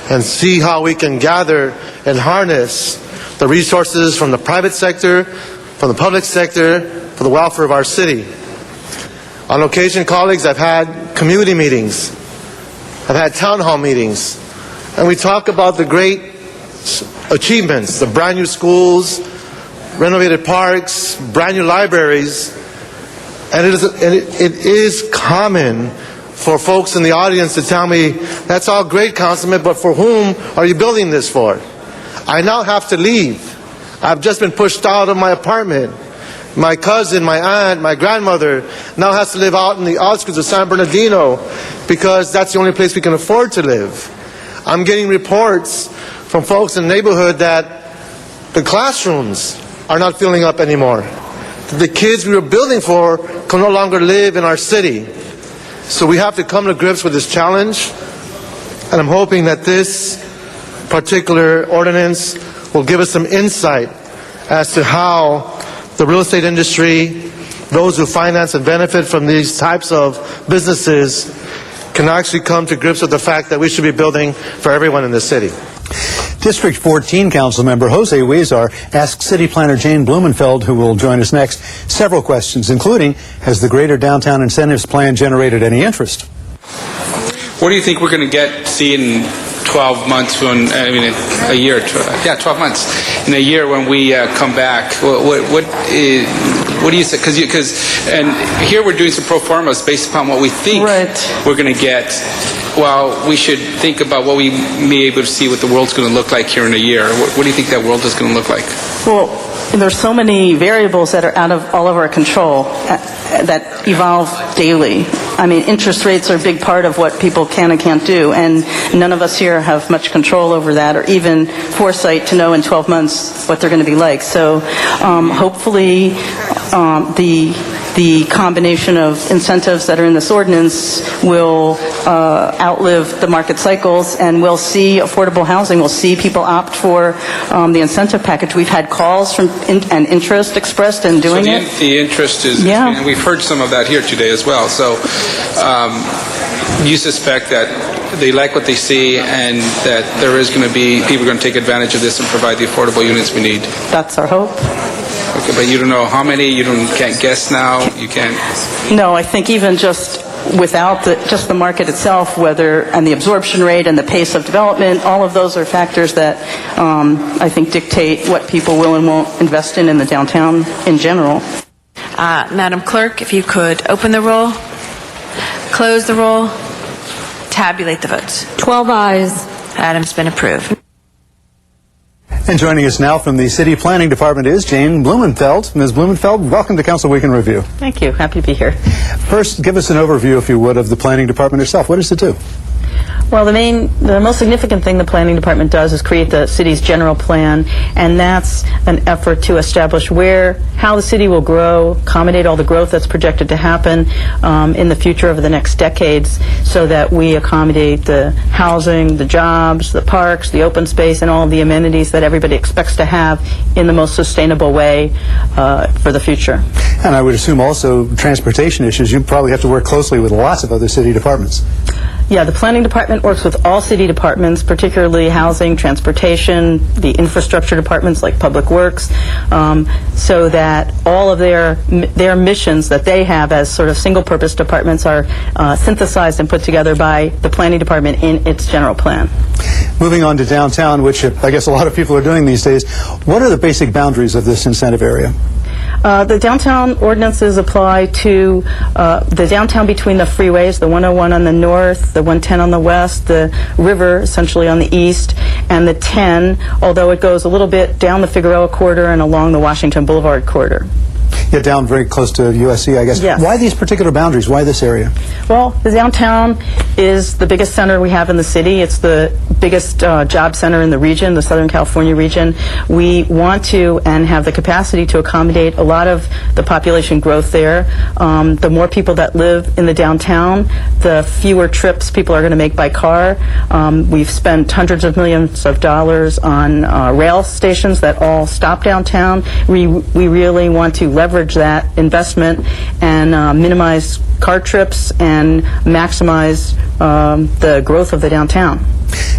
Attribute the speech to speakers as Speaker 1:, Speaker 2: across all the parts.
Speaker 1: and see how we can gather and harness the resources from the private sector, from the public sector, for the welfare of our city. On occasion, colleagues, I've had community meetings, I've had town hall meetings, and we talk about the great achievements, the brand new schools, renovated parks, brand new libraries, and it is common for folks in the audience to tell me, that's all great, Councilman, but for whom are you building this for? I now have to leave. I've just been pushed out of my apartment. My cousin, my aunt, my grandmother now has to live out in the outskirts of San Bernardino because that's the only place we can afford to live. I'm getting reports from folks in the neighborhood that the classrooms are not filling up anymore. The kids we were building for can no longer live in our city. So we have to come to grips with this challenge, and I'm hoping that this particular ordinance will give us some insight as to how the real estate industry, those who finance and benefit from these types of businesses, can actually come to grips with the fact that we should be building for everyone in the city.
Speaker 2: District 14 Council Member Jose Huizar asked City Planner Jane Blumenfeld, who will join us next, several questions, including, has the Greater Downtown Incentives Plan generated any interest?
Speaker 3: What do you think we're going to see in 12 months, a year, 12 months, in a year when we come back? What do you say? Because here we're doing some pro formas based upon what we think we're going to get. Well, we should think about what we may be able to see what the world's going to look like here in a year. What do you think that world is going to look like?
Speaker 4: Well, there's so many variables that are out of all of our control that evolve daily. I mean, interest rates are a big part of what people can and can't do, and none of us here have much control over that or even foresight to know in 12 months what they're going to be like. So hopefully the combination of incentives that are in this ordinance will outlive the market cycles, and we'll see affordable housing. We'll see people opt for the incentive package. We've had calls from and interest expressed in doing it.
Speaker 3: The interest is, and we've heard some of that here today as well. So you suspect that they like what they see and that there is going to be people going to take advantage of this and provide the affordable units we need?
Speaker 4: That's our hope.
Speaker 3: Okay, but you don't know how many? You can't guess now? You can't?
Speaker 4: No, I think even just without just the market itself, and the absorption rate and the pace of development, all of those are factors that I think dictate what people will and won't invest in the downtown in general.
Speaker 5: Madam Clerk, if you could open the roll, close the roll, tabulate the votes.
Speaker 6: 12 ayes.
Speaker 5: Item's been approved.
Speaker 2: And joining us now from the City Planning Department is Jane Blumenfeld. Ms. Blumenfeld, welcome to Council Week in Review.
Speaker 4: Thank you. Happy to be here.
Speaker 2: First, give us an overview, if you would, of the Planning Department itself. What does it do?
Speaker 4: Well, the most significant thing the Planning Department does is create the city's general plan, and that's an effort to establish how the city will grow, accommodate all the growth that's projected to happen in the future over the next decades, so that we accommodate the housing, the jobs, the parks, the open space, and all of the amenities that everybody expects to have in the most sustainable way for the future.
Speaker 2: And I would assume also transportation issues. You probably have to work closely with lots of other city departments.
Speaker 4: Yeah, the Planning Department works with all city departments, particularly housing, transportation, the infrastructure departments like Public Works, so that all of their missions that they have as sort of single-purpose departments are synthesized and put together by the Planning Department in its general plan.
Speaker 2: Moving on to downtown, which I guess a lot of people are doing these days, what are the basic boundaries of this incentive area?
Speaker 4: The downtown ordinances apply to the downtown between the freeways, the 101 on the north, the 110 on the west, the river essentially on the east, and the 10, although it goes a little bit down the Figueroa corridor and along the Washington Boulevard corridor.
Speaker 2: Yeah, down very close to USC, I guess.
Speaker 4: Yes.
Speaker 2: Why these particular boundaries? Why this area?
Speaker 4: Well, the downtown is the biggest center we have in the city. It's the biggest job center in the region, the Southern California region. We want to and have the capacity to accommodate a lot of the population growth there. The more people that live in the downtown, the fewer trips people are going to make by car. We've spent hundreds of millions of dollars on rail stations that all stop downtown. We really want to leverage leverage that investment and minimize car trips and maximize the growth of the downtown.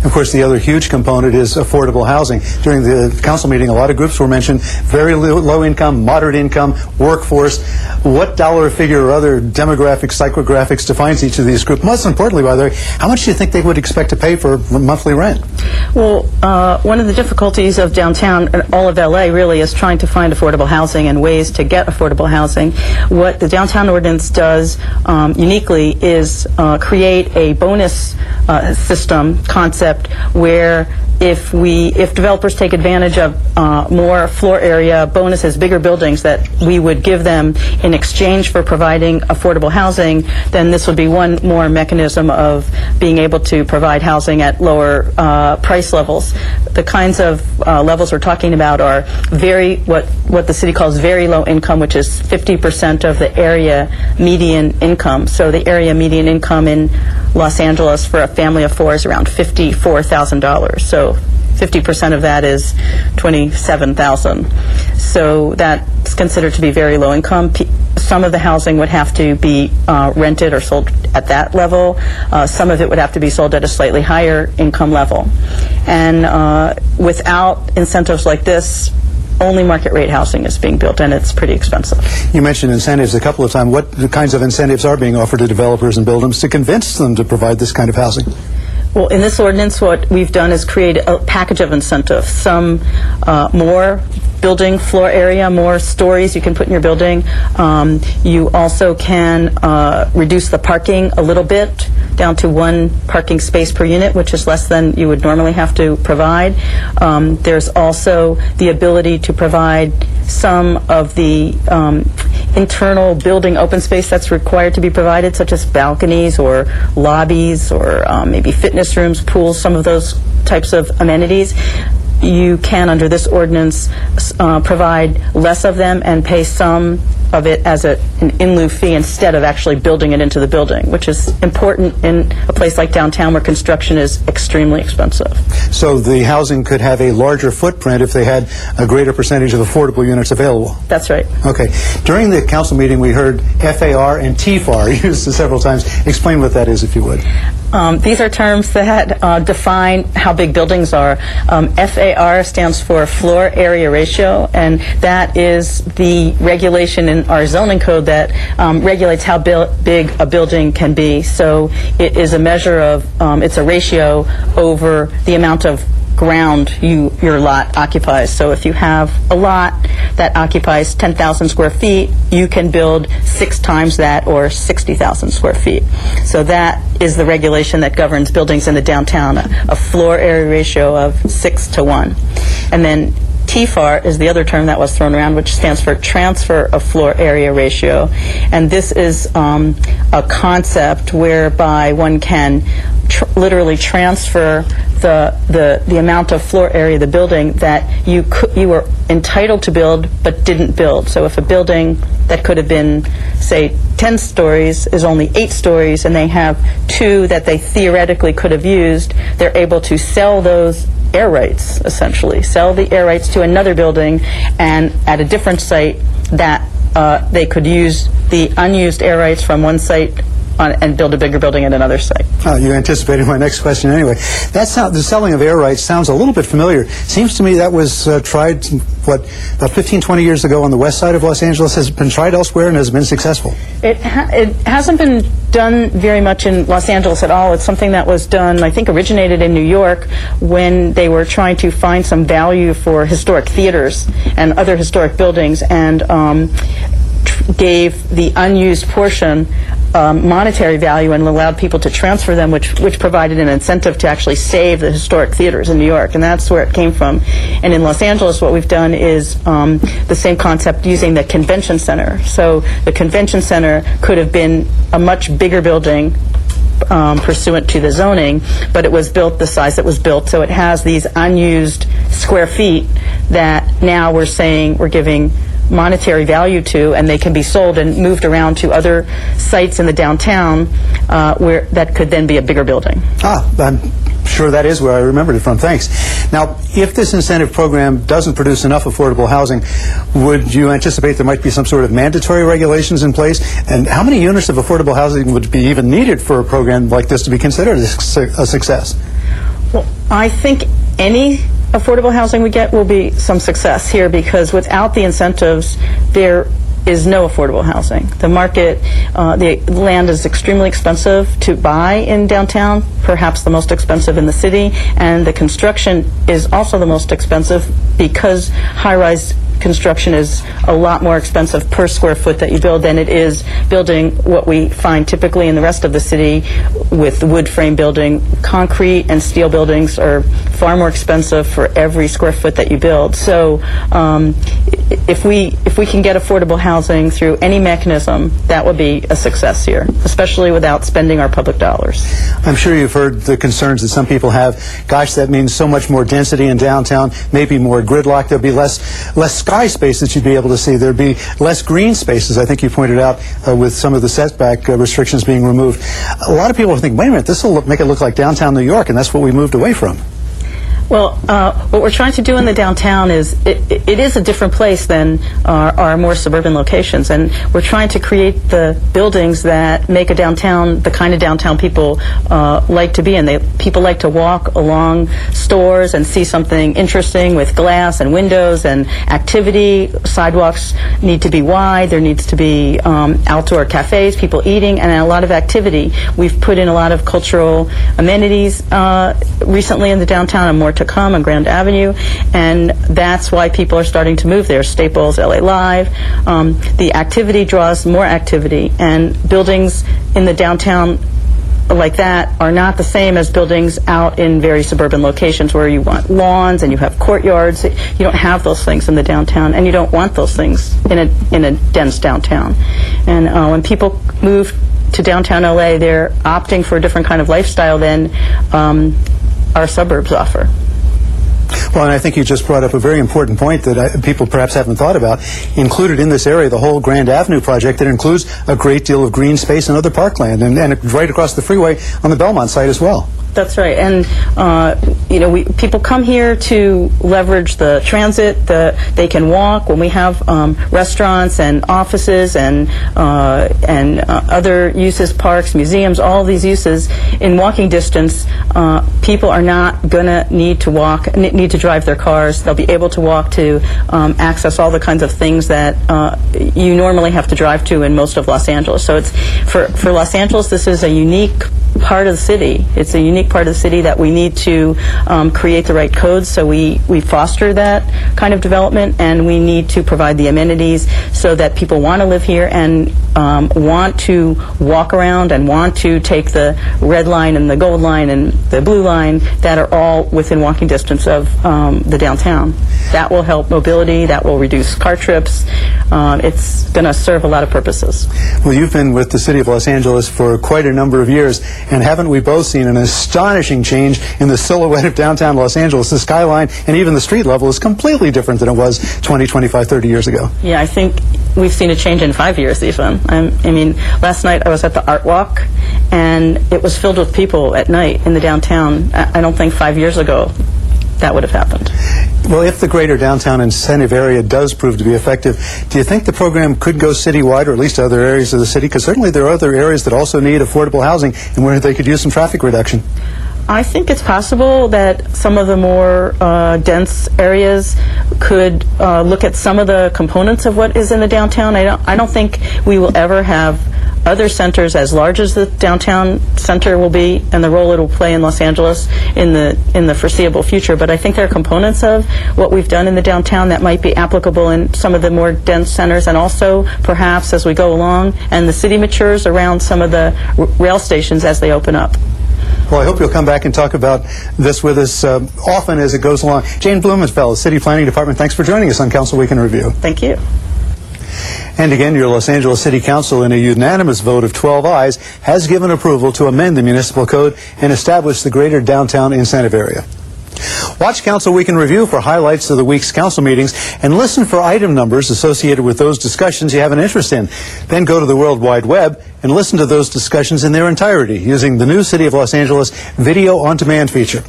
Speaker 2: Of course, the other huge component is affordable housing. During the council meeting, a lot of groups were mentioned: very low income, moderate income, workforce. What dollar figure or other demographics, psychographics defines each of these groups? Most importantly, by the way, how much do you think they would expect to pay for monthly rent?
Speaker 4: Well, one of the difficulties of downtown, all of LA really, is trying to find affordable housing and ways to get affordable housing. What the downtown ordinance does uniquely is create a bonus system concept where if developers take advantage of more floor area bonuses, bigger buildings that we would give them in exchange for providing affordable housing, then this would be one more mechanism of being able to provide housing at lower price levels. The kinds of levels we're talking about are what the city calls very low income, which is 50% of the area median income. So the area median income in Los Angeles for a family of four is around $54,000. So 50% of that is $27,000. So that's considered to be very low income. Some of the housing would have to be rented or sold at that level. Some of it would have to be sold at a slightly higher income level. And without incentives like this, only market rate housing is being built, and it's pretty expensive.
Speaker 2: You mentioned incentives a couple of times. What kinds of incentives are being offered to developers and builders to convince them to provide this kind of housing?
Speaker 4: Well, in this ordinance, what we've done is create a package of incentives. Some more building floor area, more stories you can put in your building. You also can reduce the parking a little bit, down to one parking space per unit, which is less than you would normally have to provide. There's also the ability to provide some of the internal building open space that's required to be provided, such as balconies or lobbies or maybe fitness rooms, pools, some of those types of amenities. You can, under this ordinance, provide less of them and pay some of it as an in lieu fee instead of actually building it into the building, which is important in a place like downtown where construction is extremely expensive.
Speaker 2: So the housing could have a larger footprint if they had a greater percentage of affordable units available.
Speaker 4: That's right.
Speaker 2: Okay. During the council meeting, we heard FAR and TFAR used several times. Explain what that is, if you would.
Speaker 4: These are terms that define how big buildings are. FAR stands for floor area ratio, and that is the regulation in our zoning code that regulates how big a building can be. So it is a measure of, it's a ratio over the amount of ground your lot occupies. So if you have a lot that occupies 10,000 square feet, you can build 6 times that, or 60,000 square feet. So that is the regulation that governs buildings in the downtown, a floor area ratio of 6 to 1. And then TFAR is the other term that was thrown around, which stands for transfer of floor area ratio. And this is a concept whereby one can literally transfer the amount of floor area of the building that you were entitled to build but didn't build. So if a building that could have been, say, 10 stories is only 8 stories and they have 2 that they theoretically could have used, they're able to sell those air rights, essentially. Sell the air rights to another building, and at a different site that they could use the unused air rights from one site and build a bigger building at another site.
Speaker 2: You anticipated my next question anyway. That's how the selling of air rights sounds a little bit familiar. Seems to me that was tried, about 15, 20 years ago on the west side of Los Angeles. Has been tried elsewhere and has been successful.
Speaker 4: It hasn't been done very much in Los Angeles at all. It's something that was done, I think, originated in New York when they were trying to find some value for historic theaters and other historic buildings, and gave the unused portion monetary value and allowed people to transfer them, which provided an incentive to actually save the historic theaters in New York, and that's where it came from. And in Los Angeles, what we've done is the same concept using the convention center. So the convention center could have been a much bigger building pursuant to the zoning, but it was built the size it was built, so it has these unused square feet that now we're saying we're giving monetary value to, and they can be sold and moved around to other sites in the downtown where that could then be a bigger building.
Speaker 2: sure that is where I remembered it from. Thanks. Now, if this incentive program doesn't produce enough affordable housing, would you anticipate there might be some sort of mandatory regulations in place? And how many units of affordable housing would be even needed for a program like this to be considered a success?
Speaker 4: Well, I think any affordable housing we get will be some success here, because without the incentives, there is no affordable housing. The market, the land is extremely expensive to buy in downtown, perhaps the most expensive in the city, and the construction is also the most expensive because high-rise construction is a lot more expensive per square foot that you build than it is building what we find typically in the rest of the city with wood frame building. Concrete and steel buildings are far more expensive for every square foot that you build. So if we can get affordable housing through any mechanism, that would be a success here, especially without spending our public dollars.
Speaker 2: I'm sure you've heard the concerns that some people have. Gosh, that means so much more density in downtown, maybe more gridlock. There'll be less sky space that you'd be able to see. There'd be less green spaces, I think you pointed out, with some of the setback restrictions being removed. A lot of people think, wait a minute, this will make it look like downtown New York, and that's what we moved away from.
Speaker 4: Well, what we're trying to do in the downtown is, it is a different place than our more suburban locations, and we're trying to create the buildings that make a downtown the kind of downtown people like to be in. People like to walk along stores and see something interesting with glass and windows and activity. Sidewalks need to be wide. There needs to be outdoor cafes, people eating, and a lot of activity. We've put in a lot of cultural amenities recently in the downtown, and more to come on Grand Avenue, and that's why people are starting to move there. Staples, LA Live. The activity draws more activity, and buildings in the downtown like that are not the same as buildings out in very suburban locations where you want lawns and you have courtyards. You don't have those things in the downtown, and you don't want those things in a dense downtown. And when people move to downtown LA, they're opting for a different kind of lifestyle than our suburbs offer.
Speaker 2: Well, and I think you just brought up a very important point that people perhaps haven't thought about. Included in this area, the whole Grand Avenue project that includes a great deal of green space and other parkland, and right across the freeway on the Belmont side as well.
Speaker 4: That's right, and people come here to leverage the transit. They can walk. When we have restaurants and offices and other uses, parks, museums, all these uses in walking distance, people are not going to need to drive their cars. They'll be able to walk to access all the kinds of things that you normally have to drive to in most of Los Angeles. So it's for Los Angeles, this is a unique part of the city. It's a unique part of the city that we need to create the right codes, so we foster that kind of development, and we need to provide the amenities so that people want to live here and want to walk around and want to take the red line and the gold line and the blue line that are all within walking distance of the downtown. That will help mobility, that will reduce car trips. It's going to serve a lot of purposes.
Speaker 2: Well, you've been with the City of Los Angeles for quite a number of years, and haven't we both seen an astonishing change in the silhouette of downtown Los Angeles? The skyline and even the street level is completely different than it was 20, 25, 30 years ago.
Speaker 4: Yeah, I think we've seen a change in 5 years even. I mean, last night I was at the Art Walk, and it was filled with people at night in the downtown. I don't think 5 years ago that would have happened.
Speaker 2: Well, if the greater downtown incentive area does prove to be effective, do you think the program could go citywide, or at least to other areas of the city? Because certainly there are other areas that also need affordable housing and where they could use some traffic reduction.
Speaker 4: I think it's possible that some of the more dense areas could look at some of the components of what is in the downtown. I don't think we will ever have other centers as large as the downtown center will be and the role it will play in Los Angeles in the foreseeable future. But I think there are components of what we've done in the downtown that might be applicable in some of the more dense centers, and also perhaps as we go along and the city matures around some of the rail stations as they open up.
Speaker 2: Well, I hope you'll come back and talk about this with us often as it goes along. Jane Blumenfeld, City Planning Department, thanks for joining us on Council Week in Review.
Speaker 4: Thank you.
Speaker 2: And again, your Los Angeles City Council, in a unanimous vote of 12 ayes, has given approval to amend the municipal code and establish the greater downtown incentive area. Watch Council Week in Review for highlights of the week's council meetings and listen for item numbers associated with those discussions you have an interest in. Then go to the World Wide Web and listen to those discussions in their entirety using the new City of Los Angeles Video On Demand feature.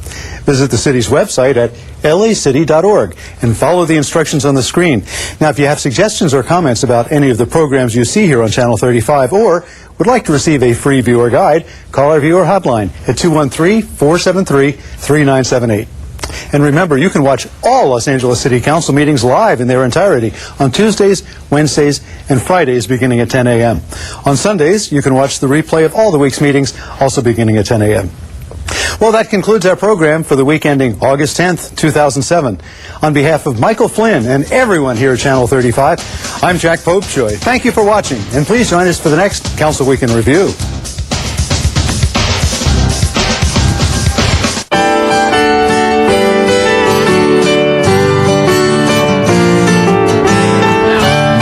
Speaker 2: Visit the city's website at lacity.org and follow the instructions on the screen. Now, if you have suggestions or comments about any of the programs you see here on Channel 35 or would like to receive a free viewer guide, call our viewer hotline at 213-473-3978. And remember, you can watch all Los Angeles City Council meetings live in their entirety on Tuesdays, Wednesdays, and Fridays beginning at 10 a.m. On Sundays, you can watch the replay of all the week's meetings, also beginning at 10 a.m. Well, that concludes our program for the week ending August 10th, 2007. On behalf of Michael Flynn and everyone here at Channel 35, I'm Jack Popejoy. Thank you for watching, and please join us for the next Council Week in Review.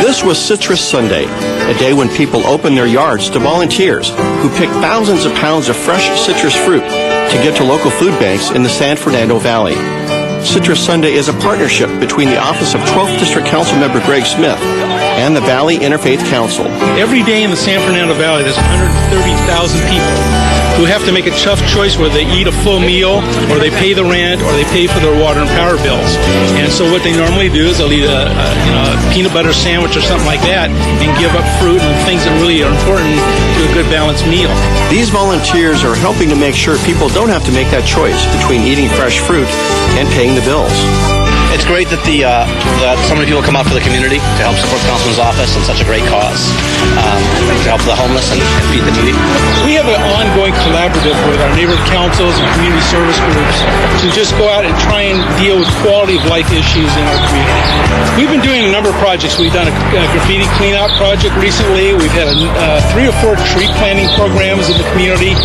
Speaker 6: This was Citrus Sunday, a day when people opened their yards to volunteers who picked thousands of pounds of fresh citrus fruit to give to local food banks in the San Fernando Valley. Citrus Sunday is a partnership between the office of 12th District Council Member Greg Smith and the Valley Interfaith Council.
Speaker 7: Every day in the San Fernando Valley, there's 130,000 people who have to make a tough choice whether they eat a full meal or they pay the rent or they pay for their water and power bills. And so what they normally do is they'll eat a peanut butter sandwich or something like that and give up fruit and things that really are important to a good balanced meal.
Speaker 6: These volunteers are helping to make sure people don't have to make that choice between eating fresh fruit and paying the bills.
Speaker 8: It's great that that so many people come out for the community to help support the Councilman's office in such a great cause, to help the homeless and feed the needy.
Speaker 7: We have an ongoing collaborative with our neighborhood councils and community service groups to just go out and try and deal with quality of life issues in our community. We've been doing a number of projects. We've done a graffiti cleanout project recently. We've had 3 or 4 tree planting programs in the community.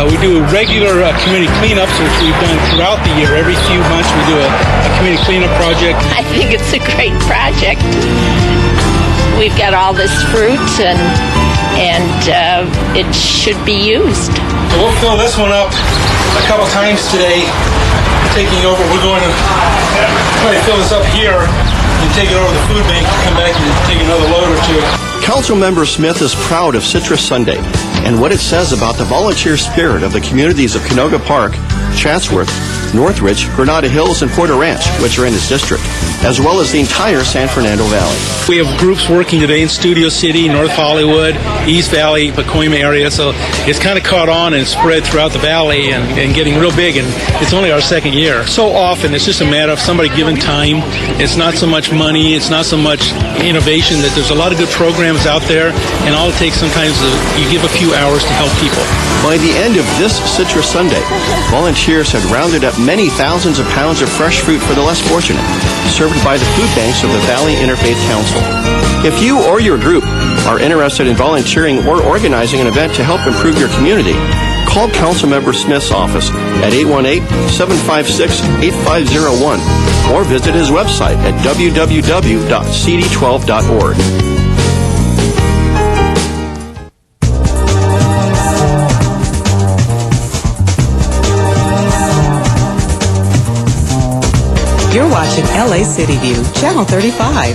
Speaker 7: We do regular community cleanups, which we've done throughout the year. Every few months we do a community cleanup project.
Speaker 9: I think it's a great project. We've got all this fruit and it should be used.
Speaker 7: So we'll fill this one up a couple times today. Taking over, we're going to try to fill this up here and take it over to the food bank, come back and take another load or 2.
Speaker 6: Councilmember Smith is proud of Citrus Sunday and what it says about the volunteer spirit of the communities of Canoga Park, Chatsworth, Northridge, Granada Hills, and Porter Ranch, which are in his district, as well as the entire San Fernando Valley.
Speaker 7: We have groups working today in Studio City, North Hollywood, East Valley, Pacoima area, so it's kind of caught on and spread throughout the valley and getting real big, and it's only our second year. So often it's just a matter of somebody giving time. It's not so much money, it's not so much innovation, that there's a lot of good programs out there, and all it takes sometimes is you give a few hours to help people.
Speaker 6: By the end of this Citrus Sunday, volunteers had rounded up many thousands of pounds of fresh fruit for the less fortunate, served by the food banks of the Valley Interfaith Council. If you or your group are interested in volunteering or organizing an event to help improve your community, call Councilmember Smith's office at 818-756-8501 or visit his website at www.cd12.org.
Speaker 10: You're watching LA City View, Channel 35.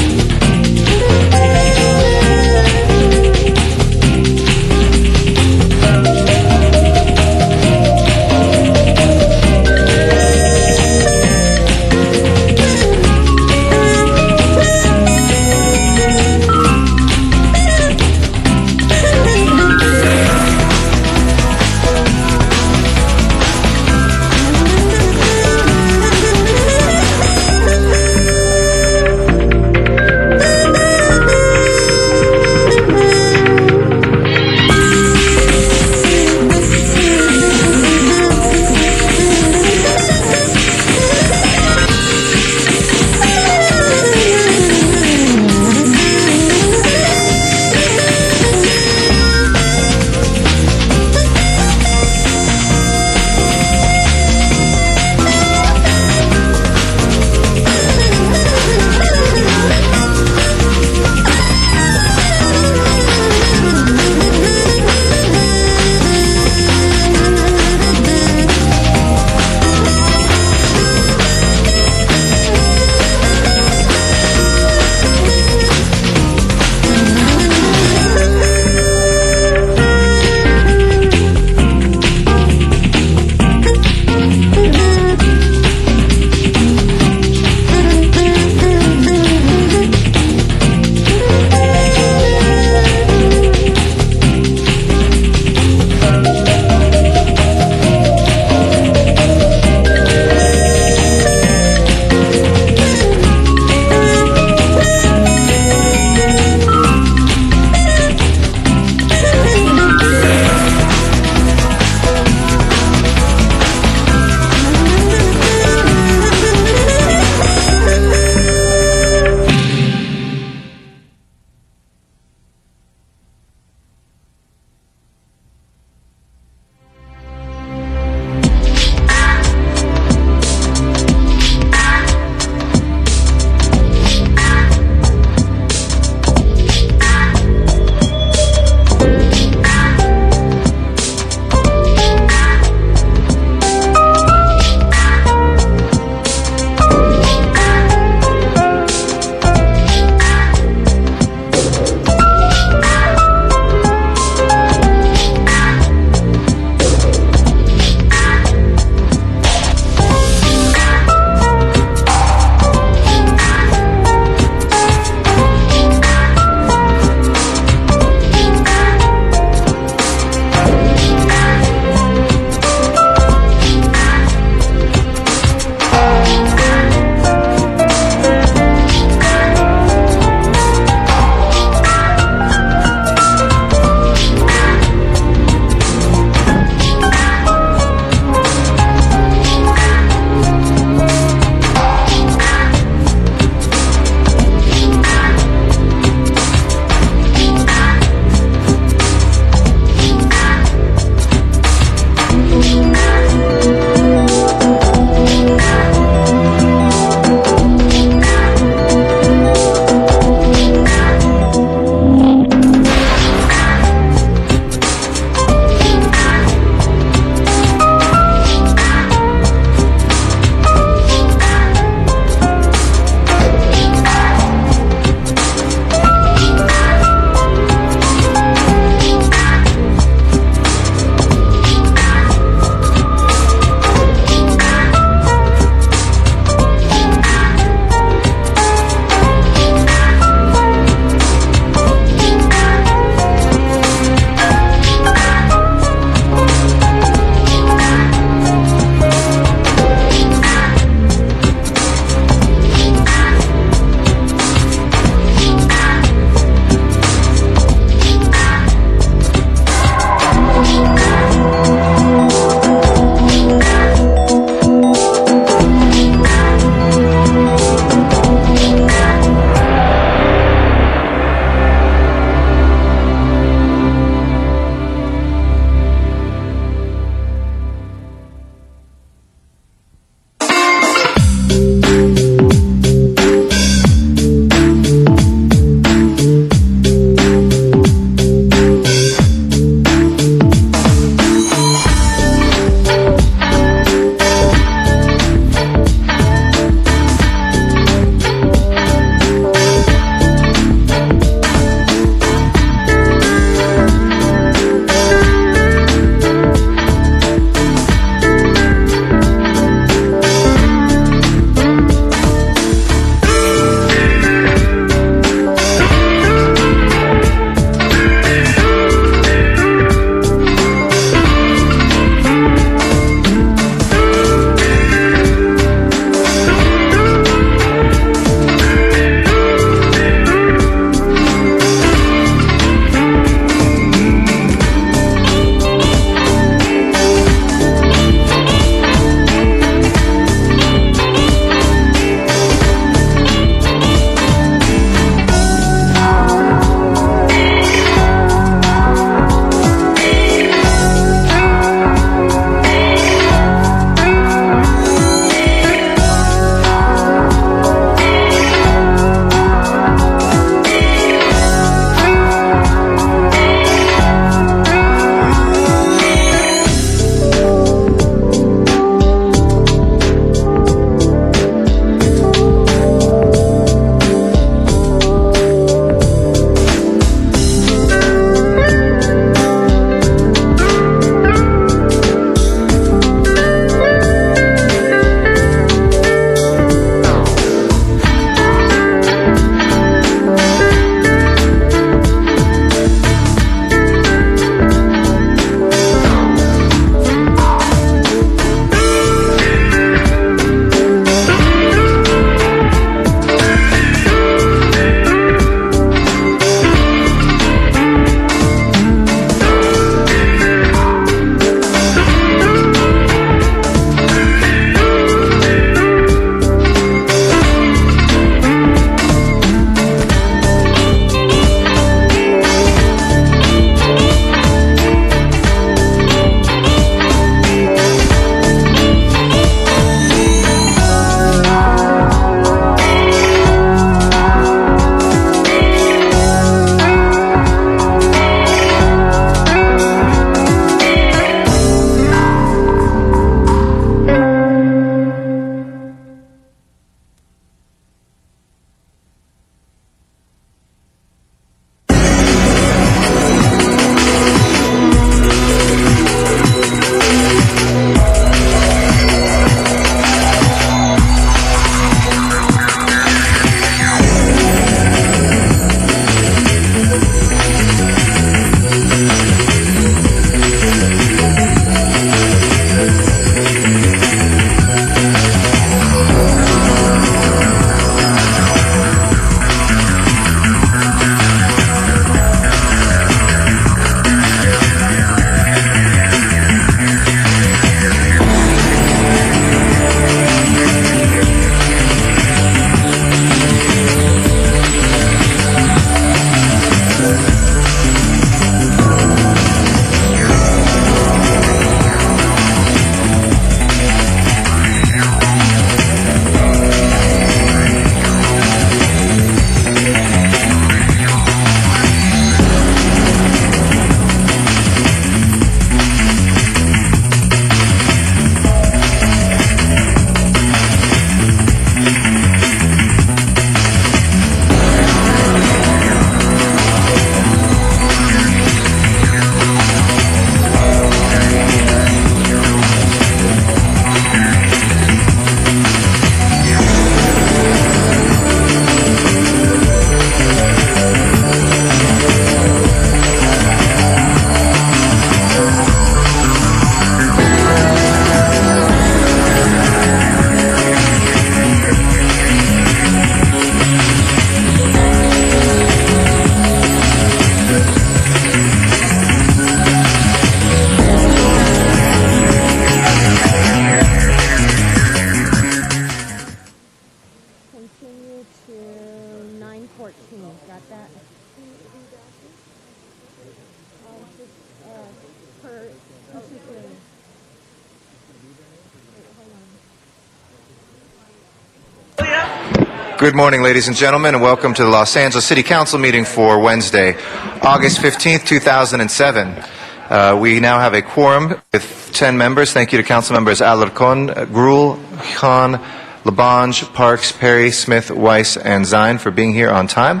Speaker 11: Good morning, ladies and gentlemen, and welcome to the Los Angeles City Council meeting for Wednesday, August 15th, 2007. We now have a quorum with 10 members. Thank you to Council members Alarcon, Gruhl, Khan, Labange, Parks, Perry, Smith, Weiss, and Zine for being here on time.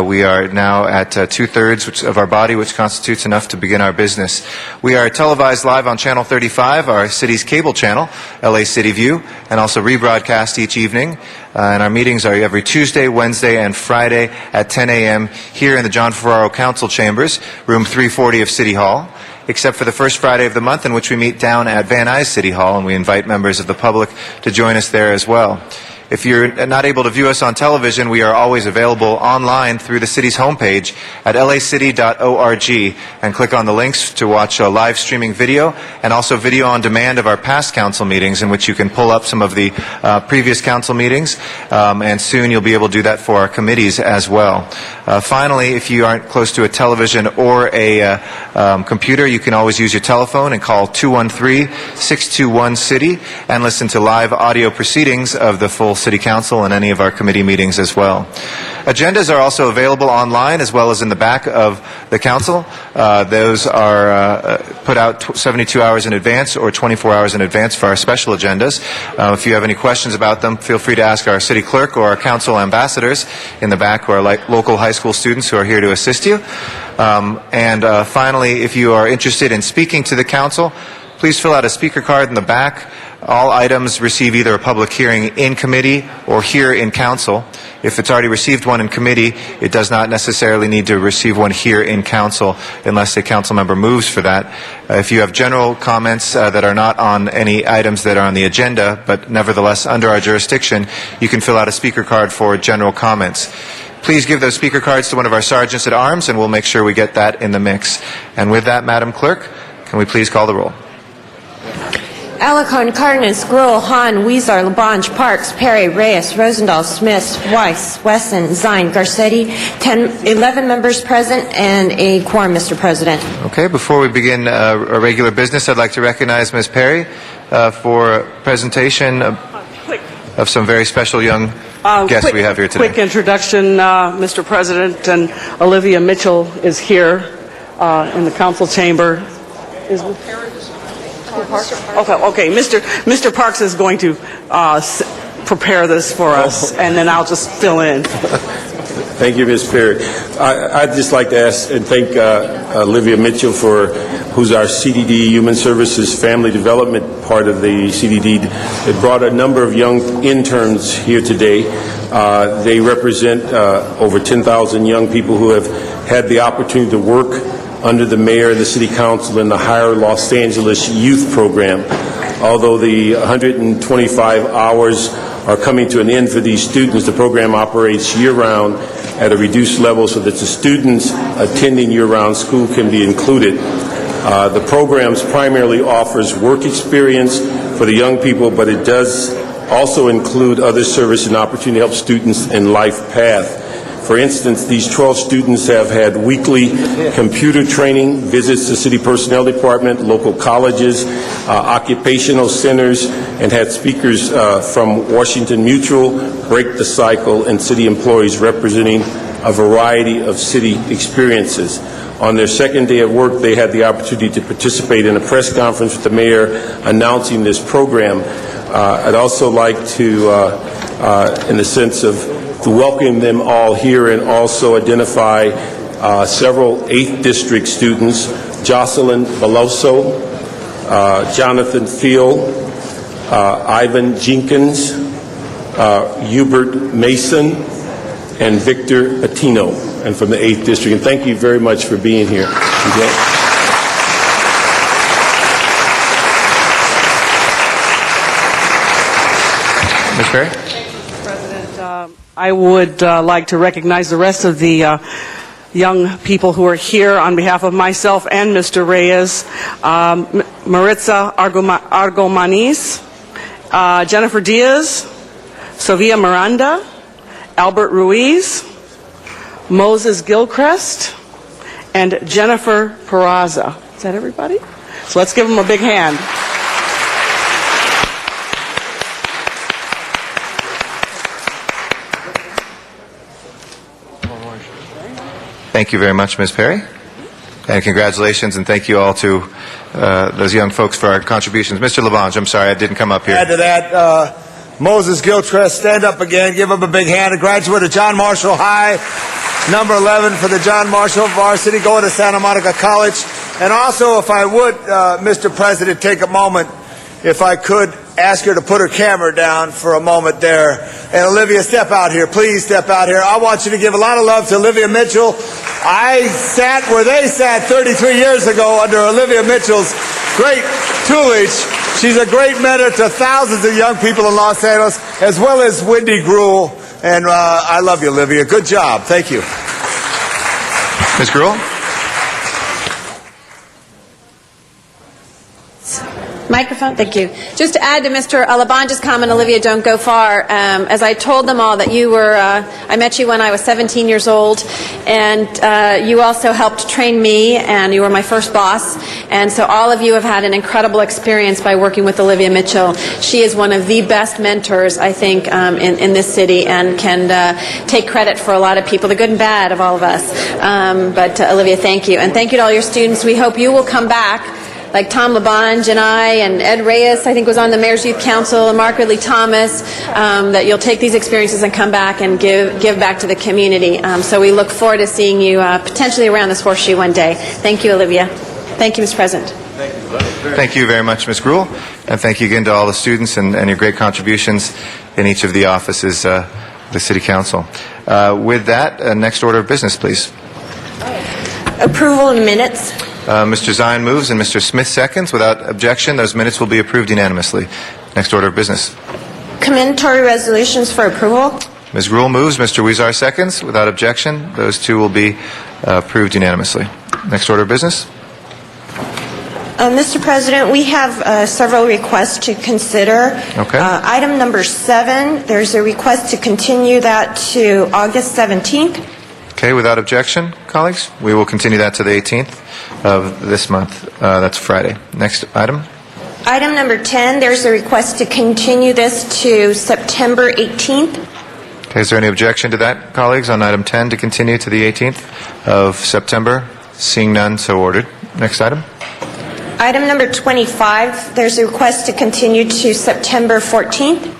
Speaker 11: We are now at two-thirds of our body, which constitutes enough to begin our business. We are televised live on Channel 35, our city's cable channel, LA City View, and also rebroadcast each evening. And our meetings are every Tuesday, Wednesday, and Friday at 10 a.m. here in the John Ferraro Council Chambers, room 340 of City Hall, except for the first Friday of the month, in which we meet down at Van Nuys City Hall, and we invite members of the public to join us there as well. If you're not able to view us on television, we are always available online through the city's homepage at lacity.org, and click on the links to watch a live streaming video and also video on demand of our past council meetings, in which you can pull up some of the previous council meetings, and soon you'll be able to do that for our committees as well. Finally, if you aren't close to a television or a computer, you can always use your telephone and call 213-621-CITY and listen to live audio proceedings of the full City Council and any of our committee meetings as well. Agendas are also available online as well as in the back of the Council. Those are put out 72 hours in advance or 24 hours in advance for our special agendas. If you have any questions about them, feel free to ask our City Clerk or our Council ambassadors in the back, who are local high school students who are here to assist you. Finally, if you are interested in speaking to the Council, please fill out a speaker card in the back. All items receive either a public hearing in committee or here in Council. If it's already received one in committee, it does not necessarily need to receive one here in Council unless a Council member moves for that. If you have general comments that are not on any items that are on the agenda, but nevertheless under our jurisdiction, you can fill out a speaker card for general comments. Please give those speaker cards to one of our sergeants at arms, and we'll make sure we get that in the mix. And with that, Madam Clerk, can we please call the roll?
Speaker 12: Alarcon, Cardenas, Gruhl, Hahn, Weezer, Labange, Parks, Perry, Reyes, Rosendahl, Smith, Weiss, Wesson, Zine, Garcetti, 11 members present and a quorum, Mr. President.
Speaker 11: Okay, before we begin our regular business, I'd like to recognize Ms. Perry for a presentation of some very special young guests we have here today.
Speaker 13: Quick introduction, Mr. President, and Olivia Mitchell is here in the council chamber. Okay. Mr. Parks is going to prepare this for us, and then I'll just fill in.
Speaker 14: Thank you, Ms. Perry. I'd just like to ask and thank Olivia Mitchell, who's our CDD Human Services Family Development part of the CDD. It brought a number of young interns here today. They represent over 10,000 young people who have had the opportunity to work under the mayor and the city council in the Higher Los Angeles Youth Program. Although the 125 hours are coming to an end for these students, the program operates year-round at a reduced level so that the students attending year-round school can be included. The program primarily offers work experience for the young people, but it does also include other service and opportunity to help students in life path. For instance, these 12 students have had weekly computer training, visits to City Personnel Department, local colleges, occupational centers, and had speakers from Washington Mutual, Break the Cycle, and city employees representing a variety of city experiences. On their second day of work, they had the opportunity to participate in a press conference with the mayor announcing this program. I'd also like to, in the sense of to welcome them all here and also identify several 8th District students: Jocelyn Veloso, Jonathan Field, Ivan Jenkins, Hubert Mason, and Victor Patino, and from the 8th District. And thank you very much for being here.
Speaker 11: Ms. Perry?
Speaker 13: I would like to recognize the rest of the young people who are here on behalf of myself and Mr. Reyes. Maritza Argomanis, Jennifer Diaz, Sofia Miranda, Albert Ruiz, Moses Gilchrist, and Jennifer Peraza. Is that everybody? So let's give them a big hand.
Speaker 11: Thank you very much, Ms. Perry. And congratulations, and thank you all to those young folks for our contributions. Mr. Labange, I'm sorry I didn't come up here.
Speaker 15: Add to that, Moses Gilchrist, stand up again. Give him a big hand. A graduate of John Marshall High, number 11 for the John Marshall varsity, going to Santa Monica College. And also, if I would, Mr. President, take a moment, if I could ask her to put her camera down for a moment there. And Olivia, step out here. Please step out here. I want you to give a lot of love to Olivia Mitchell. I sat where they sat 33 years ago under Olivia Mitchell's great tutelage. She's a great mentor to thousands of young people in Los Angeles, as well as Wendy Gruhl. And I love you, Olivia. Good job. Thank you.
Speaker 11: Ms. Gruhl?
Speaker 5: Microphone, thank you. Just to add to Mr. Labange's comment, Olivia, don't go far. As I told them all that you were, I met you when I was 17 years old, and you also helped train me, and you were my first boss. And so all of you have had an incredible experience by working with Olivia Mitchell. She is one of the best mentors, I think, in this city, and can take credit for a lot of people, the good and bad of all of us. But Olivia, thank you. And thank you to all your students. We hope you will come back, like Tom Labange and I, and Ed Reyes, I think, was on the Mayor's Youth Council, and Mark Ridley Thomas, that you'll take these experiences and come back and give back to the community. So we look forward to seeing you potentially around this horseshoe one day. Thank you, Olivia. Thank you, Mr. President.
Speaker 11: Thank you very much, Ms. Gruhl, and thank you again to all the students and your great contributions in each of the offices of the City Council. With that, next order of business, please.
Speaker 12: Approval of minutes.
Speaker 11: Mr. Zine moves and Mr. Smith seconds. Without objection, those minutes will be approved unanimously. Next order of business.
Speaker 12: Commendatory resolutions for approval.
Speaker 11: Ms. Gruhl moves, Mr. Huizar seconds. Without objection, those two will be approved unanimously. Next order of business.
Speaker 12: Mr. President, we have several requests to consider.
Speaker 11: Okay.
Speaker 12: Item number 7, there's a request to continue that to August 17th.
Speaker 11: Okay, without objection, colleagues, we will continue that to the 18th of this month. That's Friday. Next item.
Speaker 12: Item number 10, there's a request to continue this to September 18th.
Speaker 11: Okay, is there any objection to that, colleagues, on item 10 to continue to the 18th of September? Seeing none, so ordered. Next item.
Speaker 12: Item number 25, there's a request to continue to September 14th.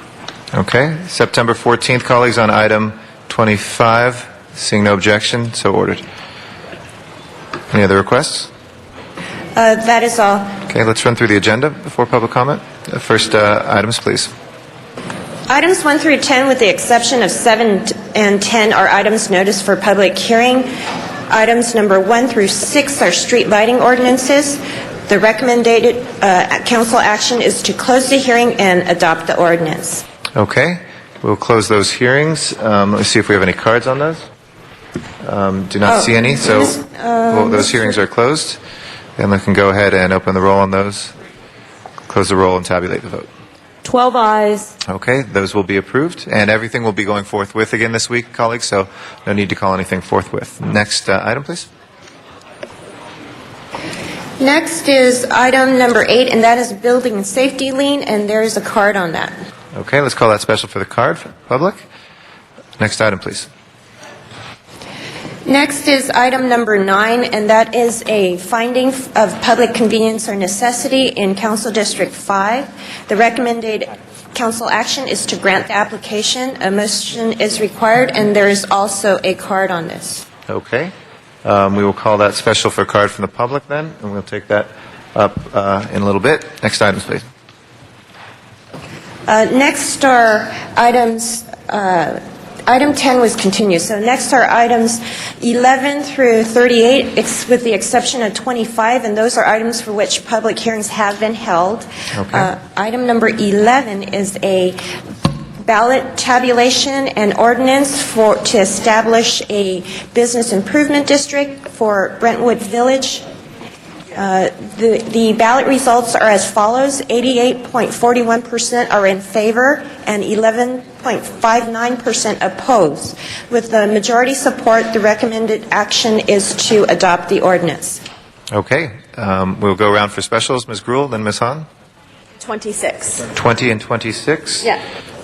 Speaker 11: Okay, September 14th, colleagues, on item 25. Seeing no objection, so ordered. Any other requests?
Speaker 12: That is all.
Speaker 11: Okay, let's run through the agenda before public comment. First items, please.
Speaker 12: Items 1 through 10, with the exception of 7 and 10, are items noticed for public hearing. Items number 1 through 6 are street lighting ordinances. The recommended council action is to close the hearing and adopt the ordinance.
Speaker 11: Okay, we'll close those hearings. Let's see if we have any cards on those. Do not see any, so those hearings are closed. And we can go ahead and open the roll on those, close the roll, and tabulate the vote.
Speaker 12: 12 ayes.
Speaker 11: Okay, those will be approved. And everything will be going forthwith again this week, colleagues, so no need to call anything forthwith. Next item, please.
Speaker 12: Next is item number 8, and that is building and safety lien, and there is a card on that.
Speaker 11: Okay, let's call that special for the card, public. Next item, please.
Speaker 12: Next is item number 9, and that is a finding of public convenience or necessity in Council District 5. The recommended council action is to grant the application. A motion is required, and there is also a card on this.
Speaker 11: Okay. We will call that special for card from the public then, and we'll take that up in a little bit. Next items, please.
Speaker 12: Next are items, item 10 was continued. So next are items 11 through 38, with the exception of 25, and those are items for which public hearings have been held.
Speaker 11: Okay.
Speaker 12: Item number 11 is a ballot tabulation and ordinance to establish a business improvement district for Brentwood Village. The ballot results are as follows. 88.41% are in favor and 11.59% oppose. With the majority support, the recommended action is to adopt the ordinance.
Speaker 11: Okay. We'll go around for specials. Ms. Gruhl, then Ms. Hahn.
Speaker 5: 26.
Speaker 11: 20 and 26.
Speaker 5: Yeah.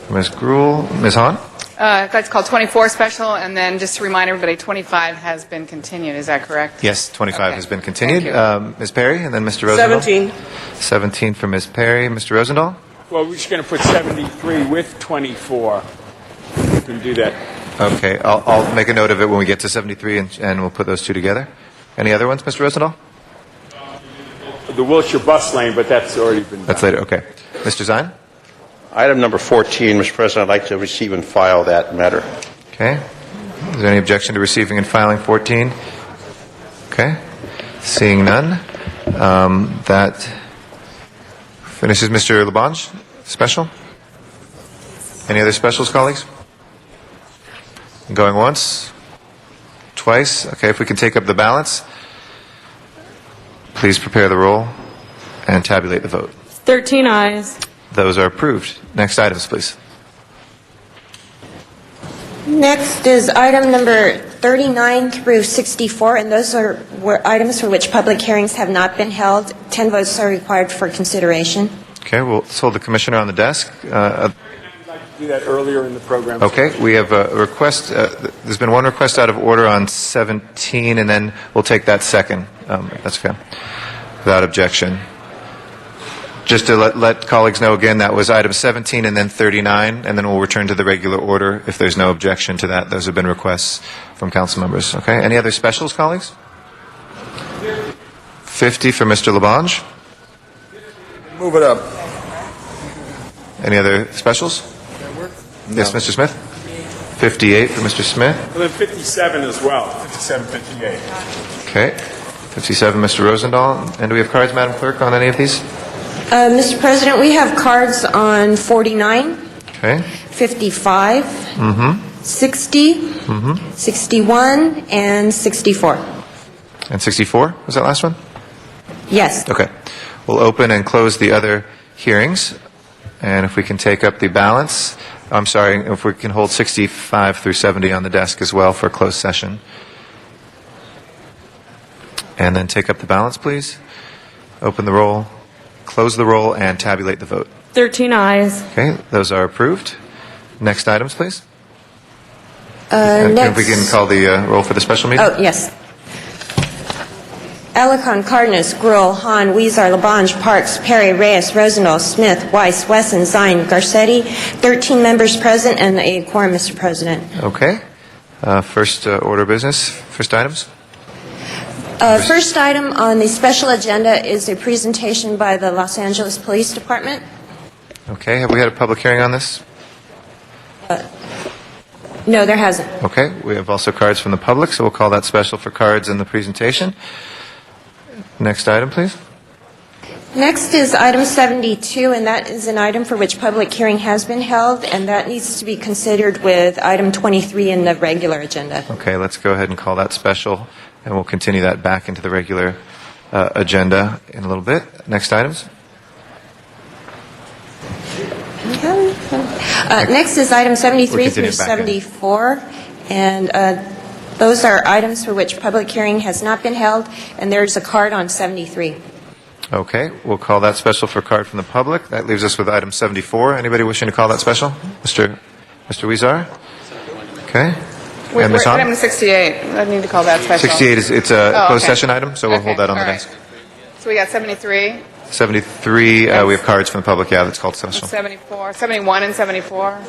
Speaker 11: Ms. Gruhl. Ms. Hahn.
Speaker 16: That's called 24 special, and then just to remind everybody, 25 has been continued. Is that correct?
Speaker 11: Yes, 25
Speaker 16: Okay.
Speaker 11: has been continued.
Speaker 16: Thank
Speaker 11: Ms. Perry, and then Mr. Rosendahl.
Speaker 7: 17.
Speaker 11: 17 for Ms. Perry. Mr. Rosendahl?
Speaker 7: Well, we're just going to put 73 with 24. We can do that.
Speaker 11: Okay, I'll make a note of it when we get to 73, and we'll put those two together. Any other ones, Mr. Rosendahl?
Speaker 7: The Wilshire bus lane, but that's already been done.
Speaker 11: That's later, okay. Mr. Zine?
Speaker 8: Item number 14, Mr. President, I'd like to receive and file that matter.
Speaker 11: Okay. Is there any objection to receiving and filing 14? Okay. Seeing none, that finishes Mr. Labange. Special? Any other specials, colleagues? Going once? Twice? Okay, if we can take up the balance, please prepare the roll and tabulate the vote.
Speaker 17: 13 ayes.
Speaker 11: Those are approved. Next items, please.
Speaker 12: Next is item number 39 through 64, and those were items for which public hearings have not been held. 10 votes are required for consideration.
Speaker 11: Okay, we'll hold the commissioner on the desk.
Speaker 7: Do that earlier in the program.
Speaker 11: Okay, we have a request. There's been one request out of order on 17, and then we'll take that second. That's okay. Without objection. Just to let colleagues know again, that was item 17 and then 39, and then we'll return to the regular order if there's no objection to that. Those have been requests from council members. Okay, any other specials, colleagues? 50 for Mr. Labange.
Speaker 15: Move it up.
Speaker 11: Any other specials? Yes, Mr. Smith. 58 for Mr. Smith.
Speaker 7: Well, then 57 as well. 57, 58.
Speaker 11: Okay. 57, Mr. Rosendahl. And do we have cards, Madam Clerk, on any of these?
Speaker 12: Mr. President, we have cards on 49,
Speaker 11: Okay.
Speaker 12: 55, 60, 61, and 64.
Speaker 11: And 64 was that last one?
Speaker 12: Yes.
Speaker 11: Okay. We'll open and close the other hearings. And if we can take up the balance, I'm sorry, if we can hold 65 through 70 on the desk as well for a closed session. And then take up the balance, please. Open the roll, close the roll, and tabulate the vote.
Speaker 17: 13 ayes.
Speaker 11: Okay, those are approved. Next items, please. And if we can call the roll for the special meeting.
Speaker 12: Oh, yes. Alarcon, Cardenas, Gruhl, Hahn, Weezer, Labange, Parks, Perry, Reyes, Rosendahl, Smith, Weiss, Wesson, Zine, Garcetti. 13 members present and a quorum, Mr. President.
Speaker 11: Okay. First order of business, first items.
Speaker 12: First item on the special agenda is a presentation by the Los Angeles Police Department.
Speaker 11: Okay, have we had a public hearing on this?
Speaker 12: No, there hasn't.
Speaker 11: Okay, we have also cards from the public, so we'll call that special for cards in the presentation. Next item, please.
Speaker 12: Next is item 72, and that is an item for which public hearing has been held, and that needs to be considered with item 23 in the regular agenda.
Speaker 11: Okay, let's go ahead and call that special, and we'll continue that back into the regular agenda in a little bit. Next items.
Speaker 12: Next is item 73
Speaker 11: We'll
Speaker 12: through
Speaker 11: continue back in.
Speaker 12: 74, and those are items for which public hearing has not been held, and there's a card on 73.
Speaker 11: Okay, we'll call that special for card from the public. That leaves us with item 74. Anybody wishing to call that special? Mr. Weezer? Okay.
Speaker 16: We're
Speaker 11: And Ms.
Speaker 16: at
Speaker 11: Hahn?
Speaker 16: item 68. I need to call that special.
Speaker 11: 68 is it's a
Speaker 16: Oh,
Speaker 11: closed
Speaker 16: okay.
Speaker 11: session item, so we'll
Speaker 16: Okay,
Speaker 11: hold that on the
Speaker 16: all right.
Speaker 11: desk.
Speaker 16: So we got 73,
Speaker 11: 73, we have cards from the public. Yeah, that's called special.
Speaker 16: 74, 71, and 74.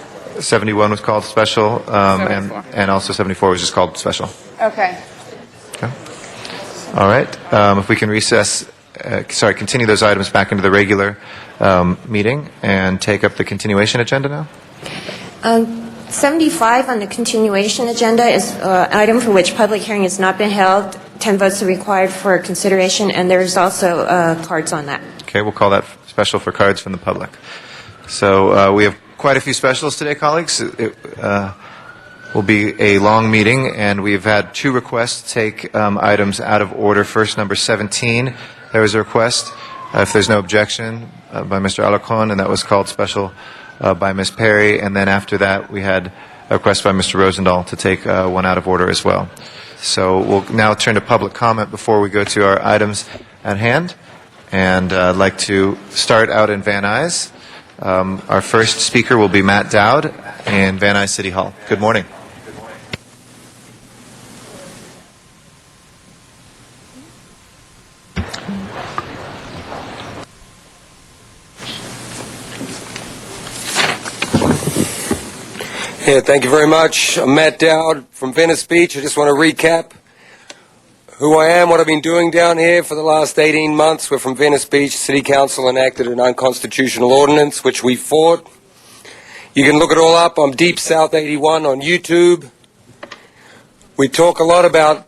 Speaker 11: 71 was called special,
Speaker 16: 74.
Speaker 11: and also 74 was just called special.
Speaker 16: Okay.
Speaker 11: All right. If we can continue those items back into the regular meeting and take up the continuation agenda now.
Speaker 12: 75 on the continuation agenda is an item for which public hearing has not been held. 10 votes are required for consideration, and there's also cards on that.
Speaker 11: Okay, we'll call that special for cards from the public. So we have quite a few specials today, colleagues. It will be a long meeting, and we've had two requests to take items out of order. First, number 17, there was a request, if there's no objection, by Mr. Alarcon, and that was called special by Ms. Perry. And then after that, we had a request by Mr. Rosendahl to take one out of order as well. So we'll now turn to public comment before we go to our items at hand. And I'd like to start out in Van Nuys. Our first speaker will be Matt Dowd. in Van Nuys City Hall. Good morning.
Speaker 18: Yeah, thank you very much. I'm Matt Dowd from Venice Beach. I just want to recap who I am, what I've been doing down here for the last 18 months. We're from Venice Beach. City Council enacted an unconstitutional ordinance, which we fought. You can look it all up on Deep South 81 on YouTube. We talk a lot about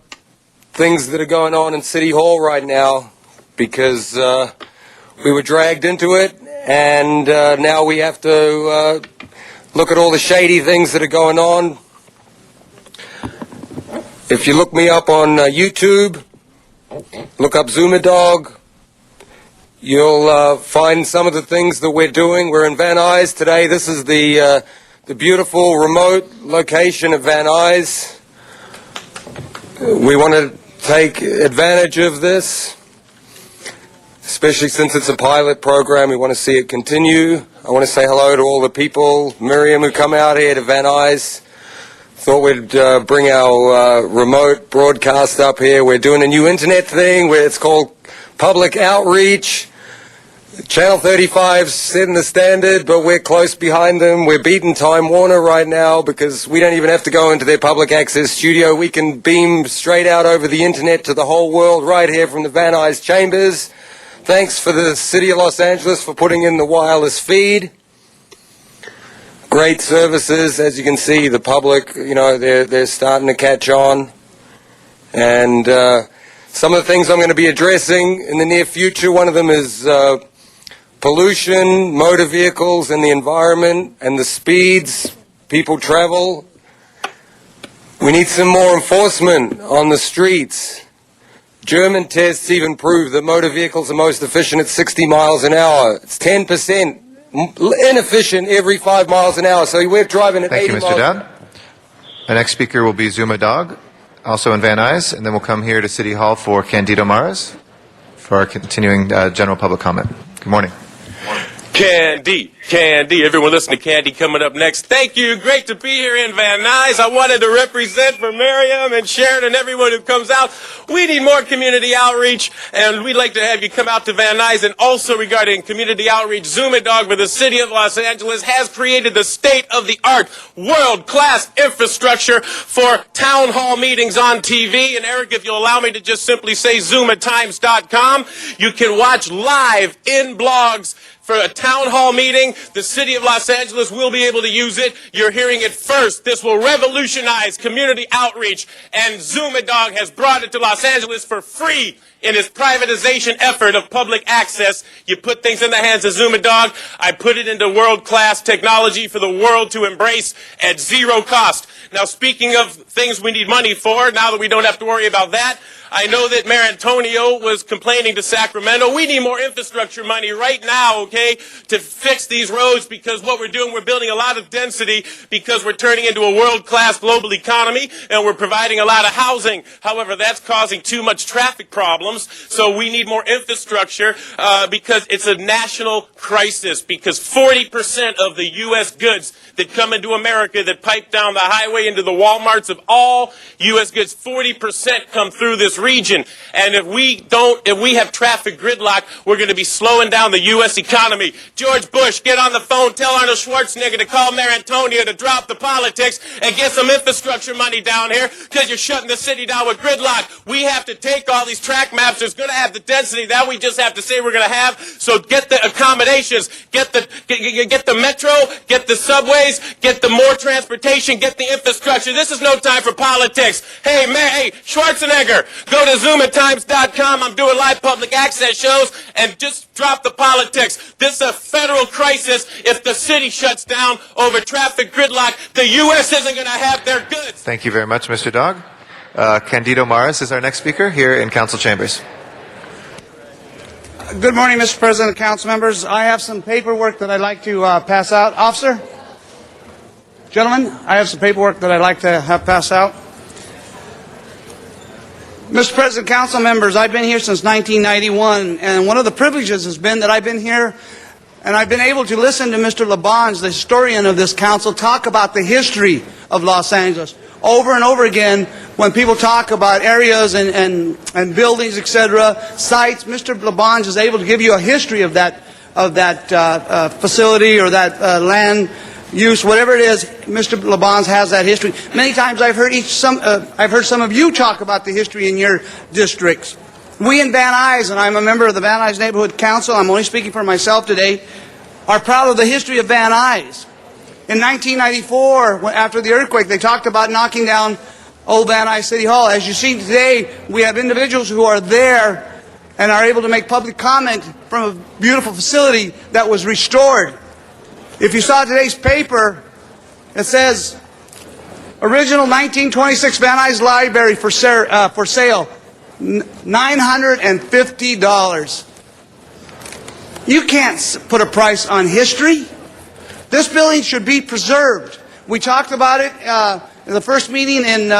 Speaker 18: things that are going on in City Hall right now because we were dragged into it, and now we have to look at all the shady things that are going on. If you look me up on YouTube, look up Zumadog, you'll find some of the things that we're doing. We're in Van Nuys today. This is the beautiful remote location of Van Nuys. We want to take advantage of this, especially since it's a pilot program. We want to see it continue. I want to say hello to all the people, Miriam, who come out here to Van Nuys. Thought we'd bring our remote broadcast up here. We're doing a new internet thing where it's called Public Outreach. Channel 35's setting the standard, but we're close behind them. We're beating Time Warner right now because we don't even have to go into their public access studio. We can beam straight out over the internet to the whole world right here from the Van Nuys chambers. Thanks for the City of Los Angeles for putting in the wireless feed. Great services, as you can see. The public, they're starting to catch on. And some of the things I'm going to be addressing in the near future, one of them is pollution, motor vehicles, and the environment, and the speeds people travel. We need some more enforcement on the streets. German tests even prove that motor vehicles are most efficient at 60 miles an hour. It's 10% inefficient every 5 miles an hour. So we're driving at 80 miles.
Speaker 11: Thank you, Mr. Dowd. Our next speaker will be Zumadog, also in Van Nuys, and then we'll come here to City Hall for Candido Maras for our continuing general public comment. Good morning.
Speaker 19: Candy. Everyone listen to Candy coming up next. Thank you. Great to be here in Van Nuys. I wanted to represent for Miriam and Sharon and everyone who comes out. We need more community outreach, and we'd like to have you come out to Van Nuys. And also regarding community outreach, Zumadog for the City of Los Angeles has created the state-of-the-art, world-class infrastructure for town hall meetings on TV. And Eric, if you'll allow me to just simply say ZumaTimes.com, you can watch live in blogs for a town hall meeting. The City of Los Angeles will be able to use it. You're hearing it first. This will revolutionize community outreach, and Zumadog has brought it to Los Angeles for free in its privatization effort of public access. You put things in the hands of Zumadog. I put it into world-class technology for the world to embrace at zero cost. Now, speaking of things we need money for, now that we don't have to worry about that, I know that Mayor Antonio was complaining to Sacramento. We need more infrastructure money right now, okay, to fix these roads, because what we're doing, we're building a lot of density because we're turning into a world-class global economy, and we're providing a lot of housing. However, that's causing too much traffic problems, so we need more infrastructure because it's a national crisis, because 40% of the U.S. goods that come into America that pipe down the highway into the Walmarts of all U.S. goods, 40% come through this region. And if we have traffic gridlock, we're going to be slowing down the U.S. economy. George Bush, get on the phone, tell Arnold Schwarzenegger to call Mayor Antonio to drop the politics and get some infrastructure money down here, because you're shutting the city down with gridlock. We have to take all these track maps. There's going to have the density that we just have to say we're going to have. So get the accommodations, get the metro, get the subways, get the more transportation, get the infrastructure. This is no time for politics. Hey, Mayor, hey, Schwarzenegger, go to ZumaTimes.com. I'm doing live public access shows, and just drop the politics. This is a federal crisis. If the city shuts down over traffic gridlock, the U.S. isn't going to have their goods.
Speaker 11: Thank you very much, Mr. Dog. Candido Maras is our next speaker here in Council Chambers.
Speaker 20: Good morning, Mr. President, council members. I have some paperwork that I'd like to pass out. Officer? Gentlemen, I have some paperwork that I'd like to have passed out. Mr. President, council members, I've been here since 1991, and one of the privileges has been that I've been here And I've been able to listen to Mr. Labange, the historian of this council, talk about the history of Los Angeles. Over and over again, when people talk about areas and buildings, etc., sites, Mr. Labange is able to give you a history of that facility or that land use, whatever it is. Mr. Labange has that history. Many times I've heard some of you talk about the history in your districts. We in Van Nuys, and I'm a member of the Van Nuys Neighborhood Council, I'm only speaking for myself today, are proud of the history of Van Nuys. In 1994, after the earthquake, they talked about knocking down Old Van Nuys City Hall. As you see today, we have individuals who are there and are able to make public comment from a beautiful facility that was restored. If you saw today's paper, it says, original 1926 Van Nuys Library for sale, $950. You can't put a price on history. This building should be preserved. We talked about it in the first meeting in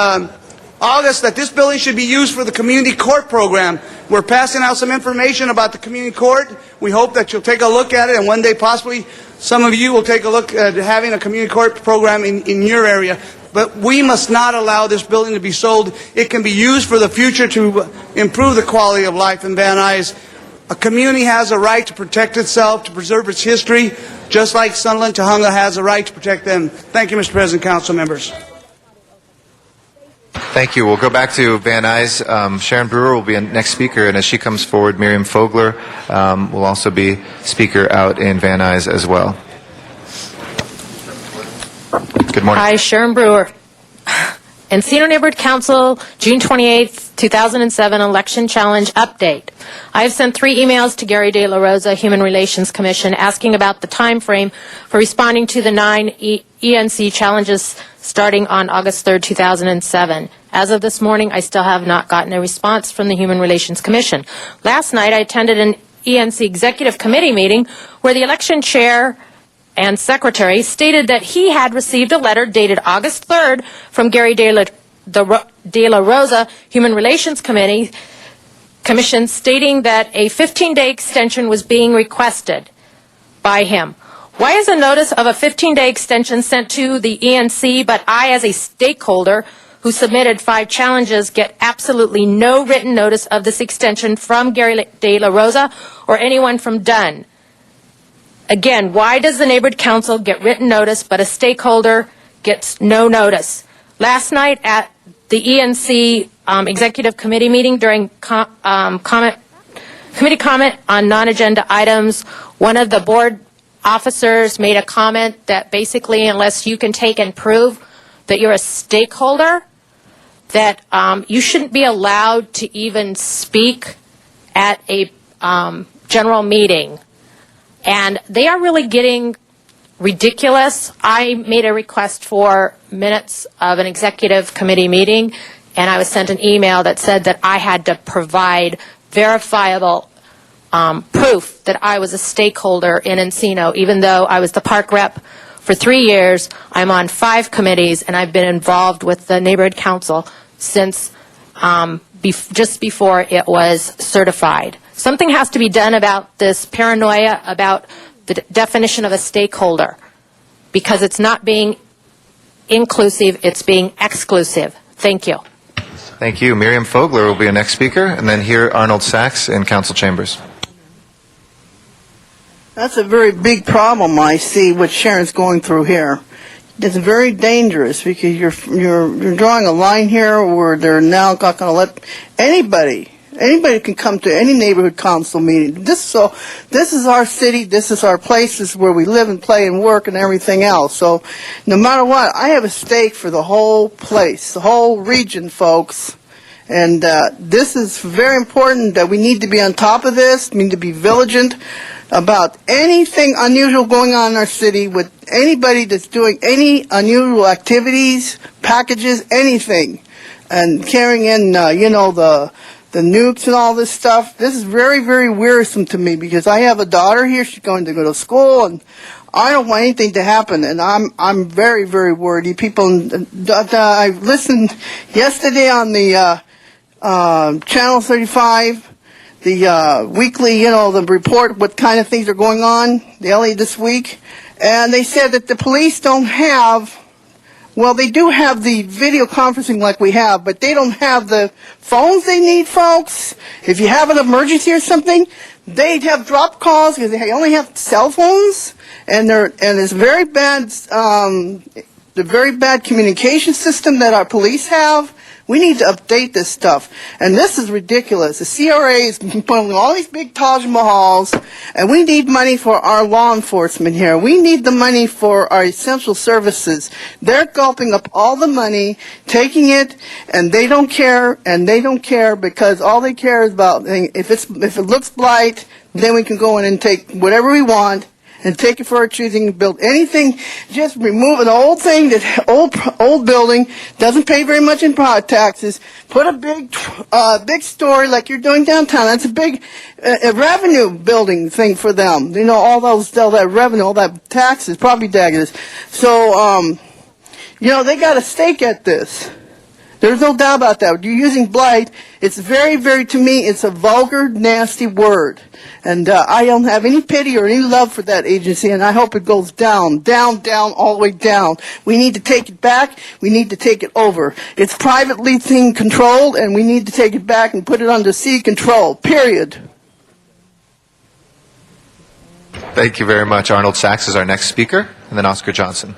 Speaker 20: August, that this building should be used for the community court program. We're passing out some information about the community court. We hope that you'll take a look at it, and one day possibly some of you will take a look at having a community court program in your area. But we must not allow this building to be sold. It can be used for the future to improve the quality of life in Van Nuys. A community has a right to protect itself, to preserve its history, just like Sunderland Tujunga has a right to protect them. Thank you, Mr. President, council members.
Speaker 11: Thank you. We'll go back to Van Nuys. Sharon Brewer will be the next speaker, and as she comes forward, Miriam Fogler will also be speaker out in Van Nuys as well. Good morning.
Speaker 17: Hi, Sharon Brewer. Encino Neighborhood Council, June 28th, 2007 election challenge update. I have sent 3 emails to Gary De La Rosa, Human Relations Commission, asking about the time frame for responding to the 9 ENC challenges starting on August 3rd, 2007. As of this morning, I still have not gotten a response from the Human Relations Commission. Last night, I attended an ENC Executive Committee meeting where the election chair and secretary stated that he had received a letter dated August 3rd from Gary De La Rosa, Human Relations Commission, stating that a 15-day extension was being requested by him. Why is a notice of a 15-day extension sent to the ENC, but I, as a stakeholder who submitted 5 challenges, get absolutely no written notice of this extension from Gary De La Rosa or anyone from Dunn? Again, why does the Neighborhood Council get written notice, but a stakeholder gets no notice? Last night at the ENC Executive Committee meeting during committee comment on non-agenda items, one of the board officers made a comment that basically, unless you can take and prove that you're a stakeholder, that you shouldn't be allowed to even speak at a general meeting. And they are really getting ridiculous. I made a request for minutes of an executive committee meeting, and I was sent an email that said that I had to provide verifiable proof that I was a stakeholder in Encino, even though I was the park rep for 3 years. I'm on 5 committees, and I've been involved with the Neighborhood Council since just before it was certified. Something has to be done about this paranoia about the definition of a stakeholder, because it's not being inclusive, it's being exclusive. Thank you.
Speaker 11: Thank you. Miriam Fogler will be our next speaker, and then here Arnold Sachs in council chambers.
Speaker 21: That's a very big problem I see what Sharon's going through here. It's very dangerous because you're drawing a line here where they're now not going to let anybody can come to any neighborhood council meeting. This is our city, this is our place, this is where we live and play and work and everything else. So no matter what, I have a stake for the whole place, the whole region, folks. And this is very important that we need to be on top of this, we need to be vigilant about anything unusual going on in our city with anybody that's doing any unusual activities, packages, anything. And carrying in, the nukes and all this stuff. This is very, very wearisome to me because I have a daughter here. She's going to go to school, and I don't want anything to happen. And I'm very, very worried. People, I listened yesterday on the Channel 35. weekly, the report, what kind of things are going on, the LA this week, and they said that the police don't have, well, they do have the video conferencing like we have, but they don't have the phones they need, folks. If you have an emergency or something, they have drop calls because they only have cell phones, and it's very bad, the very bad communication system that our police have. We need to update this stuff. And this is ridiculous. The CRA is putting all these big Taj Mahals, and we need money for our law enforcement here. We need the money for our essential services. They're gulping up all the money, taking it, and they don't care, because all they care is about, if it looks blight, then we can go in and take whatever we want, and take it for our choosing, build anything, just remove an old thing, that old building, doesn't pay very much in product taxes, put a big story like you're doing downtown. That's a big revenue building thing for them. All that revenue, all that taxes, property taxes. So, they got a stake at this. There's no doubt about that. You're using blight. It's very, very, to me, it's a vulgar, nasty word. And I don't have any pity or any love for that agency, and I hope it goes down, all the way down. We need to take it back. We need to take it over. It's privately controlled, and we need to take it back and put it under city control, period.
Speaker 11: Thank you very much. Arnold Sachs is our next speaker, and then Oscar Johnson.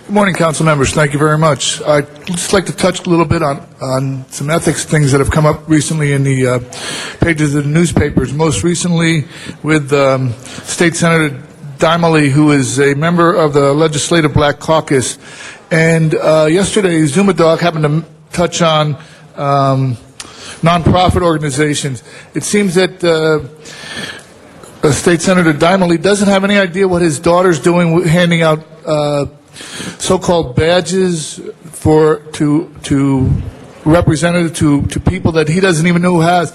Speaker 1: Good morning, council members. Thank you very much. I'd just like to touch a little bit on some ethics things that have come up recently in the pages of the newspapers. Most recently with State Senator Dimely, who is a member of the Legislative Black Caucus. And yesterday, Zumadog happened to touch on nonprofit organizations. It seems that State Senator Dimely doesn't have any idea what his daughter's doing, handing out so-called badges to representative to people that he doesn't even know who has.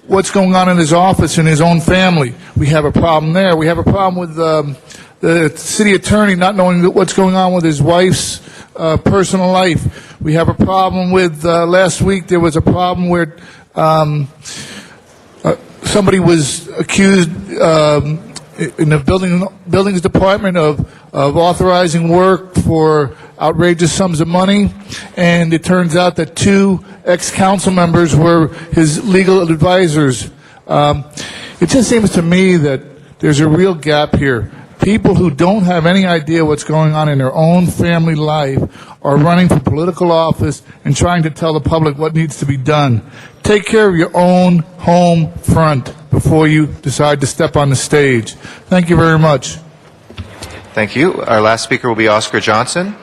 Speaker 1: What's going on in his office, in his own family? We have a problem there. We have a problem with the city attorney not knowing what's going on with his wife's personal life. We have a problem with last week there was a problem where somebody was accused in the buildings department of authorizing work for outrageous sums of money, and it turns out that 2 ex-council members were his legal advisors. It just seems to me that there's a real gap here. People who don't have any idea what's going on in their own family life are running for political office and trying to tell the public what needs to be done. Take care of your own home front before you decide to step on the stage. Thank you very much.
Speaker 11: Thank you. Our last speaker will be Oscar Johnson.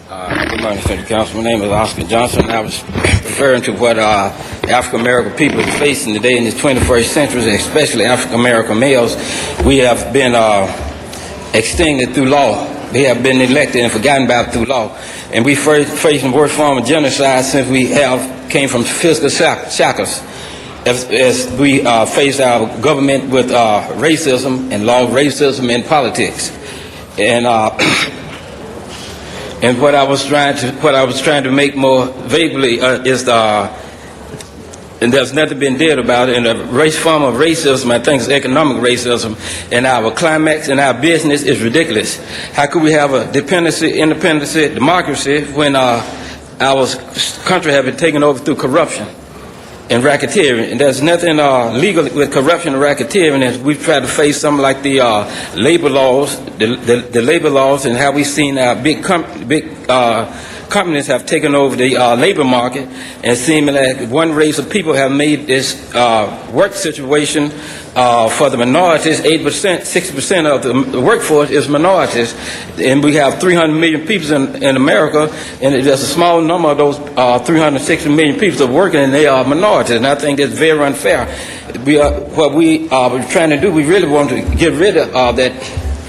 Speaker 22: Good morning, City Council. My name is Oscar Johnson. I was referring to what African American people are facing today in the 21st century, especially African American males. We have been extinguished through law. We have been neglected and forgotten about through law. And we facing worst form of genocide since we came from fiscal shackles. As we face our government with racism and law, racism in politics. And what I was trying to make more vaguely is and there's nothing been did about it. And the form of racism, I think, is economic racism. And our climax in our business is ridiculous. How could we have a independence, democracy when our country has been taken over through corruption and racketeering? And there's nothing legal with corruption and racketeering. And we've tried to face something like the labor laws, the labor laws, and how we've seen our big companies have taken over the labor market, and seeming like one race of people have made this work situation for the minorities. 60% of the workforce is minorities, and we have 300 million people in America, and there's a small number of those 360 million people that are working, and they are minorities, and I think that's very unfair. What we are trying to do, we really want to get rid of that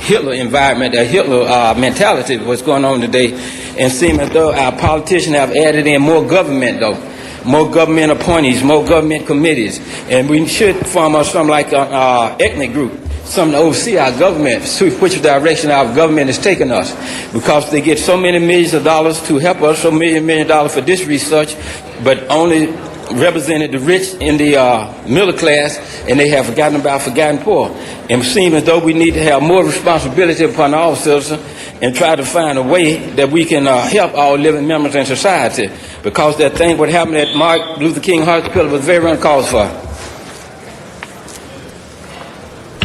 Speaker 22: Hitler environment, that Hitler mentality, what's going on today, and seem as though our politicians have added in more government, more government appointees, more government committees, and we should form something like an ethnic group, something to oversee our government, see which direction our government is taking us, because they get so many millions of dollars to help us, so million dollars for this research, but only represented the rich in the middle class, and they have forgotten about forgotten poor. And it seems as though we need to have more responsibility upon all citizens and try to find a way that we can help all living members in society, because that thing what happened at Martin Luther King Hospital was very uncalled for.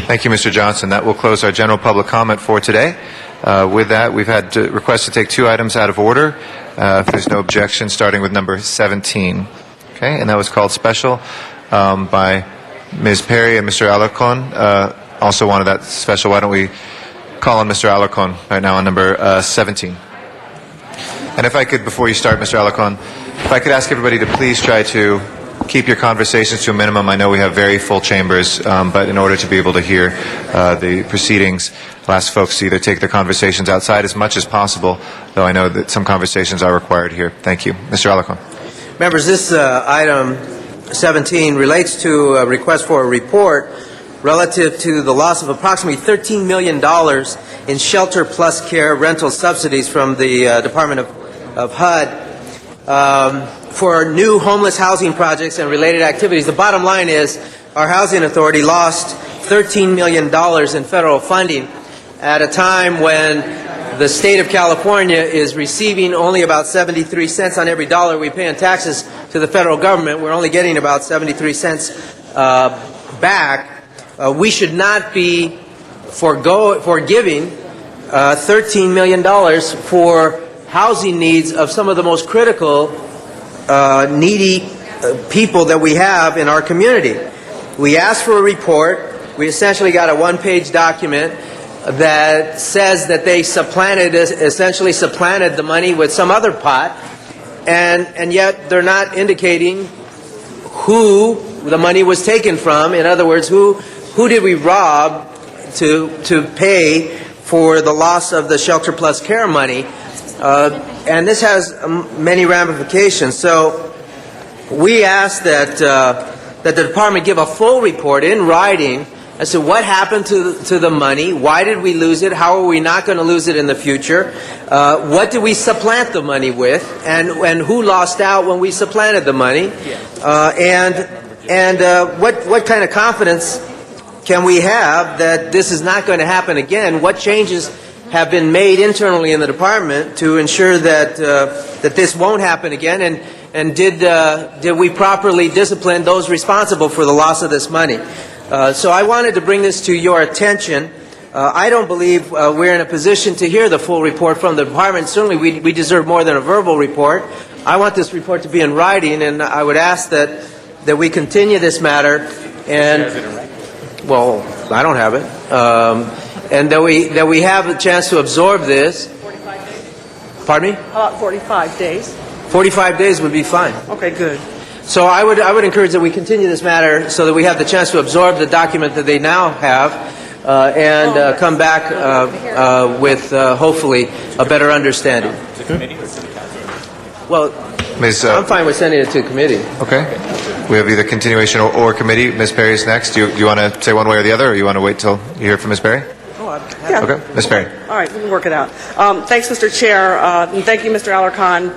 Speaker 11: Thank you, Mr. Johnson. That will close our general public comment for today. With that, we've had requests to take 2 items out of order. If there's no objection, starting with number 17. Okay, and that was called special by Ms. Perry and Mr. Alarcon. Also wanted that special. Why don't we call on Mr. Alarcon right now on number 17. And if I could, before you start, Mr. Alarcon, if I could ask everybody to please try to keep your conversations to a minimum. I know we have very full chambers, but in order to be able to hear the proceedings, I'll ask folks to either take their conversations outside as much as possible, though I know that some conversations are required here. Thank you. Mr. Alarcon.
Speaker 3: Members, this item 17 relates to a request for a report relative to the loss of approximately $13 million in shelter plus care rental subsidies from the Department of HUD for new homeless housing projects and related activities. The bottom line is our housing authority lost $13 million in federal funding at a time when the state of California is receiving only about 73 cents on every dollar we pay in taxes to the federal government. We're only getting about 73 cents back. We should not be forgiving $13 million for housing needs of some of the most critical, needy people that we have in our community. We asked for a report. We essentially got a one-page document that says that they essentially supplanted the money with some other pot, and yet they're not indicating who the money was taken from. In other words, who did we rob to pay for the loss of the Shelter Plus Care money? And this has many ramifications. So we ask that the department give a full report in writing as to what happened to the money, why did we lose it, how are we not going to lose it in the future, what did we supplant the money with, and who lost out when we supplanted the money, and what kind of confidence can we have that this is not going to happen again? What changes have been made internally in the department to ensure that this won't happen again, and did we properly discipline those responsible for the loss of this money? So I wanted to bring this to your attention. I don't believe we're in a position to hear the full report from the department. Certainly we deserve more than a verbal report. I want this report to be in writing, and I would ask that we continue this matter. And, well, I don't have it. And that we have a chance to absorb this. Pardon me?
Speaker 13: How about 45 days?
Speaker 3: 45 days would be fine.
Speaker 13: Okay, good.
Speaker 3: So I would encourage that we continue this matter so that we have the chance to absorb the document that they now have and come back with hopefully a better understanding. Well, I'm fine with sending it to committee.
Speaker 11: Okay. We have either continuation or committee. Ms. Perry is next. Do you want to say one way or the other, or you want to wait till you hear from Ms. Perry?
Speaker 13: Yeah.
Speaker 11: Okay. Ms. Perry.
Speaker 13: All right, we can work it out. Thanks, Mr. Chair, and thank you, Mr. Alarcon.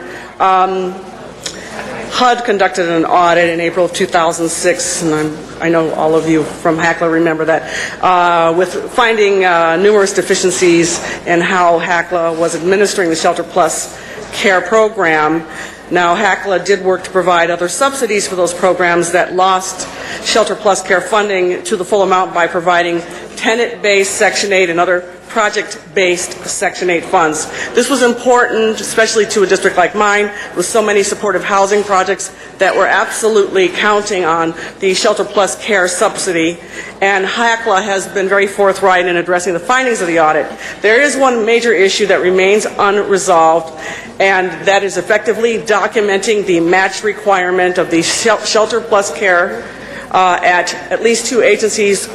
Speaker 13: HUD conducted an audit in April of 2006, and I know all of you from HACLA remember that, with finding numerous deficiencies in how HACLA was administering the Shelter Plus Care program. Now, HACLA did work to provide other subsidies for those programs that lost Shelter Plus Care funding to the full amount by providing tenant-based Section 8 and other project-based Section 8 funds. This was important, especially to a district like mine, with so many supportive housing projects that were absolutely counting on the Shelter Plus Care subsidy, and HACLA has been very forthright in addressing the findings of the audit. There is one major issue that remains unresolved, and that is effectively documenting the match requirement of the Shelter Plus Care at least two agencies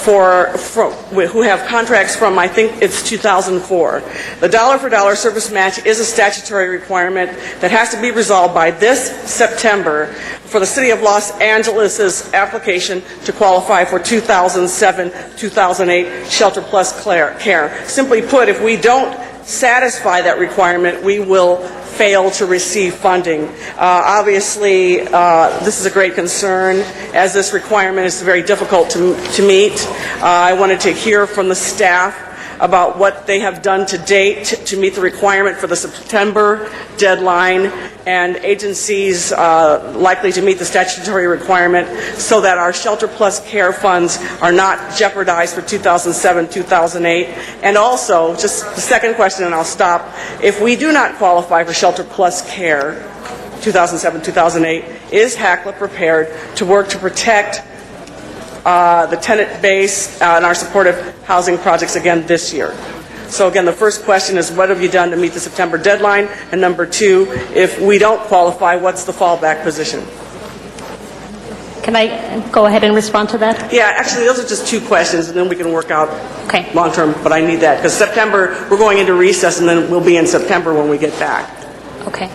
Speaker 13: who have contracts from, I think it's 2004. The dollar-for-dollar service match is a statutory requirement that has to be resolved by this September for the City of Los Angeles' application to qualify for 2007-2008 Shelter Plus Care. Simply put, if we don't satisfy that requirement, we will fail to receive funding. Obviously, this is a great concern, as this requirement is very difficult to meet. I wanted to hear from the staff about what they have done to date to meet the requirement for the September deadline, and agencies likely to meet the statutory requirement so that our Shelter Plus Care funds are not jeopardized for 2007-2008. And also, just the second question and I'll stop, if we do not qualify for Shelter Plus Care 2007-2008, is HACLA prepared to work to protect the tenant base and our supportive housing projects again this year? So again, the first question is, what have you done to meet the September deadline? And number two, if we don't qualify, what's the fallback position?
Speaker 17: Can I go ahead and respond to that?
Speaker 13: Yeah, actually, those are just two questions, and then we can work out long term, but I need that, because September, we're going into recess, and then we'll be in September when we get back.
Speaker 2: Okay.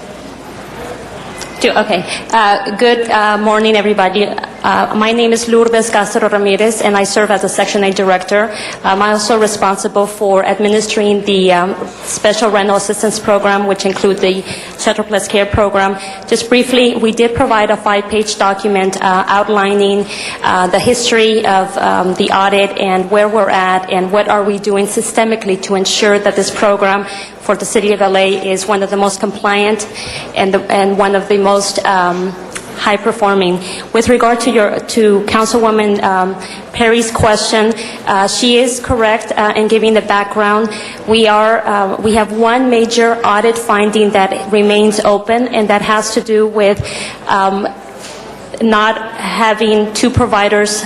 Speaker 2: Good morning, everybody. My name is Lourdes Castro Ramirez, and I serve as a Section 8 Director. I'm also responsible for administering the Special Rental Assistance Program, which includes the Shelter Plus Care Program. Just briefly, we did provide a 5-page document outlining the history of the audit and where we're at and what are we doing systemically to ensure that this program for the City of LA is one of the most compliant and one of the most high-performing. With regard to Councilwoman Perry's question, she is correct in giving the background. We have one major audit finding that remains open, and that has to do with not having two providers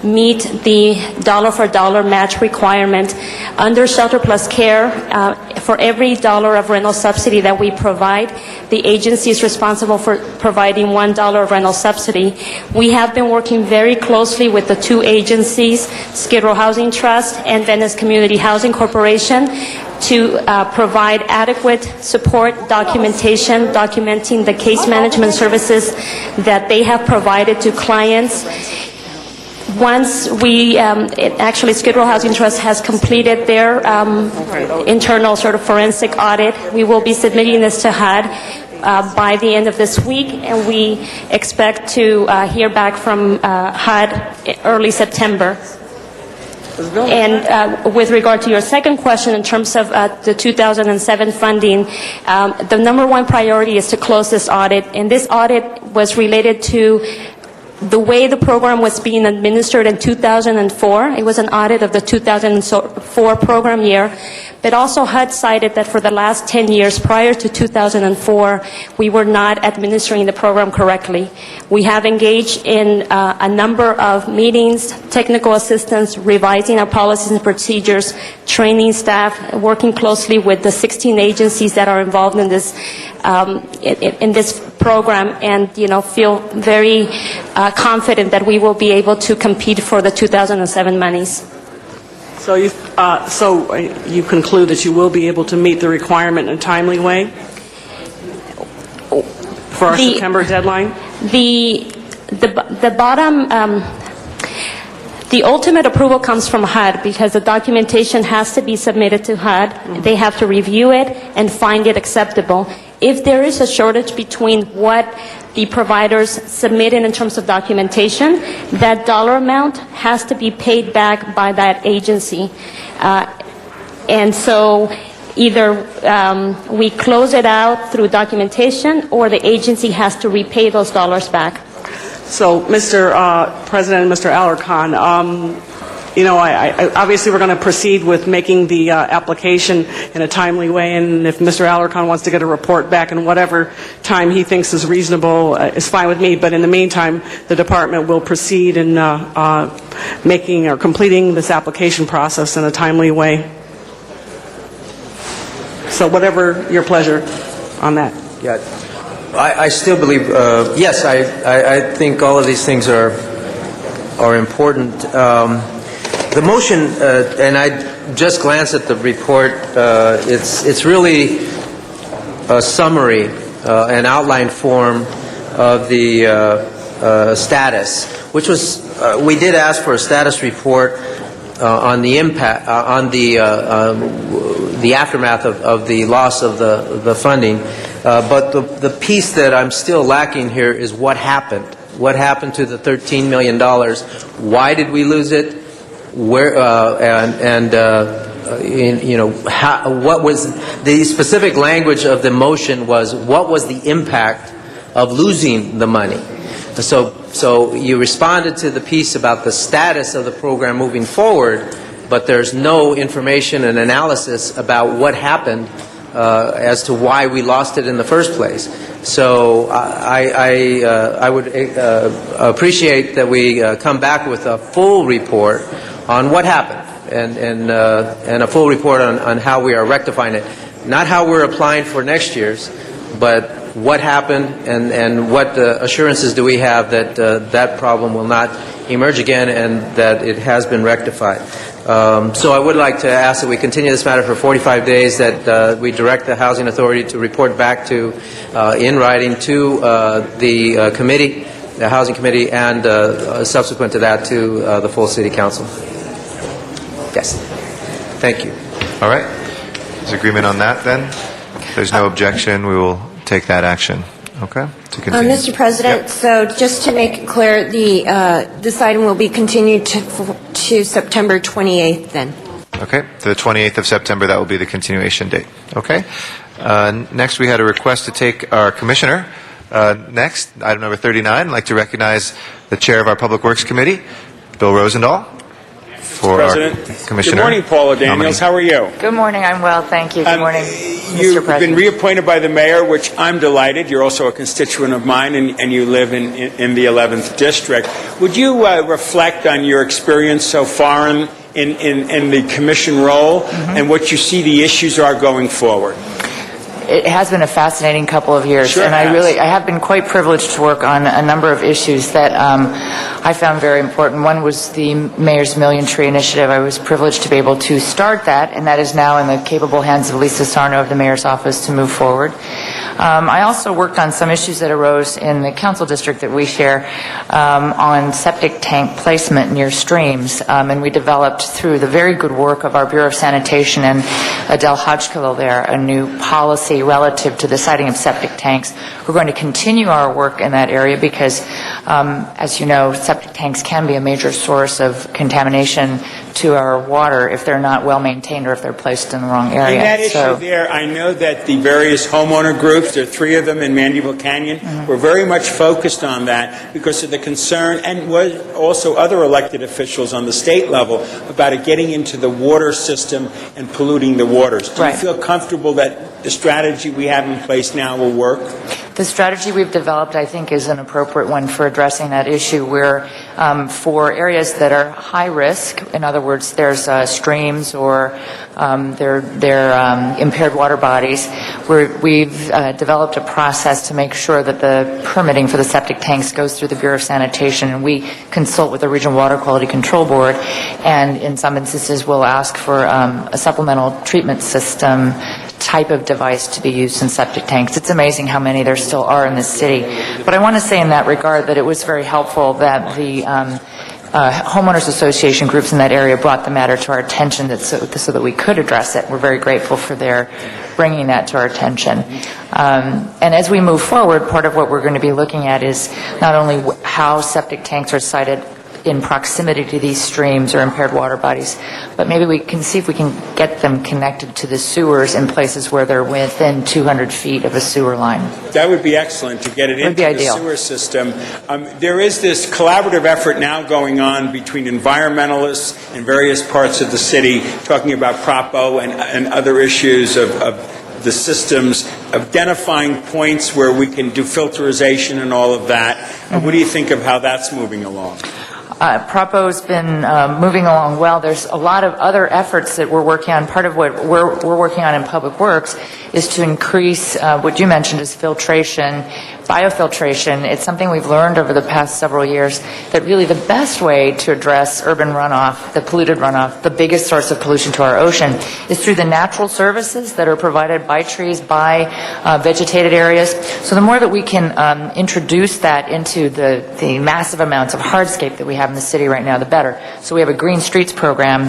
Speaker 2: meet the dollar-for-dollar match requirement. Under Shelter Plus Care, for every dollar of rental subsidy that we provide, the agency is responsible for providing $1 of rental subsidy. We have been working very closely with the two agencies, Skid Row Housing Trust and Venice Community Housing Corporation, to provide adequate support documentation, documenting the case management services that they have provided to clients. Once actually Skid Row Housing Trust has completed their internal sort of forensic audit, we will be submitting this to HUD by the end of this week, and we expect to hear back from HUD early September. And with regard to your second question, in terms of the 2007 funding, the number one priority is to close this audit. And this audit was related to the way the program was being administered in 2004. It was an audit of the 2004 program year. But also HUD cited that for the last 10 years prior to 2004, we were not administering the program correctly. We have engaged in a number of meetings, technical assistance, revising our policies and procedures, training staff, working closely with the 16 agencies that are involved in this program, and feel very confident that we will be able to compete for the 2007 monies.
Speaker 13: So you conclude that you will be able to meet the requirement in a timely way for our September deadline?
Speaker 2: The bottom, the ultimate approval comes from HUD, because the documentation has to be submitted to HUD. They have to review it and find it acceptable. If there is a shortage between what the providers submitted in terms of documentation, that dollar amount has to be paid back by that agency. And so either we close it out through documentation, or the agency has to repay those dollars back.
Speaker 13: So, Mr. President, Mr. Alarcon, obviously we're going to proceed with making the application in a timely way, and if Mr. Alarcon wants to get a report back in whatever time he thinks is reasonable, is fine with me. But in the meantime, the department will proceed in making or completing this application process in a timely way. So whatever your pleasure on that.
Speaker 3: Yeah, I still believe, yes, I think all of these things are important. The motion, and I just glanced at the report, it's really a summary, an outline form of the status, which was, we did ask for a status report on the impact, on the aftermath of the loss of the funding. But the piece that I'm still lacking here is what happened. What happened to the $13 million? Why did we lose it? Where what was the specific language of the motion? Was what was the impact of losing the money? So you responded to the piece about the status of the program moving forward, but there's no information and analysis about what happened as to why we lost it in the first place. So I would appreciate that we come back with a full report on what happened and a full report on how we are rectifying it. Not how we're applying for next year's, but what happened and what assurances do we have that that problem will not emerge again and that it has been rectified. So I would like to ask that we continue this matter for 45 days, that we direct the Housing Authority to report back to, in writing to the committee, the Housing Committee, and subsequent to that to the full City Council. Yes. Thank you.
Speaker 11: All right. There's agreement on that then? If there's no objection, we will take that action. Okay? To continue.
Speaker 12: Mr. President, so just to make it clear, this item will be continued to September 28th then.
Speaker 11: Okay, the 28th of September, that will be the continuation date. Okay. Next, we had a request to take our commissioner. Next, item number 39, I'd like to recognize the chair of our Public Works Committee, Bill Rosendahl, for
Speaker 4: President.
Speaker 11: our commissioner.
Speaker 4: Good morning, Paula Daniels. How are you?
Speaker 9: Good morning. I'm well, thank you. Good morning, Mr.
Speaker 4: You've
Speaker 9: President.
Speaker 4: been reappointed by the mayor, which I'm delighted. You're also a constituent of mine, and you live in the 11th District. Would you reflect on your experience so far in the commission role and what you see the issues are going forward?
Speaker 9: It has been a fascinating couple of years,
Speaker 4: Sure
Speaker 9: and I have been quite privileged to work on a number of issues that I found very important. One was the Mayor's Million Tree Initiative. I was privileged to be able to start that, and that is now in the capable hands of Lisa Sarno of the Mayor's Office to move forward. I also worked on some issues that arose in the council district that we share on septic tank placement near streams, and we developed through the very good work of our Bureau of Sanitation and Adele Hodgkill there a new policy relative to the siting of septic tanks. We're going to continue our work in that area because, as you know, septic tanks can be a major source of contamination to our water if they're not well maintained or if they're placed in the wrong area.
Speaker 4: In that issue there, I know that the various homeowner groups, there are 3 of them in Mandeville Canyon, were very much focused on that because of the concern, and was also other elected officials on the state level, about it getting into the water system and polluting the waters. Do you feel comfortable that the strategy we have in place now will work?
Speaker 9: The strategy we've developed, I think, is an appropriate one for addressing that issue where for areas that are high risk, in other words, there's streams or they're impaired water bodies, we've developed a process to make sure that the permitting for the septic tanks goes through the Bureau of Sanitation, and we consult with the Regional Water Quality Control Board, and in some instances we'll ask for a supplemental treatment system type of device to be used in septic tanks. It's amazing how many there still are in this city. But I want to say in that regard that it was very helpful that the homeowners association groups in that area brought the matter to our attention so that we could address it. We're very grateful for their bringing that to our attention. And as we move forward, part of what we're going to be looking at is not only how septic tanks are sited in proximity to these streams or impaired water bodies, but maybe we can see if we can get them connected to the sewers in places where they're within 200 feet of a sewer line.
Speaker 4: That would be excellent to get it into the sewer system. There is this collaborative effort now going on between environmentalists in various parts of the city talking about Prop O and other issues of the systems, identifying points where we can do filterization and all of that. What do you think of how that's moving along?
Speaker 9: Propo's been moving along well. There's a lot of other efforts that we're working on. Part of what we're working on in Public Works is to increase what you mentioned is filtration, biofiltration. It's something we've learned over the past several years that really the best way to address urban runoff, the polluted runoff, the biggest source of pollution to our ocean, is through the natural services that are provided by trees, by vegetated areas. So the more that we can introduce that into the massive amounts of hardscape that we have in the city right now, the better. So we have a Green Streets program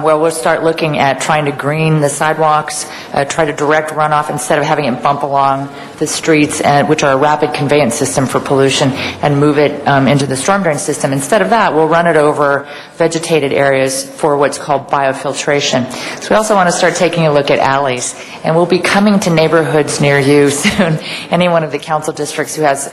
Speaker 9: where we'll start looking at trying to green the sidewalks, try to direct runoff instead of having it bump along the streets, which are a rapid conveyance system for pollution, and move it into the storm drain system. Instead of that, we'll run it over vegetated areas for what's called biofiltration. So we also want to start taking a look at alleys, and we'll be coming to neighborhoods near you soon. Any one of the council districts who has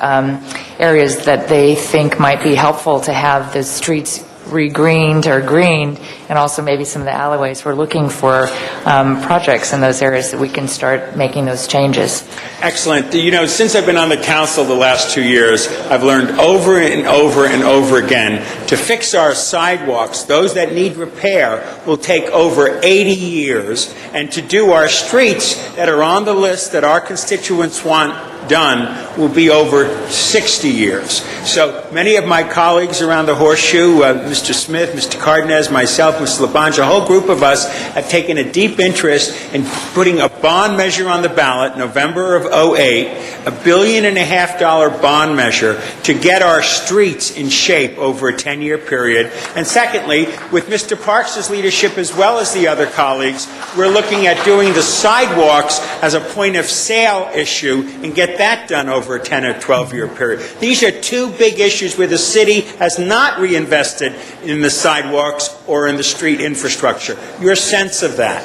Speaker 9: areas that they think might be helpful to have the streets regreened or greened, and also maybe some of the alleyways. We're looking for projects in those areas that we can start making those changes.
Speaker 4: Excellent. You know, since I've been on the council the last 2 years, I've learned over and over and over again to fix our sidewalks, those that need repair, will take over 80 years, and to do our streets that are on the list that our constituents want done will be over 60 years. So many of my colleagues around the Horseshoe, Mr. Smith, Mr. Cardenas, myself, Mr. LaBonge, a whole group of us have taken a deep interest in putting a bond measure on the ballot, November of '08, $1.5 billion bond measure to get our streets in shape over a 10-year period. And secondly, with Mr. Parks' leadership as well as the other colleagues, we're looking at doing the sidewalks as a point of sale issue and get that done over a 10 or 12-year period. These are two big issues where the city has not reinvested in the sidewalks or in the street infrastructure. Your sense of that?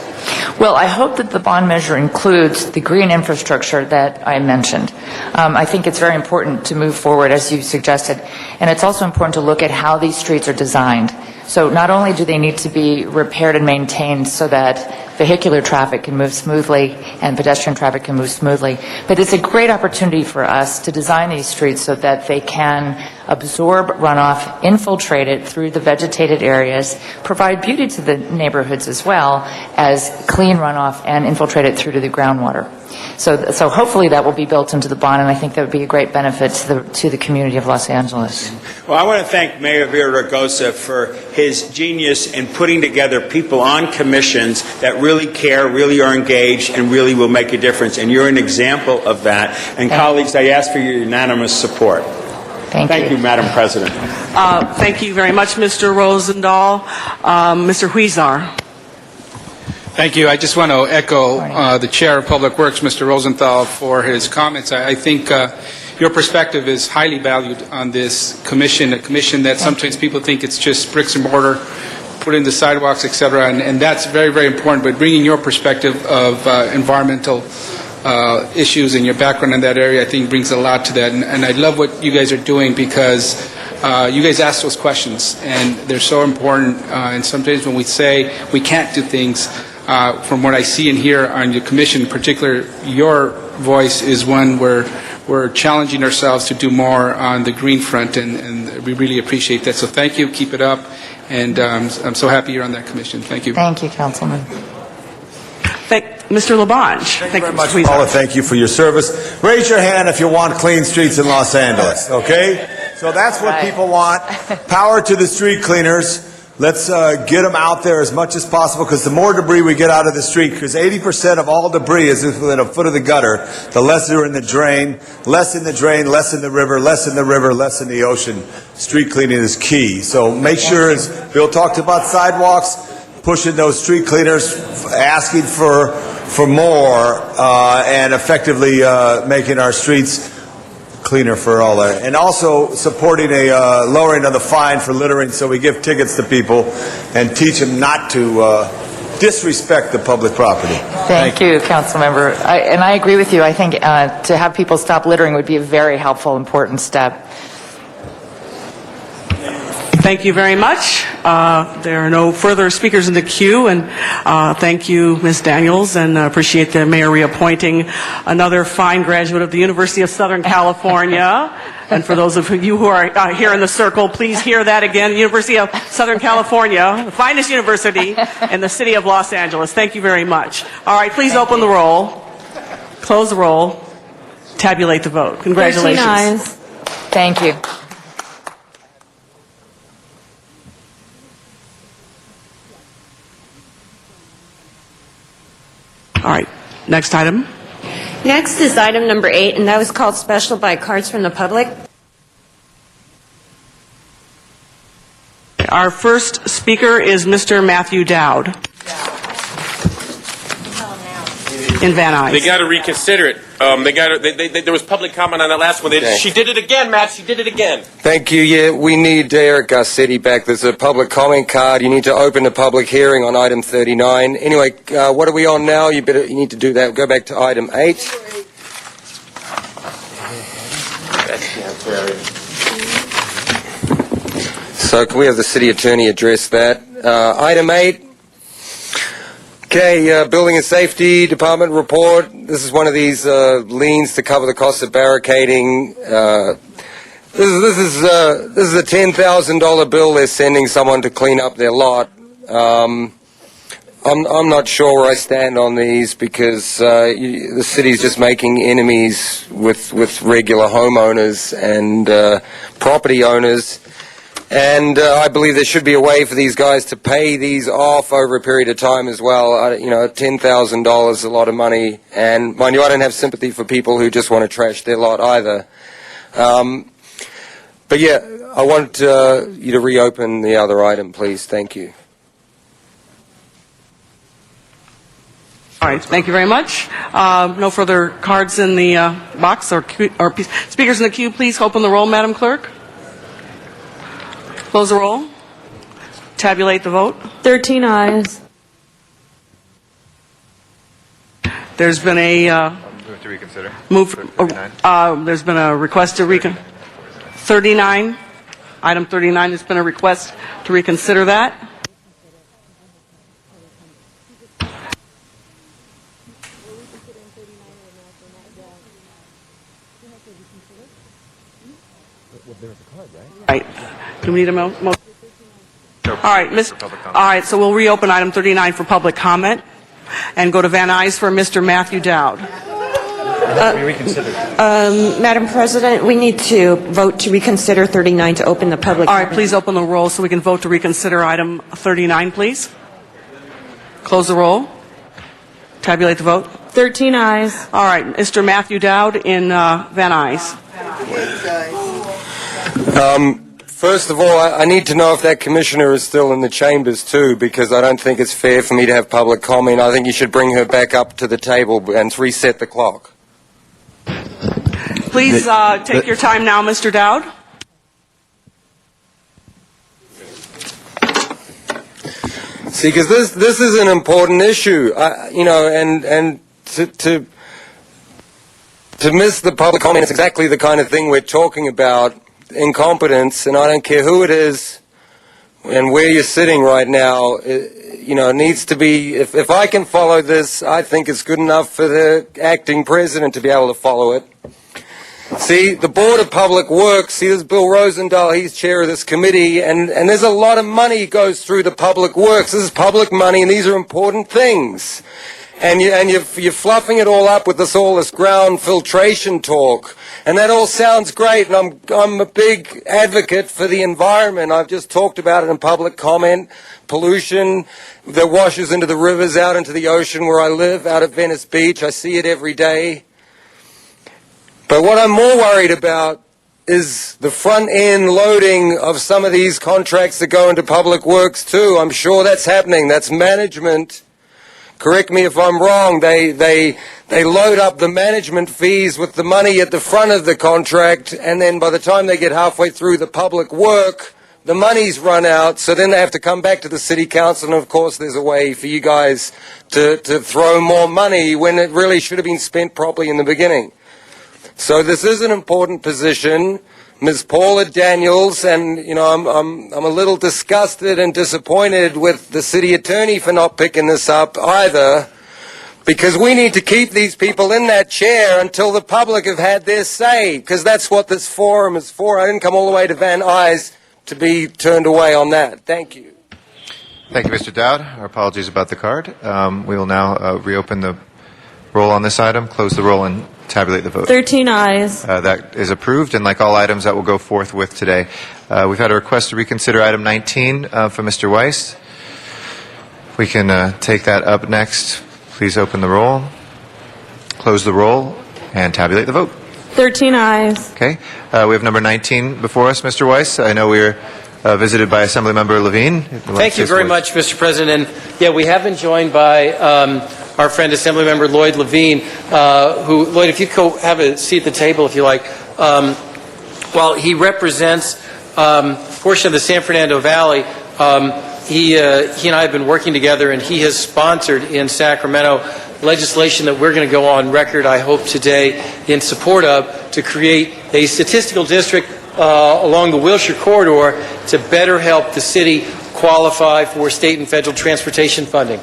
Speaker 9: Well, I hope that the bond measure includes the green infrastructure that I mentioned. I think it's very important to move forward, as you suggested, and it's also important to look at how these streets are designed. So not only do they need to be repaired and maintained so that vehicular traffic can move smoothly and pedestrian traffic can move smoothly, but it's a great opportunity for us to design these streets so that they can absorb runoff, infiltrate it through the vegetated areas, provide beauty to the neighborhoods as well as clean runoff, and infiltrate it through to the groundwater. So hopefully that will be built into the bond, and I think that would be a great benefit to the community of Los Angeles.
Speaker 4: Well, I want to thank Mayor Villaraigosa for his genius in putting together people on commissions that really care, really are engaged, and really will make a difference. And you're an example of that. And colleagues, I ask for your unanimous support. Thank you, Madam President.
Speaker 13: Thank you very much, Mr. Rosendahl. Mr. Huizar.
Speaker 7: Thank you. I just want to echo the Chair of Public Works, Mr. Rosenthal, for his comments. I think your perspective is highly valued on this commission, a commission that sometimes people think it's just bricks and mortar, put in the sidewalks, et cetera, and that's very, very important. But bringing your perspective of environmental issues and your background in that area, I think brings a lot to that. And I love what you guys are doing because you guys ask those questions, and they're so important. And sometimes when we say we can't do things, from what I see and hear on your commission, in particular, your voice is one where we're challenging ourselves to do more on the green front, and we really appreciate that. So thank you, keep it up, and I'm so happy you're on that commission. Thank you.
Speaker 9: Thank you, Councilman.
Speaker 13: Mr. LaBonge.
Speaker 15: Thank you very much, Paula. Thank you for your service. Raise your hand if you want clean streets in Los Angeles, okay? So that's what people want. Power to the street cleaners. Let's get them out there as much as possible, because the more debris we get out of the street, because 80% of all debris is within a foot of the gutter, the less they're in the drain, less in the drain, less in the river, less in the river, less in the ocean. Street cleaning is key. So make sure, as Bill talked about sidewalks, pushing those street cleaners, asking for more, and effectively making our streets cleaner for all that. And also supporting a lowering of the fine for littering, so we give tickets to people and teach them not to disrespect the public property.
Speaker 9: Thank you, Councilmember. And I agree with you. I think to have people stop littering would be a very helpful, important step.
Speaker 13: Thank you very much. There are no further speakers in the queue, and thank you, Ms. Daniels, and appreciate the mayor reappointing another fine graduate of the University of Southern California. And for those of you who are here in the circle, please hear that again. University of Southern California, the finest university in the city of Los Angeles. Thank you very much. All right, please open the roll, close the roll, tabulate the vote. Congratulations.
Speaker 17: 13 ayes. Thank you.
Speaker 13: All right, next item.
Speaker 12: Next is item number 8, and that was called special by cards from the public.
Speaker 13: Our first speaker is Mr. Matthew Dowd in Van Nuys.
Speaker 19: They got to reconsider it. There was public comment on that last one. She did it again, Matt. She did it again.
Speaker 18: Thank you. Yeah, we need Eric Garcetti back. There's a public comment card. You need to open a public hearing on item 39. Anyway, what are we on now? You need to do that. Go back to item 8. So can we have the city attorney address that? Item 8. Okay, Building and Safety Department report. This is one of these liens to cover the cost of barricading. This is a $10,000 bill they're sending someone to clean up their lot. I'm not sure where I stand on these because the city's just making enemies with regular homeowners and property owners. And I believe there should be a way for these guys to pay these off over a period of time as well. $10,000 is a lot of money. And mind you, I don't have sympathy for people who just want to trash their lot either. But yeah, I want you to reopen the other item, please. Thank you.
Speaker 13: All right, thank you very much. No further cards in the box or speakers in the queue. Please open the roll, Madam Clerk. Close the roll. Tabulate the vote.
Speaker 17: 13 ayes.
Speaker 13: There's been a
Speaker 11: Move to reconsider.
Speaker 13: there's been a request to 39. Item 39 has been a request to reconsider that. Right. Do we need a motion? All right, so we'll reopen item 39 for public comment and go to Van Nuys for Mr. Matthew Dowd.
Speaker 12: Madam President, we need to vote to reconsider 39 to open the public.
Speaker 13: All right, please open the roll so we can vote to reconsider item 39, please. Close the roll. Tabulate the vote.
Speaker 17: 13 ayes.
Speaker 13: All right, Mr. Matthew Dowd in Van Nuys.
Speaker 18: First of all, I need to know if that commissioner is still in the chambers too, because I don't think it's fair for me to have public comment. I think you should bring her back up to the table and reset the clock.
Speaker 13: Please take your time now, Mr. Dowd.
Speaker 18: See, because this is an important issue, and to miss the public comment is exactly the kind of thing we're talking about. Incompetence, and I don't care who it is and where you're sitting right now, it needs to be, if I can follow this, I think it's good enough for the acting president to be able to follow it. See, the Board of Public Works, there's Bill Rosendahl, he's chair of this committee, and there's a lot of money goes through the Public Works. This is public money, and these are important things. And you're fluffing it all up with all this ground filtration talk. And that all sounds great, and I'm a big advocate for the environment. I've just talked about it in public comment. Pollution that washes into the rivers, out into the ocean where I live, out at Venice Beach. I see it every day. But what I'm more worried about is the front-end loading of some of these contracts that go into public works, too. I'm sure that's happening. That's management. Correct me if I'm wrong. They load up the management fees with the money at the front of the contract, and then by the time they get halfway through the public work, the money's run out, so then they have to come back to the city council, and of course there's a way for you guys to throw more money when it really should have been spent properly in the beginning. So this is an important position. Ms. Paula Daniels, and I'm a little disgusted and disappointed with the city attorney for not picking this up either, because we need to keep these people in that chair until the public have had their say, because that's what this forum is for. I didn't come all the way to Van Nuys to be turned away on that. Thank you.
Speaker 11: Thank you, Mr. Dowd. Our apologies about the card. We will now reopen the roll on this item, close the roll, and tabulate the vote.
Speaker 6: 13 ayes.
Speaker 11: That is approved, and like all items, that will go forthwith today. We've had a request to reconsider item 19 from Mr. Weiss. We can take that up next. Please open the roll, close the roll, and tabulate the vote.
Speaker 6: 13 ayes.
Speaker 11: Okay. We have number 19 before us, Mr. Weiss. I know we were visited by Assemblymember Levine.
Speaker 10: Thank you very much, Mr. President. And yeah, we have been joined by our friend Assemblymember Lloyd Levine, who, Lloyd, if you could have a seat at the table, if you like. While he represents a portion of the San Fernando Valley, he and I have been working together, and he has sponsored in Sacramento legislation that we're going to go on record, I hope, today in support of, to create a statistical district along the Wilshire Corridor to better help the city qualify for state and federal transportation funding.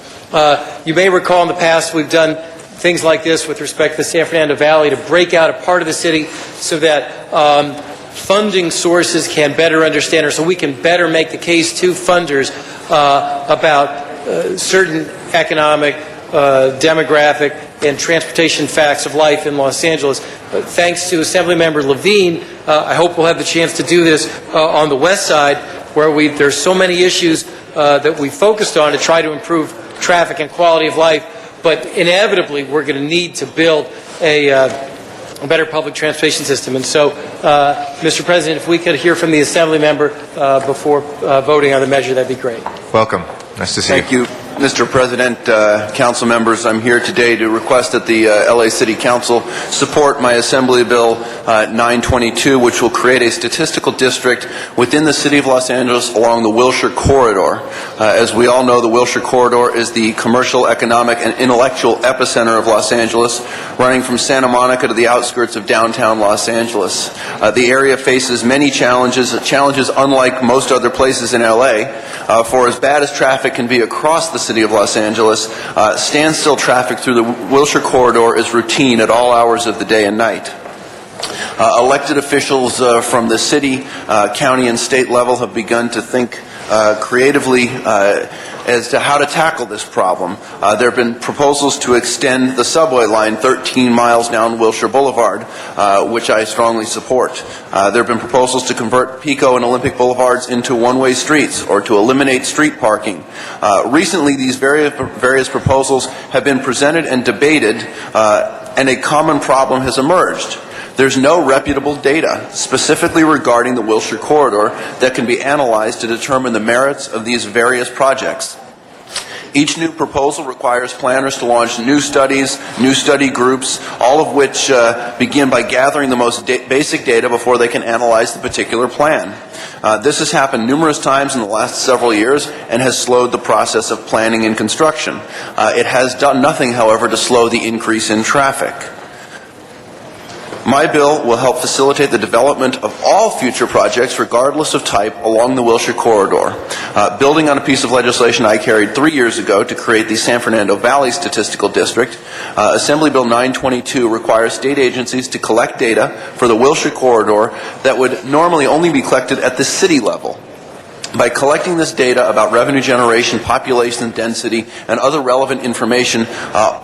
Speaker 10: You may recall in the past we've done things like this with respect to the San Fernando Valley to break out a part of the city so that funding sources can better understand, or so we can better make the case to funders about certain economic, demographic, and transportation facts of life in Los Angeles. Thanks to Assemblymember Levine, I hope we'll have the chance to do this on the west side, where there's so many issues that we focused on to try to improve traffic and quality of life, but inevitably we're going to need to build a better public transportation system. And so, Mr. President, if we could hear from the Assembly member before voting on the measure, that'd be great.
Speaker 11: Welcome. Nice to see you.
Speaker 23: Thank you, Mr. President, council members. I'm here today to request that the LA City Council support my Assembly Bill 922, which will create a statistical district within the City of Los Angeles along the Wilshire Corridor. As we all know, the Wilshire Corridor is the commercial, economic, and intellectual epicenter of Los Angeles, running from Santa Monica to the outskirts of downtown Los Angeles. The area faces many challenges unlike most other places in LA. For as bad as traffic can be across the City of Los Angeles, standstill traffic through the Wilshire Corridor is routine at all hours of the day and night. Elected officials from the city, county, and state level have begun to think creatively as to how to tackle this problem. There have been proposals to extend the subway line 13 miles down Wilshire Boulevard, which I strongly support. There have been proposals to convert Pico and Olympic Boulevards into one-way streets or to eliminate street parking. Recently, these various proposals have been presented and debated, and a common problem has emerged. There's no reputable data specifically regarding the Wilshire Corridor that can be analyzed to determine the merits of these various projects. Each new proposal requires planners to launch new studies, new study groups, all of which begin by gathering the most basic data before they can analyze the particular plan. This has happened numerous times in the last several years and has slowed the process of planning and construction. It has done nothing, however, to slow the increase in traffic. My bill will help facilitate the development of all future projects, regardless of type, along the Wilshire Corridor. Building on a piece of legislation I carried 3 years ago to create the San Fernando Valley Statistical District, Assembly Bill 922 requires state agencies to collect data for the Wilshire Corridor that would normally only be collected at the city level. By collecting this data about revenue generation, population density, and other relevant information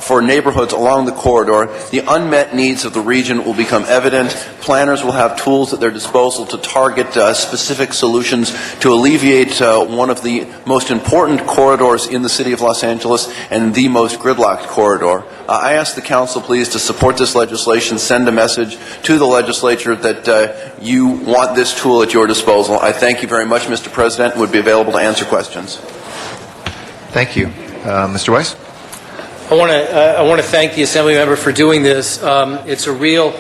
Speaker 23: for neighborhoods along the corridor, the unmet needs of the region will become evident. Planners will have tools at their disposal to target specific solutions to alleviate one of the most important corridors in the city of Los Angeles and the most gridlocked corridor. I ask the council, please, to support this legislation, send a message to the legislature that you want this tool at your disposal. I thank you very much, Mr. President, and would be available to answer questions.
Speaker 11: Thank you. Mr. Weiss?
Speaker 10: I want to thank the Assembly member for doing this. It's a real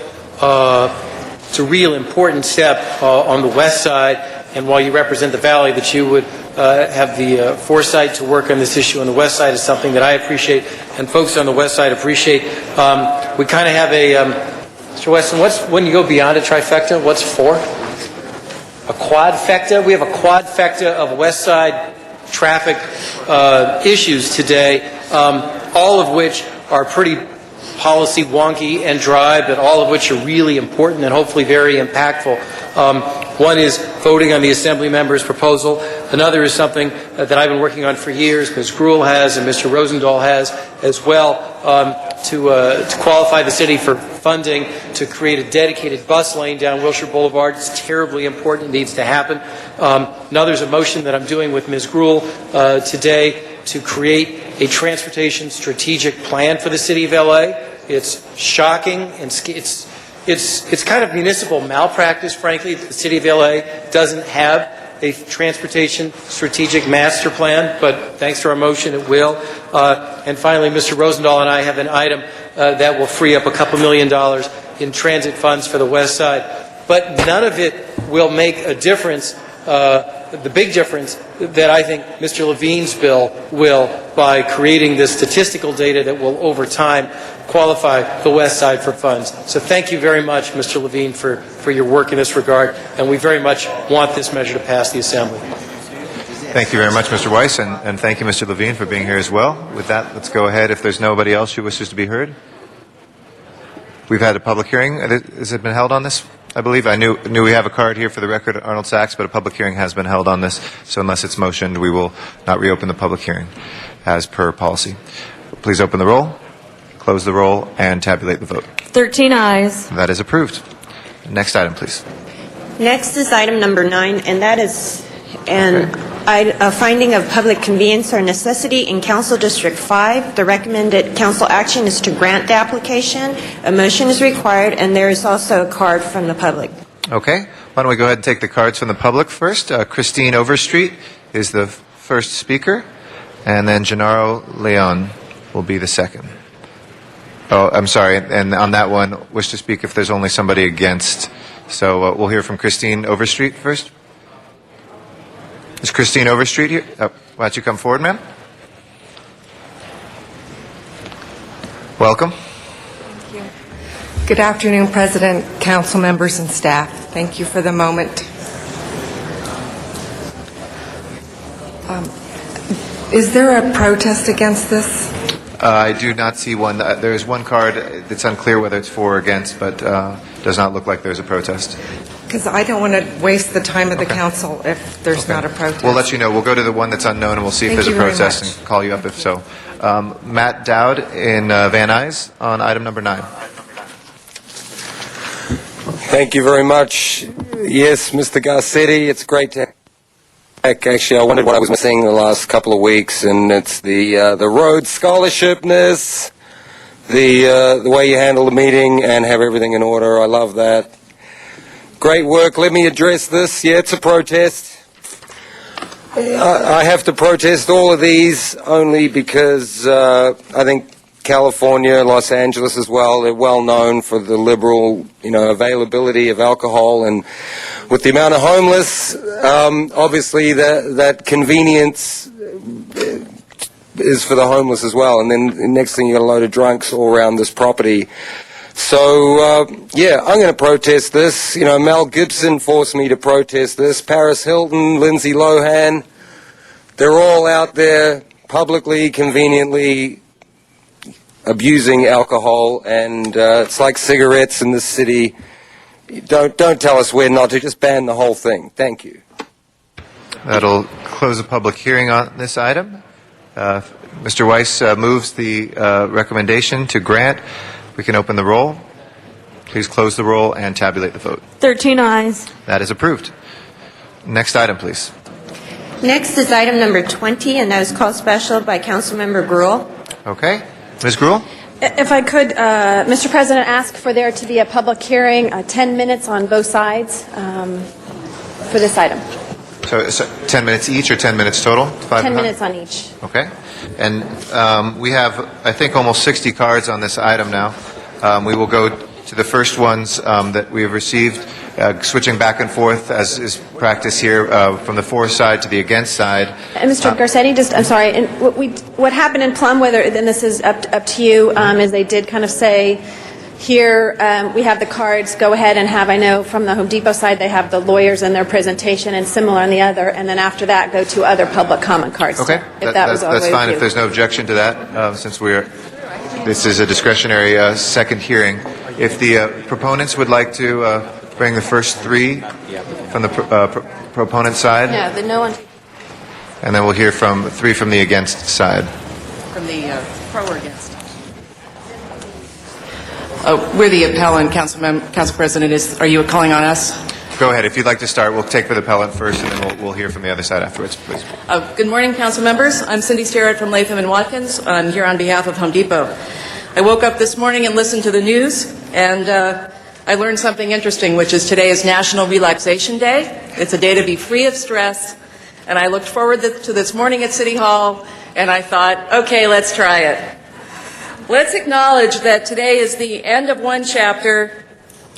Speaker 10: important step on the west side, and while you represent the valley, that you would have the foresight to work on this issue on the west side is something that I appreciate, and folks on the west side appreciate. We kind of have a, Mr. Weston, when you go beyond a trifecta, what's 4? a quadfecta. We have a quadfecta of West Side traffic issues today, all of which are pretty policy wonky and dry, but all of which are really important and hopefully very impactful. One is voting on the Assembly member's proposal. Another is something that I've been working on for years, Ms. Gruhl has and Mr. Rosendahl has as well, to qualify the city for funding to create a dedicated bus lane down Wilshire Boulevard. It's terribly important. It needs to happen. Another is a motion that I'm doing with Ms. Gruhl today to create a transportation strategic plan for the city of LA. It's shocking and it's kind of municipal malpractice, frankly. The city of LA doesn't have a transportation strategic master plan, but thanks to our motion, it will. And finally, Mr. Rosendahl and I have an item that will free up a couple $1 million in transit funds for the West Side. But none of it will make a difference, the big difference that I think Mr. Levine's bill will, by creating this statistical data that will, over time, qualify the West Side for funds. So thank you very much, Mr. Levine, for your work in this regard, and we very much want this measure to pass the Assembly.
Speaker 11: Thank you very much, Mr. Weiss, and thank you, Mr. Levine, for being here as well. With that, let's go ahead. If there's nobody else who wishes to be heard. We've had a public hearing. Has it been held on this? I believe I knew we have a card here for the record, Arnold Sachs, but a public hearing has been held on this, so unless it's motioned, we will not reopen the public hearing as per policy. Please open the roll, close the roll, and tabulate the vote.
Speaker 6: 13 ayes.
Speaker 11: That is approved. Next item, please.
Speaker 12: Next is item number 9, and that is a finding of public convenience or necessity in Council District 5. The recommended council action is to grant the application. A motion is required, and there is also a card from the public.
Speaker 11: Okay. Why don't we go ahead and take the cards from the public first. Christine Overstreet is the first speaker, and then Gennaro Leon will be the second. Oh, I'm sorry. And on that one, wish to speak if there's only somebody against. So we'll hear from Christine Overstreet first. Is Christine Overstreet here? Oh, why don't you come forward, ma'am? Welcome.
Speaker 5: Thank you. Good afternoon, President, council members, and staff. Thank you for the moment. Is there a protest against this?
Speaker 11: I do not see one. There is one card. It's unclear whether it's for or against, but does not look like there's a protest.
Speaker 5: Because I don't want to waste the time of the council if there's not a protest.
Speaker 11: We'll let you know. We'll go to the one that's unknown, and we'll see if
Speaker 5: Thank
Speaker 11: there's a
Speaker 5: you very
Speaker 11: protest
Speaker 5: much.
Speaker 11: and call you up if so. Matt Dowd in Van Nuys on item number 9.
Speaker 18: Thank you very much. Yes, Mr. Garcetti, it's great to actually, I wondered what I was missing the last couple of weeks, and it's the Rhodes Scholarshipness, the way you handle the meeting and have everything in order. I love that. Great work. Let me address this. Yeah, it's a protest. I have to protest all of these only because I think California, Los Angeles as well, they're well known for the liberal, availability of alcohol, and with the amount of homeless, obviously that convenience is for the homeless as well. And then the next thing, you got a load of drunks all around this property. So, I'm going to protest this. Mel Gibson forced me to protest this. Paris Hilton, Lindsay Lohan, they're all out there publicly, conveniently abusing alcohol, and it's like cigarettes in this city. Don't tell us where not to. Just ban the whole thing. Thank you.
Speaker 11: That'll close the public hearing on this item. Mr. Weiss moves the recommendation to grant. We can open the roll. Please close the roll and tabulate the vote.
Speaker 6: 13 ayes.
Speaker 11: That is approved. Next item, please.
Speaker 12: Next is item number 20, and that is called special by Councilmember Gruhl.
Speaker 11: Okay. Ms. Gruhl?
Speaker 8: If I could, Mr. President, ask for there to be a public hearing, 10 minutes on both sides for this item.
Speaker 11: So 10 minutes each or 10 minutes total?
Speaker 8: 10 minutes on each.
Speaker 11: Okay. And we have, I think, almost 60 cards on this item now. We will go to the first ones that we have received, switching back and forth, as is practice here, from the for side to the against side.
Speaker 8: And Mr. Garcetti, I'm sorry, and what happened in Plum, and this is up to you, is they did kind of say, Here, we have the cards. Go ahead and have, I know from the Home Depot side, they have the lawyers in their presentation, and similar on the other, and then after that, go to other public comment cards.
Speaker 11: Okay,
Speaker 8: If that was all
Speaker 11: that's
Speaker 8: right
Speaker 11: fine
Speaker 8: with
Speaker 11: if
Speaker 8: you.
Speaker 11: there's no objection to that, since this is a discretionary second hearing. If the proponents would like to bring the first three from the proponent side,
Speaker 8: No, the no one.
Speaker 11: and then we'll hear from three from the against side.
Speaker 14: From the pro or against? We're the appellant, Council President. Are you calling on us?
Speaker 11: Go ahead. If you'd like to start, we'll take the appellant first, and then we'll hear from the other side afterwards, please.
Speaker 14: Good morning, Council members. I'm Cindy Starrett from Latham & Watkins. I'm here on behalf of Home Depot. I woke up this morning and listened to the news, and I learned something interesting, which is today is National Relaxation Day. It's a day to be free of stress, and I looked forward to this morning at City Hall, and I thought, okay, let's try it. Let's acknowledge that today is the end of one chapter,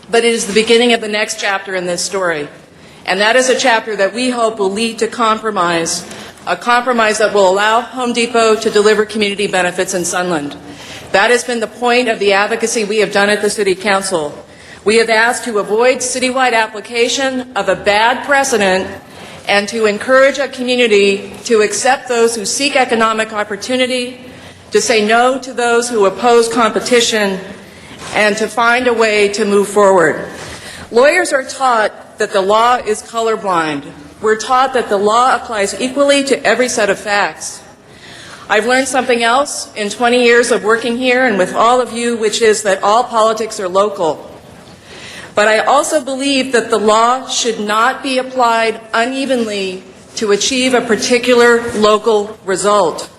Speaker 14: but it is the beginning of the next chapter in this story. And that is a chapter that we hope will lead to compromise, a compromise that will allow Home Depot to deliver community benefits in Sunland. That has been the point of the advocacy we have done at the City Council. We have asked to avoid citywide application of a bad precedent and to encourage a community to accept those who seek economic opportunity, to say no to those who oppose competition, and to find a way to move forward. Lawyers are taught that the law is colorblind. We're taught that the law applies equally to every set of facts. I've learned something else in 20 years of working here and with all of you, which is that all politics are local. But I also believe that the law should not be applied unevenly to achieve a particular local result.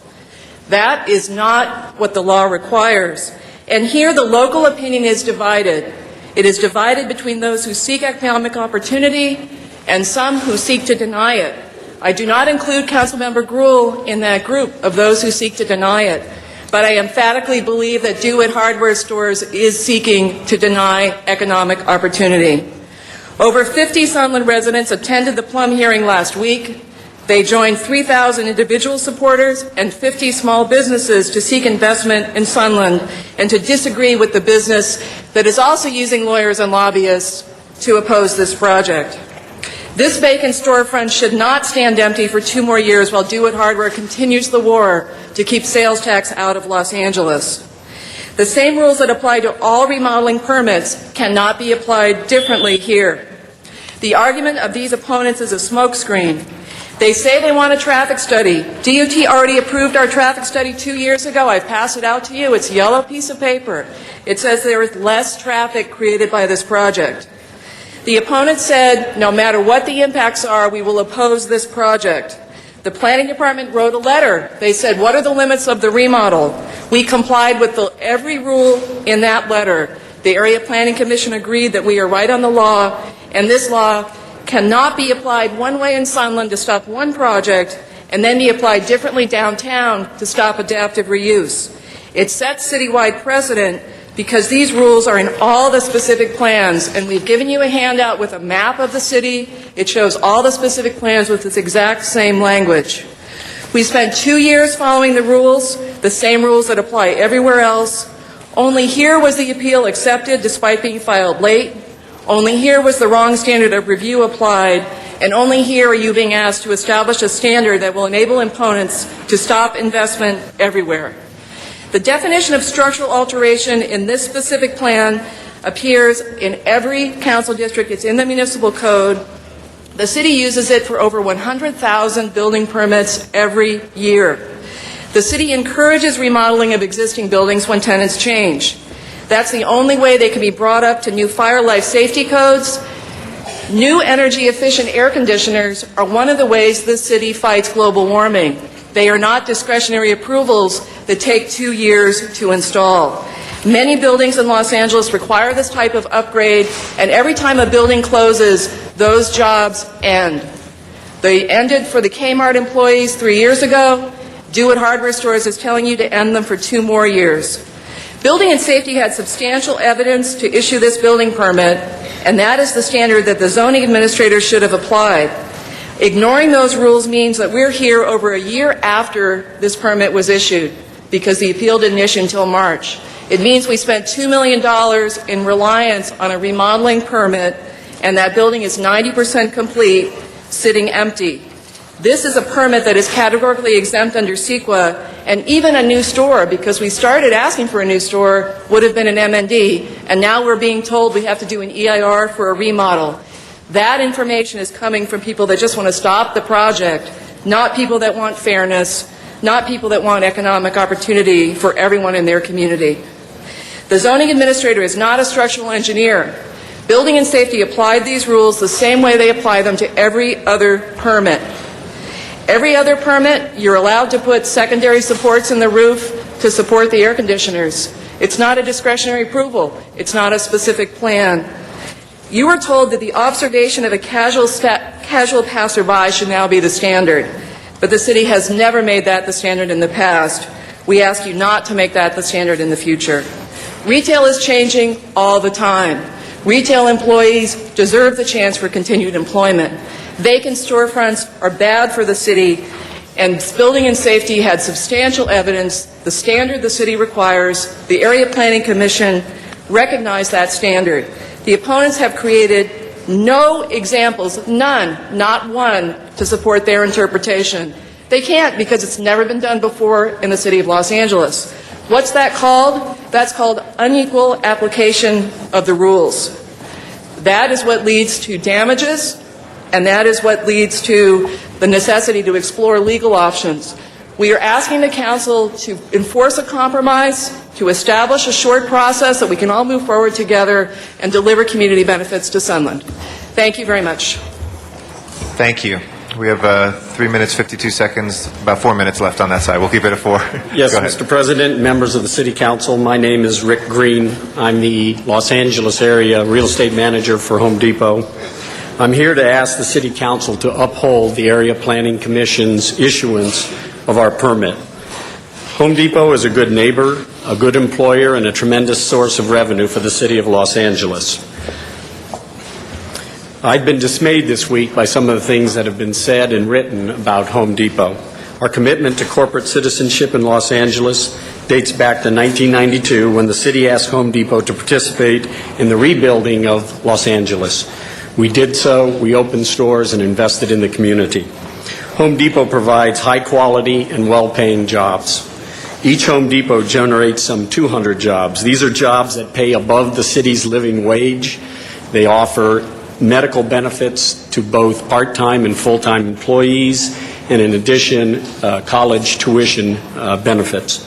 Speaker 14: That is not what the law requires. And here the local opinion is divided. It is divided between those who seek economic opportunity and some who seek to deny it. I do not include Councilmember Gruhl in that group of those who seek to deny it, but I emphatically believe that DeWitt Hardware Stores is seeking to deny economic opportunity. Over 50 Sunland residents attended the Plum hearing last week. They joined 3,000 individual supporters and 50 small businesses to seek investment in Sunland and to disagree with the business that is also using lawyers and lobbyists to oppose this project. This vacant storefront should not stand empty for 2 more years while DeWitt Hardware continues the war to keep sales tax out of Los Angeles. The same rules that apply to all remodeling permits cannot be applied differently here. The argument of these opponents is a smokescreen. They say they want a traffic study. DOT already approved our traffic study 2 years ago. I've passed it out to you. It's a yellow piece of paper. It says there is less traffic created by this project. The opponents said, no matter what the impacts are, we will oppose this project. The planning department wrote a letter. They said, what are the limits of the remodel? We complied with every rule in that letter. The Area Planning Commission agreed that we are right on the law, and this law cannot be applied one way in Sunland to stop one project and then be applied differently downtown to stop adaptive reuse. It sets citywide precedent because these rules are in all the specific plans, and we've given you a handout with a map of the city. It shows all the specific plans with this exact same language. We spent 2 years following the rules, the same rules that apply everywhere else. Only here was the appeal accepted despite being filed late. Only here was the wrong standard of review applied, and only here are you being asked to establish a standard that will enable opponents to stop investment everywhere. The definition of structural alteration in this specific plan appears in every council district. It's in the municipal code. The city uses it for over 100,000 building permits every year. The city encourages remodeling of existing buildings when tenants change. That's the only way they can be brought up to new fire life safety codes. New energy efficient air conditioners are one of the ways this city fights global warming. They are not discretionary approvals that take 2 years to install. Many buildings in Los Angeles require this type of upgrade, and every time a building closes, those jobs end. They ended for the Kmart employees 3 years ago. DeWitt Hardware Stores is telling you to end them for 2 more years. Building and Safety had substantial evidence to issue this building permit, and that is the standard that the zoning administrator should have applied. Ignoring those rules means that we're here over a year after this permit was issued, because the appeal didn't issue until March. It means we spent $2 million in reliance on a remodeling permit, and that building is 90% complete, sitting empty. This is a permit that is categorically exempt under CEQA, and even a new store, because we started asking for a new store, would have been an MND, and now we're being told we have to do an EIR for a remodel. That information is coming from people that just want to stop the project, not people that want fairness, not people that want economic opportunity for everyone in their community. The zoning administrator is not a structural engineer. Building and Safety applied these rules the same way they apply them to every other permit. Every other permit, you're allowed to put secondary supports in the roof to support the air conditioners. It's not a discretionary approval. It's not a specific plan. You were told that the observation of a casual passerby should now be the standard, but the city has never made that the standard in the past. We ask you not to make that the standard in the future. Retail is changing all the time. Retail employees deserve the chance for continued employment. Vacant storefronts are bad for the city, and Building and Safety had substantial evidence. The standard the city requires, the Area Planning Commission recognized that standard. The opponents have created no examples, none, not one, to support their interpretation. They can't because it's never been done before in the city of Los Angeles. What's that called? That's called unequal application of the rules. That is what leads to damages, and that is what leads to the necessity to explore legal options. We are asking the council to enforce a compromise, to establish a short process that we can all move forward together and deliver community benefits to Sunland. Thank you very much.
Speaker 11: Thank you. We have 3 minutes, 52 seconds, about 4 minutes left on that side. We'll keep it at 4.
Speaker 16: Yes,
Speaker 11: Go ahead.
Speaker 16: Mr. President, members of the City Council, my name is Rick Green. I'm the Los Angeles area real estate manager for Home Depot. I'm here to ask the City Council to uphold the Area Planning Commission's issuance of our permit. Home Depot is a good neighbor, a good employer, and a tremendous source of revenue for the City of Los Angeles. I've been dismayed this week by some of the things that have been said and written about Home Depot. Our commitment to corporate citizenship in Los Angeles dates back to 1992 when the city asked Home Depot to participate in the rebuilding of Los Angeles. We did so, we opened stores and invested in the community. Home Depot provides high quality and well-paying jobs. Each Home Depot generates some 200 jobs. These are jobs that pay above the city's living wage. They offer medical benefits to both part-time and full-time employees, and in addition, college tuition benefits.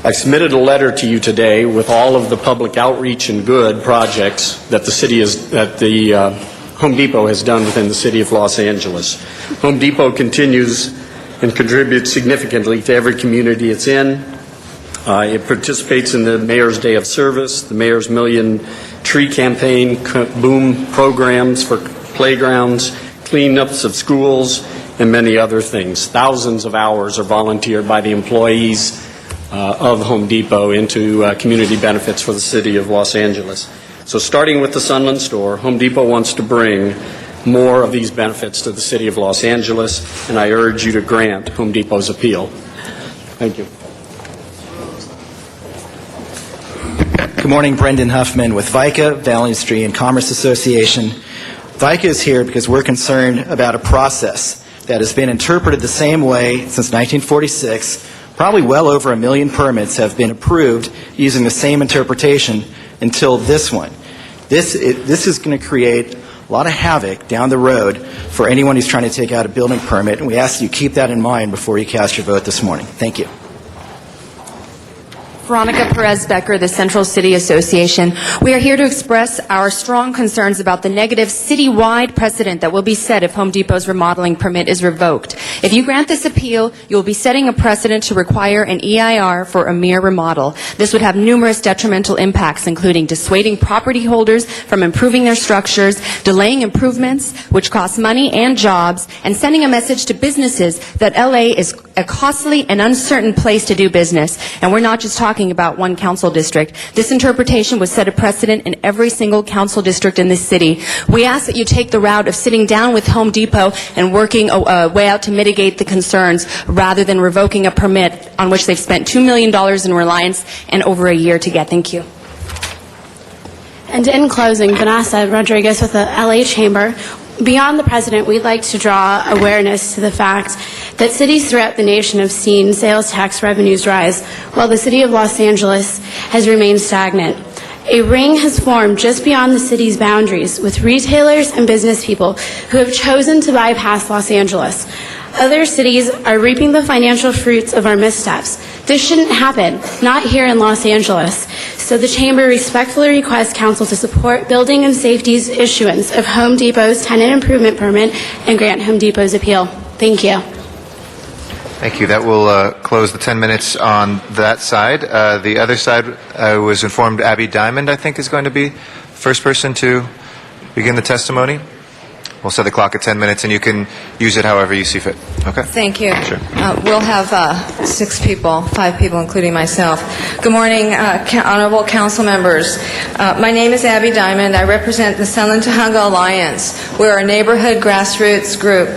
Speaker 16: I submitted a letter to you today with all of the public outreach and good projects that the Home Depot has done within the city of Los Angeles. Home Depot continues and contributes significantly to every community it's in. It participates in the Mayor's Day of Service, the Mayor's Million Tree Campaign, boom programs for playgrounds, cleanups of schools, and many other things. Thousands of hours are volunteered by the employees of Home Depot into community benefits for the city of Los Angeles. So starting with the Sunland store, Home Depot wants to bring more of these benefits to the city of Los Angeles, and I urge you to grant Home Depot's appeal. Thank you.
Speaker 20: Good morning, Brendan Huffman with VICA, Valley Industry and Commerce Association. VICA is here because we're concerned about a process that has been interpreted the same way since 1946. Probably well over 1 million permits have been approved using the same interpretation until this one. This is going to create a lot of havoc down the road for anyone who's trying to take out a building permit, and we ask you keep that in mind before you cast your vote this morning. Thank you.
Speaker 21: Veronica Perez-Becker, the Central City Association. We are here to express our strong concerns about the negative citywide precedent that will be set if Home Depot's remodeling permit is revoked. If you grant this appeal, you will be setting a precedent to require an EIR for a mere remodel. This would have numerous detrimental impacts, including dissuading property holders from improving their structures, delaying improvements, which cost money and jobs, and sending a message to businesses that LA is a costly and uncertain place to do business. And we're not just talking talking about one council district. This interpretation would set a precedent in every single council district in this city. We ask that you take the route of sitting down with Home Depot and working a way out to mitigate the concerns rather than revoking a permit on which they've spent $2 million in reliance and over a year to get. Thank you.
Speaker 1: And in closing, Vanessa Rodriguez with the LA Chamber. Beyond the president, we'd like to draw awareness to the fact that cities throughout the nation have seen sales tax revenues rise, while the city of Los Angeles has remained stagnant. A ring has formed just beyond the city's boundaries with retailers and business people who have chosen to bypass Los Angeles. Other cities are reaping the financial fruits of our missteps. This shouldn't happen, not here in Los Angeles. So the Chamber respectfully requests Council to support Building and Safety's issuance of Home Depot's tenant improvement permit and grant Home Depot's appeal. Thank you.
Speaker 11: Thank you. That will close the 10 minutes on that side. The other side, I was informed Abby Diamond, I think, is going to be the first person to begin the testimony. We'll set the clock at 10 minutes, and you can use it however you see fit. Okay?
Speaker 2: Thank you.
Speaker 11: Sure.
Speaker 2: We'll have 5 people, including myself. Good morning, honorable council members. My name is Abby Diamond. I represent the Sunland Tujunga Alliance. We're a neighborhood grassroots group.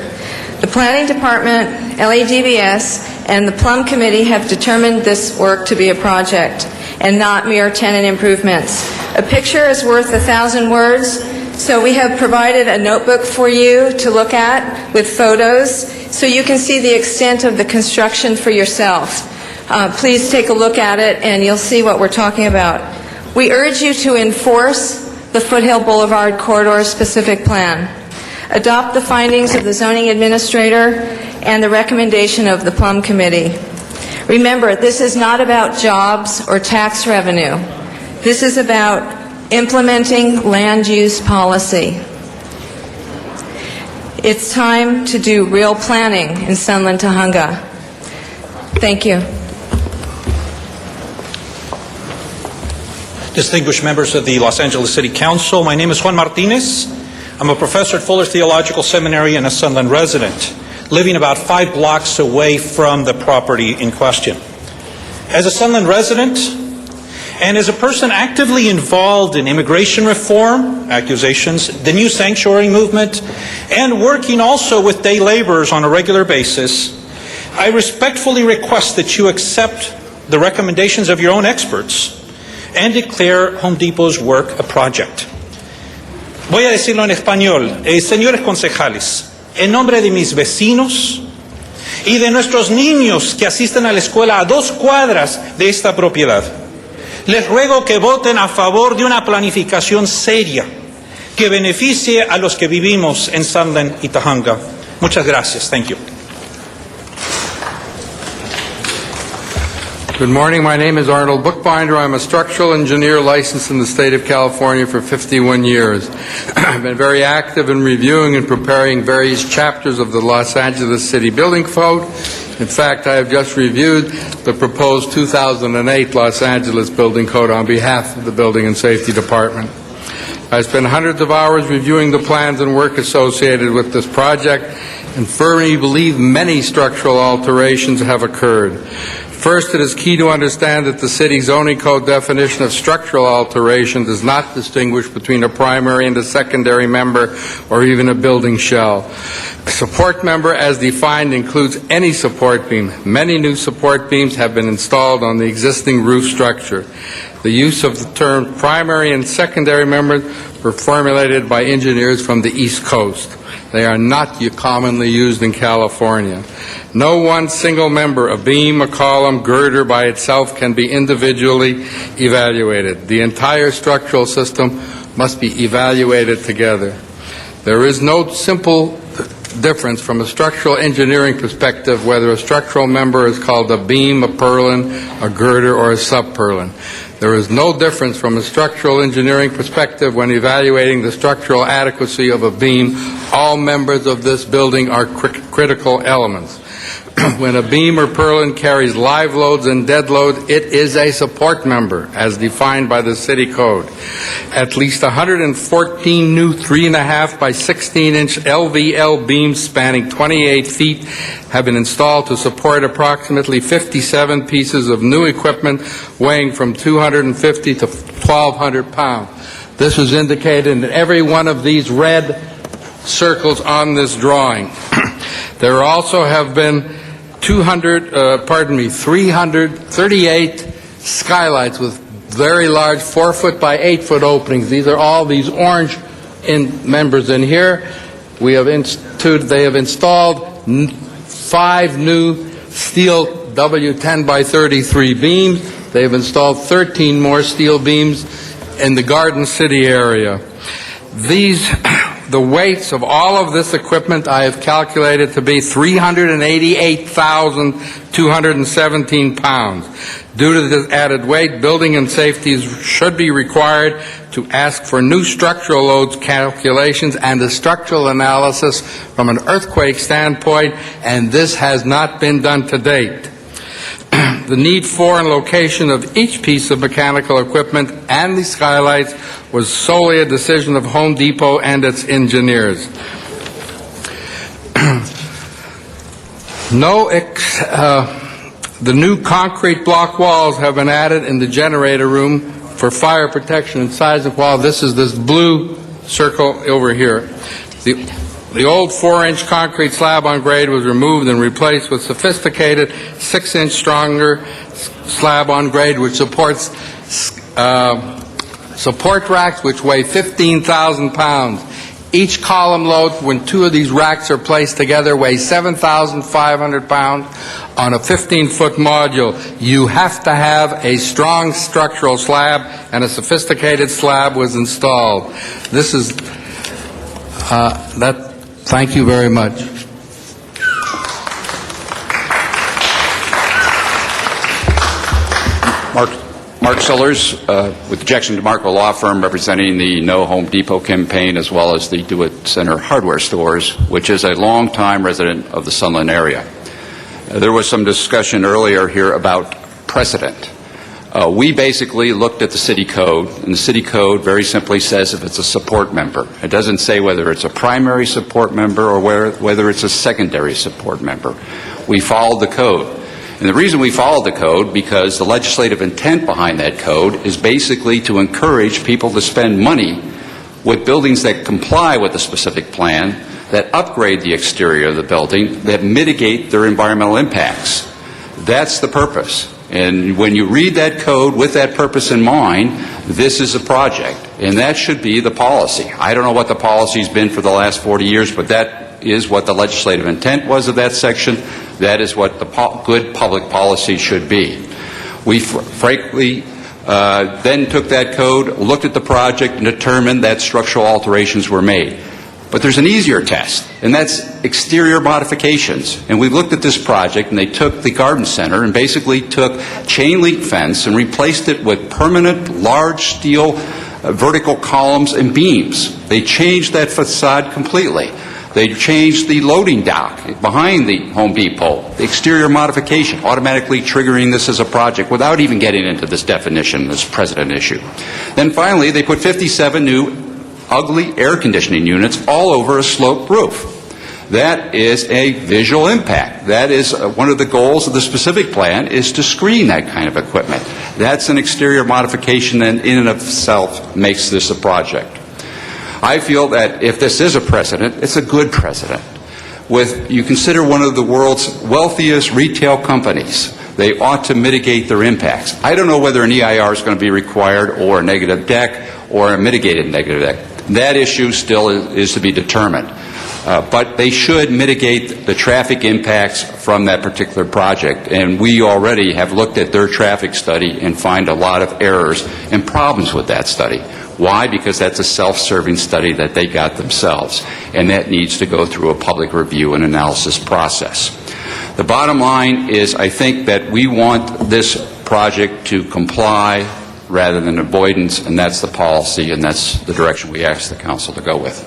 Speaker 2: The Planning Department, LADBS, and the Plum Committee have determined this work to be a project and not mere tenant improvements. A picture is worth 1,000 words. So we have provided a notebook for you to look at with photos so you can see the extent of the construction for yourself. Please take a look at it and you'll see what we're talking about. We urge you to enforce the Foothill Boulevard Corridor Specific Plan. Adopt the findings of the zoning administrator and the recommendation of the Plum Committee. Remember, this is not about jobs or tax revenue. This is about implementing land use policy. It's time to do real planning in Sunland Tujunga. Thank you.
Speaker 22: Distinguished members of the Los Angeles City Council, my name is Juan Martinez. I'm a professor at Fuller Theological Seminary and a Sunland resident, living about 5 blocks away from the property in question. As a Sunland resident, and as a person actively involved in immigration reform, accusations, the new sanctuary movement, and working also with day laborers on a regular basis, I respectfully request that you accept the recommendations of your own experts and declare Home Depot's work a project. Voy a decirlo en español. Señores concejales, en nombre de mis vecinos y de nuestros niños que asisten a la escuela a 2 cuadras de esta propiedad, les ruego que voten a favor de una planificación seria que beneficie a los que vivimos en Sunland y Tujunga. Muchas gracias. Thank you.
Speaker 24: Good morning. My name is Arnold Bookbinder. I'm a structural engineer licensed in the state of California for 51 years. I've been very active in reviewing and preparing various chapters of the Los Angeles City Building Code. In fact, I have just reviewed the proposed 2008 Los Angeles Building Code on behalf of the Building and Safety Department. I spent hundreds of hours reviewing the plans and work associated with this project and firmly believe many structural alterations have occurred. First, it is key to understand that the city zoning code definition of structural alteration does not distinguish between a primary and a secondary member or even a building shell. A support member as defined includes any support beam. Many new support beams have been installed on the existing roof structure. The use of the term primary and secondary members were formulated by engineers from the East Coast. They are not commonly used in California. No one single member, a beam, a column, girder by itself can be individually evaluated. The entire structural system must be evaluated together. There is no simple difference from a structural engineering perspective whether a structural member is called a beam, a purlin, a girder, or a sub-purlin. There is no difference from a structural engineering perspective when evaluating the structural adequacy of a beam. All members of this building are critical elements. When a beam or purlin carries live loads and dead loads, it is a support member, as defined by the city code. At least 114 new 3.5 by 16-inch LVL beams spanning 28 feet have been installed to support approximately 57 pieces of new equipment weighing from 250 to 1,200 pounds. This is indicated in every one of these red circles on this drawing. There also have been 338 skylights with very large 4-foot by 8-foot openings. These are all these orange members in here. They have installed 5 new steel W10 by 33 beams. They have installed 13 more steel beams in the Garden City area. The weights of all of this equipment I have calculated to be 388,217 pounds. Due to this added weight, building and safety should be required to ask for new structural loads calculations and a structural analysis from an earthquake standpoint, and this has not been done to date. The need for and location of each piece of mechanical equipment and the skylights was solely a decision of Home Depot and its engineers. The new concrete block walls have been added in the generator room for fire protection and seismic wall. This is this blue circle over here. The old 4-inch concrete slab on grade was removed and replaced with sophisticated 6-inch stronger slab on grade, which supports support racks which weigh 15,000 pounds. Each column load, when 2 of these racks are placed together, weighs 7,500 pounds on a 15-foot module. You have to have a strong structural slab, and a sophisticated slab was installed. This is that. Thank you very much.
Speaker 3: Mark Sellers, with Jackson DeMarco Law Firm, representing the No Home Depot campaign as well as the Do It Center hardware stores, which is a longtime resident of the Sunland area. There was some discussion earlier here about precedent. We basically looked at the city code, and the city code very simply says if it's a support member. It doesn't say whether it's a primary support member or whether it's a secondary support member. We followed the code. And the reason we followed the code, because the legislative intent behind that code is basically to encourage people to spend money with buildings that comply with the specific plan, that upgrade the exterior of the building, that mitigate their environmental impacts. That's the purpose. And when you read that code with that purpose in mind, this is a project. And that should be the policy. I don't know what the policy's been for the last 40 years, but that is what the legislative intent was of that section. That is what the good public policy should be. We frankly then took that code, looked at the project, and determined that structural alterations were made. But there's an easier test, and that's exterior modifications. And we looked at this project, and they took the garden center and basically took chain link fence and replaced it with permanent large steel vertical columns and beams. They changed that facade completely. They changed the loading dock behind the Home Depot, the exterior modification, automatically triggering this as a project without even getting into this definition, this precedent issue. Then finally, they put 57 new ugly air conditioning units all over a sloped roof. That is a visual impact. That is one of the goals of the specific plan, is to screen that kind of equipment. That's an exterior modification that in and of itself makes this a project. I feel that if this is a precedent, it's a good precedent. You consider one of the world's wealthiest retail companies, they ought to mitigate their impacts. I don't know whether an EIR is going to be required or a negative deck or a mitigated negative deck. That issue still is to be determined. But they should mitigate the traffic impacts from that particular project. And we already have looked at their traffic study and find a lot of errors and problems with that study. Why? Because that's a self-serving study that they got themselves. And that needs to go through a public review and analysis process. The bottom line is, I think that we want this project to comply rather than avoidance, and that's the policy, and that's the direction we ask the council to go with.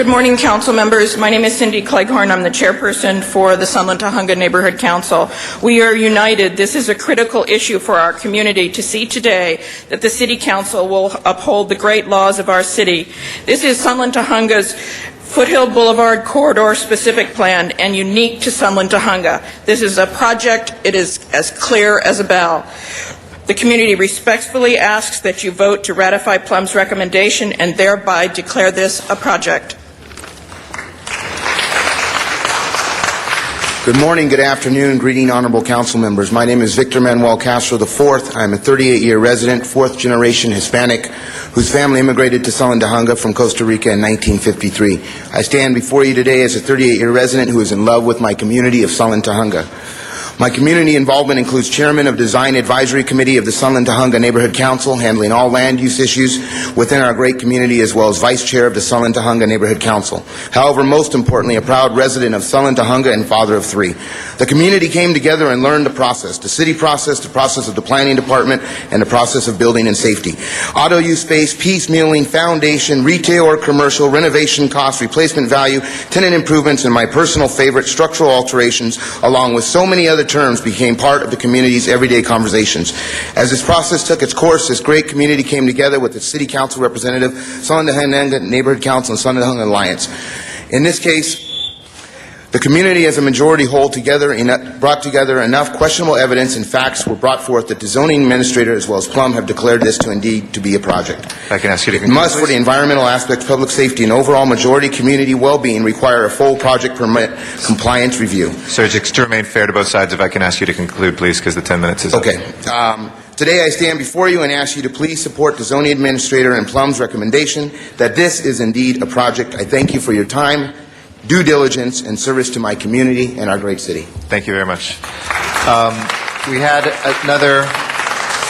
Speaker 4: Good morning, council members. My name is Cindy Cleghorn. I'm the chairperson for the Sunland Tujunga Neighborhood Council. We are united. This is a critical issue for our community to see today that the City Council will uphold the great laws of our city. This is Sunland Tujunga's Foothill Boulevard Corridor Specific Plan and unique to Sunland Tujunga. This is a project, it is as clear as a bell. The community respectfully asks that you vote to ratify Plum's recommendation and thereby declare this a project.
Speaker 7: Good morning, good afternoon, greeting honorable council members. My name is Victor Manuel Castro IV. I'm a 38-year resident, fourth generation Hispanic, whose family immigrated to Sunland Tujunga from Costa Rica in 1953. I stand before you today as a 38-year resident who is in love with my community of Sunland Tujunga. My community involvement includes chairman of Design Advisory Committee of the Sunland Tujunga Neighborhood Council, handling all land use issues within our great community, as well as vice chair of the Sunland Tujunga Neighborhood Council. However, most importantly, a proud resident of Sunland Tujunga and father of three. The community came together and learned the process, the city process, the process of the planning department, and the process of building and safety. Auto use space, piecemealing, foundation, retail or commercial, renovation cost, replacement value, tenant improvements, and my personal favorite, structural alterations, along with so many other terms, became part of the community's everyday conversations. As this process took its course, this great community came together with its city council representative, Sunland Tujunga Neighborhood Council, and Sunland Tujunga Alliance. In this case, the community as a majority whole together brought together enough questionable evidence and facts were brought forth that the zoning administrator as well as Plum have declared this to indeed to be a project.
Speaker 11: I can ask you to
Speaker 7: It must, for the environmental aspects, public safety, and overall majority community well-being, require a full project permit compliance review.
Speaker 11: Sir, just to remain fair to both sides, if I can ask you to conclude, please, because the 10 minutes is up.
Speaker 7: Okay. Today I stand before you and ask you to please support the zoning administrator and Plum's recommendation that this is indeed a project. I thank you for your time, due diligence, and service to my community and our great city.
Speaker 11: Thank you very much. We had another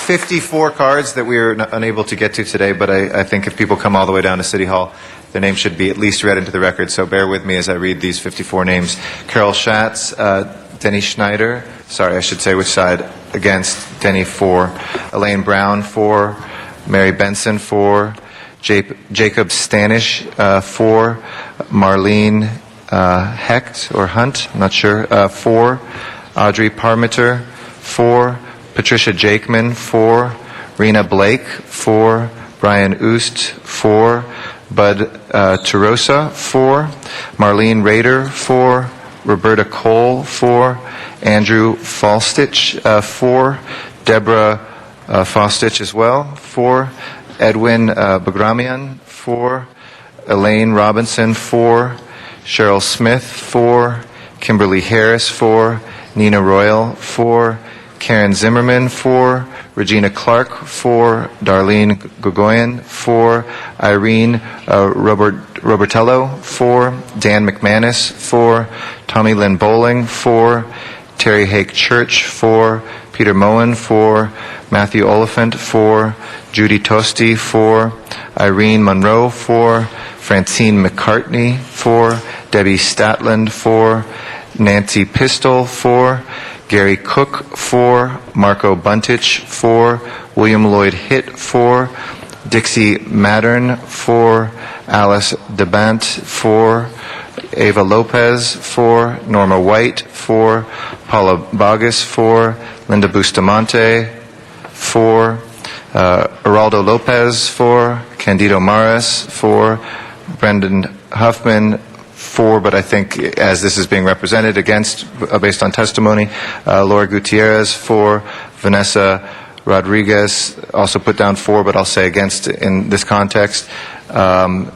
Speaker 11: 54 cards that we were unable to get to today, but I think if people come all the way down to City Hall, their names should be at least read into the record, so bear with me as I read these 54 names. Carol Schatz, Denny Schneider, sorry, I should say which side, against, Denny 4, Elaine Brown 4, Mary Benson 4, Jacob Stanish 4, Marlene Hecht or Hunt, I'm not sure, 4, Audrey Parmiter 4, Patricia Jakeman 4, Rena Blake 4, Brian Oost 4, Bud Tarosa 4, Marlene Rader 4, Roberta Cole 4, Andrew Falstich 4, Deborah Falstich as well 4, Edwin Bagramian 4, Elaine Robinson 4, Cheryl Smith 4, Kimberly Harris 4, Nina Royal 4, Karen Zimmerman 4, Regina Clark 4, Darlene Gogoyan 4, Irene Robertello 4, Dan McManus 4, Tommy Lynn Bowling 4, Terry Hake Church 4, Peter Moen 4, Matthew Oliphant 4, Judy Tosti 4, Irene Monroe 4, Francine McCartney 4, Debbie Statland 4, Nancy Pistol 4, Gary Cook 4, Marco Buntich 4, William Lloyd Hitt 4, Dixie Mattern 4, Alice DeBant 4, Ava Lopez 4, Norma White 4, Paula Bogus 4, Linda Bustamante 4, Geraldo Lopez 4, Candido Maras 4, Brendan Huffman 4, but I think as this is being represented against, based on testimony, Laura Gutierrez 4, Vanessa Rodriguez also put down 4, but I'll say against in this context.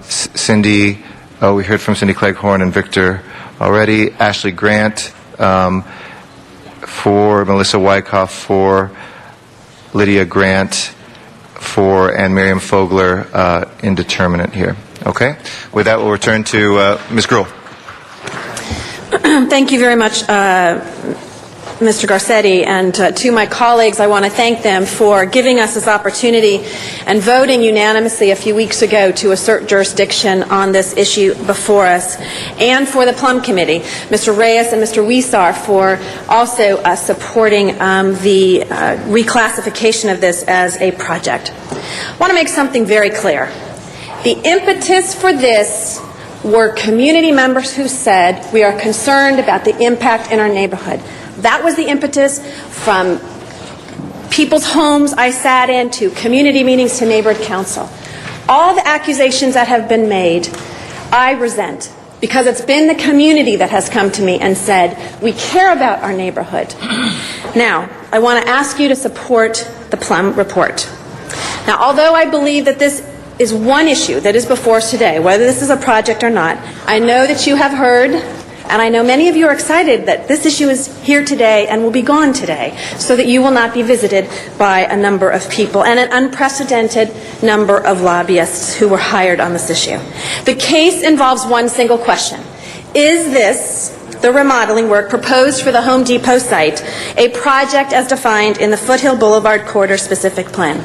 Speaker 11: Cindy, we heard from Cindy Cleghorn and Victor already. Ashley Grant 4, Melissa Wyckoff 4, Lydia Grant 4, and Miriam Fogler indeterminate here. Okay? With that, we'll return to Ms. Gruhl.
Speaker 8: Thank you very much, Mr. Garcetti, and to my colleagues, I want to thank them for giving us this opportunity and voting unanimously a few weeks ago to assert jurisdiction on this issue before us, and for the Plum Committee, Mr. Reyes and Mr. Wiesar, for also supporting the reclassification of this as a project. I want to make something very clear. The impetus for this were community members who said, we are concerned about the impact in our neighborhood. That was the impetus from people's homes I sat in to community meetings to neighborhood council. All the accusations that have been made, I resent, because it's been the community that has come to me and said, we care about our neighborhood. Now, I want to ask you to support the Plum report. Now, although I believe that this is one issue that is before us today, whether this is a project or not, I know that you have heard, and I know many of you are excited that this issue is here today and will be gone today, so that you will not be visited by a number of people and an unprecedented number of lobbyists who were hired on this issue. The case involves one single question. Is this, the remodeling work proposed for the Home Depot site, a project as defined in the Foothill Boulevard Corridor Specific Plan?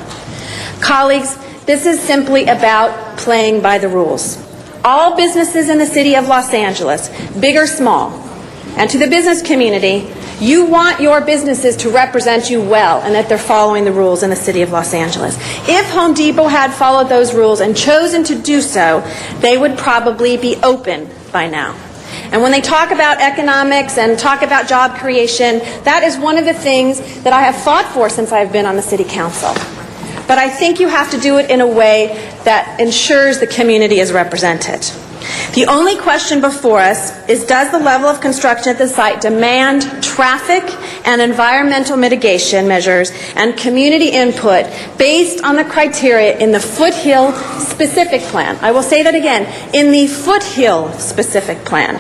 Speaker 8: Colleagues, this is simply about playing by the rules. All businesses in the city of Los Angeles, big or small, and to the business community, you want your businesses to represent you well and that they're following the rules in the city of Los Angeles. If Home Depot had followed those rules and chosen to do so, they would probably be open by now. And when they talk about economics and talk about job creation, that is one of the things that I have fought for since I've been on the city council. But I think you have to do it in a way that ensures the community is represented. The only question before us is, does the level of construction at the site demand traffic and environmental mitigation measures and community input based on the criteria in the Foothill Specific Plan? I will say that again, in the Foothill Specific Plan.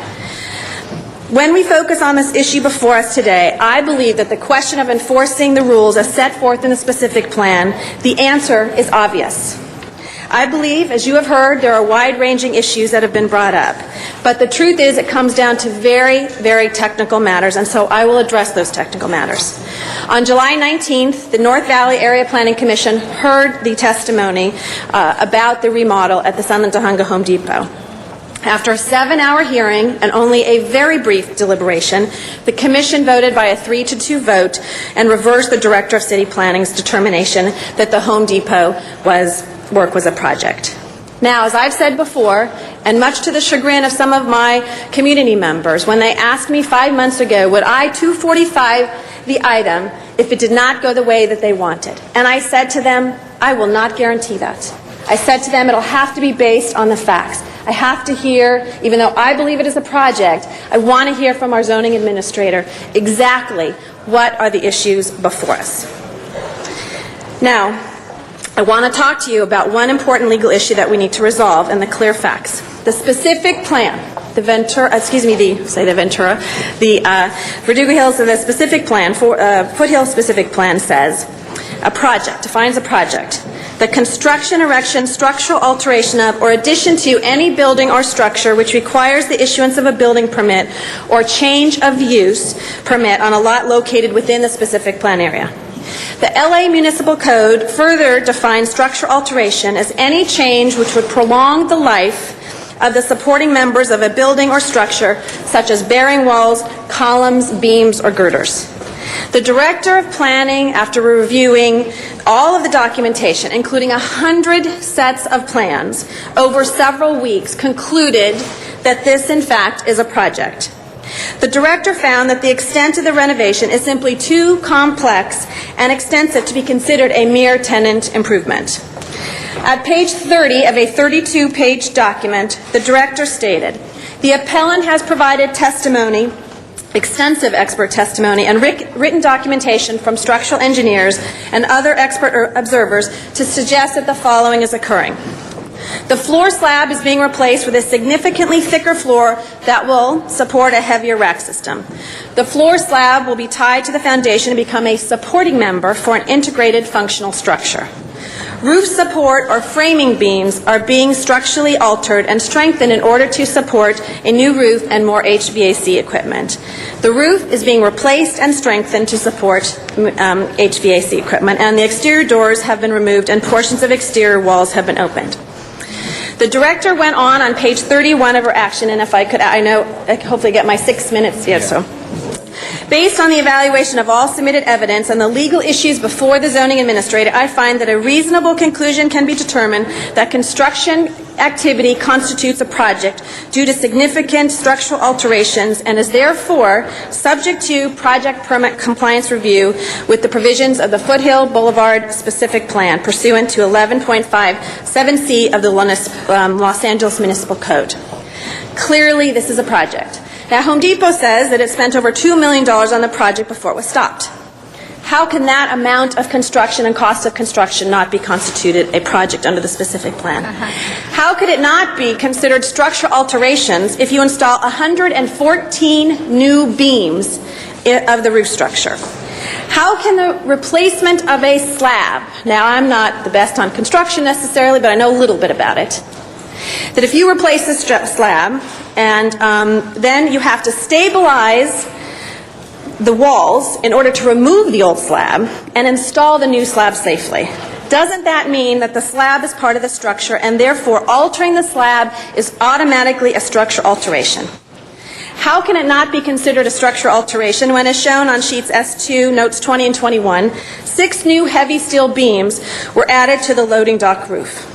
Speaker 8: When we focus on this issue before us today, I believe that the question of enforcing the rules as set forth in the specific plan, the answer is obvious. I believe, as you have heard, there are wide-ranging issues that have been brought up. But the truth is it comes down to very, very technical matters, and so I will address those technical matters. On July 19th, the North Valley Area Planning Commission heard the testimony about the remodel at the Sunland Tujunga Home Depot. After a 7-hour hearing and only a very brief deliberation, the Commission voted by a 3-2 vote and reversed the Director of City Planning's determination that the Home Depot work was a project. Now, as I've said before, and much to the chagrin of some of my community members, when they asked me 5 months ago, would I 245 the item if it did not go the way that they wanted? And I said to them, I will not guarantee that. I said to them, it'll have to be based on the facts. I have to hear, even though I believe it is a project, I want to hear from our zoning administrator exactly what are the issues before us. Now, I want to talk to you about one important legal issue that we need to resolve and the clear facts. The specific plan, the Verdugo Hills, the specific plan, Foothill specific plan says, a project, defines a project. The construction, erection, structural alteration of, or addition to any building or structure which requires the issuance of a building permit or change of use permit on a lot located within the specific plan area. The LA Municipal Code further defines structural alteration as any change which would prolong the life of the supporting members of a building or structure, such as bearing walls, columns, beams, or girders. The Director of Planning, after reviewing all of the documentation, including 100 sets of plans over several weeks, concluded that this, in fact, is a project. The Director found that the extent of the renovation is simply too complex and extensive to be considered a mere tenant improvement. At page 30 of a 32-page document, the Director stated, the appellant has provided testimony, extensive expert testimony, and written documentation from structural engineers and other expert observers to suggest that the following is occurring. The floor slab is being replaced with a significantly thicker floor that will support a heavier rack system. The floor slab will be tied to the foundation and become a supporting member for an integrated functional structure. Roof support or framing beams are being structurally altered and strengthened in order to support a new roof and more HVAC equipment. The roof is being replaced and strengthened to support HVAC equipment, and the exterior doors have been removed and portions of exterior walls have been opened. The Director went on page 31 of her action, and if I could, I know I could hopefully get my 6 minutes yet, so. Based on the evaluation of all submitted evidence and the legal issues before the zoning administrator, I find that a reasonable conclusion can be determined that construction activity constitutes a project due to significant structural alterations and is therefore subject to project permit compliance review with the provisions of the Foothill Boulevard Specific Plan pursuant to 11.57C of the Los Angeles Municipal Code. Clearly, this is a project. Now, Home Depot says that it spent over $2 million on the project before it was stopped. How can that amount of construction and cost of construction not be constituted a project under the specific plan? How could it not be considered structural alterations if you install 114 new beams of the roof structure? How can the replacement of a slab, now I'm not the best on construction necessarily, but I know a little bit about it, that if you replace the slab and then you have to stabilize the walls in order to remove the old slab and install the new slab safely. Doesn't that mean that the slab is part of the structure and therefore altering the slab is automatically a structure alteration? How can it not be considered a structure alteration when, as shown on sheets S2, notes 20 and 21, 6 new heavy steel beams were added to the loading dock roof?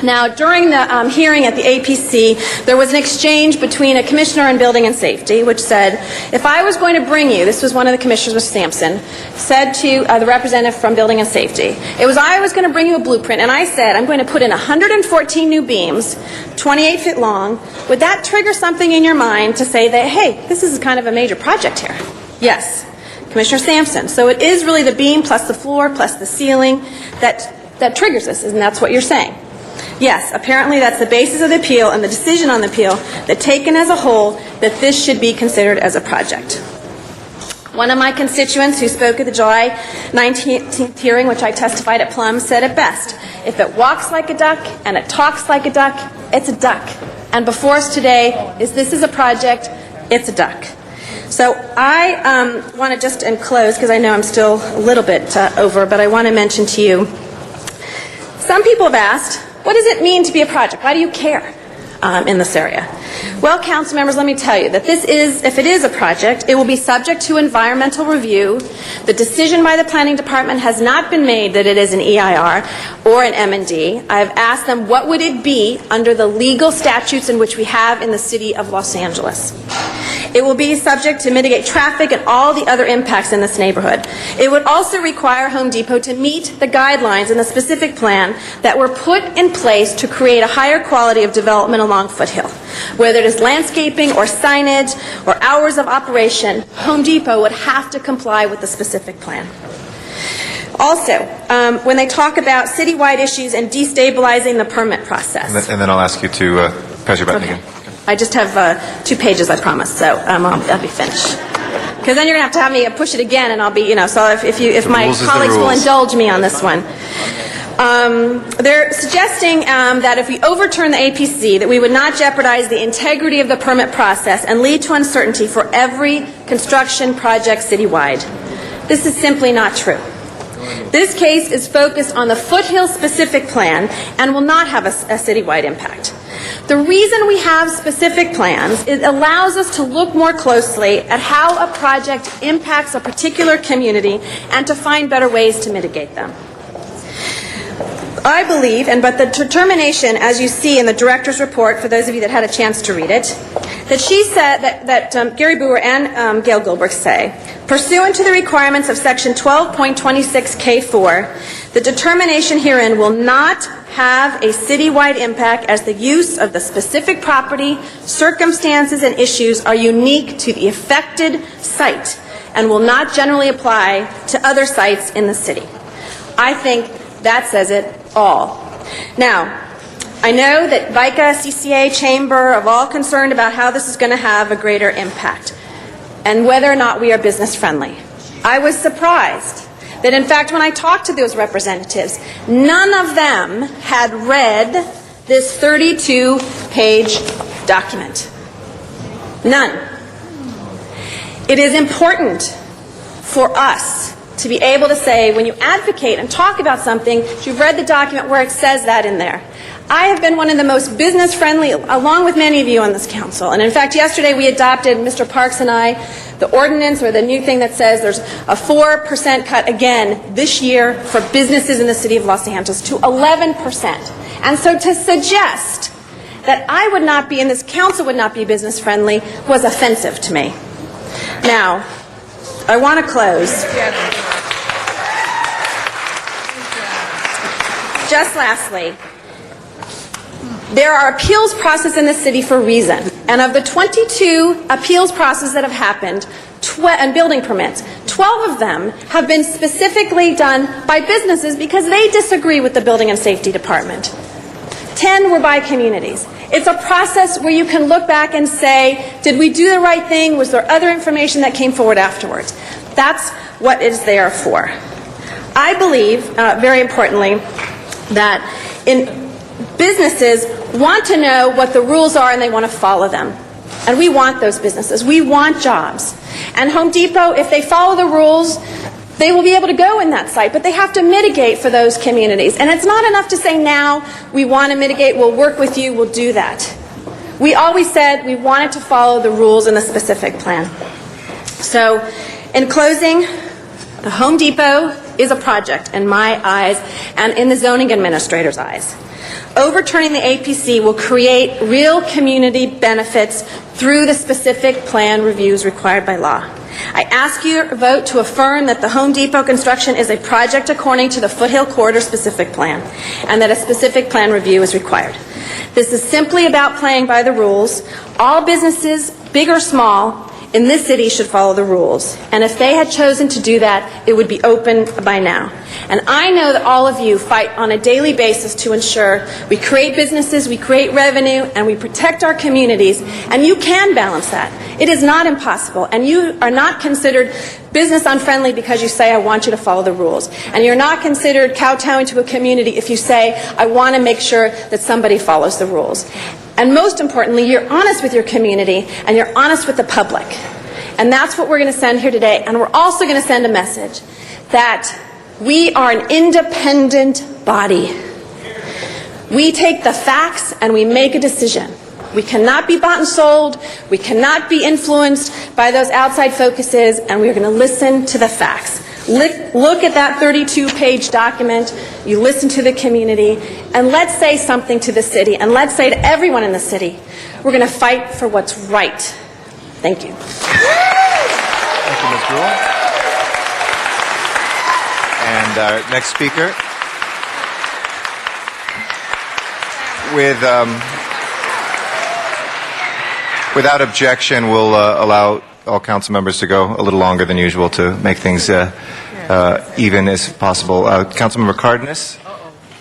Speaker 8: Now, during the hearing at the APC, there was an exchange between a commissioner in Building and Safety, which said, if I was going to bring you, this was one of the commissioners, Mr. Sampson, said to the representative from Building and Safety, I was going to bring you a blueprint, and I said, I'm going to put in 114 new beams, 28 feet long. Would that trigger something in your mind to say that, hey, this is kind of a major project here? Yes. Commissioner Sampson. So it is really the beam plus the floor plus the ceiling that triggers this, and that's what you're saying. Yes, apparently that's the basis of the appeal and the decision on the appeal that taken as a whole that this should be considered as a project. One of my constituents who spoke at the July 19th hearing, which I testified at Plum, said it best. If it walks like a duck and it talks like a duck, it's a duck. And before us today is this is a project, it's a duck. So I want to just close, because I know I'm still a little bit over, but I want to mention to you, some people have asked, what does it mean to be a project? Why do you care in this area? Well, council members, let me tell you that if it is a project, it will be subject to environmental review. The decision by the planning department has not been made that it is an EIR or an M&D. I've asked them what would it be under the legal statutes in which we have in the city of Los Angeles. It will be subject to mitigate traffic and all the other impacts in this neighborhood. It would also require Home Depot to meet the guidelines in the specific plan that were put in place to create a higher quality of development along Foothill. Whether it is landscaping or signage or hours of operation, Home Depot would have to comply with the specific plan. Also, when they talk about citywide issues and destabilizing the permit process.
Speaker 11: And then I'll ask you to pass your button again.
Speaker 8: I just have 2 pages, I promise, so I'll be finished. Because then you're going to have me push it again, and I'll be, so if my colleagues will indulge me on this one. They're suggesting that if we overturn the APC, that we would not jeopardize the integrity of the permit process and lead to uncertainty for every construction project citywide. This is simply not true. This case is focused on the Foothill specific plan and will not have a citywide impact. The reason we have specific plans is it allows us to look more closely at how a project impacts a particular community and to find better ways to mitigate them. I believe, but the determination, as you see in the director's report, for those of you that had a chance to read it, that she said that Gary Brewer and Gail Goldberg say, pursuant to the requirements of Section 12.26K4, the determination herein will not have a citywide impact as the use of the specific property, circumstances, and issues are unique to the affected site and will not generally apply to other sites in the city. I think that says it all. Now, I know that VICA, CCA, Chamber are all concerned about how this is going to have a greater impact and whether or not we are business friendly. I was surprised that, in fact, when I talked to those representatives, none of them had read this 32-page document. None. It is important for us to be able to say, when you advocate and talk about something, you've read the document where it says that in there. I have been one of the most business-friendly, along with many of you on this council. And in fact, yesterday we adopted, Mr. Parks and I, the ordinance or the new thing that says there's a 4% cut again this year for businesses in the city of Los Angeles to 11%. And so to suggest that I would not be, and this council would not be business friendly, was offensive to me. Now, I want to close. Just lastly, there are appeals processes in the city for a reason. And of the 22 appeals processes that have happened, and building permits, 12 of them have been specifically done by businesses because they disagree with the building and safety department. 10 were by communities. It's a process where you can look back and say, did we do the right thing? Was there other information that came forward afterwards? That's what it's there for. I believe, very importantly, that businesses want to know what the rules are and they want to follow them. And we want those businesses. We want jobs. And Home Depot, if they follow the rules, they will be able to go in that site, but they have to mitigate for those communities. And it's not enough to say now, we want to mitigate, we'll work with you, we'll do that. We always said we wanted to follow the rules in the specific plan. So, in closing, the Home Depot is a project in my eyes and in the zoning administrator's eyes. Overturning the APC will create real community benefits through the specific plan reviews required by law. I ask your vote to affirm that the Home Depot construction is a project according to the Foothill Corridor specific plan, and that a specific plan review is required. This is simply about playing by the rules. All businesses, big or small, in this city should follow the rules. And if they had chosen to do that, it would be open by now. And I know that all of you fight on a daily basis to ensure we create businesses, we create revenue, and we protect our communities. And you can balance that. It is not impossible. And you are not considered business unfriendly because you say, I want you to follow the rules. And you're not considered kowtowing to a community if you say, I want to make sure that somebody follows the rules. And most importantly, you're honest with your community and you're honest with the public. And that's what we're going to send here today. And we're also going to send a message that we are an independent body. We take the facts and we make a decision. We cannot be bought and sold. We cannot be influenced by those outside focuses, and we're going to listen to the facts. Look at that 32-page document. You listen to the community, and let's say something to the city, and let's say to everyone in the city, we're going to fight for what's right. Thank you.
Speaker 11: Thank you, Ms. Grewal. And our next speaker, without objection, we'll allow all council members to go a little longer than usual to make things even as possible. Councilmember Cardenas,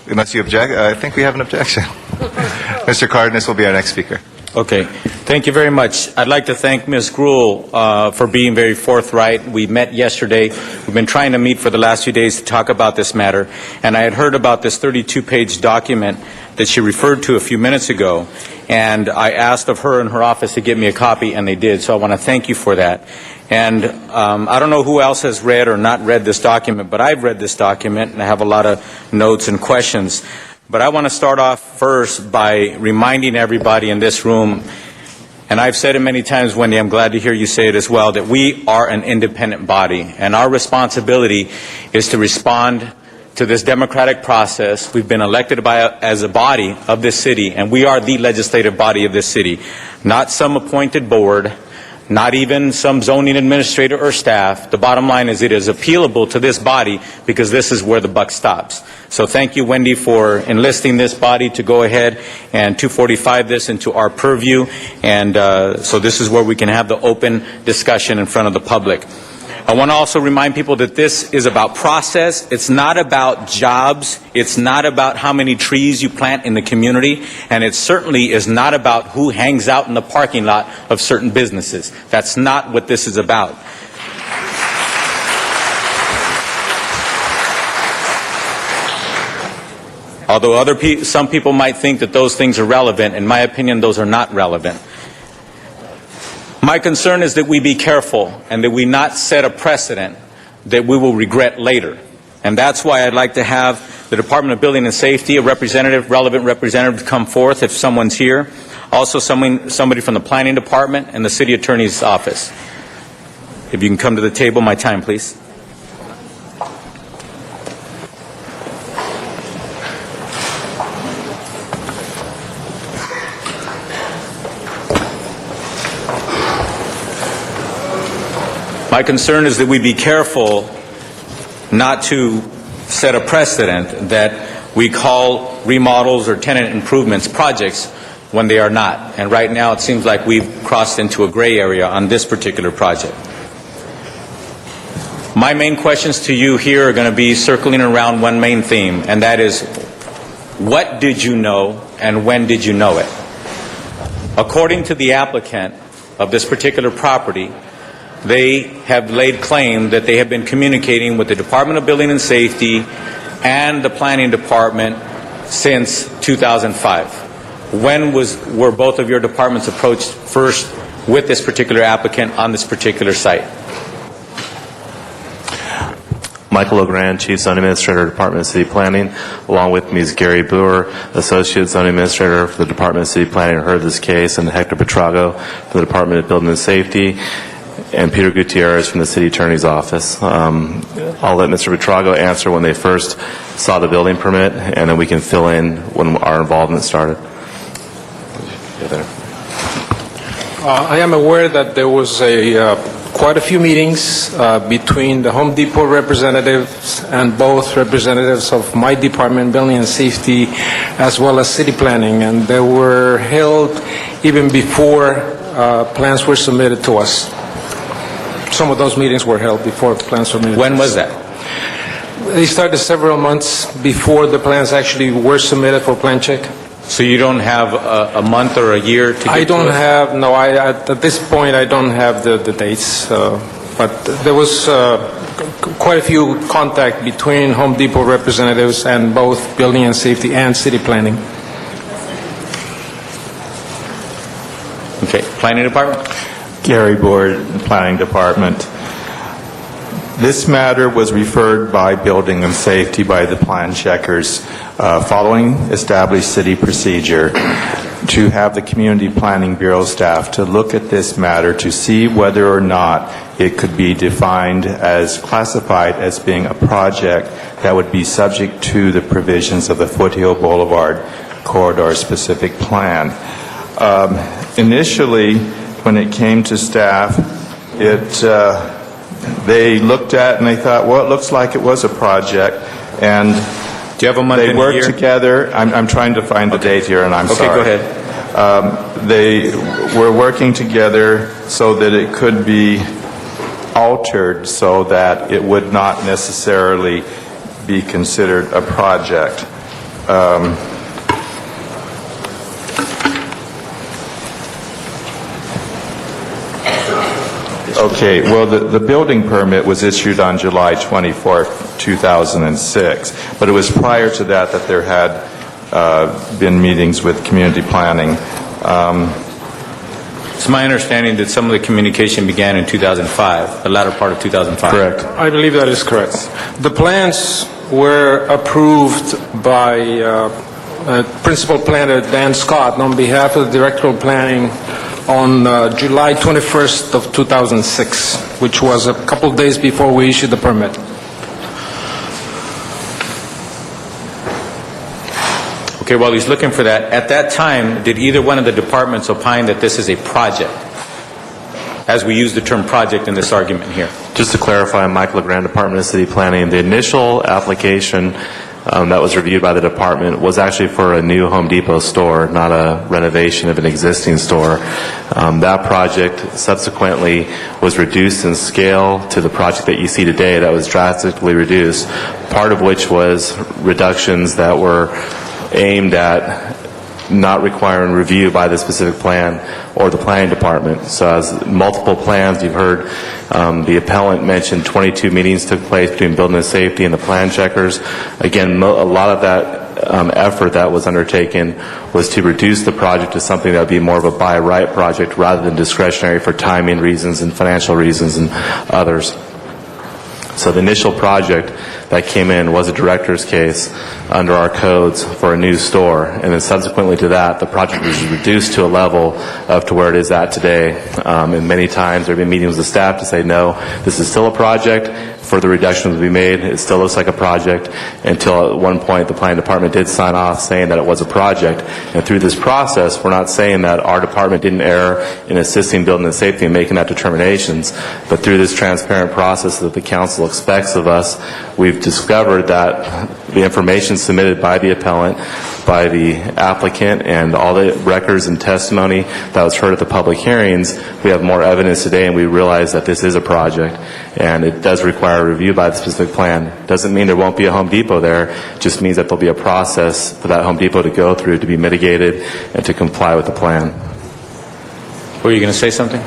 Speaker 11: unless you object, I think we have an objection. Mr. Cardenas will be our next speaker.
Speaker 22: Okay. Thank you very much. I'd like to thank Ms. Grewal for being very forthright. We met yesterday. We've been trying to meet for the last few days to talk about this matter. And I had heard about this 32-page document that she referred to a few minutes ago. And I asked of her and her office to get me a copy, and they did. So I want to thank you for that. And I don't know who else has read or not read this document, but I've read this document, and I have a lot of notes and questions. But I want to start off first by reminding everybody in this room, and I've said it many times, Wendy, I'm glad to hear you say it as well, that we are an independent body, and our responsibility is to respond to this democratic process. We've been elected as a body of this city, and we are the legislative body of this city, not some appointed board, not even some zoning administrator or staff. The bottom line is it is appealable to this body because this is where the buck stops. So thank you, Wendy, for enlisting this body to go ahead and 245 this into our purview. And so this is where we can have the open discussion in front of the public. I want to also remind people that this is about process. It's not about jobs. It's not about how many trees you plant in the community. And it certainly is not about who hangs out in the parking lot of certain businesses. That's not what this is about. Although some people might think that those things are relevant, in my opinion, those are not relevant. My concern is that we be careful and that we not set a precedent that we will regret later. And that's why I'd like to have the Department of Building and Safety, a relevant representative, come forth if someone's here. Also somebody from the Planning Department and the City Attorney's Office. If you can come to the table, my time, please. My concern is that we be careful not to set a precedent that we call remodels or tenant improvements projects when they are not. And right now it seems like we've crossed into a gray area on this particular project. My main questions to you here are going to be circling around one main theme, and that is, what did you know and when did you know it? According to the applicant of this particular property, they have laid claim that they have been communicating with the Department of Building and Safety and the Planning Department since 2005. When were both of your departments approached first with this particular applicant on this particular site?
Speaker 9: Michael O'Grand, Chief Zoning Administrator, Department of City Planning. Along with me is Gary Boer, Associate Zoning Administrator for the Department of City Planning, who heard this case, and Hector Petrago from the Department of Building and Safety, and Peter Gutierrez from the City Attorney's Office. I'll let Mr. Petrago answer when they first saw the building permit, and then we can fill in when our involvement started.
Speaker 15: I am aware that there was quite a few meetings between the Home Depot representatives and both representatives of my department, Building and Safety, as well as City Planning, and they were held even before plans were submitted to us. Some of those meetings were held before plans were submitted.
Speaker 22: When was that?
Speaker 15: They started several months before the plans actually were submitted for plan check.
Speaker 22: So you don't have a month or a year to get
Speaker 15: I don't
Speaker 22: to us?
Speaker 15: have, no, at this point I don't have the dates, but there was quite a few contact between Home Depot representatives and both Building and Safety and City Planning.
Speaker 22: Okay, Planning Department?
Speaker 17: Gary Board, Planning Department. This matter was referred by Building and Safety by the plan checkers following established city procedure to have the Community Planning Bureau staff to look at this matter to see whether or not it could be defined as classified as being a project that would be subject to the provisions of the Foothill Boulevard Corridor Specific Plan. Initially, when it came to staff, they looked at and they thought, well, it looks like it was a project, and
Speaker 22: do you have a month
Speaker 17: they
Speaker 22: and a
Speaker 17: worked
Speaker 22: year?
Speaker 17: together. I'm trying to find the date here, and I'm sorry.
Speaker 22: Okay, go ahead.
Speaker 17: They were working together so that it could be altered so that it would not necessarily be considered a project. Okay, well, the building permit was issued on July 24th, 2006, but it was prior to that there had been meetings with community planning.
Speaker 22: It's my understanding that some of the communication began in 2005, the latter part of 2005.
Speaker 17: Correct.
Speaker 15: I believe that is correct. The plans were approved by Principal Planner Dan Scott on behalf of the Director of Planning on July 21st of 2006, which was a couple days before we issued the permit.
Speaker 22: Okay, while he's looking for that, at that time, did either one of the departments opine that this is a project, as we use the term project in this argument here?
Speaker 9: Just to clarify, Michael LeGrand, Department of City Planning, the initial application that was reviewed by the department was actually for a new Home Depot store, not a renovation of an existing store. That project subsequently was reduced in scale to the project that you see today. That was drastically reduced, part of which was reductions that were aimed at not requiring review by the specific plan or the planning department. So as multiple plans, you've heard the appellant mention 22 meetings took place between Building and Safety and the plan checkers. Again, a lot of that effort that was undertaken was to reduce the project to something that would be more of a by right project rather than discretionary for timing reasons and financial reasons and others. So the initial project that came in was a director's case under our codes for a new store, and then subsequently to that, the project was reduced to a level of to where it is at today. And many times there have been meetings with staff to say, no, this is still a project, further reductions would be made. It still looks like a project until at one point the planning department did sign off saying that it was a project. And through this process, we're not saying that our department didn't err in assisting building and safety and making that determinations, but through this transparent process that the council expects of us, we've discovered that the information submitted by the appellant, by the applicant, and all the records and testimony that was heard at the public hearings, we have more evidence today, and we realize that this is a project, and it does require a review by the specific plan. Doesn't mean there won't be a Home Depot there, it just means that there'll be a process for that Home Depot to go through to be mitigated and to comply with the plan.
Speaker 22: Were you going to say something?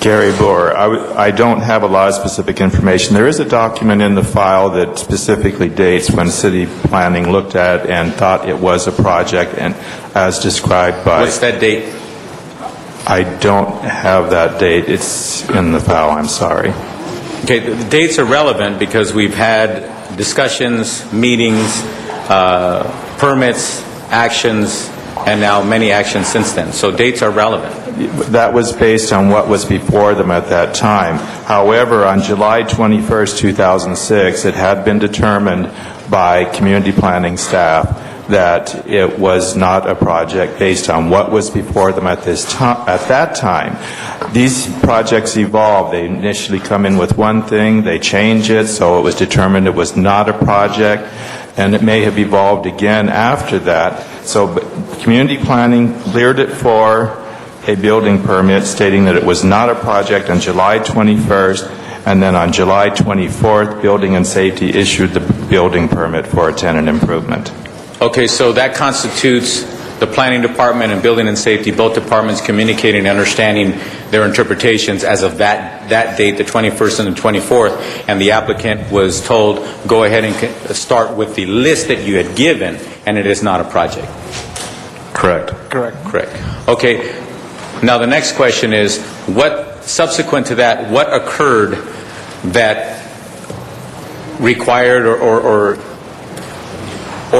Speaker 17: Gary Boer, I don't have a lot of specific information. There is a document in the file that specifically dates when city planning looked at and thought it was a project, and as described by...
Speaker 22: What's that date?
Speaker 17: I don't have that date. It's in the file. I'm sorry.
Speaker 22: Okay, the dates are relevant because we've had discussions, meetings, permits, actions, and now many actions since then. So dates are relevant.
Speaker 17: That was based on what was before them at that time. However, on July 21st, 2006, it had been determined by community planning staff that it was not a project based on what was before them at that time. These projects evolve. They initially come in with one thing, they change it, so it was determined it was not a project, and it may have evolved again after that. So community planning cleared it for a building permit stating that it was not a project on July 21st, and then on July 24th, Building and Safety issued the building permit for a tenant improvement.
Speaker 22: Okay, so that constitutes the planning department and building and safety, both departments communicating and understanding their interpretations as of that date, the 21st and the 24th, and the applicant was told, go ahead and start with the list that you had given, and it is not a project.
Speaker 17: Correct.
Speaker 22: Correct. Okay, now the next question is, what, subsequent to that, what occurred that required or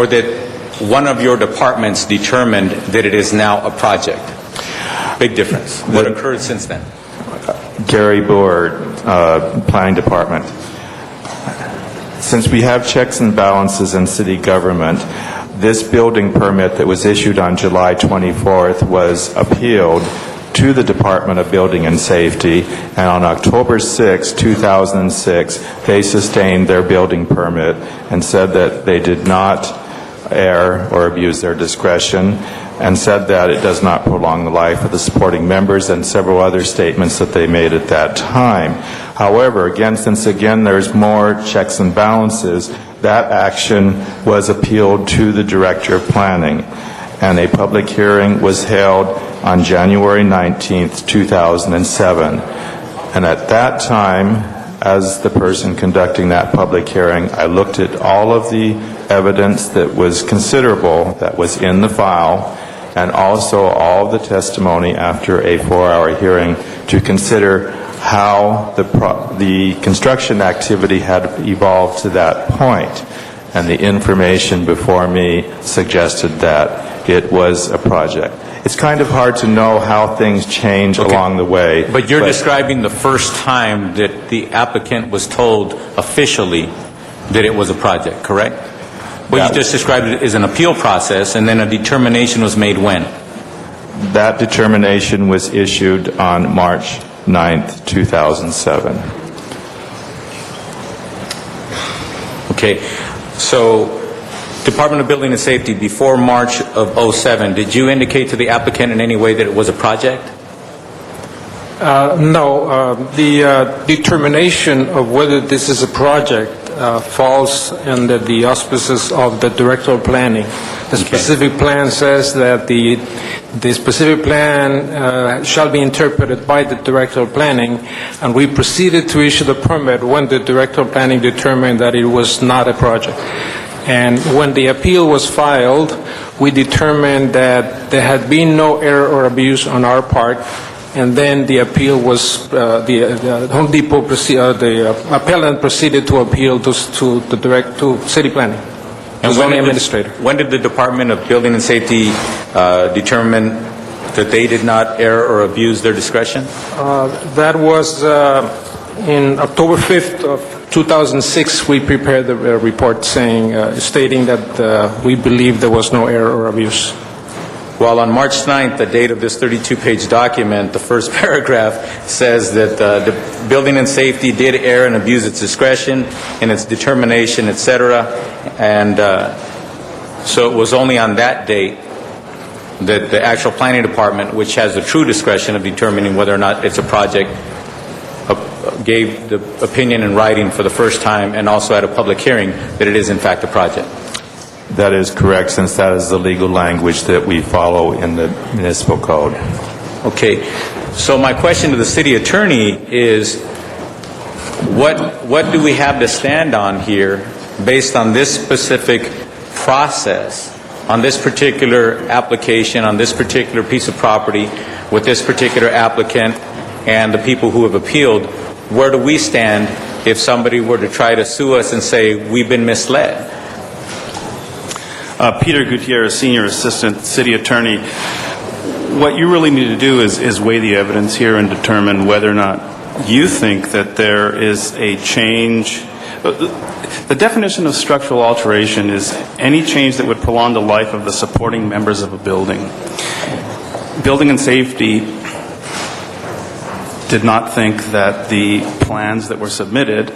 Speaker 22: that one of your departments determined that it is now a project? Big difference. What occurred since then?
Speaker 17: Gary Boer, Planning Department. Since we have checks and balances in city government, this building permit that was issued on July 24th was appealed to the Department of Building and Safety, and on October 6, 2006, they sustained their building permit and said that they did not err or abuse their discretion, and said that it does not prolong the life of the supporting members, and several other statements that they made at that time. However, since there's more checks and balances, that action was appealed to the Director of Planning, and a public hearing was held on January 19th, 2007. And at that time, as the person conducting that public hearing, I looked at all of the evidence that was considerable that was in the file, and also all of the testimony after a 4-hour hearing to consider how the construction activity had evolved to that point. And the information before me suggested that it was a project. It's kind of hard to know how things change along the way.
Speaker 22: But you're describing the first time that the applicant was told officially that it was a project, correct? Well, you just described it as an appeal process, and then a determination was made when?
Speaker 17: That determination was issued on March 9th, 2007.
Speaker 22: Okay, so Department of Building and Safety, before March of 07, did you indicate to the applicant in any way that it was a project?
Speaker 15: No. The determination of whether this is a project falls under the auspices of the Director of Planning. The specific plan says that the specific plan shall be interpreted by the Director of Planning, and we proceeded to issue the permit when the Director of Planning determined that it was not a project. And when the appeal was filed, we determined that there had been no error or abuse on our part, and then the appeal was, the Home Depot, the appellant proceeded to appeal to City Planning, the zoning administrator.
Speaker 22: When did the Department of Building and Safety determine that they did not err or abuse their discretion?
Speaker 15: That was in October 5th of 2006, we prepared the report stating that we believe there was no error or abuse.
Speaker 10: Well, on March 9th, the date of this 32-page document, the first paragraph says that the Building and Safety did err and abuse its discretion in its determination, etc. And so it was only on that date that the actual planning department, which has the true discretion of determining whether or not it's a project, gave the opinion in writing for the first time and also at a public hearing that it is in fact a project.
Speaker 17: That is correct, since that is the legal language that we follow in the municipal code.
Speaker 10: Okay, so my question to the city attorney is, what do we have to stand on here based on this specific process, on this particular application, on this particular piece of property, with this particular applicant and the people who have appealed? Where do we stand if somebody were to try to sue us and say we've been misled?
Speaker 13: Peter Gutierrez, Senior Assistant City Attorney. What you really need to do is weigh the evidence here and determine whether or not you think that there is a change. The definition of structural alteration is any change that would prolong the life of the supporting members of a building. Building and Safety did not think that the plans that were submitted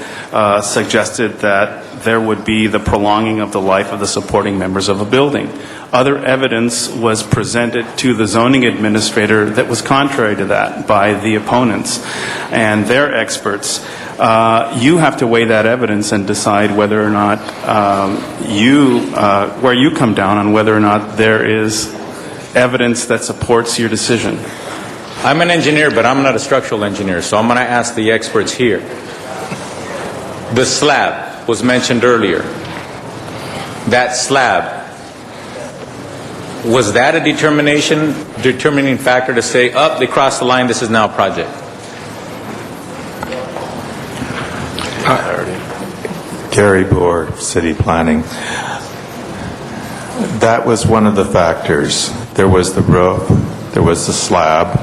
Speaker 13: suggested that there would be the prolonging of the life of the supporting members of a building. Other evidence was presented to the zoning administrator that was contrary to that by the opponents and their experts. You have to weigh that evidence and decide whether or not where you come down on whether or not there is evidence that supports your decision.
Speaker 10: I'm an engineer, but I'm not a structural engineer, so I'm going to ask the experts here. The slab was mentioned earlier. That slab, was that a determining factor to say, they crossed the line, this is now a project?
Speaker 17: Gary Boer, City Planning. That was one of the factors. There was the roof, there was the slab,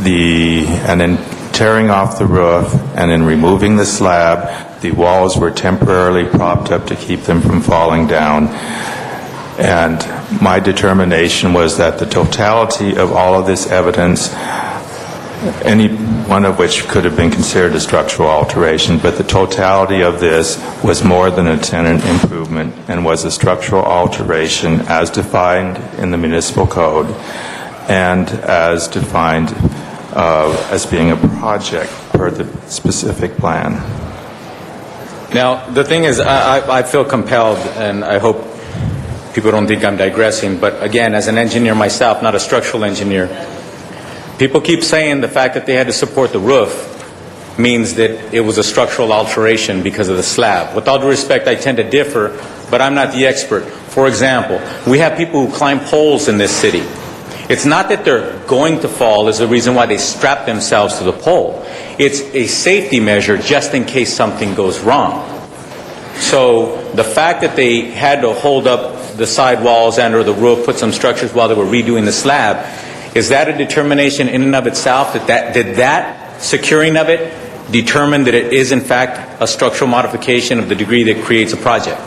Speaker 17: and then tearing off the roof and then removing the slab, the walls were temporarily propped up to keep them from falling down. And my determination was that the totality of all of this evidence, any one of which could have been considered a structural alteration, but the totality of this was more than a tenant improvement and was a structural alteration as defined in the municipal code and as defined as being a project per the specific plan.
Speaker 10: Now, the thing is, I feel compelled, and I hope people don't think I'm digressing, but again, as an engineer myself, not a structural engineer, people keep saying the fact that they had to support the roof means that it was a structural alteration because of the slab. With all due respect, I tend to differ, but I'm not the expert. For example, we have people who climb poles in this city. It's not that they're going to fall is the reason why they strap themselves to the pole. It's a safety measure just in case something goes wrong. So the fact that they had to hold up the side walls and or the roof, put some structures while they were redoing the slab, is that a determination in and of itself? Did that securing of it determine that it is in fact a structural modification of the degree that creates a project?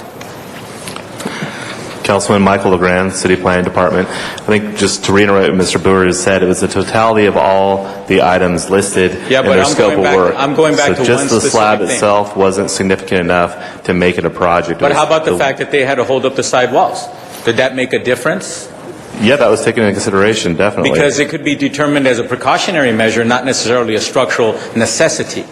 Speaker 9: Councilman Michael LeGrand, City Planning Department. I think just to reiterate what Mr. Brewer has said, it was the totality of all the items listed in their scope of work.
Speaker 10: I'm going back to one
Speaker 9: just the slab
Speaker 10: specific thing.
Speaker 9: itself wasn't significant enough to make it a project.
Speaker 10: But how about the fact that they had to hold up the side walls? Did that make a difference?
Speaker 9: Yeah, that was taken into consideration, definitely.
Speaker 10: Because it could be determined as a precautionary measure, not necessarily a structural necessity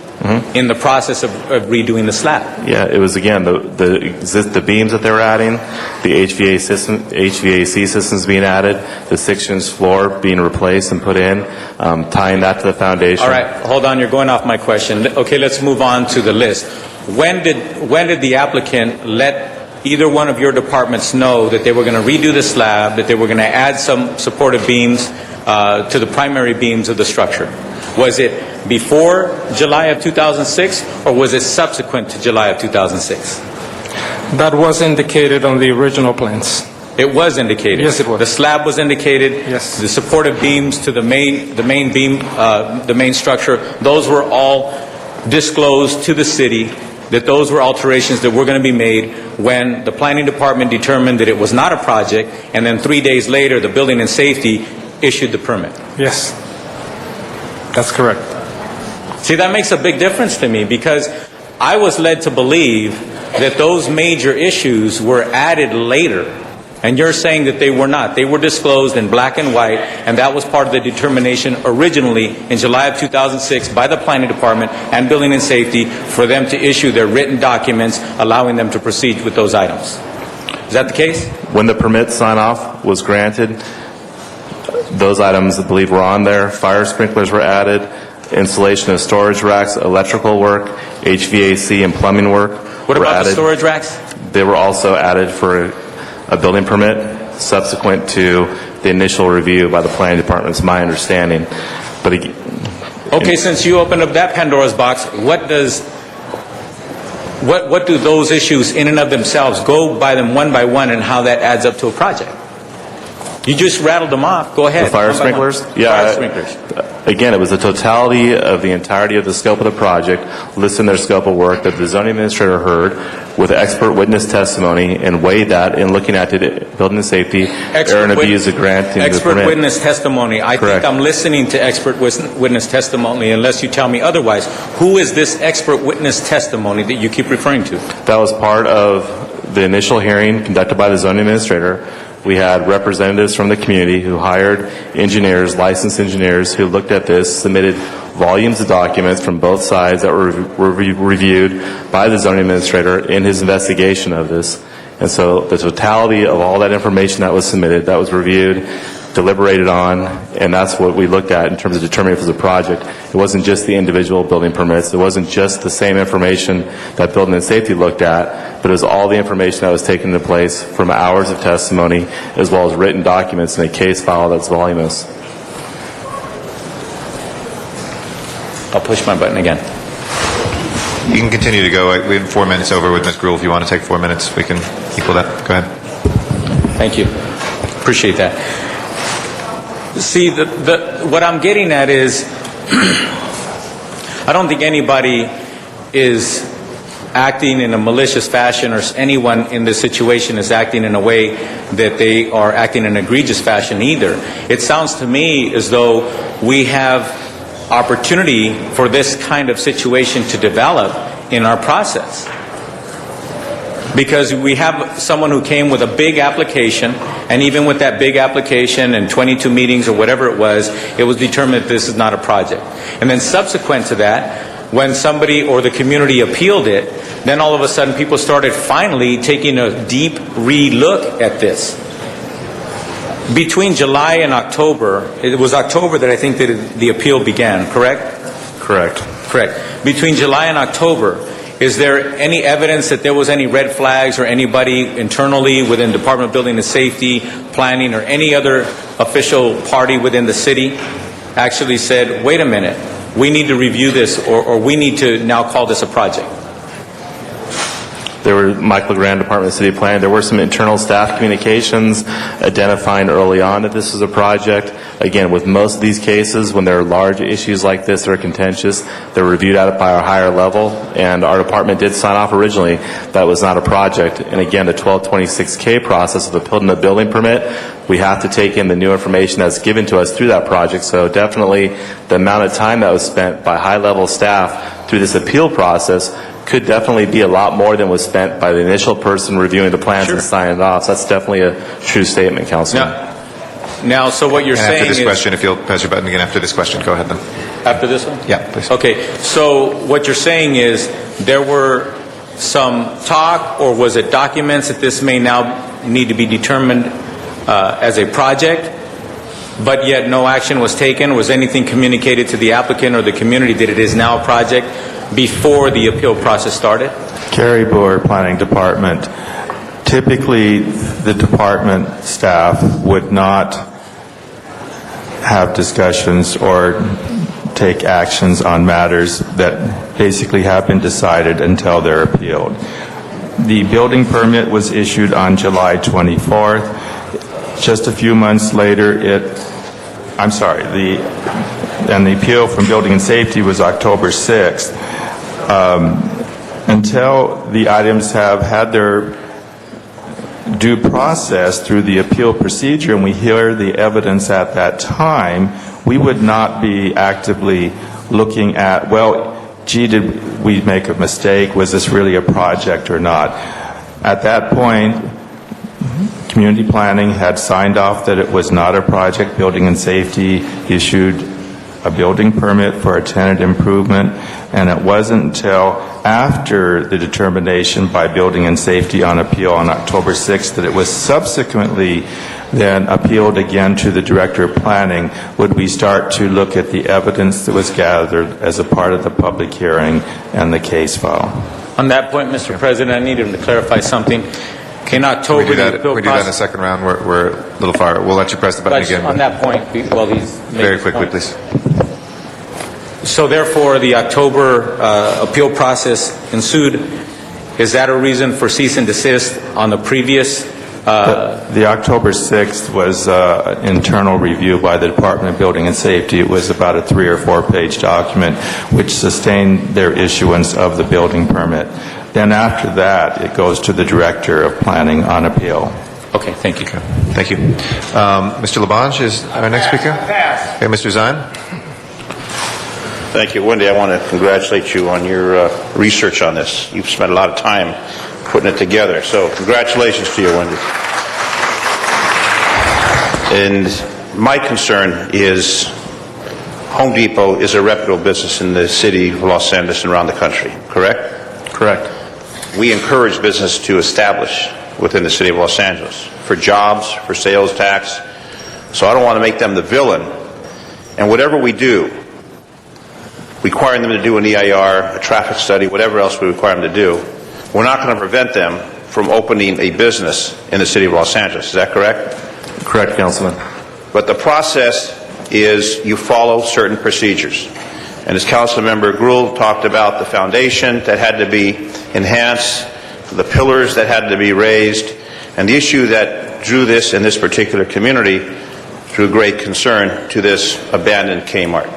Speaker 10: in the process of redoing the slab.
Speaker 9: Yeah, it was, again, the beams that they were adding, the HVAC systems being added, the 6-inch floor being replaced and put in, tying that to the foundation.
Speaker 10: All right, hold on, you're going off my question. Okay, let's move on to the list. When did the applicant let either one of your departments know that they were going to redo the slab, that they were going to add some supportive beams to the primary beams of the structure? Was it before July of 2006 or was it subsequent to July of 2006?
Speaker 15: That was indicated on the original plans.
Speaker 10: It was indicated?
Speaker 15: Yes, it was.
Speaker 10: The slab was indicated?
Speaker 15: Yes.
Speaker 10: The supportive beams to the main beam, the main structure, those were all disclosed to the city
Speaker 22: that those were alterations that were going to be made when the planning department determined that it was not a project, and then 3 days later, the building and safety issued the permit.
Speaker 15: Yes, that's correct.
Speaker 22: See, that makes a big difference to me, because I was led to believe that those major issues were added later. And you're saying that they were not. They were disclosed in black and white, and that was part of the determination originally in July of 2006 by the Planning Department and Building and Safety for them to issue their written documents allowing them to proceed with those items. Is that the case?
Speaker 9: When the permit sign-off was granted, those items, I believe, were on there. Fire sprinklers were added, installation of storage racks, electrical work, HVAC and plumbing work.
Speaker 22: What about the storage racks?
Speaker 9: They were also added for a building permit subsequent to the initial review by the planning department, is my understanding. But
Speaker 22: okay, since you opened up that Pandora's box, what do those issues in and of themselves, go by them one by one, and how that adds up to a project? You just rattled them off. Go ahead.
Speaker 9: The fire sprinklers?
Speaker 22: Fire sprinklers.
Speaker 9: Again, it was the totality of the entirety of the scope of the project, listing their scope of work that the zoning administrator heard with expert witness testimony and weighed that in looking at the building and safety, error and abuse of granting the permit.
Speaker 22: Expert witness testimony. I
Speaker 9: Correct.
Speaker 22: think I'm listening to expert witness testimony unless you tell me otherwise. Who is this expert witness testimony that you keep referring to?
Speaker 9: That was part of the initial hearing conducted by the zoning administrator. We had representatives from the community who hired engineers, licensed engineers, who looked at this, submitted volumes of documents from both sides that were reviewed by the zoning administrator in his investigation of this. And so the totality of all that information that was submitted, that was reviewed, deliberated on, and that's what we looked at in terms of determining if it was a project. It wasn't just the individual building permits. It wasn't just the same information that Building and Safety looked at, but it was all the information that was taken into place from hours of testimony as well as written documents in a case file that's voluminous.
Speaker 22: I'll push my button again.
Speaker 11: You can continue to go. We have 4 minutes over with Ms. Gruhl. If you want to take 4 minutes, we can equal that. Go ahead.
Speaker 22: Thank you. Appreciate that. See, what I'm getting at is I don't think anybody is acting in a malicious fashion, or anyone in this situation is acting in a way that they are acting in an egregious fashion either. It sounds to me as though we have opportunity for this kind of situation to develop in our process. Because we have someone who came with a big application, and even with that big application and 22 meetings or whatever it was determined that this is not a project. And then subsequent to that, when somebody or the community appealed it, then all of a sudden people started finally taking a deep re-look at this. Between July and October, it was October that I think that the appeal began, correct?
Speaker 9: Correct.
Speaker 22: Correct. Between July and October, is there any evidence that there was any red flags or anybody internally within Department of Building and Safety, Planning, or any other official party within the city actually said, wait a minute, we need to review this, or we need to now call this a project?
Speaker 9: There were, Michael LeGrand, Department of City Planning, there were some internal staff communications identifying early on that this was a project. Again, with most of these cases, when there are large issues like this that are contentious, they're reviewed out by a higher level, and our department did sign off originally that was not a project. And again, the 1226K process of building a building permit, we have to take in the new information that's given to us through that project. So definitely the amount of time that was spent by high-level staff through this appeal process could definitely be a lot more than was spent by the initial person reviewing the plans and signing it off. So that's definitely a true statement, Councilman.
Speaker 22: Now, so what you're saying
Speaker 11: after this
Speaker 22: is...
Speaker 11: question, if you'll press your button again after this question, go ahead then.
Speaker 22: After this one?
Speaker 11: Yeah, please.
Speaker 22: Okay, so what you're saying is there were some talk, or was it documents that this may now need to be determined as a project, but yet no action was taken? Was anything communicated to the applicant or the community that it is now a project before the appeal process started?
Speaker 17: Kerry Boer, Planning Department. Typically, the department staff would not have discussions or take actions on matters that basically have been decided until they're appealed. The building permit was issued on July 24th. Just a few months later, the appeal from Building and Safety was October 6th. until the items have had their due process through the appeal procedure and we hear the evidence at that time, we would not be actively looking at, well, gee, did we make a mistake? Was this really a project or not? At that point, community planning had signed off that it was not a project. Building and Safety issued a building permit for a tenant improvement, and it wasn't until after the determination by Building and Safety on appeal on October 6th that it was subsequently then appealed again to the Director of Planning would we start to look at the evidence that was gathered as a part of the public hearing and the case file.
Speaker 10: On that point, Mr. President, I need him to clarify something. In October,
Speaker 11: we do that in the second round. We're a little far. We'll let you press the button again.
Speaker 10: On that point, while he's
Speaker 11: very quickly, please.
Speaker 10: So therefore, the October appeal process ensued. Is that a reason for cease and desist on the previous?
Speaker 17: The October 6th was internal review by the Department of Building and Safety. It was about a 3 or 4 page document which sustained their issuance of the building permit. Then after that, it goes to the Director of Planning on appeal.
Speaker 10: Okay, thank you.
Speaker 11: Thank you. Mr. Labange is our next speaker. Okay, Mr. Zine.
Speaker 5: Thank you, Wendy. I want to congratulate you on your research on this. You've spent a lot of time putting it together, so congratulations to you, Wendy. And my concern is Home Depot is a reputable business in the city of Los Angeles and around the country, correct?
Speaker 17: Correct.
Speaker 5: We encourage business to establish within the city of Los Angeles for jobs, for sales tax, so I don't want to make them the villain. And whatever we do, requiring them to do an EIR, a traffic study, whatever else we require them to do, we're not going to prevent them from opening a business in the city of Los Angeles. Is that correct?
Speaker 9: Correct, Councilman.
Speaker 5: But the process is you follow certain procedures. And as Councilmember Gruhl talked about, the foundation that had to be enhanced, the pillars that had to be raised, and the issue that drew this in this particular community drew great concern to this abandoned Kmart.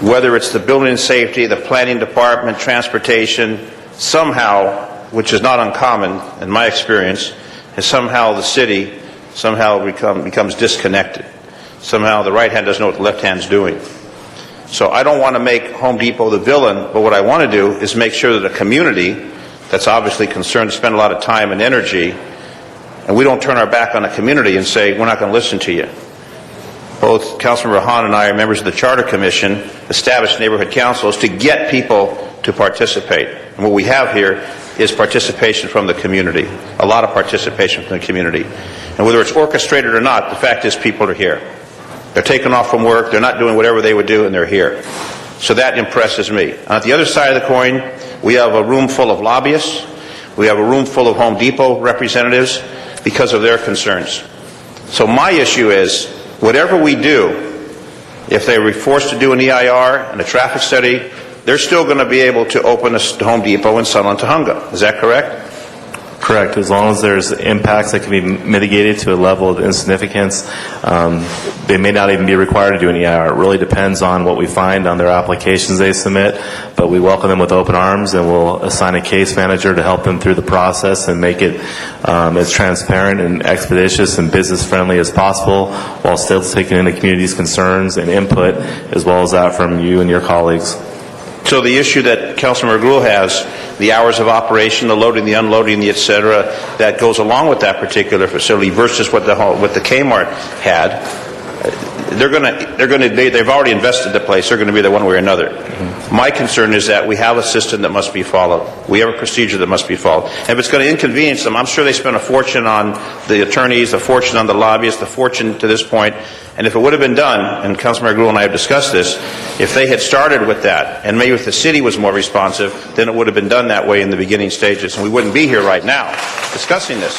Speaker 5: Whether it's the building and safety, the planning department, transportation, somehow, which is not uncommon in my experience, is somehow the city becomes disconnected. Somehow the right hand doesn't know what the left hand's doing. So I don't want to make Home Depot the villain, but what I want to do is make sure that a community that's obviously concerned to spend a lot of time and energy, and we don't turn our back on a community and say, we're not going to listen to you. Both Councilmember Hahn and I are members of the Charter Commission, established neighborhood councils to get people to participate. And what we have here is participation from the community, a lot of participation from the community. And whether it's orchestrated or not, the fact is people are here. They're taking off from work, they're not doing whatever they would do, and they're here. So that impresses me. On the other side of the coin, we have a room full of lobbyists, we have a room full of Home Depot representatives because of their concerns. So my issue is, whatever we do, if they were forced to do an EIR and a traffic study, they're still going to be able to open a Home Depot in Sunland Tujunga. Is that correct?
Speaker 9: Correct. As long as there's impacts that can be mitigated to a level of insignificance, they may not even be required to do an EIR. It really depends on what we find on their applications they submit, but we welcome them with open arms, and we'll assign a case manager to help them through the process and make it as transparent and expeditious and business-friendly as possible, while still taking into community's concerns and input, as well as that from you and your colleagues.
Speaker 5: So the issue that Councilmember Gruhl has, the hours of operation, the loading, the unloading, the et cetera, that goes along with that particular facility versus what the Kmart had, they've already invested the place. They're going to be there one way or another. Mm-hmm. My concern is that we have a system that must be followed. We have a procedure that must be followed. And if it's going to inconvenience them, I'm sure they spent a fortune on the attorneys, a fortune on the lobbyists, a fortune to this point. And if it would have been done, and Councilmember Gruhl and I have discussed this, if they had started with that, and maybe if the city was more responsive, then it would have been done that way in the beginning stages, and we wouldn't be here right now discussing this.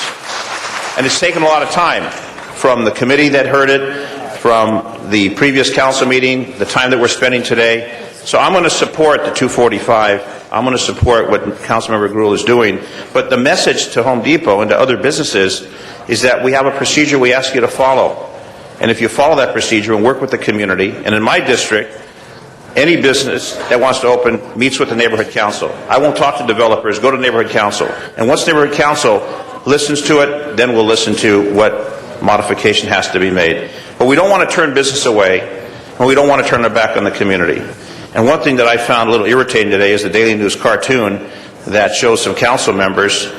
Speaker 5: And it's taken a lot of time from the committee that heard it, from the previous council meeting, the time that we're spending today. So I'm going to support the 245. I'm going to support what Councilmember Gruhl is doing. But the message to Home Depot and to other businesses is that we have a procedure we ask you to follow. And if you follow that procedure and work with the community, and in my district, any business that wants to open meets with the neighborhood council. I won't talk to developers, go to neighborhood council. And once neighborhood council listens to it, then we'll listen to what modification has to be made. But we don't want to turn business away, and we don't want to turn our back on the community. And one thing that I found a little irritating today is the Daily News cartoon that shows some council members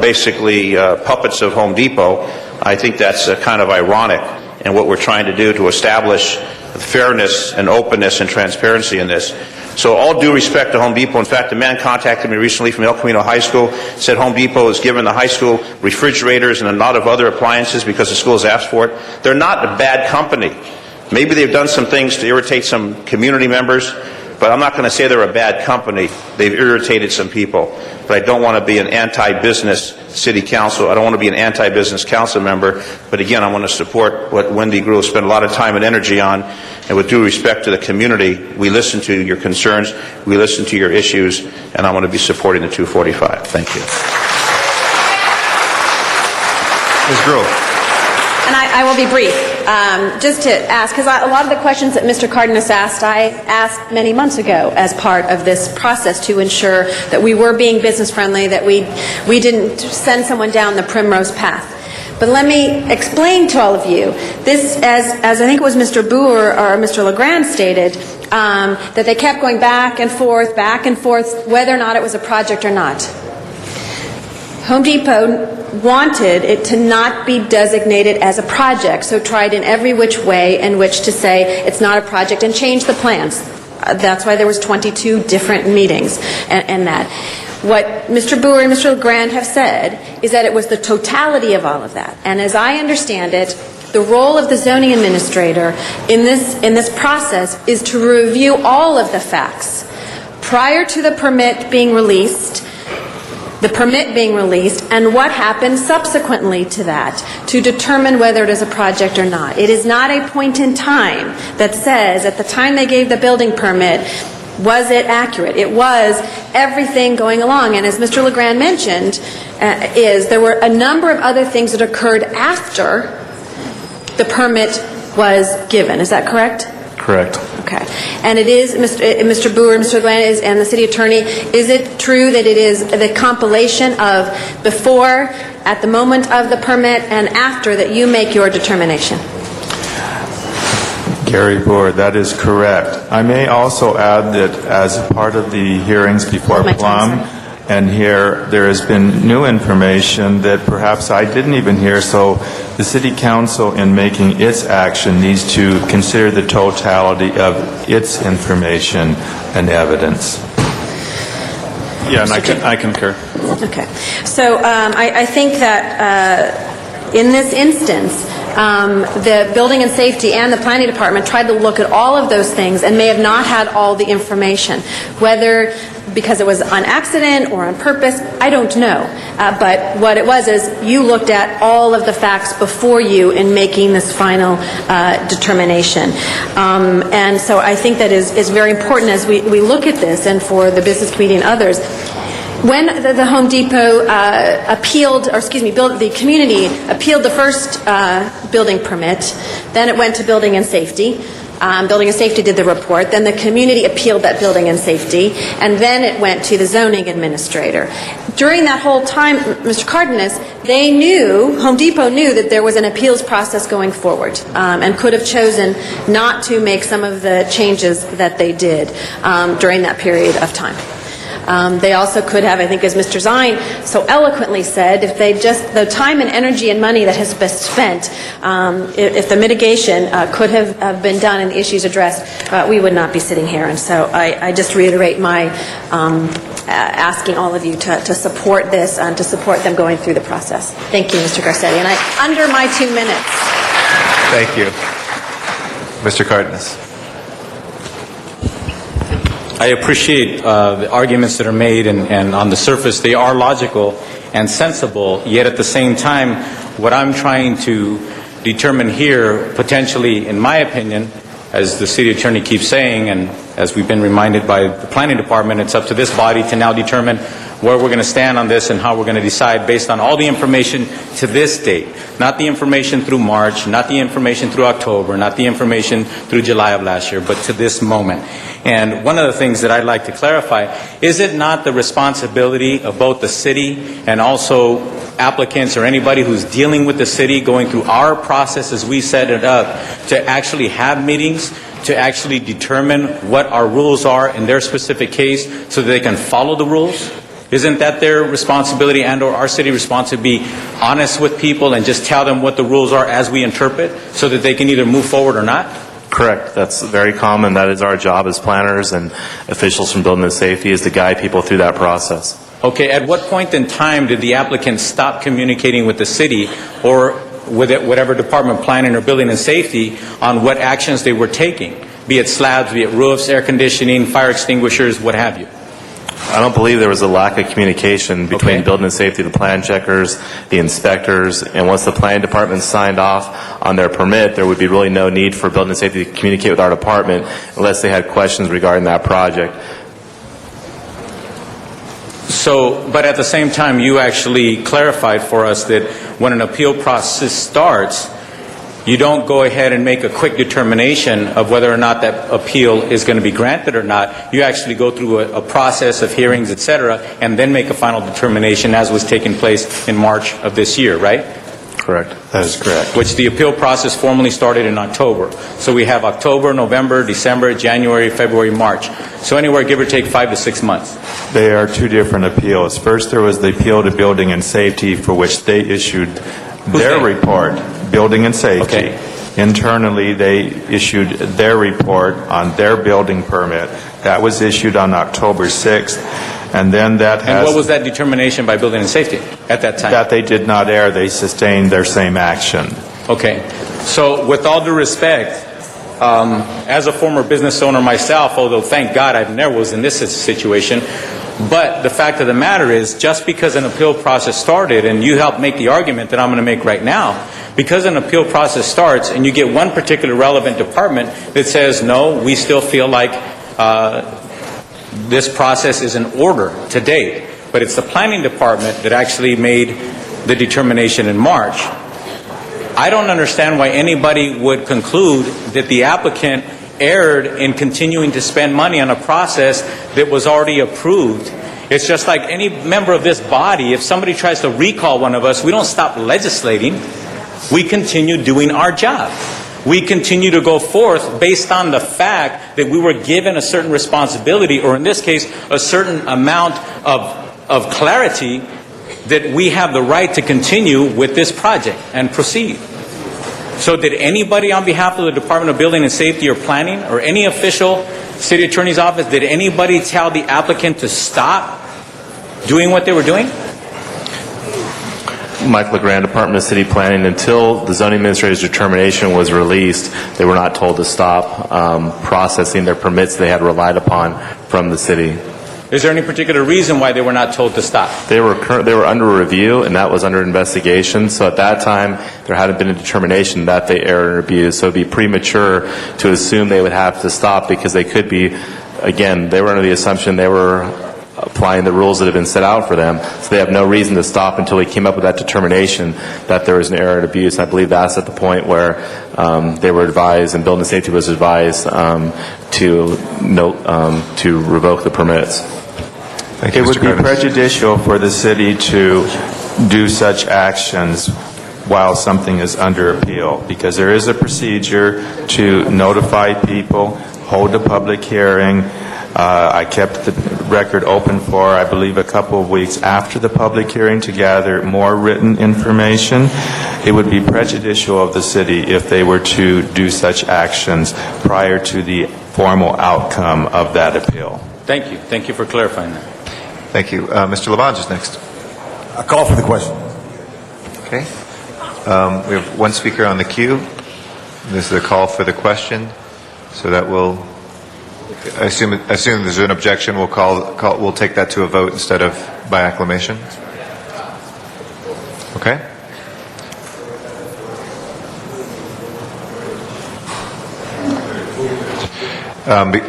Speaker 5: basically puppets of Home Depot. I think that's kind of ironic in what we're trying to do to establish fairness and openness and transparency in this. So all due respect to Home Depot. In fact, a man contacted me recently from El Camino High School, said Home Depot has given the high school refrigerators and a lot of other appliances because the school has asked for it. They're not a bad company. Maybe they've done some things to irritate some community members, but I'm not going to say they're a bad company. They've irritated some people. But I don't want to be an anti-business city council. I don't want to be an anti-business council member. But again, I want to support what Wendy Gruhl spent a lot of time and energy on. And with due respect to the community, we listen to your concerns, we listen to your issues, and I want to be supporting the 245. Thank you.
Speaker 11: Ms. Gruhl.
Speaker 8: And I will be brief. Just to ask, because a lot of the questions that Mr. Cardenas asked, I asked many months ago as part of this process to ensure that we were being business friendly, that we didn't send someone down the primrose path. But let me explain to all of you, this, as I think it was Mr. Boer or Mr. LeGrand stated, that they kept going back and forth, whether or not it was a project or not. Home Depot wanted it to not be designated as a project, so tried in every which way in which to say it's not a project and change the plans. That's why there was 22 different meetings and that. What Mr. Boer and Mr. LeGrand have said is that it was the totality of all of that. And as I understand it, the role of the zoning administrator in this process is to review all of the facts prior to the permit being released, and what happened subsequently to that to determine whether it is a project or not. It is not a point in time that says at the time they gave the building permit, was it accurate? It was everything going along. And as Mr. LeGrand mentioned, there were a number of other things that occurred after the permit was given. Is that correct?
Speaker 9: Correct.
Speaker 8: Okay. And it is, Mr. Boer, Mr. LeGrand, and the city attorney, is it true that it is the compilation of before, at the moment of the permit, and after that you make your determination?
Speaker 17: Gary Boer, that is correct. I may also add that as part of the hearings before Plum, and here there has been new information that perhaps I didn't even hear, so the City Council in making its action needs to consider the totality of its information and evidence.
Speaker 13: Yeah, and I concur.
Speaker 8: Okay. So I think that in this instance, the Building and Safety and the Planning Department tried to look at all of those things and may have not had all the information. Whether because it was on accident or on purpose, I don't know. But what it was is you looked at all of the facts before you in making this final determination. And so I think that is very important as we look at this, and for the business community and others. When the Home Depot the community appealed the first building permit, then it went to Building and Safety. Building and Safety did the report, then the community appealed that Building and Safety, and then it went to the zoning administrator. During that whole time, Mr. Cardenas, Home Depot knew that there was an appeals process going forward, and could have chosen not to make some of the changes that they did during that period of time. They also could have, I think as Mr. Zine so eloquently said, if they the time and energy and money that has been spent, if the mitigation could have been done and the issues addressed, we would not be sitting here. And so I just reiterate my asking all of you to support this and to support them going through the process. Thank you, Mr. Garcetti. And under my 2 minutes.
Speaker 11: Thank you. Mr. Cardenas.
Speaker 10: I appreciate the arguments that are made, and on the surface they are logical and sensible, yet at the same time what I'm trying to determine here, potentially in my opinion, as the city attorney keeps saying, and as we've been reminded by the planning department, it's up to this body to now determine where we're going to stand on this and how we're going to decide based on all the information to this date, not the information through March, not the information through October, not the information through July of last year, but to this moment. And one of the things that I'd like to clarify, is it not the responsibility of both the city and also applicants or anybody who's dealing with the city going through our process as we set it up to actually have meetings, to actually determine what our rules are in their specific case so that they can follow the rules? Isn't that their responsibility and or our city responsibility to be honest with people and just tell them what the rules are as we interpret so that they can either move forward or not?
Speaker 9: Correct. That's very common. That is our job as planners and officials from Building and Safety, is to guide people through that process.
Speaker 10: Okay, at what point in time did the applicant stop communicating with the city or with whatever department, planning or building and safety, on what actions they were taking, be it slabs, be it roofs, air conditioning, fire extinguishers, what have you?
Speaker 9: I don't believe there was a lack of communication between Building and Safety, the plan checkers, the inspectors, and once the planning department signed off on their permit, there would be really no need for Building and Safety to communicate with our department unless they had questions regarding that project.
Speaker 10: So, but at the same time, you actually clarified for us that when an appeal process starts, you don't go ahead and make a quick determination of whether or not that appeal is going to be granted or not. You actually go through a process of hearings, et cetera, and then make a final determination, as was taking place in March of this year, right?
Speaker 9: Correct. That is correct.
Speaker 10: Which the appeal process formally started in October. So we have October, November, December, January, February, March. So anywhere, give or take, 5 to 6 months.
Speaker 17: They are two different appeals. First, there was the appeal to Building and Safety, for which they issued their report, Building and Safety.
Speaker 10: Okay.
Speaker 17: Internally, they issued their report on their building permit. That was issued on October 6th. And then that has...
Speaker 10: And what was that determination by Building and Safety at that time?
Speaker 17: That they did not err. They sustained their same action.
Speaker 10: Okay. So with all due respect, as a former business owner myself, although thank God I never was in this situation, but the fact of the matter is, just because an appeal process started, and you helped make the argument that I'm going to make right now, because an appeal process starts and you get one particular relevant department that says, no, we still feel like this process is in order to date, but it's the planning department that actually made the determination in March. I don't understand why anybody would conclude that the applicant erred in continuing to spend money on a process that was already approved. It's just like any member of this body, if somebody tries to recall one of us, we don't stop legislating. We continue doing our job. We continue to go forth based on the fact that we were given a certain responsibility, or in this case, a certain amount of clarity that we have the right to continue with this project and proceed. So did anybody on behalf of the Department of Building and Safety or Planning, or any official, city attorney's office, did anybody tell the applicant to stop doing what they were doing?
Speaker 9: Mike LeGrand, Department of City Planning. Until the zoning administrator's determination was released, they were not told to stop processing their permits they had relied upon from the city.
Speaker 10: Is there any particular reason why they were not told to stop?
Speaker 9: They were under review, and that was under investigation. So at that time, there hadn't been a determination that they erred or abused. So it would be premature to assume they would have to stop, because they could be, again, they were under the assumption they were applying the rules that have been set out for them. So they have no reason to stop until we came up with that determination that there was an error and abuse. And I believe that's at the point where they were advised, and Building and Safety was advised to revoke the permits.
Speaker 17: It would be prejudicial for the city to do such actions while something is under appeal, because there is a procedure to notify people, hold a public hearing. I kept the record open for, I believe, a couple of weeks after the public hearing to gather more written information. It would be prejudicial of the city if they were to do such actions prior to the formal outcome of that appeal.
Speaker 10: Thank you. Thank you for clarifying that.
Speaker 11: Thank you. Mr. Labange is next.
Speaker 6: A call for the question.
Speaker 11: Okay. We have one speaker on the queue. This is a call for the question. So that will, I assume there's an objection, we'll take that to a vote instead of by acclamation. Okay.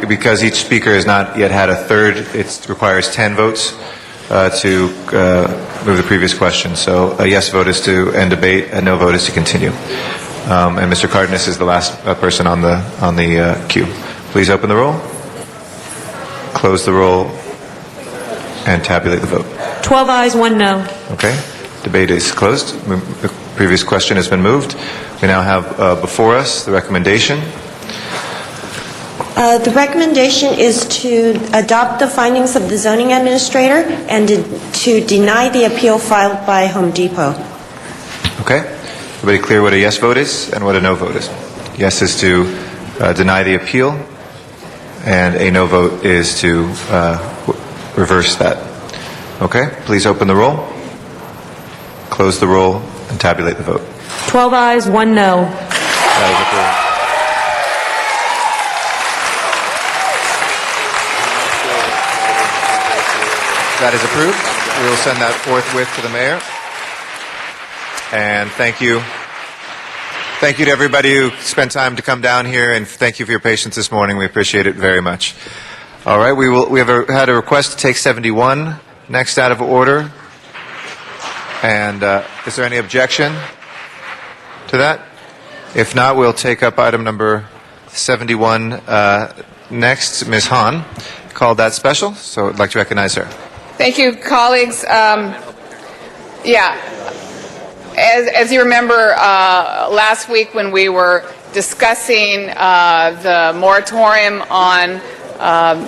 Speaker 11: Because each speaker has not yet had a third, it requires 10 votes to move the previous question. So a yes vote is to end debate, a no vote is to continue. And Mr. Cardenas is the last person on the queue. Please open the roll, close the roll, and tabulate the vote.
Speaker 12: 12 ayes, 1 no.
Speaker 11: Okay. Debate is closed. The previous question has been moved. We now have before us the recommendation.
Speaker 18: The recommendation is to adopt the findings of the zoning administrator and to deny the appeal filed by Home Depot.
Speaker 11: Okay. Everybody clear what a yes vote is and what a no vote is? Yes is to deny the appeal, and a no vote is to reverse that. Okay. Please open the roll, close the roll, and tabulate the vote.
Speaker 12: 12 ayes, 1 no.
Speaker 11: That is approved. That is approved. We will send that forthwith to the mayor. And thank you. Thank you to everybody who spent time to come down here, and thank you for your patience this morning. We appreciate it very much. All right, we have had a request to take 71 next out of order. And is there any objection to that? If not, we'll take up item number 71 next. Ms. Hahn called that special, so I'd like to recognize her.
Speaker 19: Thank you, colleagues. As you remember, last week when we were discussing the moratorium on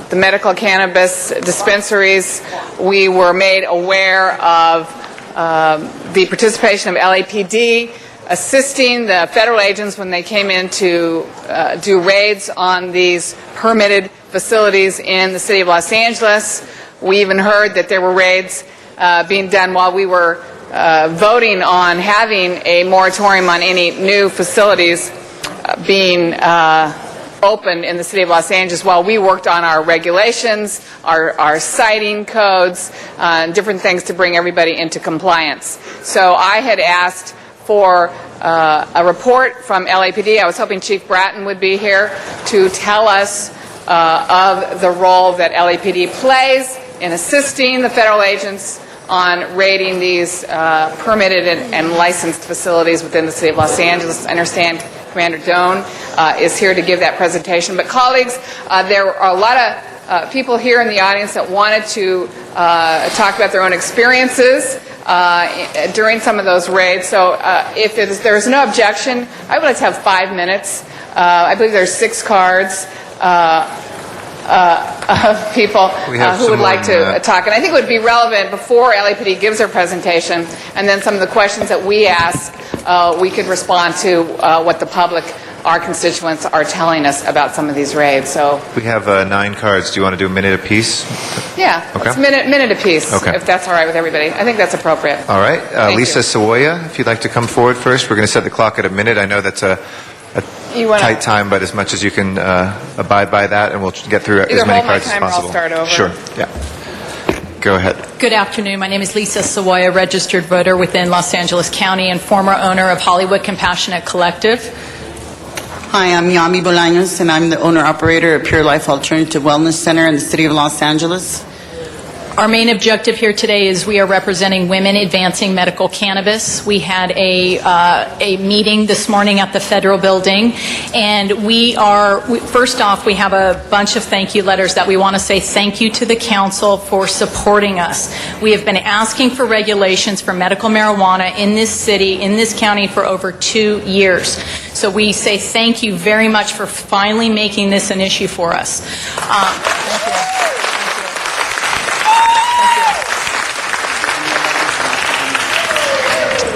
Speaker 19: the medical cannabis dispensaries, we were made aware of the participation of LAPD assisting the federal agents when they came in to do raids on these permitted facilities in the city of Los Angeles. We even heard that there were raids being done while we were voting on having a moratorium on any new facilities being opened in the city of Los Angeles while we worked on our regulations, our citing codes, different things to bring everybody into compliance. So I had asked for a report from LAPD. I was hoping Chief Bratton would be here to tell us of the role that LAPD plays in assisting the federal agents on raiding these permitted and licensed facilities within the city of Los Angeles. I understand Commander Doan is here to give that presentation. But colleagues, there are a lot of people here in the audience that wanted to talk about their own experiences during some of those raids. So if there's no objection, I would like to have 5 minutes. I believe there's 6 cards of people who would like to talk. And I think it would be relevant before LAPD gives their presentation, and then some of the questions that we ask, we could respond to what the public, our constituents, are telling us about some of these raids. So
Speaker 11: we have 9 cards. Do you want to do a minute apiece?
Speaker 19: Yeah,
Speaker 11: okay.
Speaker 19: It's minute apiece,
Speaker 11: okay.
Speaker 19: If that's all right with everybody. I think that's appropriate.
Speaker 11: All right. Lisa Savoya, if you'd like to come forward first. We're going to set the clock at a minute. I know that's a tight time, but as much as you can abide by that, and we'll get through as many cards as possible.
Speaker 19: Or I'll start over.
Speaker 11: Sure. Yeah. Go ahead.
Speaker 23: Good afternoon. My name is Lisa Savoya, registered voter within Los Angeles County and former owner of Hollywood Compassionate Collective.
Speaker 25: Hi, I'm Yami Bolaños, and I'm the owner-operator of Pure Life Alternative Wellness Center in the city of Los Angeles.
Speaker 23: Our main objective here today is we are representing women advancing medical cannabis. We had a meeting this morning at the federal building, and first off, we have a bunch of thank you letters that we want to say thank you to the council for supporting us. We have been asking for regulations for medical marijuana in this city, in this county, for over 2 years. So we say thank you very much for finally making this an issue for us. Thank you.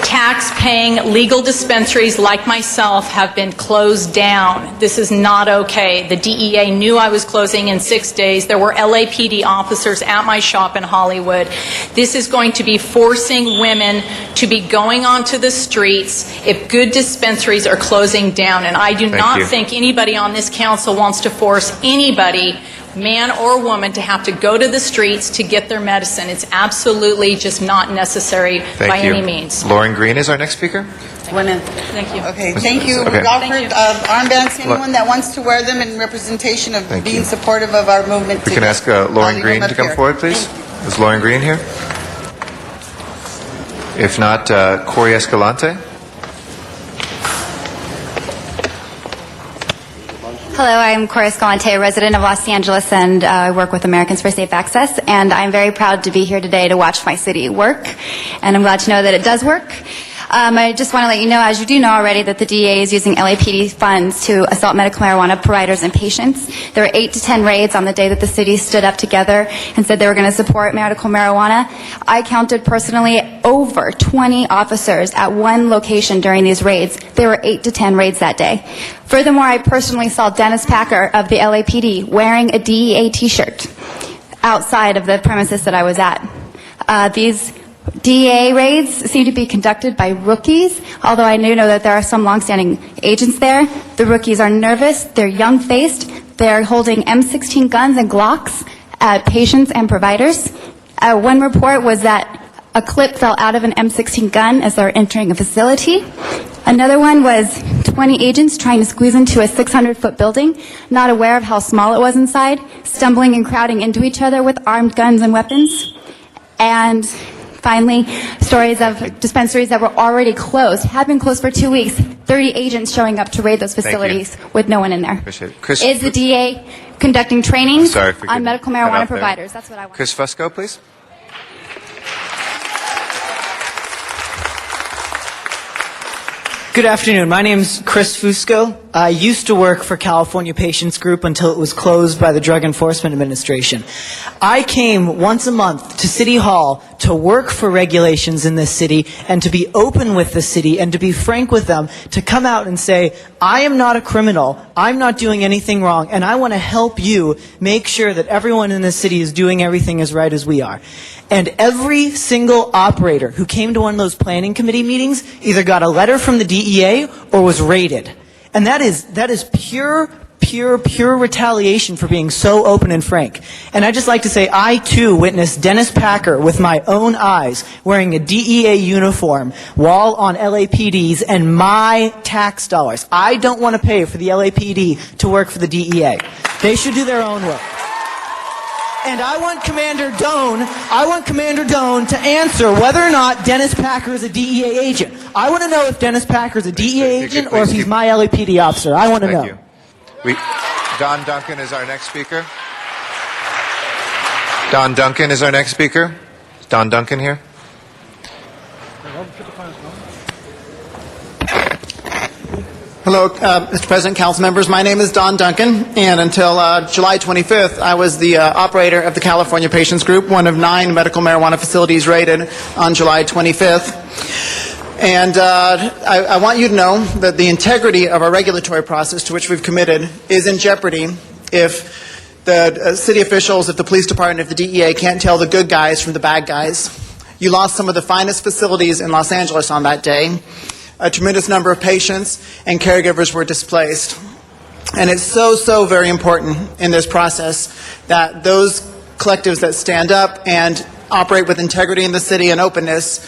Speaker 23: Tax-paying legal dispensaries like myself have been closed down. This is not okay. The DEA knew I was closing in 6 days. There were LAPD officers at my shop in Hollywood. This is going to be forcing women to be going onto the streets if good dispensaries are closing down. And I do not think anybody on this council wants to force anybody, man or woman, to have to go to the streets to get their medicine. It's absolutely just not necessary by any means.
Speaker 11: Lauren Green is our next speaker.
Speaker 25: Women.
Speaker 23: Thank you.
Speaker 25: Okay, thank you.
Speaker 11: Okay.
Speaker 25: We offered armbands to anyone that wants to wear them in representation of being supportive of our movement.
Speaker 11: We can ask Lauren Green to come forward, please. Is Lauren Green here? If not, Corey Escalante.
Speaker 1: Hello, I'm Cora Escalante, a resident of Los Angeles, and I work with Americans for Safe Access, and I'm very proud to be here today to watch my city work, and I'm glad to know that it does work. I just want to let you know, as you do know already, that the DEA is using LAPD funds to assault medical marijuana providers and patients. There were 8 to 10 raids on the day that the city stood up together and said they were going to support medical marijuana. I counted personally over 20 officers at one location during these raids. There were 8 to 10 raids that day. Furthermore, I personally saw Dennis Packer of the LAPD wearing a DEA t-shirt outside of the premises that I was at. These DEA raids seem to be conducted by rookies, although I do know that there are some longstanding agents there. The rookies are nervous, they're young-faced, they're holding M16 guns and Glocks at patients and providers. One report was that a clip fell out of an M16 gun as they were entering a facility. Another one was 20 agents trying to squeeze into a 600-foot building, not aware of how small it was inside, stumbling and crowding into each other with armed guns and weapons. And finally, stories of dispensaries that were already closed, have been closed for 2 weeks, 30 agents showing up to raid those facilities with no one in there.
Speaker 11: Appreciate it. Chris,
Speaker 1: Is the DEA conducting trainings
Speaker 11: Sorry for
Speaker 1: on
Speaker 11: getting
Speaker 1: medical
Speaker 11: cut
Speaker 1: marijuana
Speaker 11: off there.
Speaker 1: providers? That's what I want.
Speaker 11: Chris Fusco, please.
Speaker 14: Good afternoon. My name's Chris Fusco. I used to work for California Patients Group until it was closed by the Drug Enforcement Administration. I came once a month to City Hall to work for regulations in this city and to be open with the city and to be frank with them, to come out and say, I am not a criminal, I'm not doing anything wrong, and I want to help you make sure that everyone in this city is doing everything as right as we are. And every single operator who came to one of those planning committee meetings either got a letter from the DEA or was raided. And that is pure retaliation for being so open and frank. And I'd just like to say, I too witnessed Dennis Packer with my own eyes wearing a DEA uniform while on LAPD's and my tax dollars. I don't want to pay for the LAPD to work for the DEA. They should do their own work. And I want Commander Doan to answer whether or not Dennis Packer is a DEA agent. I want to know if Dennis Packer is a DEA agent or if he's my LAPD officer. I want to know.
Speaker 11: Don Duncan is our next speaker. Don Duncan is our next speaker. Is Don Duncan here?
Speaker 16: Hello, Mr. President, council members. My name is Don Duncan, and until July 25th, I was the operator of the California Patients Group, one of 9 medical marijuana facilities raided on July 25th. And I want you to know that the integrity of our regulatory process to which we've committed is in jeopardy if the city officials, if the police department, if the DEA can't tell the good guys from the bad guys. You lost some of the finest facilities in Los Angeles on that day. A tremendous number of patients and caregivers were displaced. And it's so very important in this process that those collectives that stand up and operate with integrity in the city and openness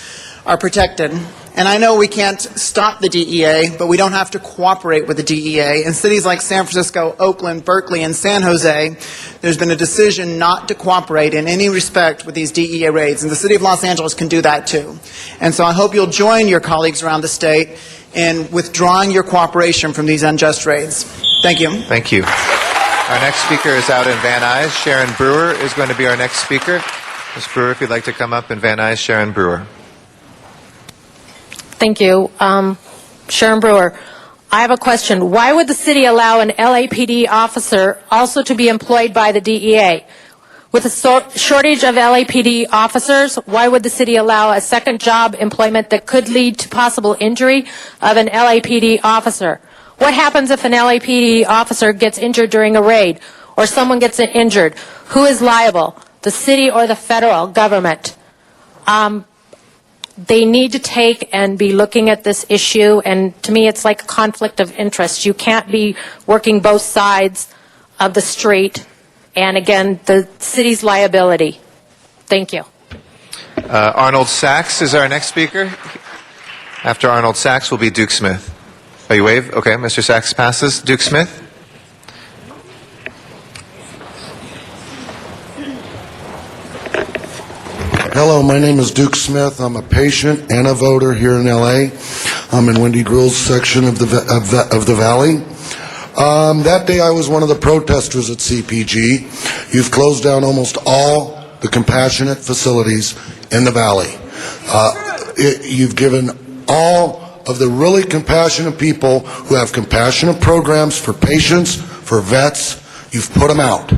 Speaker 16: are protected. And I know we can't stop the DEA, but we don't have to cooperate with the DEA. In cities like San Francisco, Oakland, Berkeley, and San Jose, there's been a decision not to cooperate in any respect with these DEA raids, and the city of Los Angeles can do that too. And so I hope you'll join your colleagues around the state in withdrawing your cooperation from these unjust raids. Thank you.
Speaker 11: Thank you. Our next speaker is out in Van Nuys. Sharon Brewer is going to be our next speaker. Ms. Brewer, if you'd like to come up in Van Nuys, Sharon Brewer.
Speaker 12: Thank you. Sharon Brewer. I have a question. Why would the city allow an LAPD officer also to be employed by the DEA? With a shortage of LAPD officers, why would the city allow a second job employment that could lead to possible injury of an LAPD officer? What happens if an LAPD officer gets injured during a raid or someone gets injured? Who is liable? The city or the federal government? They need to take and be looking at this issue, and to me it's like a conflict of interest. You can't be working both sides of the street, and again, the city's liability. Thank you.
Speaker 11: Arnold Sachs is our next speaker. After Arnold Sachs will be Duke Smith. Oh, you wave? Okay, Mr. Sachs passes. Duke Smith.
Speaker 2: Hello, my name is Duke Smith. I'm a patient and a voter here in LA. I'm in Wendy Gruhl's section of the Valley. That day I was one of the protesters at CPG. You've closed down almost all the compassionate facilities in the Valley. You've given all of the really compassionate people who have compassionate programs for patients, for vets, you've put them out.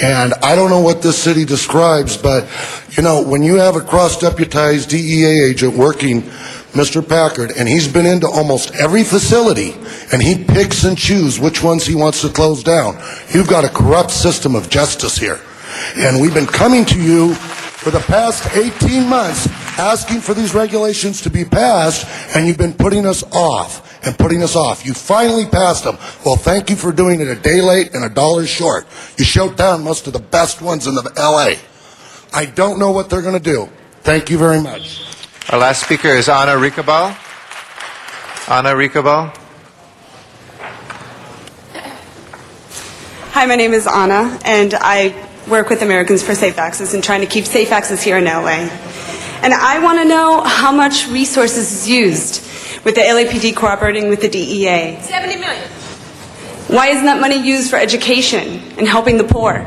Speaker 2: And I don't know what this city describes, but, you know, when you have a cross-deputized DEA agent working, Mr. Packard, and he's been into almost every facility, and he picks and chooses which ones he wants to close down, you've got a corrupt system of justice here. And we've been coming to you for the past 18 months asking for these regulations to be passed, and you've been putting us off and putting us off. You finally passed them. Well, thank you for doing it a day late and $1 short. You shut down most of the best ones in the LA. I don't know what they're going to do. Thank you very much.
Speaker 11: Our last speaker is Ana Ricabal. Ana Ricabal.
Speaker 3: Hi, my name is Anna, and I work with Americans for Safe Access and trying to keep safe access here in LA. And I want to know how much resources is used with the LAPD cooperating with the DEA.
Speaker 12: 70 million.
Speaker 3: Why isn't that money used for education and helping the poor?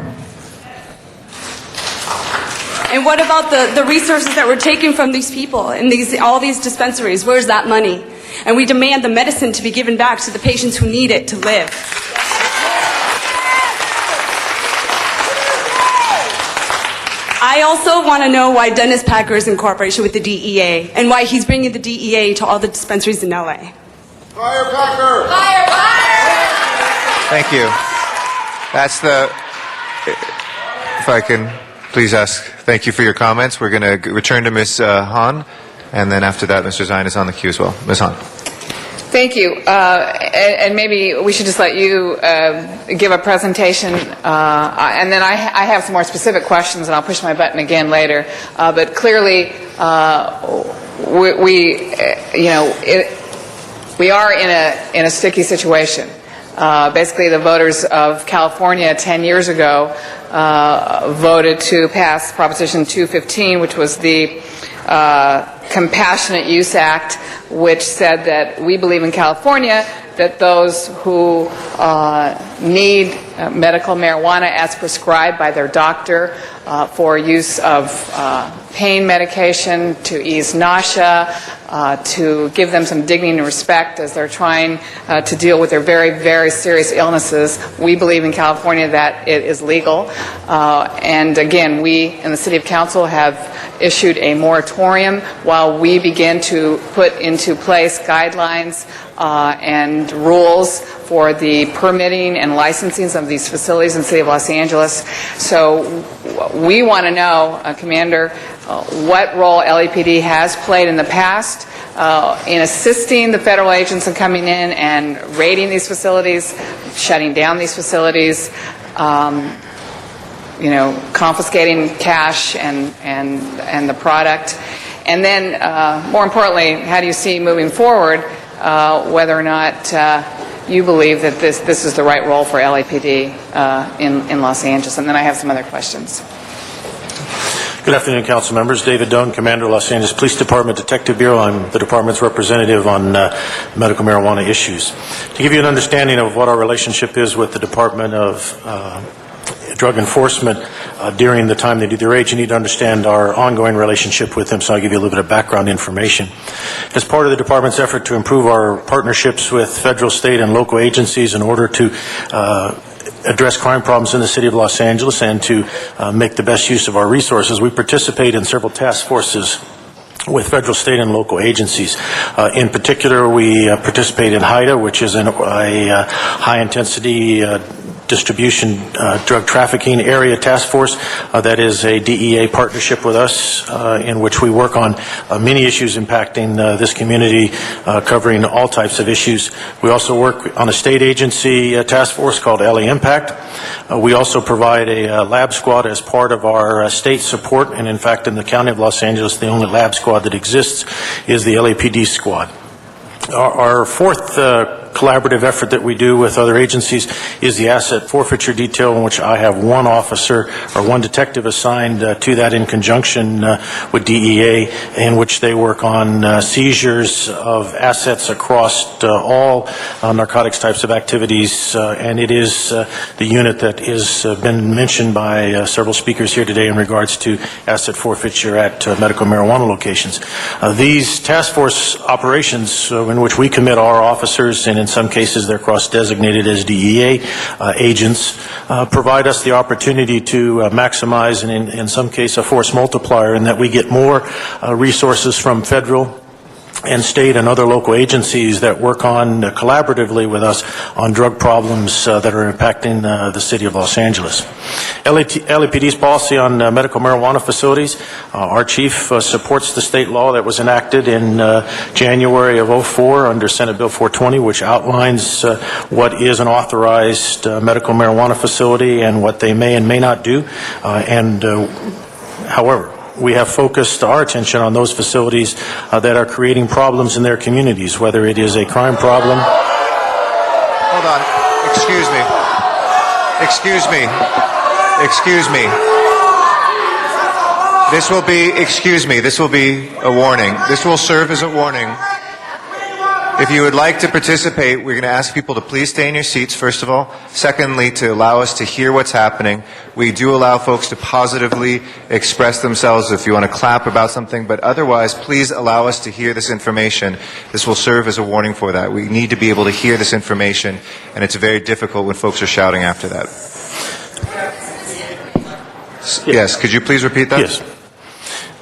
Speaker 3: And what about the resources that we're taking from these people in all these dispensaries? Where's that money? And we demand the medicine to be given back to the patients who need it to live. I also want to know why Dennis Packer is in cooperation with the DEA and why he's bringing the DEA to all the dispensaries in LA.
Speaker 2: Fire Packer!
Speaker 12: Fire, fire!
Speaker 11: Thank you. That's the, if I can please ask, thank you for your comments. We're going to return to Ms. Hahn, and then after that, Mr. Zine is on the queue as well. Ms. Hahn.
Speaker 19: Thank you. And maybe we should just let you give a presentation, and then I have some more specific questions, and I'll push my button again later. But clearly, we are in a sticky situation. Basically, the voters of California 10 years ago voted to pass Proposition 215, which was the Compassionate Use Act, which said that we believe in California that those who need medical marijuana as prescribed by their doctor for use of pain medication, to ease nausea, to give them some dignity and respect as they're trying to deal with their very, very serious illnesses. We believe in California that it is legal. And again, we in the City of Council have issued a moratorium while we begin to put into place guidelines and rules for the permitting and licensing of these facilities in the City of Los Angeles. So we want to know, Commander, what role LAPD has played in the past in assisting the federal agents in coming in and raiding these facilities, shutting down these facilities, confiscating cash and the product. And then, more importantly, how do you see moving forward whether or not you believe that this is the right role for LAPD in Los Angeles? And then I have some other questions.
Speaker 20: Good afternoon, council members. David Doan, Commander, Los Angeles Police Department Detective Bureau. I'm the department's representative on medical marijuana issues. To give you an understanding of what our relationship is with the Department of Drug Enforcement during the time they do their raid, you need to understand our ongoing relationship with them, so I'll give you a little bit of background information. As part of the department's effort to improve our partnerships with federal, state, and local agencies in order to address crime problems in the City of Los Angeles and to make the best use of our resources, we participate in several task forces with federal, state, and local agencies. In particular, we participate in HIDTA, which is a high-intensity distribution drug trafficking area task force. That is a DEA partnership with us in which we work on many issues impacting this community, covering all types of issues. We also work on a state agency task force called LA Impact. We also provide a lab squad as part of our state support, and in fact in the County of Los Angeles the only lab squad that exists is the LAPD squad. Our fourth collaborative effort that we do with other agencies is the asset forfeiture detail, in which I have one officer or one detective assigned to that in conjunction with DEA, in which they work on seizures of assets across all narcotics types of activities, and it is the unit that has been mentioned by several speakers here today in regards to asset forfeiture at medical marijuana locations. These task force operations in which we commit our officers, and in some cases they're cross-designated as DEA agents, provide us the opportunity to maximize and in some case a force multiplier, in that we get more resources from federal and state and other local agencies that work on collaboratively with us on drug problems that are impacting the city of Los Angeles. LAPD's policy on medical marijuana facilities, our chief supports the state law that was enacted in January of '04 under Senate Bill 420, which outlines what is an authorized medical marijuana facility and what they may and may not do. However, we have focused our attention on those facilities that are creating problems in their communities, whether it is a crime problem.
Speaker 11: Hold on. Excuse me. Excuse me. Excuse me. This will be a warning. This will serve as a warning. If you would like to participate, we're going to ask people to please stay in your seats, first of all. Secondly, to allow us to hear what's happening. We do allow folks to positively express themselves if you want to clap about something, but otherwise, please allow us to hear this information. This will serve as a warning for that. We need to be able to hear this information, and it's very difficult when folks are shouting after that. Yes, could you please repeat that?
Speaker 20: Yes.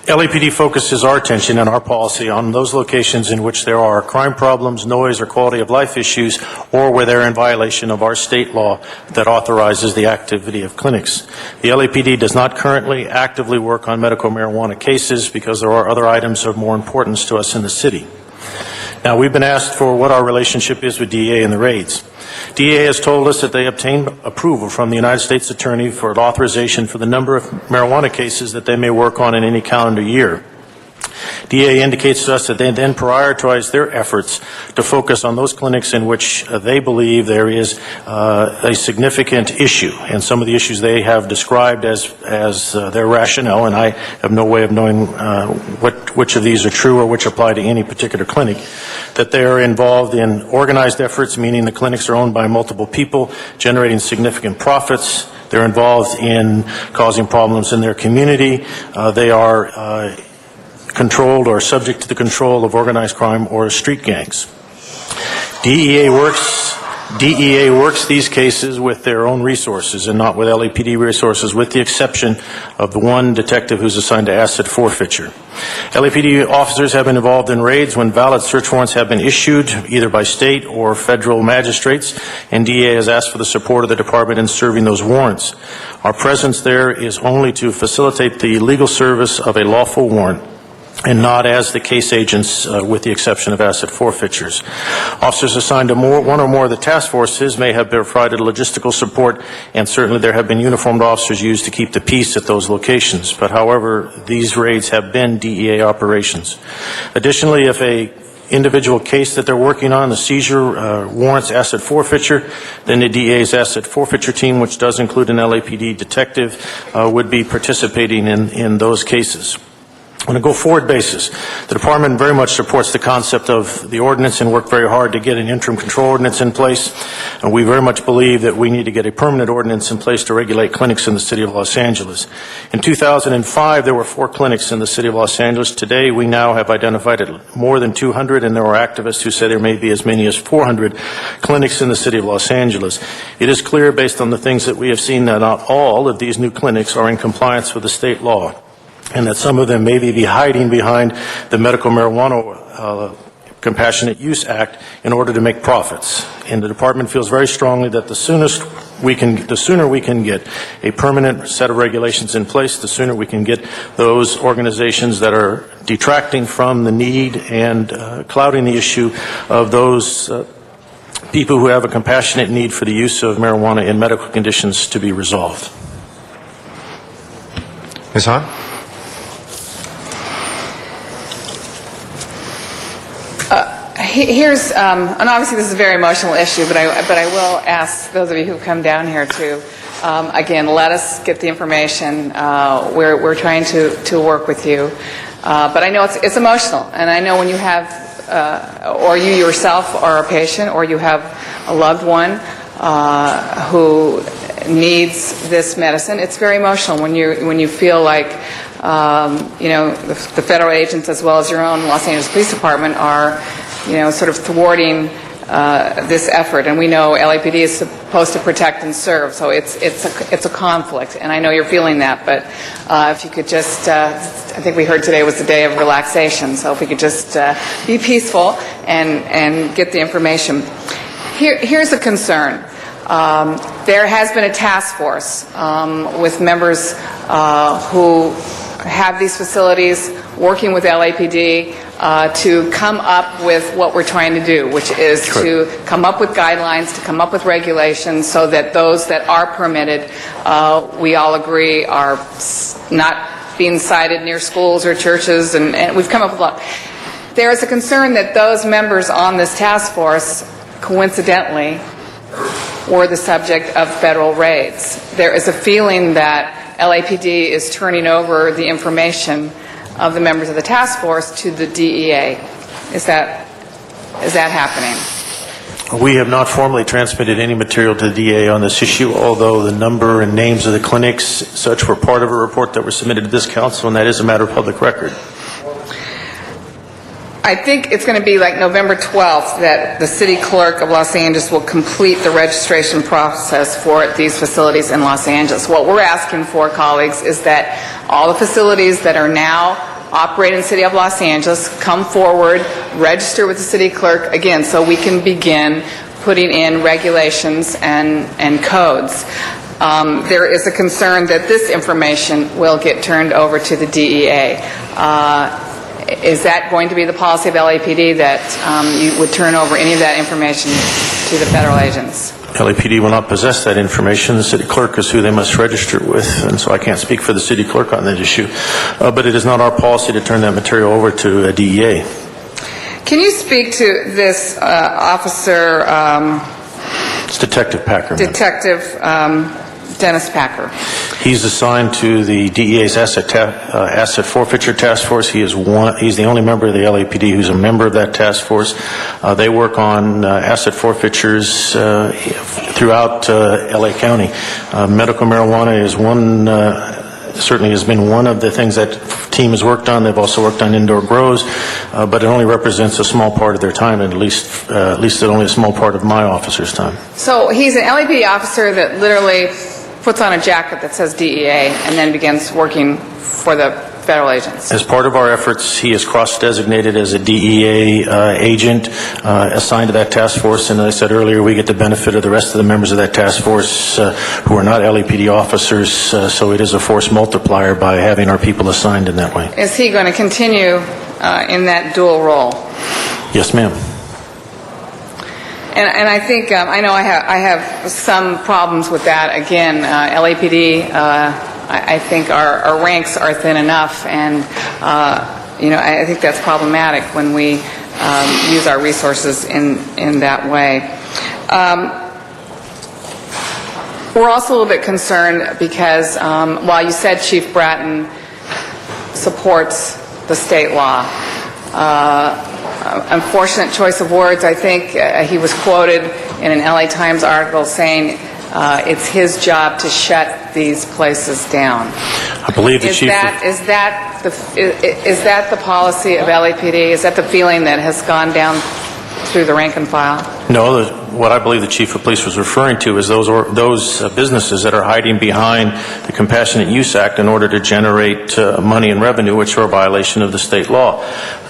Speaker 20: LAPD focuses our attention and our policy on those locations in which there are crime problems, noise, or quality of life issues, or where they're in violation of our state law that authorizes the activity of clinics. The LAPD does not currently actively work on medical marijuana cases because there are other items of more importance to us in the city. Now, we've been asked for what our relationship is with DEA and the raids. DEA has told us that they obtained approval from the United States Attorney for authorization for the number of marijuana cases that they may work on in any calendar year. DEA indicates to us that they then prioritize their efforts to focus on those clinics in which they believe there is a significant issue, and some of the issues they have described as their rationale, and I have no way of knowing which of these are true or which apply to any particular clinic, that they are involved in organized efforts, meaning the clinics are owned by multiple people, generating significant profits. They're involved in causing problems in their community. They are controlled or subject to the control of organized crime or street gangs. DEA works these cases with their own resources and not with LAPD resources, with the exception of the one detective who's assigned to asset forfeiture. LAPD officers have been involved in raids when valid search warrants have been issued either by state or federal magistrates, and DEA has asked for the support of the department in serving those warrants. Our presence there is only to facilitate the legal service of a lawful warrant, and not as the case agents, with the exception of asset forfeitures. Officers assigned to one or more of the task forces may have provided logistical support, and certainly there have been uniformed officers used to keep the peace at those locations. But however, these raids have been DEA operations. Additionally, if a individual case that they're working on, the seizure warrants asset forfeiture, then the DEA's asset forfeiture team, which does include an LAPD detective, would be participating in those cases. On a go-forward basis, the department very much supports the concept of the ordinance and worked very hard to get an interim control ordinance in place. And we very much believe that we need to get a permanent ordinance in place to regulate clinics in the city of Los Angeles. In 2005, there were 4 clinics in the city of Los Angeles. Today, we now have identified more than 200, and there are activists who say there may be as many as 400 clinics in the city of Los Angeles. It is clear, based on the things that we have seen, that not all of these new clinics are in compliance with the state law, and that some of them may be hiding behind the Medical Marijuana Compassionate Use Act in order to make profits. And the department feels very strongly that the sooner we can get a permanent set of regulations in place, the sooner we can get those organizations that are detracting from the need and clouding the issue of those people who have a compassionate need for the use of marijuana in medical conditions to be resolved.
Speaker 11: Ms. Hahn?
Speaker 19: Here's, and obviously this is a very emotional issue, but I will ask those of you who come down here to, again, let us get the information. We're trying to work with you. But I know it's emotional, and I know when you have, or you yourself are a patient, or you have a loved one who needs this medicine, it's very emotional when you feel like, the federal agents as well as your own Los Angeles Police Department are, sort of thwarting this effort. And we know LAPD is supposed to protect and serve, so it's a conflict, and I know you're feeling that. But if you could just, I think we heard today was the day of relaxation, so if we could just be peaceful and get the information. Here's a concern. There has been a task force with members who have these facilities working with LAPD to come up with what we're trying to do, which is to come up with guidelines, to come up with regulations so that those that are permitted, we all agree, are not being sited near schools or churches, and we've come up with a lot. There is a concern that those members on this task force, coincidentally, were the subject of federal raids. There is a feeling that LAPD is turning over the information of the members of the task force to the DEA. Is that happening?
Speaker 20: We have not formally transmitted any material to the DEA on this issue, although the number and names of the clinics, such, were part of a report that was submitted to this council, and that is a matter of public record.
Speaker 19: I think it's going to be like November 12th that the city clerk of Los Angeles will complete the registration process for these facilities in Los Angeles. What we're asking for, colleagues, is that all the facilities that are now operating in the city of Los Angeles come forward, register with the city clerk, again, so we can begin putting in regulations and codes. There is a concern that this information will get turned over to the DEA. Is that going to be the policy of LAPD, that you would turn over any of that information to the federal agents?
Speaker 20: LAPD will not possess that information. The city clerk is who they must register with, and so I can't speak for the city clerk on that issue. But it is not our policy to turn that material over to DEA.
Speaker 19: Can you speak to this officer?
Speaker 20: It's Detective Packer.
Speaker 19: Detective Dennis Packer.
Speaker 20: He's assigned to the DEA's asset forfeiture task force. He's the only member of the LAPD who's a member of that task force. They work on asset forfeitures throughout LA County. Medical marijuana is one, certainly has been one of the things that team has worked on. They've also worked on indoor grows, but it only represents a small part of their time, and at least only a small part of my officer's time.
Speaker 19: So he's an LAPD officer that literally puts on a jacket that says DEA and then begins working for the federal agents.
Speaker 20: As part of our efforts, he is cross-designated as a DEA agent assigned to that task force, and as I said earlier, we get the benefit of the rest of the members of that task force who are not LAPD officers, so it is a force multiplier by having our people assigned in that way.
Speaker 19: Is he going to continue in that dual role?
Speaker 20: Yes, ma'am.
Speaker 19: And I think, I know I have some problems with that. Again, LAPD, I think our ranks are thin enough, and I think that's problematic when we use our resources in that way. We're also a little bit concerned because while you said Chief Bratton supports the state law, unfortunate choice of words, I think he was quoted in an LA Times article saying it's his job to shut these places down.
Speaker 20: I believe the chief.
Speaker 19: Is that the policy of LAPD? Is that the feeling that has gone down through the rank and file?
Speaker 20: No, what I believe the chief of police was referring to is those businesses that are hiding behind the Compassionate Use Act in order to generate money and revenue, which are a violation of the state law.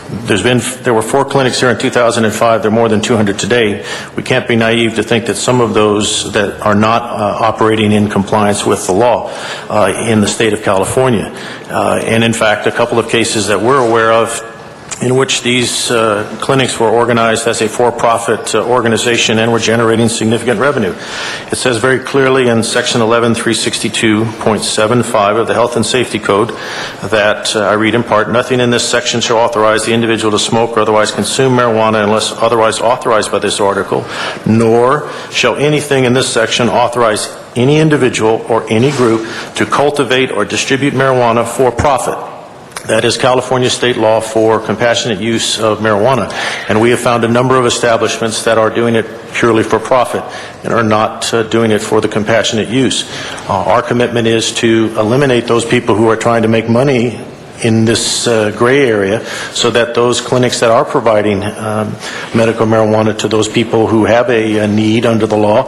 Speaker 20: There were 4 clinics here in 2005. There are more than 200 today. We can't be naive to think that some of those that are not operating in compliance with the law in the state of California. And in fact, a couple of cases that we're aware of in which these clinics were organized as a for-profit organization and were generating significant revenue. It says very clearly in Section 11362.75 of the Health and Safety Code that, I read in part, nothing in this section shall authorize the individual to smoke or otherwise consume marijuana unless otherwise authorized by this article, nor shall anything in this section authorize any individual or any group to cultivate or distribute marijuana for profit. That is California state law for compassionate use of marijuana. And we have found a number of establishments that are doing it purely for profit and are not doing it for the compassionate use. Our commitment is to eliminate those people who are trying to make money in this gray area so that those clinics that are providing medical marijuana to those people who have a need under the law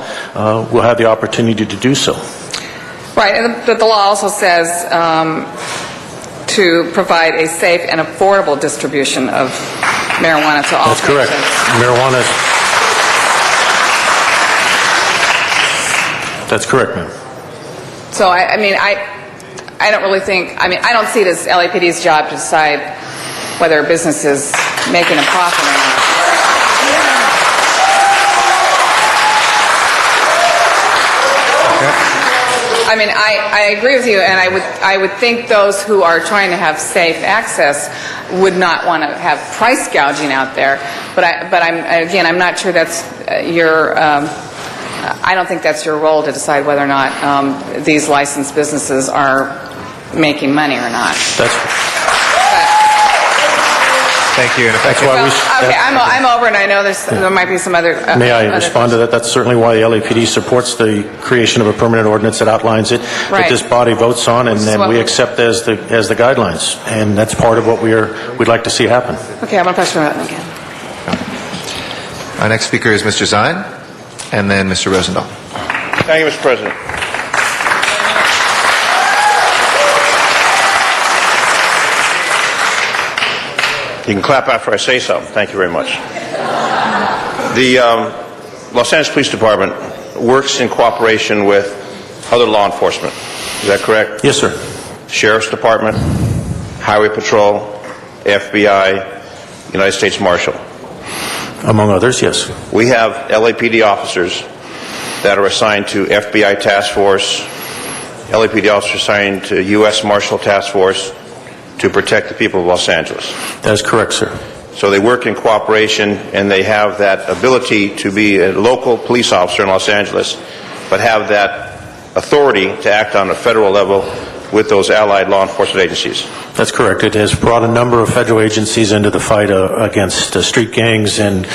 Speaker 20: will have the opportunity to do so.
Speaker 19: Right, and the law also says to provide a safe and affordable distribution of marijuana to all
Speaker 20: That's correct. Marijuana. That's correct, ma'am.
Speaker 19: So, I don't really think, I don't see it as LAPD's job to decide whether a business is making a profit or not. I agree with you, and I would think those who are trying to have safe access would not want to have price gouging out there. But I'm not sure that's your. I don't think that's your role to decide whether or not these licensed businesses are making money or not.
Speaker 11: Thank you.
Speaker 20: That's why
Speaker 19: I'm over, and I know there might be some other.
Speaker 20: May I respond to that? That's certainly why the LAPD supports the creation of a permanent ordinance that outlines it, that this body votes on, and then we accept as the guidelines, and that's part of what we'd like to see happen.
Speaker 19: Okay, I'm going to press for that again.
Speaker 11: Our next speaker is Mr. Zine, and then Mr. Rosendahl.
Speaker 5: Thank you, Mr. President. You can clap after I say something. Thank you very much. The Los Angeles Police Department works in cooperation with other law enforcement. Is that correct?
Speaker 20: Yes, sir.
Speaker 5: Sheriff's Department, Highway Patrol, FBI, United States Marshal.
Speaker 20: Among others, yes.
Speaker 5: We have LAPD officers that are assigned to FBI Task Force, LAPD officers assigned to U.S. Marshal Task Force to protect the people of Los Angeles.
Speaker 20: That is correct, sir.
Speaker 5: So they work in cooperation, and they have that ability to be a local police officer in Los Angeles, but have that authority to act on a federal level with those allied law enforcement agencies.
Speaker 20: That's correct. It has brought a number of federal agencies into the fight against street gangs and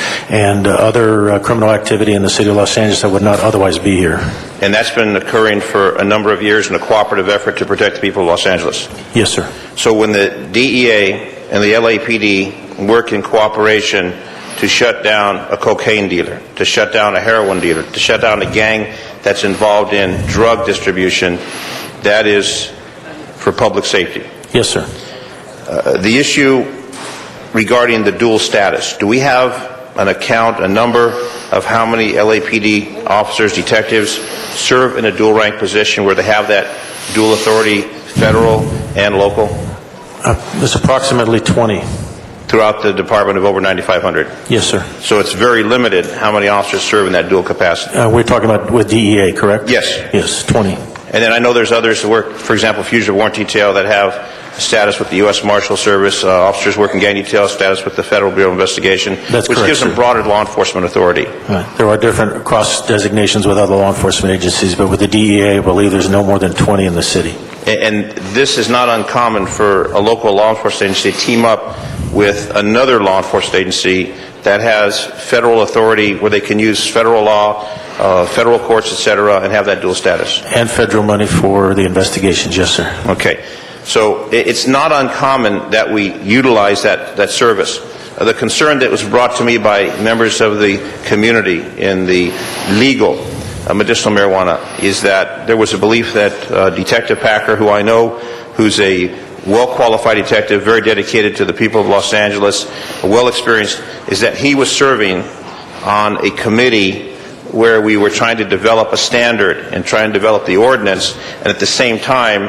Speaker 20: other criminal activity in the city of Los Angeles that would not otherwise be here.
Speaker 5: And that's been occurring for a number of years in a cooperative effort to protect the people of Los Angeles.
Speaker 20: Yes, sir.
Speaker 5: So when the DEA and the LAPD work in cooperation to shut down a cocaine dealer, to shut down a heroin dealer, to shut down a gang that's involved in drug distribution, that is for public safety.
Speaker 20: Yes, sir.
Speaker 5: The issue regarding the dual status, do we have an account, a number of how many LAPD officers, detectives serve in a dual rank position where they have that dual authority, federal and local?
Speaker 20: There's approximately 20.
Speaker 5: Throughout the department of over 9,500?
Speaker 20: Yes, sir.
Speaker 5: So it's very limited how many officers serve in that dual capacity?
Speaker 20: We're talking about with DEA, correct?
Speaker 5: Yes.
Speaker 20: Yes, 20.
Speaker 5: And then I know there's others that work, for example, fugitive warrant detail that have status with the U.S. Marshal Service, officers working gang detail status with the Federal Bureau of Investigation,
Speaker 20: That's
Speaker 5: which
Speaker 20: correct,
Speaker 5: gives them
Speaker 20: sir.
Speaker 5: broader law enforcement authority.
Speaker 20: Right. There are different cross designations with other law enforcement agencies, but with the DEA, I believe there's no more than 20 in the city.
Speaker 5: And this is not uncommon for a local law enforcement agency to team up with another law enforcement agency that has federal authority where they can use federal law, federal courts, etc., and have that dual status.
Speaker 20: And federal money for the investigations, yes, sir.
Speaker 5: Okay. So it's not uncommon that we utilize that service. The concern that was brought to me by members of the community in the legal medicinal marijuana is that there was a belief that Detective Packer, who I know, who's a well-qualified detective, very dedicated to the people of Los Angeles, well-experienced, is that he was serving on a committee where we were trying to develop a standard and trying to develop the ordinance, and at the same time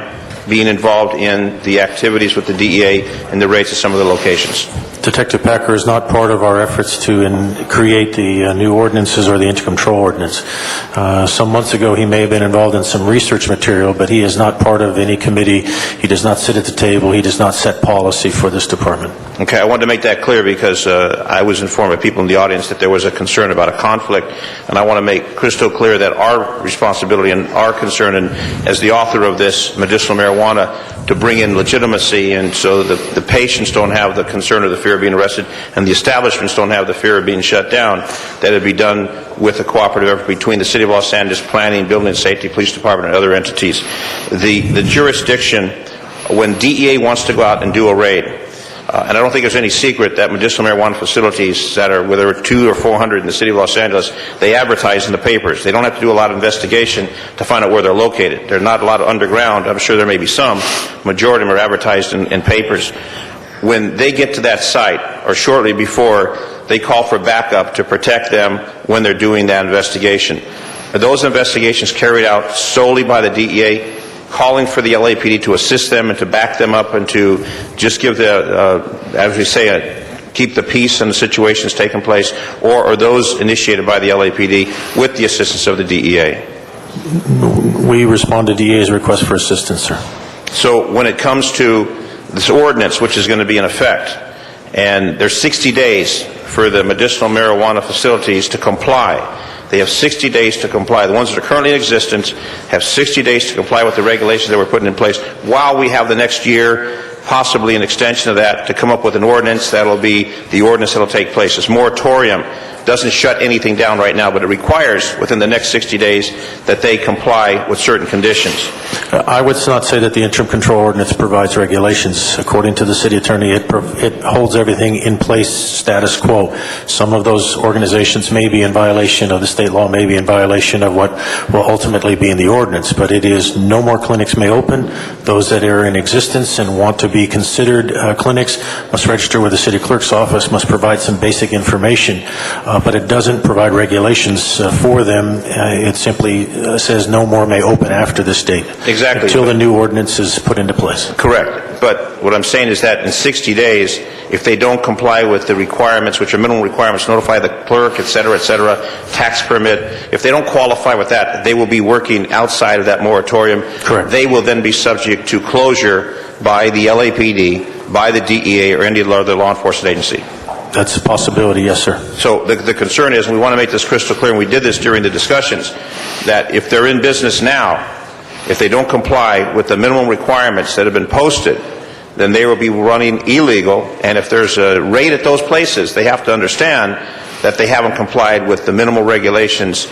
Speaker 5: being involved in the activities with the DEA and the raids at some of the locations.
Speaker 20: Detective Packer is not part of our efforts to create the new ordinances or the intercontrol ordinance. Some months ago, he may have been involved in some research material, but he is not part of any committee. He does not sit at the table. He does not set policy for this department.
Speaker 5: Okay, I wanted to make that clear because I was informed by people in the audience that there was a concern about a conflict, and I want to make crystal clear that our responsibility and our concern, and as the author of this medicinal marijuana, to bring in legitimacy, and so the patients don't have the concern or the fear of being arrested, and the establishments don't have the fear of being shut down, that it be done with a cooperative effort between the City of Los Angeles Planning, Building and Safety, Police Department, and other entities. The jurisdiction, when DEA wants to go out and do a raid, and I don't think there's any secret that medicinal marijuana facilities that are, whether it's 200 or 400 in the City of Los Angeles, they advertise in the papers. They don't have to do a lot of investigation to find out where they're located. There's not a lot of underground. I'm sure there may be some. Majority of them are advertised in papers. When they get to that site, or shortly before, they call for backup to protect them when they're doing that investigation. Those investigations carried out solely by the DEA, calling for the LAPD to assist them and to back them up and to just give as we say, keep the peace and the situations taking place, or are those initiated by the LAPD with the assistance of the DEA?
Speaker 20: We respond to DEA's request for assistance, sir.
Speaker 5: So when it comes to this ordinance, which is going to be in effect, and there's 60 days for the medicinal marijuana facilities to comply. They have 60 days to comply. The ones that are currently in existence have 60 days to comply with the regulations that we're putting in place, while we have the next year, possibly an extension of that, to come up with an ordinance that'll be the ordinance that'll take place. This moratorium doesn't shut anything down right now, but it requires within the next 60 days that they comply with certain conditions.
Speaker 20: I would not say that the interim control ordinance provides regulations. According to the city attorney, it holds everything in place, status quo. Some of those organizations may be in violation of the state law, may be in violation of what will ultimately be in the ordinance, but it is no more clinics may open. Those that are in existence and want to be considered clinics must register with the city clerk's office, must provide some basic information, but it doesn't provide regulations for them. It simply says no more may open after this date.
Speaker 5: Exactly.
Speaker 20: Until the new ordinance is put into place.
Speaker 5: Correct. But what I'm saying is that in 60 days, if they don't comply with the requirements, which are minimum requirements, notify the clerk, et cetera, tax permit, if they don't qualify with that, they will be working outside of that moratorium.
Speaker 20: Correct.
Speaker 5: They will then be subject to closure by the LAPD, by the DEA, or any other law enforcement agency.
Speaker 20: That's a possibility, yes, sir.
Speaker 5: So the concern is, and we want to make this crystal clear, and we did this during the discussions, that if they're in business now, if they don't comply with the minimum requirements that have been posted, then they will be running illegal, and if there's a raid at those places, they have to understand that they haven't complied with the minimal regulations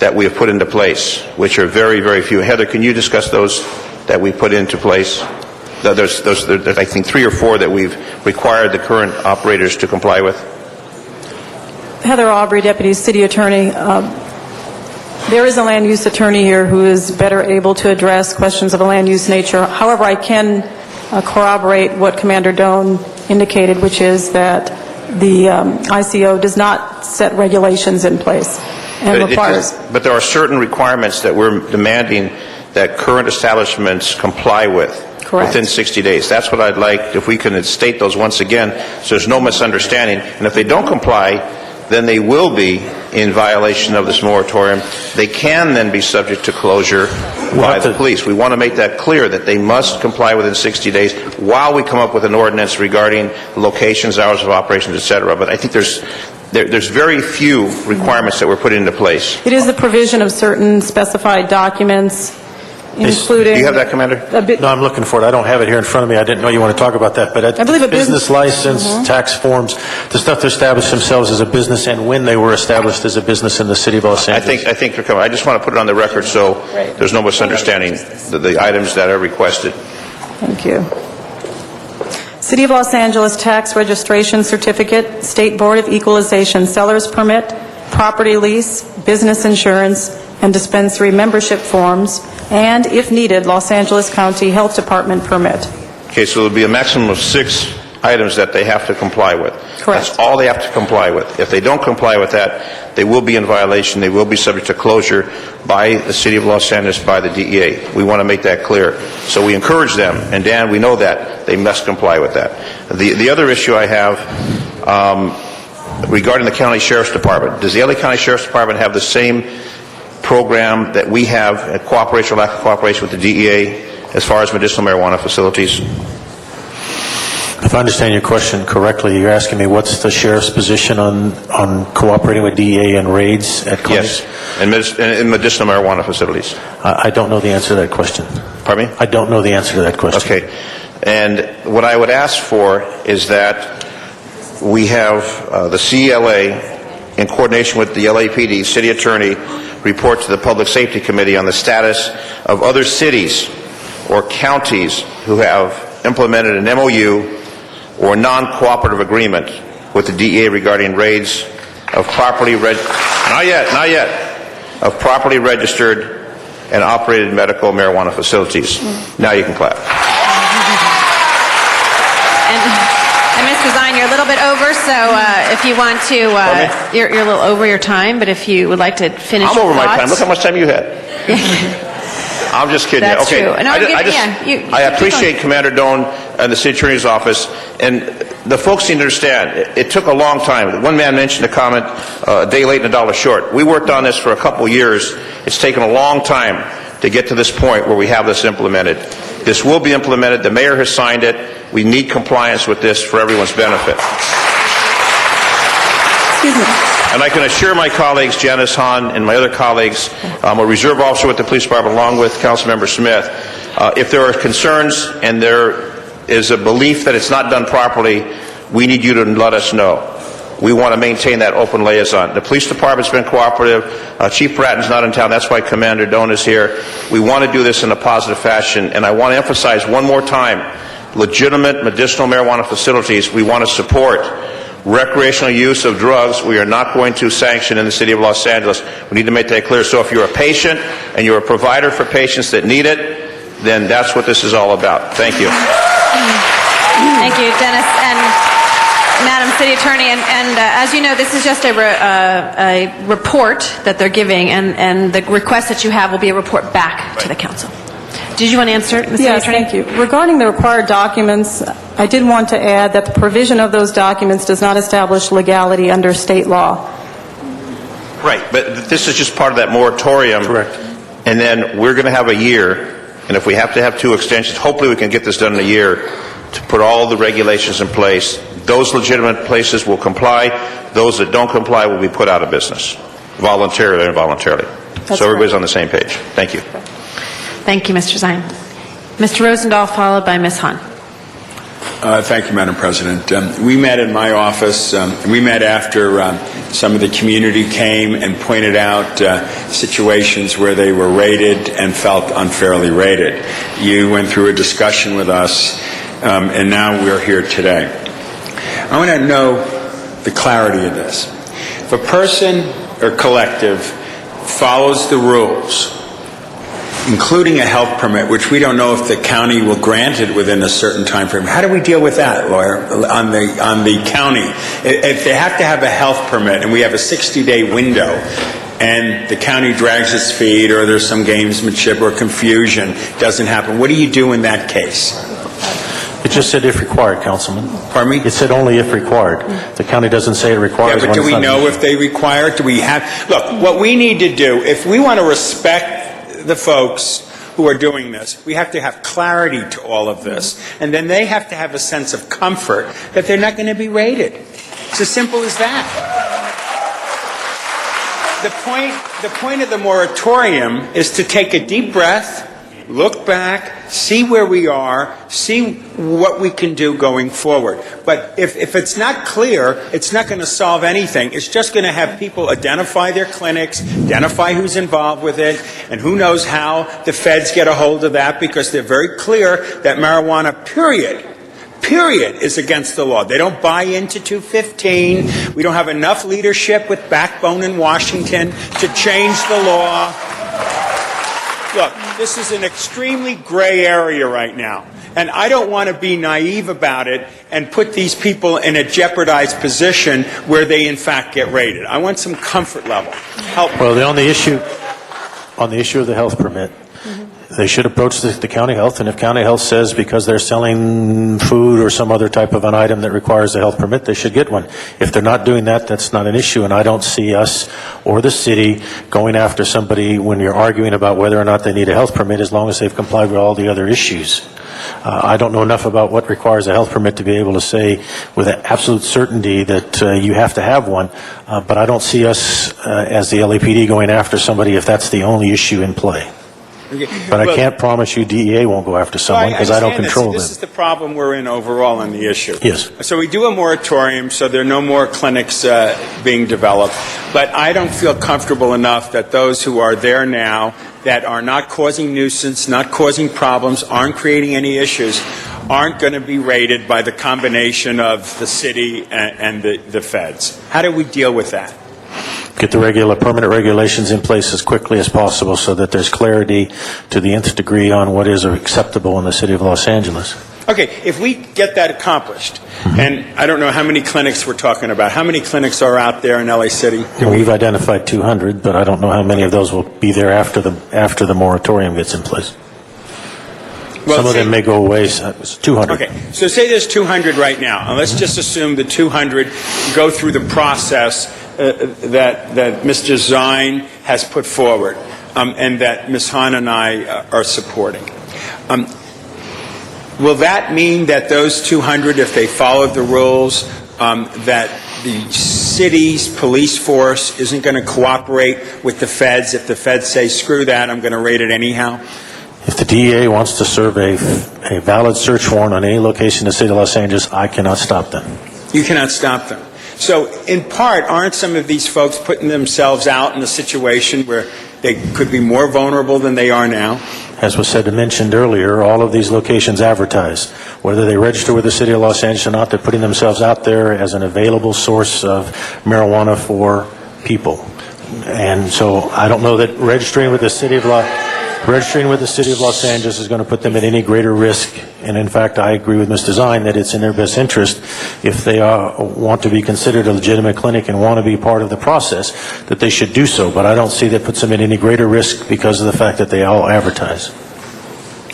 Speaker 5: that we have put into place, which are very, very few. Heather, can you discuss those that we put into place? There's I think 3 or 4 that we've required the current operators to comply with.
Speaker 4: Heather Aubrey, Deputy City Attorney. There is a land use attorney here who is better able to address questions of a land use nature. However, I can corroborate what Commander Doan indicated, which is that the ICO does not set regulations in place and requires.
Speaker 5: But there are certain requirements that we're demanding that current establishments comply with.
Speaker 4: Correct.
Speaker 5: Within 60 days. That's what I'd like, if we can state those once again, so there's no misunderstanding. And if they don't comply, then they will be in violation of this moratorium. They can then be subject to closure by the police. We want to make that clear, that they must comply within 60 days while we come up with an ordinance regarding locations, hours of operations, et cetera. But I think there's very few requirements that were put into place.
Speaker 4: It is the provision of certain specified documents, including.
Speaker 5: Do you have that, Commander?
Speaker 20: No, I'm looking for it. I don't have it here in front of me. I didn't know you want to talk about that. But
Speaker 4: I believe a
Speaker 20: business license, tax forms, the stuff to establish themselves as a business and when they were established as a business in the city of Los Angeles.
Speaker 5: I think they're coming. I just want to put it on the record so there's no misunderstanding the items that are requested.
Speaker 4: Thank you. City of Los Angeles tax registration certificate, State Board of Equalization seller's permit, property lease, business insurance, and dispensary membership forms, and, if needed, Los Angeles County Health Department permit.
Speaker 5: Okay, so there'll be a maximum of 6 items that they have to comply with.
Speaker 4: Correct.
Speaker 5: That's all they have to comply with. If they don't comply with that, they will be in violation. They will be subject to closure by the City of Los Angeles, by the DEA. We want to make that clear. So we encourage them, and Dan, we know that. They must comply with that. The other issue I have regarding the County Sheriff's Department. Does the LA County Sheriff's Department have the same program that we have at cooperation or lack of cooperation with the DEA as far as medicinal marijuana facilities?
Speaker 20: If I understand your question correctly, you're asking me what's the sheriff's position on cooperating with DEA and raids at clinics?
Speaker 5: Yes, in medicinal marijuana facilities.
Speaker 20: I don't know the answer to that question.
Speaker 5: Pardon me?
Speaker 20: I don't know the answer to that question.
Speaker 5: Okay. And what I would ask for is that we have the CLA, in coordination with the LAPD, City Attorney, report to the Public Safety Committee on the status of other cities or counties who have implemented an MOU or non-cooperative agreement with the DEA regarding raids of properly not yet, of properly registered and operated medical marijuana facilities. Now you can clap.
Speaker 8: And Mr. Zine, you're a little bit over, so if you want to, you're a little over your time, but if you would like to finish
Speaker 5: I'm
Speaker 8: your
Speaker 5: over my
Speaker 8: thoughts.
Speaker 5: time. Look how much time you had. I'm just kidding.
Speaker 8: That's
Speaker 5: you. Okay.
Speaker 8: true. No,
Speaker 5: I appreciate Commander Doan and the City Attorney's Office, and the folks need to understand, it took a long time. One man mentioned a comment, a day late and a dollar short. We worked on this for a couple of years. It's taken a long time to get to this point where we have this implemented. This will be implemented. The mayor has signed it. We need compliance with this for everyone's benefit.
Speaker 4: Excuse me.
Speaker 5: And I can assure my colleagues, Janice Hahn and my other colleagues, I'm a reserve officer with the police department along with Councilmember Smith. If there are concerns and there is a belief that it's not done properly, we need you to let us know. We want to maintain that open liaison. The police department's been cooperative. Chief Bratton's not in town. That's why Commander Doan is here. We want to do this in a positive fashion. And I want to emphasize one more time, legitimate medicinal marijuana facilities we want to support. Recreational use of drugs we are not going to sanction in the City of Los Angeles. We need to make that clear. So if you're a patient and you're a provider for patients that need it, then that's what this is all about. Thank you.
Speaker 8: Thank you, Dennis and Madam City Attorney. And as you know, this is just a report that they're giving, and the request that you have will be a report back to the council. Did you want to answer, Ms.
Speaker 4: Yes,
Speaker 8: City Attorney?
Speaker 4: thank you. Regarding the required documents, I did want to add that the provision of those documents does not establish legality under state law.
Speaker 5: Right, but this is just part of that moratorium.
Speaker 20: Correct.
Speaker 5: And then we're going to have a year, and if we have to have 2 extensions, hopefully we can get this done in a year to put all the regulations in place. Those legitimate places will comply. Those that don't comply will be put out of business, voluntarily or involuntarily. So everybody's on the same page. Thank you.
Speaker 8: Thank you, Mr. Zine. Mr. Rosendahl, followed by Ms. Hahn.
Speaker 7: Thank you, Madam President. We met in my office. We met after some of the community came and pointed out situations where they were raided and felt unfairly raided. You went through a discussion with us, and now we're here today. I want to know the clarity of this. If a person or collective follows the rules, including a health permit, which we don't know if the county will grant it within a certain time frame. How do we deal with that, lawyer, on the county? If they have to have a health permit and we have a 60-day window and the county drags its feet or there's some gamesmanship or confusion, doesn't happen, what do you do in that case?
Speaker 20: It just said if required, Councilman.
Speaker 7: Pardon me?
Speaker 20: It said only if required. The county doesn't say it requires.
Speaker 7: Yeah, but do we know if they require it? Do we have... Look, what we need to do, if we want to respect the folks who are doing this, we have to have clarity to all of this. And then they have to have a sense of comfort that they're not going to be raided. It's as simple as that. The point of the moratorium is to take a deep breath, look back, see where we are, see what we can do going forward. But if it's not clear, it's not going to solve anything. It's just going to have people identify their clinics, identify who's involved with it, and who knows how the feds get a hold of that, because they're very clear that marijuana, period, is against the law. They don't buy into 215. We don't have enough leadership with backbone in Washington to change the law. Look, this is an extremely gray area right now. And I don't want to be naive about it and put these people in a jeopardized position where they in fact get raided. I want some comfort level. Help.
Speaker 20: Well, on the issue of the health permit, they should approach the county health, and if county health says because they're selling food or some other type of an item that requires a health permit, they should get one. If they're not doing that, that's not an issue, and I don't see us or the city going after somebody when you're arguing about whether or not they need a health permit as long as they've complied with all the other issues. I don't know enough about what requires a health permit to be able to say with absolute certainty that you have to have one, but I don't see us as the LAPD going after somebody if that's the only issue in play.
Speaker 7: Okay.
Speaker 20: But I can't promise you DEA won't go after someone because I don't control them.
Speaker 7: This is the problem we're in overall on the issue.
Speaker 20: Yes.
Speaker 7: So we do a moratorium so there are no more clinics being developed. But I don't feel comfortable enough that those who are there now that are not causing nuisance, not causing problems, aren't creating any issues, aren't going to be raided by the combination of the city and the feds. How do we deal with that?
Speaker 20: Get the permanent regulations in place as quickly as possible so that there's clarity to the nth degree on what is acceptable in the city of Los Angeles.
Speaker 7: Okay, if we get that accomplished, and I don't know how many clinics we're talking about. How many clinics are out there in LA City?
Speaker 20: We've identified 200, but I don't know how many of those will be there after the moratorium gets in place.
Speaker 7: Well,
Speaker 20: some of them may go away. It's 200.
Speaker 7: Okay, so say there's 200 right now, and let's just assume the 200 go through the process that Mr. Zine has put forward, and that Ms. Hahn and I are supporting. Will that mean that those 200, if they followed the rules, that the city's police force isn't going to cooperate with the feds? If the feds say, screw that, I'm going to raid it anyhow?
Speaker 20: If the DEA wants to serve a valid search warrant on any location in the city of Los Angeles, I cannot stop them.
Speaker 7: You cannot stop them. So, in part, aren't some of these folks putting themselves out in a situation where they could be more vulnerable than they are now?
Speaker 20: As was mentioned earlier, all of these locations advertise. Whether they register with the city of Los Angeles or not, they're putting themselves out there as an available source of marijuana for people. And so I don't know that registering with the city of Los Angeles is going to put them at any greater risk. And in fact, I agree with Mr. Zine that it's in their best interest, if they want to be considered a legitimate clinic and want to be part of the process, that they should do so. But I don't see that puts them at any greater risk because of the fact that they all advertise.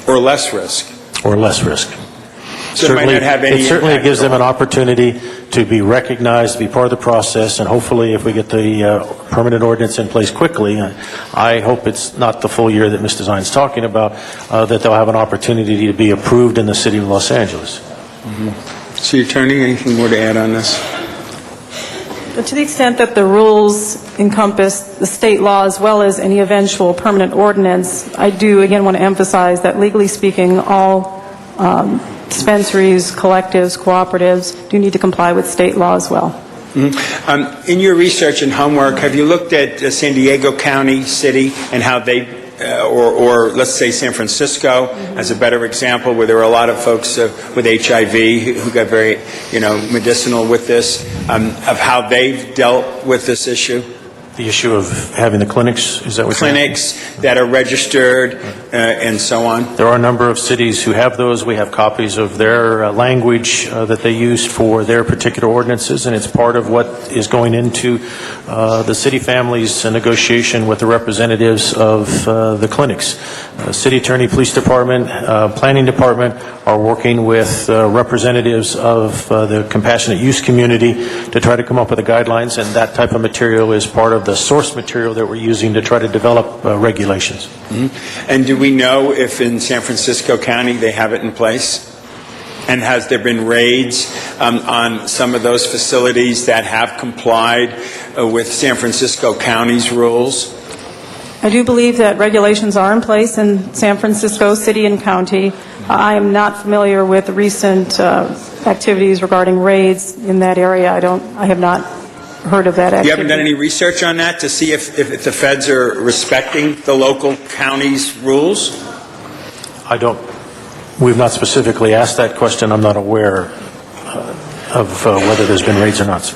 Speaker 7: Or less risk.
Speaker 20: Or less risk.
Speaker 7: So it might not have any
Speaker 20: it certainly
Speaker 7: impact
Speaker 20: gives
Speaker 7: at
Speaker 20: them an
Speaker 7: all.
Speaker 20: opportunity to be recognized, to be part of the process, and hopefully if we get the permanent ordinance in place quickly, I hope it's not the full year that Mr. Zine's talking about, that they'll have an opportunity to be approved in the city of Los Angeles.
Speaker 7: City Attorney, anything more to add on this?
Speaker 4: To the extent that the rules encompass the state law as well as any eventual permanent ordinance, I do again want to emphasize that legally speaking, all dispensaries, collectives, cooperatives do need to comply with state law as well.
Speaker 7: In your research and homework, have you looked at San Diego County, city, and how they, or let's say San Francisco as a better example, where there are a lot of folks with HIV who got very, medicinal with this, of how they've dealt with this issue?
Speaker 20: The issue of having the clinics, is that what you're saying?
Speaker 7: Clinics that are registered and so on.
Speaker 20: There are a number of cities who have those. We have copies of their language that they use for their particular ordinances, and it's part of what is going into the city family's negotiation with the representatives of the clinics. City Attorney, Police Department, Planning Department are working with representatives of the compassionate use community to try to come up with the guidelines, and that type of material is part of the source material that we're using to try to develop regulations.
Speaker 7: And do we know if in San Francisco County they have it in place? And has there been raids on some of those facilities that have complied with San Francisco County's rules?
Speaker 4: I do believe that regulations are in place in San Francisco City and County. I am not familiar with recent activities regarding raids in that area. I have not heard of that activity.
Speaker 7: You haven't done any research on that to see if the feds are respecting the local county's rules?
Speaker 20: We've not specifically asked that question. I'm not aware of whether there's been raids or not.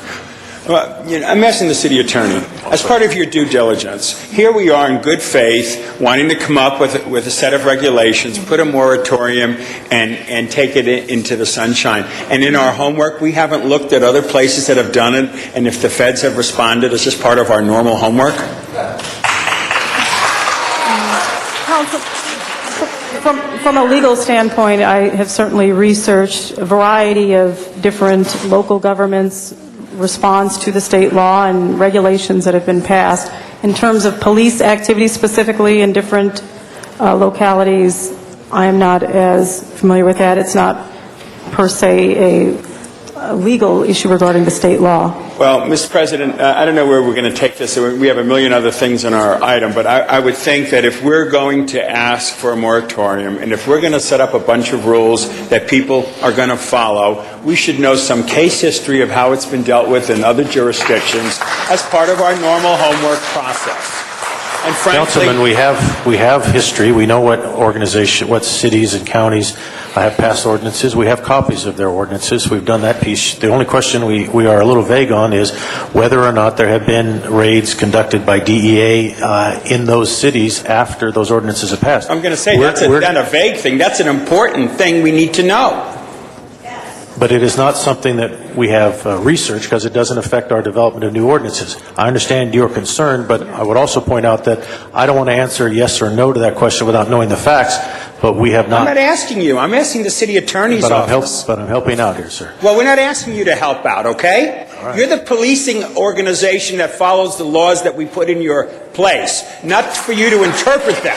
Speaker 7: Well, I'm asking the city attorney, as part of your due diligence, here we are in good faith, wanting to come up with a set of regulations, put a moratorium, and take it into the sunshine. And in our homework, we haven't looked at other places that have done it, and if the feds have responded, is this part of our normal homework?
Speaker 4: Counsel, from a legal standpoint, I have certainly researched a variety of different local governments' response to the state law and regulations that have been passed. In terms of police activity specifically in different localities, I am not as familiar with that. It's not per se a legal issue regarding the state law.
Speaker 7: Well, Mr. President, I don't know where we're going to take this. We have a million other things in our item, but I would think that if we're going to ask for a moratorium and if we're going to set up a bunch of rules that people are going to follow, we should know some case history of how it's been dealt with in other jurisdictions as part of our normal homework process. And frankly,
Speaker 20: Councilman, we have history. We know what cities and counties have passed ordinances. We have copies of their ordinances. We've done that piece. The only question we are a little vague on is whether or not there have been raids conducted by DEA in those cities after those ordinances have passed.
Speaker 7: I'm going to say that's not a vague thing. That's an important thing we need to know.
Speaker 20: But it is not something that we have researched because it doesn't affect our development of new ordinances. I understand your concern, but I would also point out that I don't want to answer yes or no to that question without knowing the facts, but we have not.
Speaker 7: I'm not asking you. I'm asking the city attorney's office.
Speaker 20: But I'm helping out here, sir.
Speaker 7: Well, we're not asking you to help out, okay? Right. You're the policing organization that follows the laws that we put in your place, not for you to interpret them.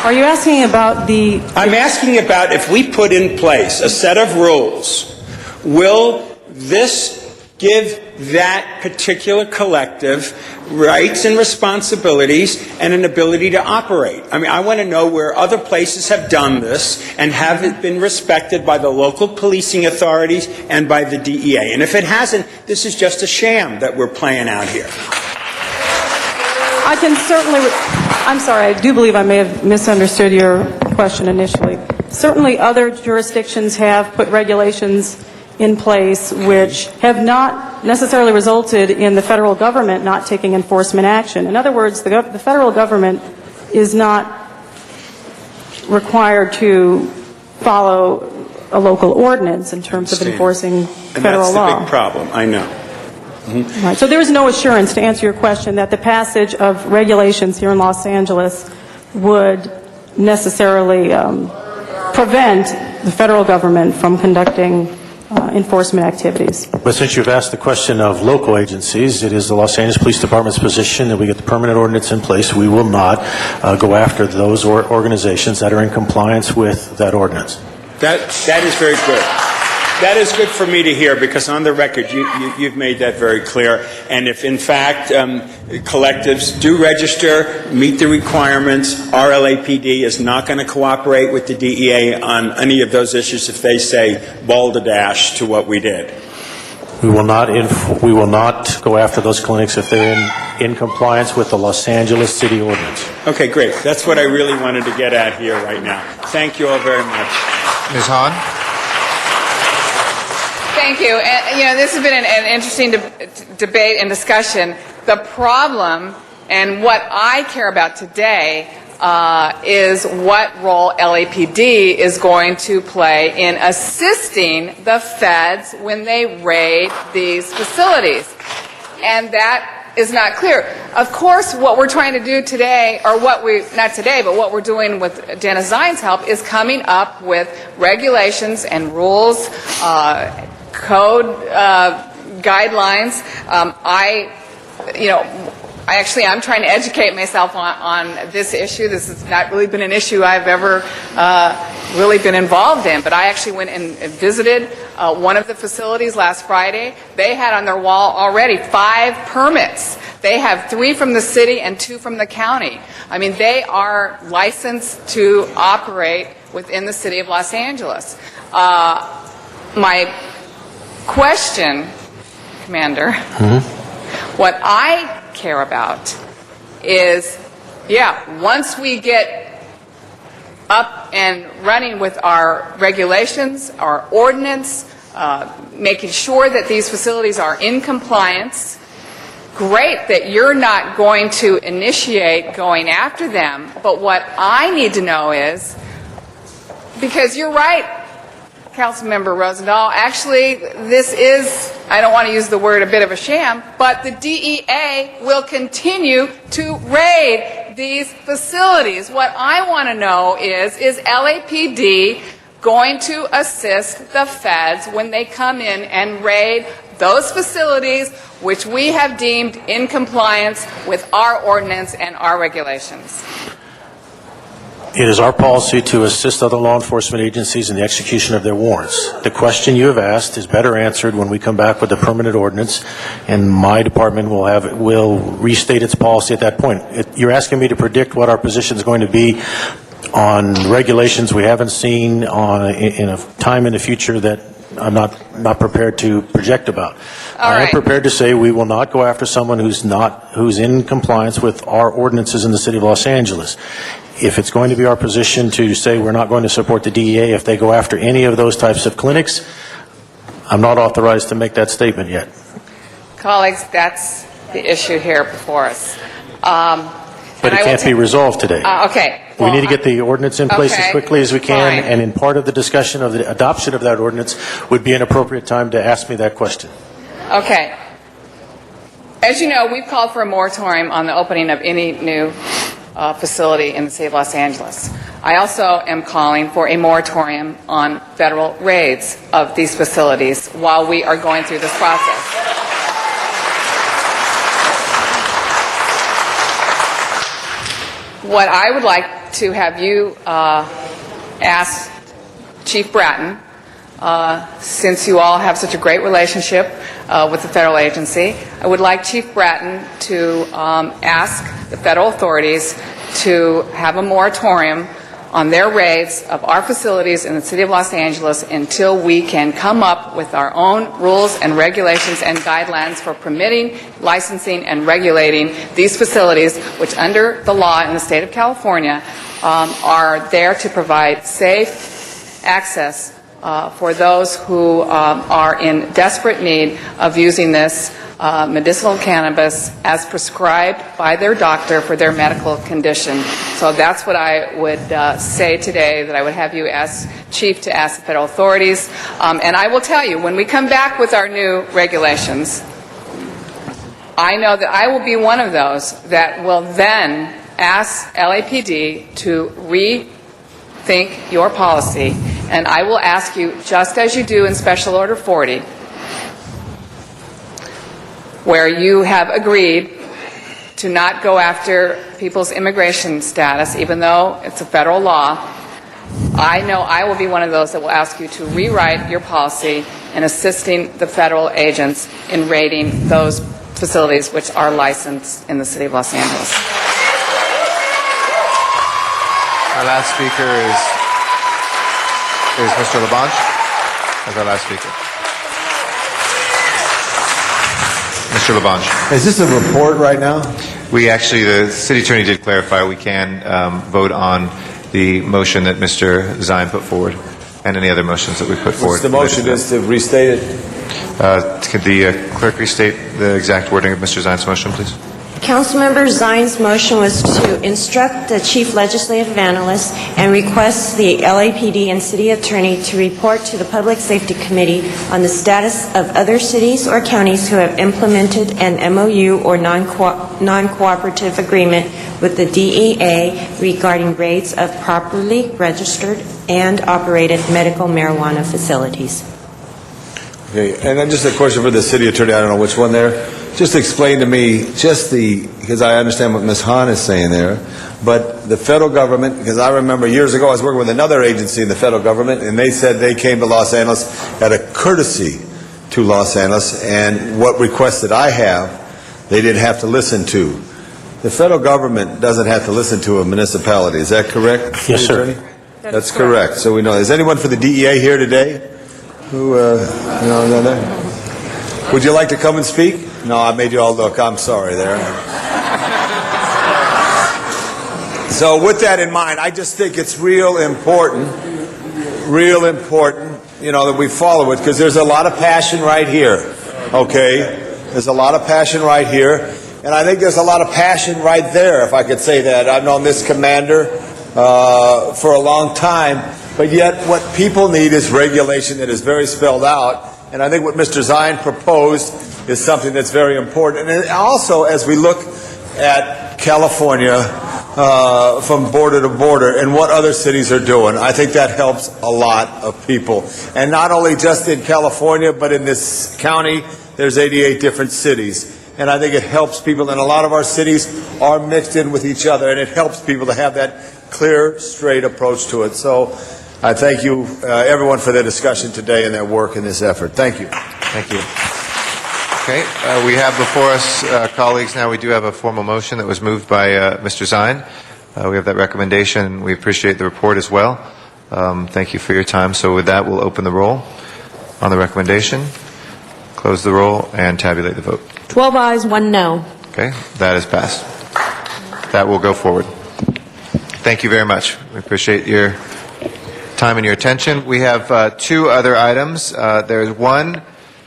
Speaker 4: Are you asking about the...
Speaker 7: I'm asking about if we put in place a set of rules, will this give that particular collective rights and responsibilities and an ability to operate? I mean, I want to know where other places have done this and have it been respected by the local policing authorities and by the DEA. And if it hasn't, this is just a sham that we're playing out here.
Speaker 4: I can certainly... I'm sorry, I do believe I may have misunderstood your question initially. Certainly other jurisdictions have put regulations in place which have not necessarily resulted in the federal government not taking enforcement action. In other words, the federal government is not required to follow a local ordinance in terms of enforcing federal law.
Speaker 7: And that's the big problem, I know.
Speaker 4: Mm-hmm. Right. So there is no assurance, to answer your question, that the passage of regulations here in Los Angeles would necessarily prevent the federal government from conducting enforcement activities.
Speaker 20: But since you've asked the question of local agencies, it is the Los Angeles Police Department's position that we get the permanent ordinance in place. We will not go after those organizations that are in compliance with that ordinance.
Speaker 7: That is very good. That is good for me to hear because on the record you've made that very clear. And if in fact collectives do register, meet the requirements, RLAPD is not going to cooperate with the DEA on any of those issues if they say balderdash to what we did.
Speaker 20: We will not go after those clinics if they're in compliance with the Los Angeles City Ordinance.
Speaker 7: Okay, great. That's what I really wanted to get at here right now. Thank you all very much.
Speaker 11: Ms. Hahn?
Speaker 19: Thank you. And, this has been an interesting debate and discussion. The problem and what I care about today is what role LAPD is going to play in assisting the feds when they raid these facilities. And that is not clear. Of course, what we're trying to do today, or what we're doing with Janice Zion's help is coming up with regulations and rules, code guidelines. I'm trying to educate myself on this issue. This has not really been an issue I've ever really been involved in, but I actually went and visited one of the facilities last Friday. They had on their wall already 5 permits. They have 3 from the city and 2 from the county. I mean, they are licensed to operate within the city of Los Angeles. My question, Commander, what I care about is, once we get up and running with our regulations, our ordinance, making sure that these facilities are in compliance. Great that you're not going to initiate going after them, but what I need to know is, because you're right, Councilmember Rosendahl, actually this is, I don't want to use the word a bit of a sham, but the DEA will continue to raid these facilities. What I want to know is LAPD going to assist the feds when they come in and raid those facilities which we have deemed in compliance with our ordinance and our regulations?
Speaker 20: It is our policy to assist other law enforcement agencies in the execution of their warrants. The question you have asked is better answered when we come back with a permanent ordinance, and my department will restate its policy at that point. You're asking me to predict what our position is going to be on regulations we haven't seen in a time in the future that I'm not prepared to project about. I am prepared to say we will not go after someone who's in compliance with our ordinances in the City of Los Angeles. If it's going to be our position to say we're not going to support the DEA if they go after any of those types of clinics, I'm not authorized to make that statement yet.
Speaker 19: Colleagues, that's the issue here before us.
Speaker 20: But it can't be resolved today.
Speaker 19: Okay.
Speaker 20: We need to get the ordinance in place as quickly as we can, and in part of the discussion of the adoption of that ordinance would be an appropriate time to ask me that question.
Speaker 19: Okay. As you know, we've called for a moratorium on the opening of any new facility in the City of Los Angeles. I also am calling for a moratorium on federal raids of these facilities while we are going through this process. What I would like to have you ask Chief Bratton, since you all have such a great relationship with the federal agency, I would like Chief Bratton to ask the federal authorities to have a moratorium on their raids of our facilities in the City of Los Angeles until we can come up with our own rules and regulations and guidelines for permitting, licensing, and regulating these facilities, which under the law in the state of California are there to provide safe access for those who are in desperate need of using this medicinal cannabis as prescribed by their doctor for their medical condition. So that's what I would say today, that I would have you ask Chief to ask the federal authorities. And I will tell you, when we come back with our new regulations, I know that I will be one of those that will then ask LAPD to rethink your policy, and I will ask you, just as you do in Special Order 40, where you have agreed to not go after people's immigration status, even though it's a federal law, I know I will be one of those that will ask you to rewrite your policy in assisting the federal agents in raiding those facilities which are licensed in the City of Los Angeles.
Speaker 11: Our last speaker is Mr. LaBonge as our last speaker. Mr. LaBonge.
Speaker 6: Is this a report right now?
Speaker 11: We actually, the city attorney did clarify we can vote on the motion that Mr. Zine put forward and any other motions that we put forward.
Speaker 6: What's the motion is to restate it?
Speaker 11: Could the clerk restate the exact wording of Mr. Zine's motion, please?
Speaker 18: Councilmember Zine's motion was to instruct the Chief Legislative Analyst and request the LAPD and City Attorney to report to the Public Safety Committee on the status of other cities or counties who have implemented an MOU or non-cooperative agreement with the DEA regarding raids of properly registered and operated medical marijuana facilities.
Speaker 6: Okay, and then just a question for the city attorney, I don't know which one there. Just explain to me, because I understand what Ms. Hahn is saying there, but the federal government, because I remember years ago I was working with another agency in the federal government, and they said they came to Los Angeles at a courtesy to Los Angeles, and what requests that I have, they didn't have to listen to. The federal government doesn't have to listen to a municipality, is that correct?
Speaker 20: Yes, sir.
Speaker 6: That's correct. So we know. Is anyone for the DEA here today? Who, no, there? Would you like to come and speak? No, I made you all look. I'm sorry there. So with that in mind, I just think it's real important, that we follow it, because there's a lot of passion right here, okay? There's a lot of passion right here, and I think there's a lot of passion right there, if I could say that. I've known this commander for a long time, but yet what people need is regulation that is very spelled out, and I think what Mr. Zion proposed is something that's very important. And also, as we look at California from border to border and what other cities are doing, I think that helps a lot of people. And not only just in California, but in this county, there's 88 different cities. And I think it helps people, and a lot of our cities are mixed in with each other, and it helps people to have that clear, straight approach to it. So I thank you, everyone, for their discussion today and their work in this effort. Thank you.
Speaker 11: Thank you. Okay, we have before us, colleagues, now we do have a formal motion that was moved by Mr. Zion. We have that recommendation. We appreciate the report as well. Thank you for your time. So with that, we'll open the roll on the recommendation, close the roll, and tabulate the vote.
Speaker 8: 12 ayes, 1 no.
Speaker 11: Okay, that is passed. That will go forward. Thank you very much. We appreciate your time and your attention. We have two other items. There's one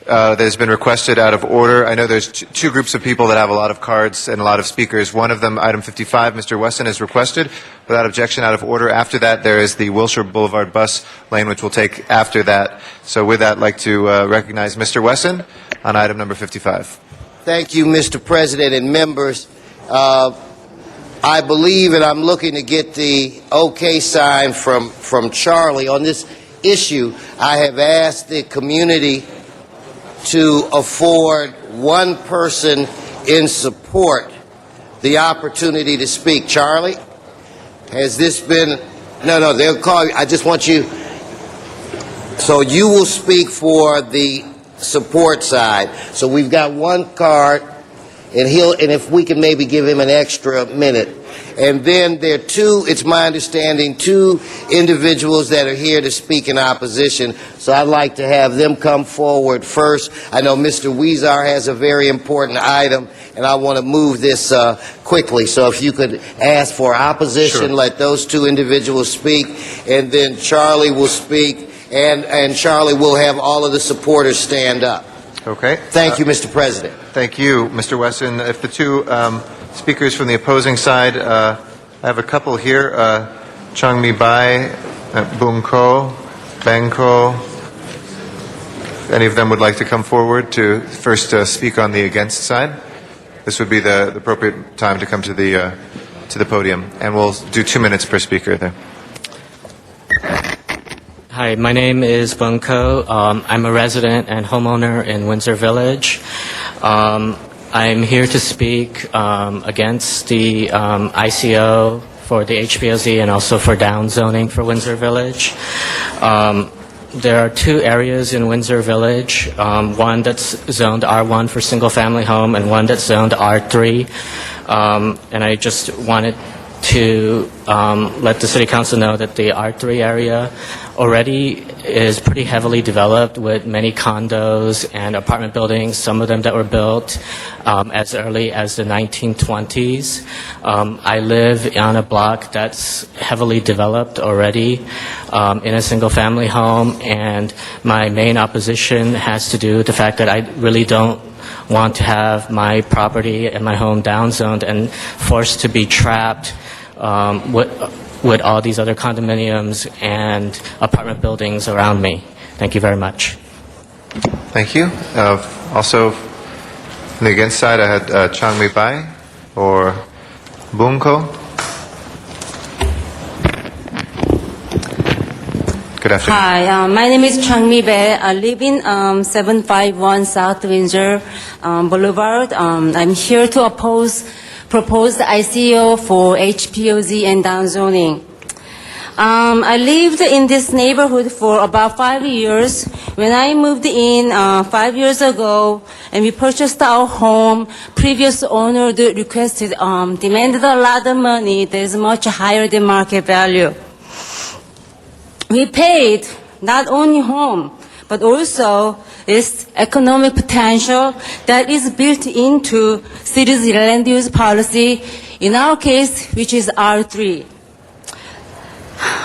Speaker 11: that has been requested out of order. I know there's two groups of people that have a lot of cards and a lot of speakers. One of them, item 55, Mr. Wesson has requested without objection out of order. After that, there is the Wilshire Boulevard bus lane, which we'll take after that. So with that, I'd like to recognize Mr. Wesson on item number 55.
Speaker 13: Thank you, Mr. President and members. I believe, and I'm looking to get the okay sign from Charlie on this issue. I have asked the community to afford one person in support the opportunity to speak. Charlie, has this been... No, they'll call you. I just want you... So you will speak for the support side. So we've got one card, and if we can maybe give him an extra minute. And then there are two, it's my understanding, two individuals that are here to speak in opposition. So I'd like to have them come forward first. I know Mr. Weezer has a very important item, and I want to move this quickly. So if you could ask for opposition, sure. Let those two individuals speak, and then Charlie will speak, and Charlie will have all of the supporters stand up.
Speaker 11: Okay.
Speaker 13: Thank you, Mr. President.
Speaker 11: Thank you, Mr. Wesson. If the two speakers from the opposing side, I have a couple here, Changmi Bai, Bung Ko, Bang Ko. If any of them would like to come forward to first speak on the against side, this would be the appropriate time to come to the podium. And we'll do 2 minutes per speaker there.
Speaker 15: Hi, my name is Bung Ko. I'm a resident and homeowner in Windsor Village. I'm here to speak against the ICO for the HPOZ and also for downzoning for Windsor Village. There are two areas in Windsor Village, one that's zoned R1 for single-family home and one that's zoned R3. And I just wanted to let the City Council know that the R3 area already is pretty heavily developed with many condos and apartment buildings, some of them that were built as early as the 1920s. I live on a block that's heavily developed already in a single-family home, and my main opposition has to do with the fact that I really don't want to have my property and my home downzoned and forced to be trapped with all these other condominiums and apartment buildings around me. Thank you very much.
Speaker 11: Thank you. Also, on the against side, I had Changmi Bai or Bung Ko. Good afternoon.
Speaker 21: Hi, my name is Changmi Bai. I live in 751 South Windsor Boulevard. I'm here to propose the ICO for HPOZ and downzoning. I lived in this neighborhood for about 5 years. When I moved in 5 years ago and we purchased our home, previous owner demanded a lot of money that is much higher than market value. We paid not only home, but also its economic potential that is built into city's land use policy In our case, which is R3.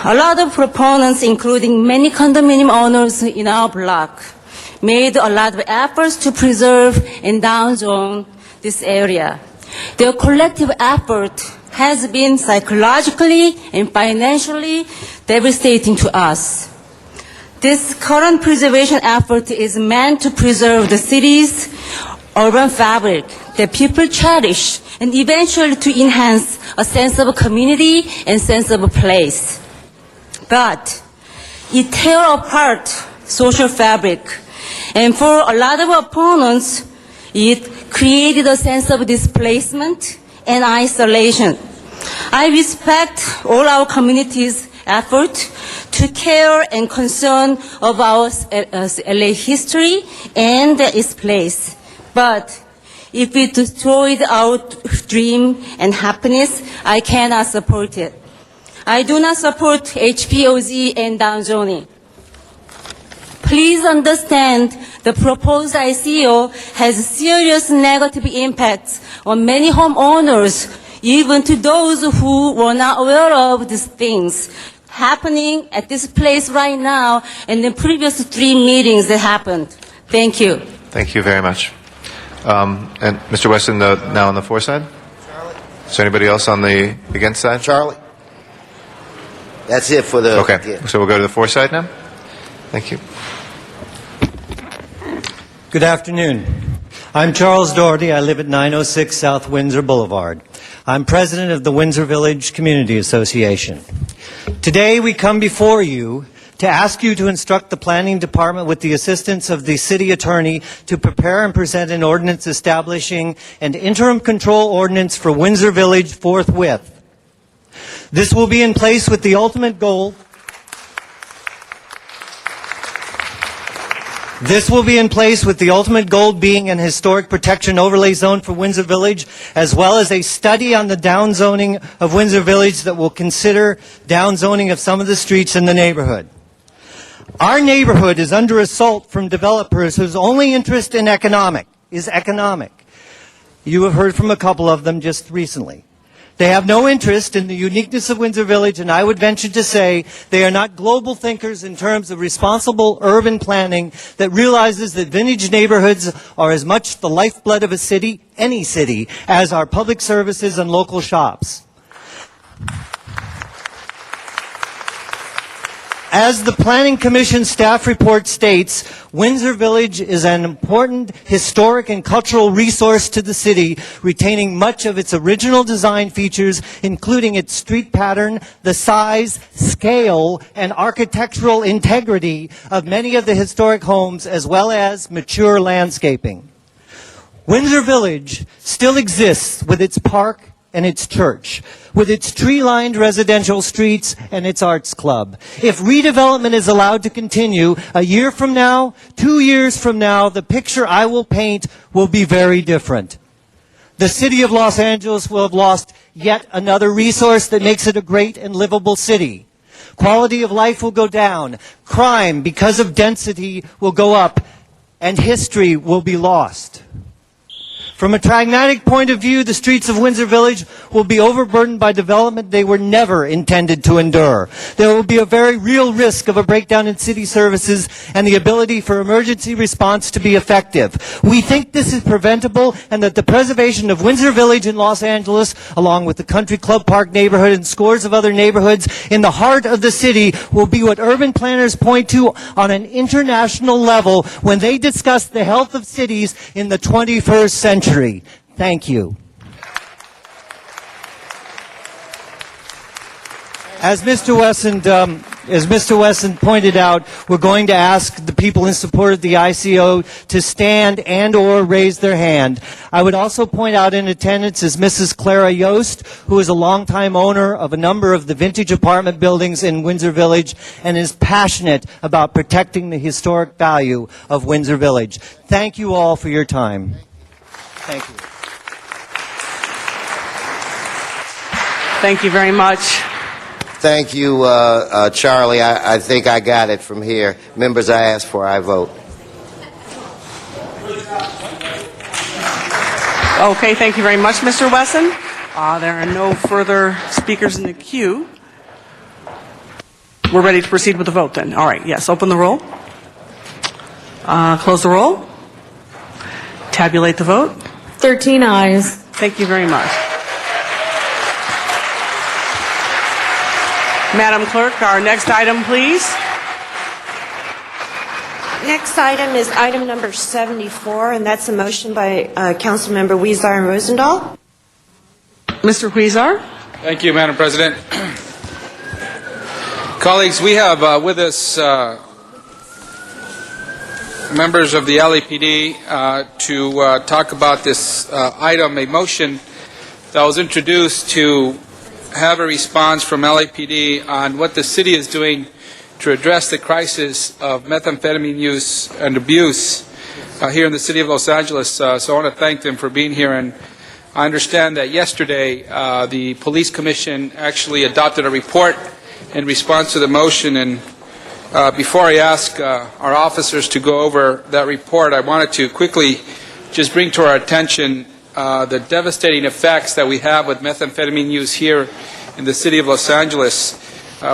Speaker 21: A lot of proponents, including many condominium owners in our block, made a lot of efforts to preserve and downzone this area. Their collective effort has been psychologically and financially devastating to us. This current preservation effort is meant to preserve the city's urban fabric that people cherish and eventually to enhance a sense of community and sense of place. But it tears apart social fabric, and for a lot of opponents, it created a sense of displacement and isolation. I respect all our community's effort to care and concern about LA history and its place. But if it destroyed our dream and happiness, I cannot support it. I do not support HPOZ and downzoning. Please understand the proposed ICO has serious negative impacts on many homeowners, even to those who were not aware of these things happening at this place right now and the previous 3 meetings that happened. Thank you.
Speaker 11: Thank you very much. And Mr. Weston, now on the for side? Is there anybody else on the against side?
Speaker 13: Charlie? That's it for the...
Speaker 11: Okay,
Speaker 13: yeah.
Speaker 11: so we'll go to the for side now? Thank you.
Speaker 9: Good afternoon. I'm Charles Doherty. I live at 906 South Windsor Boulevard. I'm president of the Windsor Village Community Association. Today we come before you to ask you to instruct the Planning Department with the assistance of the City Attorney to prepare and present an ordinance establishing an interim control ordinance for Windsor Village forthwith. This will be in place with the ultimate goal being an historic protection overlay zone for Windsor Village, as well as a study on the downzoning of Windsor Village that will consider downzoning of some of the streets in the neighborhood. Our neighborhood is under assault from developers whose only interest in is economic. You have heard from a couple of them just recently. They have no interest in the uniqueness of Windsor Village, and I would venture to say they are not global thinkers in terms of responsible urban planning that realizes that vintage neighborhoods are as much the lifeblood of a city, any city, as our public services and local shops. As the Planning Commission staff report states, Windsor Village is an important historic and cultural resource to the city, retaining much of its original design features, including its street pattern, the size, scale, and architectural integrity of many of the historic homes, as well as mature landscaping. Windsor Village still exists with its park and its church, with its tree-lined residential streets and its arts club. If redevelopment is allowed to continue, a year from now, 2 years from now, the picture I will paint will be very different. The city of Los Angeles will have lost yet another resource that makes it a great and livable city. Quality of life will go down. Crime, because of density, will go up, and history will be lost. From a pragmatic point of view, the streets of Windsor Village will be overburdened by development they were never intended to endure. There will be a very real risk of a breakdown in city services and the ability for emergency response to be effective. We think this is preventable and that the preservation of Windsor Village in Los Angeles, along with the Country Club Park neighborhood and scores of other neighborhoods in the heart of the city, will be what urban planners point to on an international level when they discuss the health of cities in the 21st century. Thank you. As Mr. Wesson pointed out, we're going to ask the people in support of the ICO to stand and or raise their hand. I would also point out in attendance is Mrs. Clara Yost, who is a longtime owner of a number of the vintage apartment buildings in Windsor Village and is passionate about protecting the historic value of Windsor Village. Thank you all for your time. Thank you.
Speaker 3: Thank you very much.
Speaker 13: Thank you, Charlie. I think I got it from here. Members I ask for, I vote.
Speaker 3: Okay, thank you very much, Mr. Wesson.
Speaker 10: There are no further speakers in the queue. We're ready to proceed with the vote then. All right, yes, open the roll. Close the roll. Tabulate the vote.
Speaker 12: 13 ayes.
Speaker 10: Thank you very much. Madam Clerk, our next item, please.
Speaker 18: Next item is item number 74, and that's a motion by Councilmember Huizar and Rosendahl.
Speaker 10: Mr. Huizar.
Speaker 17: Thank you, Madam President. Colleagues, we have with us members of the LAPD to talk about this item, a motion that was introduced to have a response from LAPD on what the city is doing to address the crisis of methamphetamine use and abuse here in the city of Los Angeles. So I want to thank them for being here. And I understand that yesterday the Police Commission actually adopted a report in response to the motion. And before I ask our officers to go over that report, I wanted to quickly just bring to our attention the devastating effects that we have with methamphetamine use here in the city of Los Angeles.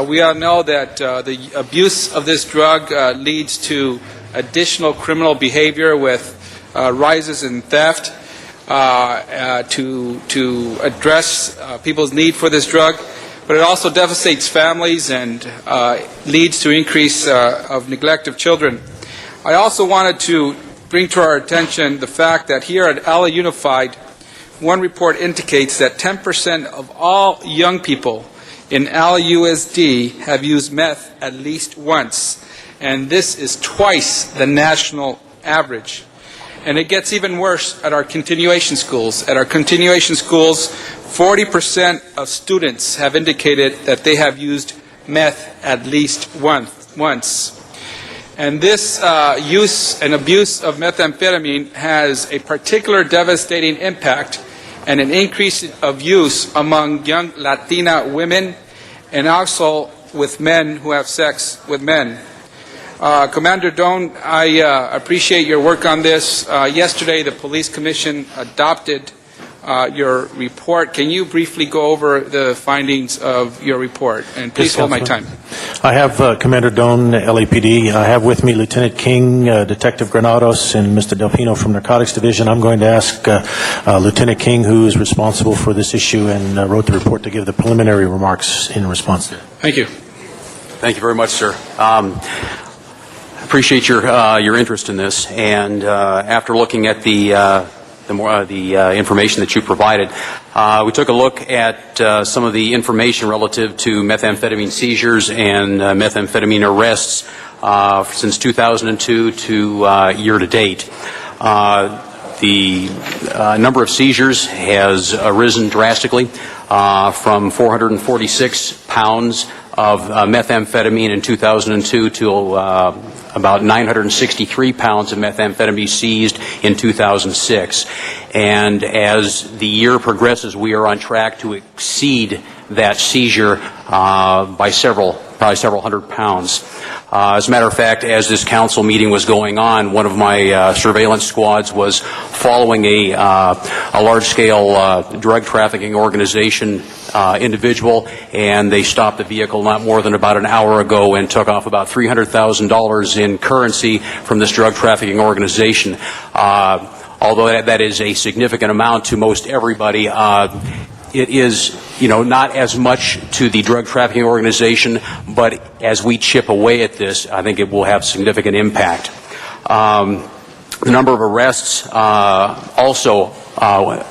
Speaker 17: We all know that the abuse of this drug leads to additional criminal behavior with rises in theft to address people's need for this drug. But it also devastates families and leads to increase of neglect of children. I also wanted to bring to our attention the fact that here at LA Unified, one report indicates that 10% of all young people in LAUSD have used meth at least once, and this is twice the national average. And it gets even worse at our continuation schools. At our continuation schools, 40% of students have indicated that they have used meth at least once. And this use and abuse of methamphetamine has a particular devastating impact and an increase of use among young Latina women and also with men who have sex with men. Commander Doan, I appreciate your work on this. Yesterday, the Police Commission adopted your report. Can you briefly go over the findings of your report? And please hold my time.
Speaker 20: I have Commander Doan, LAPD. I have with me Lieutenant King, Detective Granados, and Mr. Delfino from Narcotics Division. I'm going to ask Lieutenant King, who is responsible for this issue and wrote the report, to give the preliminary remarks in response to it.
Speaker 17: Thank you.
Speaker 22: Thank you very much, sir. Appreciate your interest in this, and after looking at the information that you provided, we took a look at some of the information relative to methamphetamine seizures and methamphetamine arrests since 2002 to year to date. The number of seizures has risen drastically from 446 pounds of methamphetamine in 2002 to about 963 pounds of methamphetamine seized in 2006. And as the year progresses, we are on track to exceed that seizure by probably several hundred pounds. As a matter of fact, as this council meeting was going on, one of my surveillance squads was following a large-scale drug trafficking organization individual, and they stopped the vehicle not more than about an hour ago and took off about $300,000 in currency from this drug trafficking organization. Although that is a significant amount to most everybody, it is, not as much to the drug trafficking organization, but as we chip away at this, I think it will have significant impact. The number of arrests also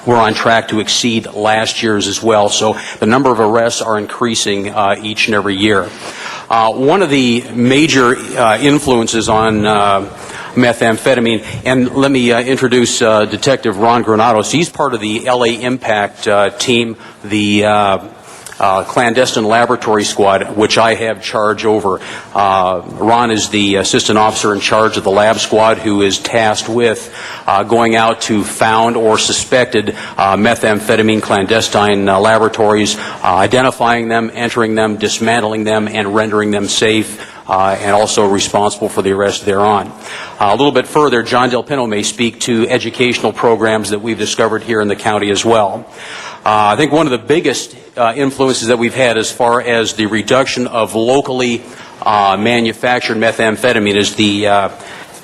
Speaker 22: we're on track to exceed last year's as well. So the number of arrests are increasing each and every year. One of the major influences on methamphetamine, and let me introduce Detective Ron Granados. He's part of the LA Impact team, the clandestine laboratory squad, which I have charge over. Ron is the assistant officer in charge of the lab squad who is tasked with going out to found or suspected methamphetamine clandestine laboratories, identifying them, entering them, dismantling them, and rendering them safe, and also responsible for the arrest thereon. A little bit further, John Del Pino may speak to educational programs that we've discovered here in the county as well. I think one of the biggest influences that we've had as far as the reduction of locally manufactured methamphetamine is the,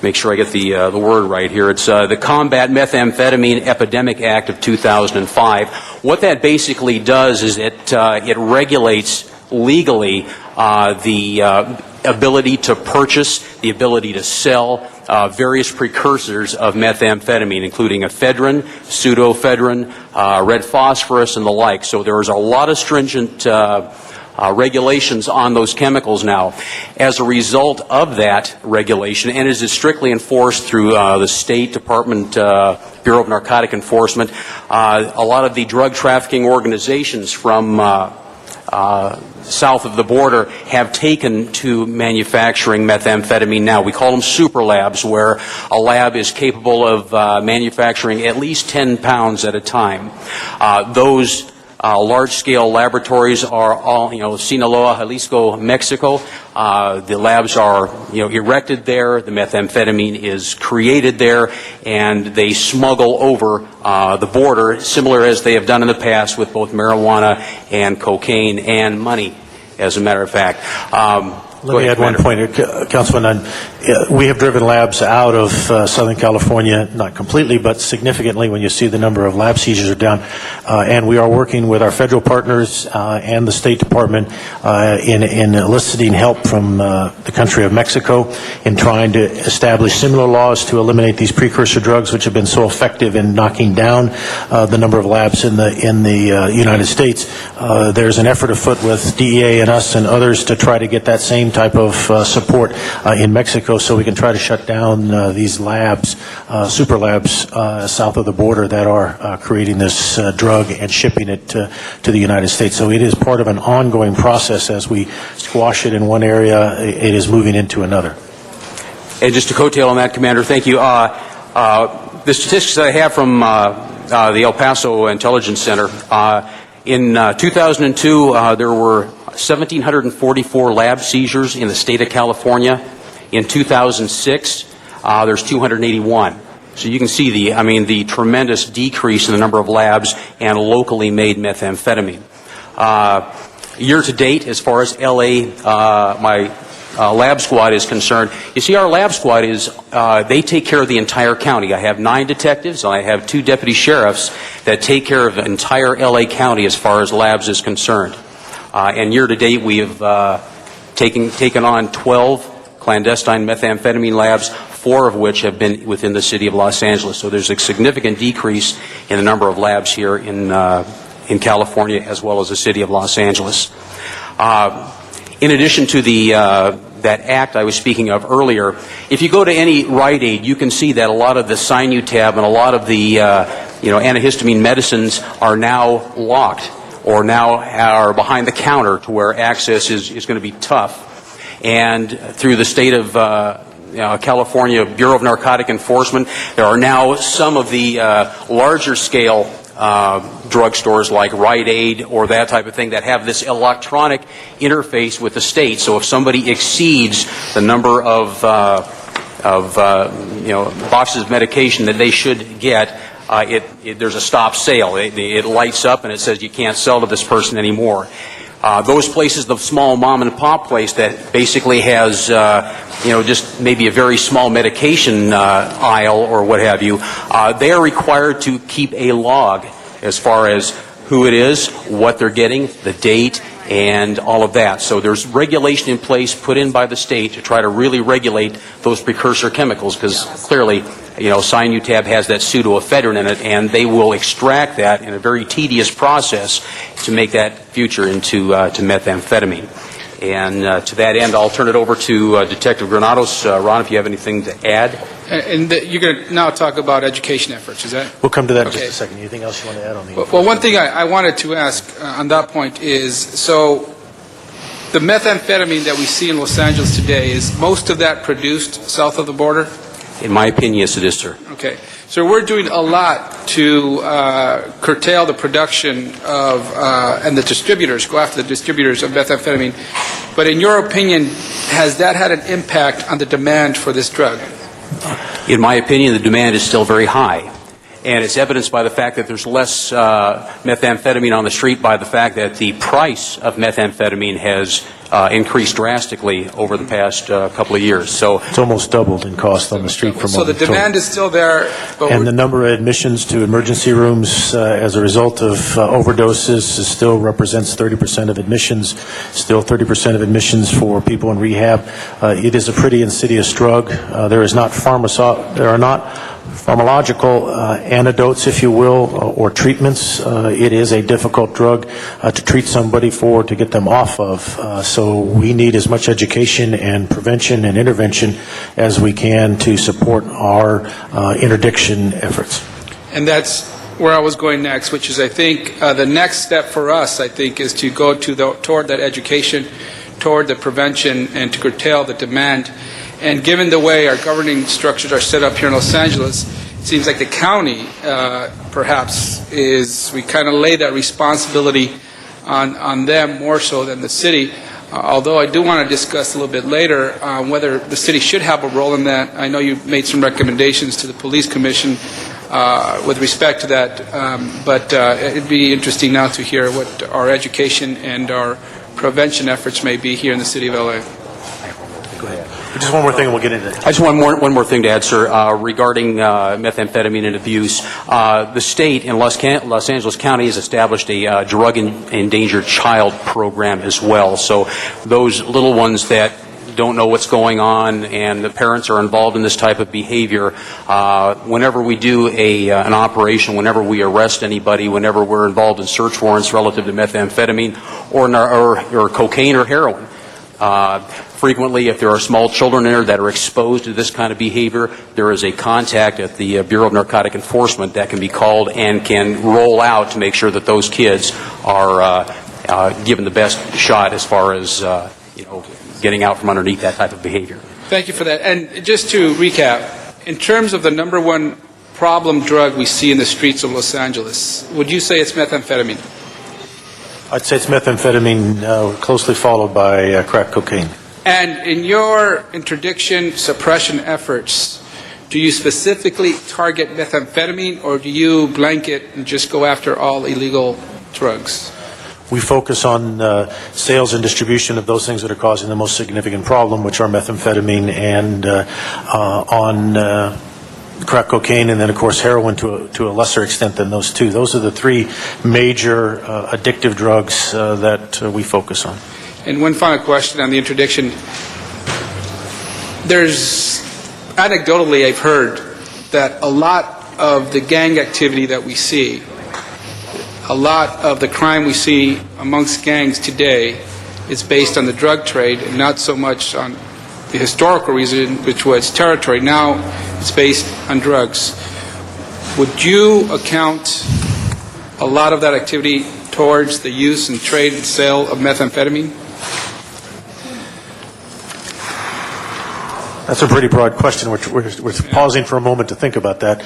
Speaker 22: make sure I get the word right here, it's the Combat Methamphetamine Epidemic Act of 2005. What that basically does is it regulates legally the ability to purchase, the ability to sell various precursors of methamphetamine, including ephedrine, pseudoephedrine, red phosphorus, and the like. So there's a lot of stringent regulations on those chemicals now. As a result of that regulation, and it is strictly enforced through the State Department Bureau of Narcotic Enforcement, a lot of the drug trafficking organizations from south of the border have taken to manufacturing methamphetamine now. We call them super labs, where a lab is capable of manufacturing at least 10 pounds at a time. Those large-scale laboratories are all, Sinaloa, Jalisco, Mexico. The labs are, erected there. The methamphetamine is created there, and they smuggle over the border, similar as they have done in the past with both marijuana and cocaine and money, as a matter of fact.
Speaker 20: Let me add one point, Councilman. We have driven labs out of Southern California, not completely, but significantly when you see the number of lab seizures are down. And we are working with our federal partners and the State Department in eliciting help from the country of Mexico in trying to establish similar laws to eliminate these precursor drugs, which have been so effective in knocking down the number of labs in the United States. There's an effort afoot with DEA and us and others to try to get that same type of support in Mexico, so we can try to shut down these labs, super labs, south of the border that are creating this drug and shipping it to the United States. So it is part of an ongoing process. As we squash it in one area, it is moving into another.
Speaker 22: And just to coattail on that, Commander, thank you. The statistics I have from the El Paso Intelligence Center, in 2002, there were 1,744 lab seizures in the state of California. In 2006, there's 281. So you can see the tremendous decrease in the number of labs and locally made methamphetamine. Year to date, as far as LA, my lab squad is concerned, you see our lab squad is, they take care of the entire county. I have 9 detectives, and I have 2 deputy sheriffs that take care of the entire LA County as far as labs is concerned. And year to date, we have taken on 12 clandestine methamphetamine labs, 4 of which have been within the city of Los Angeles. So there's a significant decrease in the number of labs here in California, as well as the city of Los Angeles. In addition to that act I was speaking of earlier, if you go to any Rite Aid, you can see that a lot of the Sinutab and a lot of the antihistamine medicines are now locked, or now are behind the counter, to where access is going to be tough. And through the state of California Bureau of Narcotic Enforcement, there are now some of the larger scale drugstores like Rite Aid or that type of thing that have this electronic interface with the state. So if somebody exceeds the number of boxes of medication that they should get, there's a stop sale. It lights up and it says you can't sell to this person anymore. Those places, the small mom and pop place that basically has, just maybe a very small medication aisle or what have you, they are required to keep a log as far as who it is, what they're getting, the date, and all of that. So there's regulation in place put in by the state to try to really regulate those precursor chemicals, because clearly, Sinutab has that pseudoephedrine in it, and they will extract that in a very tedious process to make that future into to methamphetamine. And to that end, I'll turn it over to Detective Granados. Ron, if you have anything to add.
Speaker 17: And you're going to now talk about education efforts, is that?
Speaker 20: We'll come to that in just a second. Anything else you want to add on the...
Speaker 17: Well, one thing I wanted to ask on that point is, so the methamphetamine that we see in Los Angeles today, is most of that produced south of the border?
Speaker 22: In my opinion, yes, it is, sir.
Speaker 17: Okay. So we're doing a lot to curtail the production of, and the distributors, go after the distributors of methamphetamine. But in your opinion, has that had an impact on the demand for this drug?
Speaker 22: In my opinion, the demand is still very high. and it's evidenced by the fact that there's less methamphetamine on the street, by the fact that the price of methamphetamine has increased drastically over the past couple of years. So
Speaker 20: it's almost doubled in cost on the street from
Speaker 17: So the demand is still there, but
Speaker 20: and the number of admissions to emergency rooms as a result of overdoses still represents 30% of admissions, still 30% of admissions for people in rehab. It is a pretty insidious drug. There are not pharmacological antidotes, if you will, or treatments. It is a difficult drug to treat somebody for, to get them off of. So we need as much education and prevention and intervention as we can to support our interdiction efforts.
Speaker 17: and that's where I was going next, which is I think the next step for us, I think, is to go toward that education, toward the prevention, and to curtail the demand. And given the way our governing structures are set up here in Los Angeles, it seems like the county, perhaps, we kind of lay that responsibility on them more so than the city. Although I do want to discuss a little bit later whether the city should have a role in that. I know you made some recommendations to the police commission with respect to that, but it'd be interesting now to hear what our education and our prevention efforts may be here in the city of LA.
Speaker 20: Go ahead. Just one more thing and we'll get into it.
Speaker 22: I just want one more thing to add, sir, regarding methamphetamine and abuse. The state in Los Angeles County has established a drug-endangered child program as well. So those little ones that don't know what's going on and the parents are involved in this type of behavior, whenever we do an operation, whenever we arrest anybody, whenever we're involved in search warrants relative to methamphetamine or cocaine or heroin, frequently, if there are small children there that are exposed to this kind of behavior, there is a contact at the Bureau of Narcotic Enforcement that can be called and can roll out to make sure that those kids are given the best shot as far as getting out from underneath that type of behavior.
Speaker 17: Thank you for that. And just to recap, in terms of the number one problem drug we see in the streets of Los Angeles, would you say it's methamphetamine?
Speaker 20: I'd say it's methamphetamine, closely followed by crack cocaine.
Speaker 17: And in your interdiction suppression efforts, do you specifically target methamphetamine, or do you blanket and just go after all illegal drugs?
Speaker 20: We focus on sales and distribution of those things that are causing the most significant problem, which are methamphetamine and on crack cocaine, and then, of course, heroin to a lesser extent than those two. Those are the three major addictive drugs that we focus on.
Speaker 17: And one final question on the interdiction. Anecdotally, I've heard that a lot of the gang activity that we see, a lot of the crime we see amongst gangs today is based on the drug trade and not so much on the historical reason, which was territory. Now it's based on drugs. Would you account a lot of that activity towards the use and trade and sale of methamphetamine?
Speaker 20: That's a pretty broad question. We're pausing for a moment to think about that.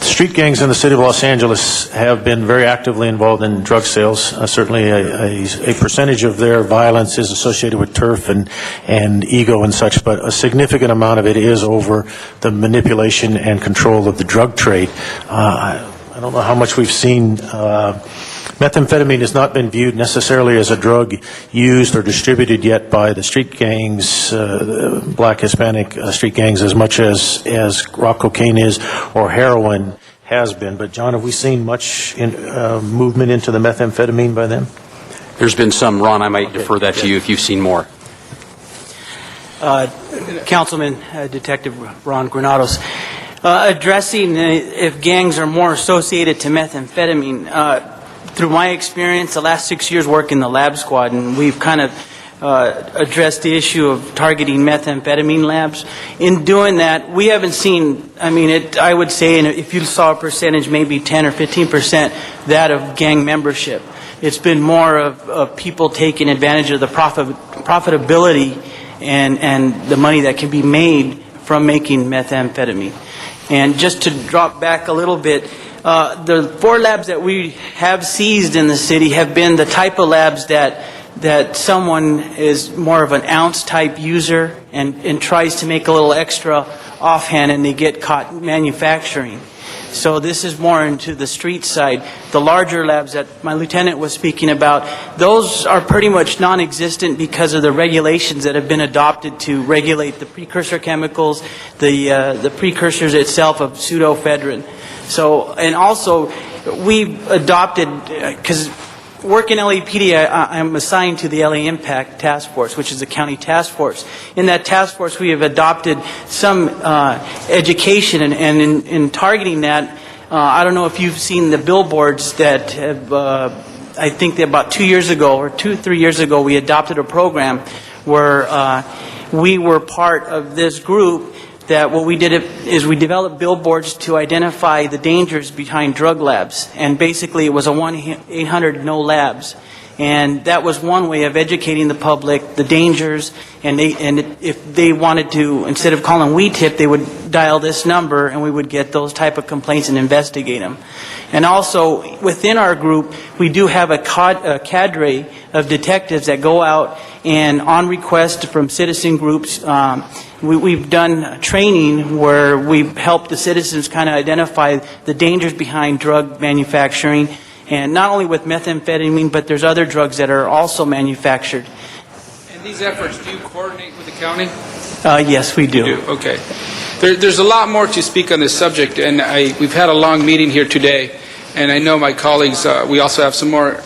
Speaker 20: Street gangs in the city of Los Angeles have been very actively involved in drug sales. Certainly a percentage of their violence is associated with turf and ego and such, but a significant amount of it is over the manipulation and control of the drug trade. I don't know how much we've seen. Methamphetamine has not been viewed necessarily as a drug used or distributed yet by the street gangs, black Hispanic street gangs, as much as rock cocaine is or heroin has been. But John, have we seen much movement into the methamphetamine by them?
Speaker 22: There's been some. Ron, I might defer that to you if you've seen more.
Speaker 1: Councilman Detective Ron Granados, addressing if gangs are more associated to methamphetamine. Through my experience, the last 6 years working the lab squad, and we've kind of addressed the issue of targeting methamphetamine labs. In doing that, we haven't seen, I would say, if you saw a percentage, maybe 10 or 15%, that of gang membership. It's been more of people taking advantage of the profitability and the money that can be made from making methamphetamine. And just to drop back a little bit, the 4 labs that we have seized in the city have been the type of labs that that someone is more of an ounce-type user and tries to make a little extra offhand and they get caught manufacturing. So this is more into the street side. The larger labs that my lieutenant was speaking about, those are pretty much non-existent because of the regulations that have been adopted to regulate the precursor chemicals, the precursors itself of pseudoephedrine. So, and also, we adopted, because work in LAPD, I'm assigned to the LA Impact Task Force, which is a county task force. In that task force, we have adopted some education, and in targeting that, I don't know if you've seen the billboards that have, I think that about 2 years ago, or 3 years ago, we adopted a program where we were part of this group that what we did is we developed billboards to identify the dangers behind drug labs. And basically it was a 1-800 no labs. And that was one way of educating the public, the dangers, and if they wanted to, instead of calling WeTip, they would dial this number and we would get those type of complaints and investigate them. And also, within our group, we do have a cadre of detectives that go out and on request from citizen groups, we've done training where we've helped the citizens kind of identify the dangers behind drug manufacturing, and not only with methamphetamine, but there's other drugs that are also manufactured.
Speaker 17: And these efforts, do you coordinate with the county?
Speaker 1: Yes, we do.
Speaker 17: You do? Okay. There's a lot more to speak on this subject, and we've had a long meeting here today, and I know my colleagues, we also have some more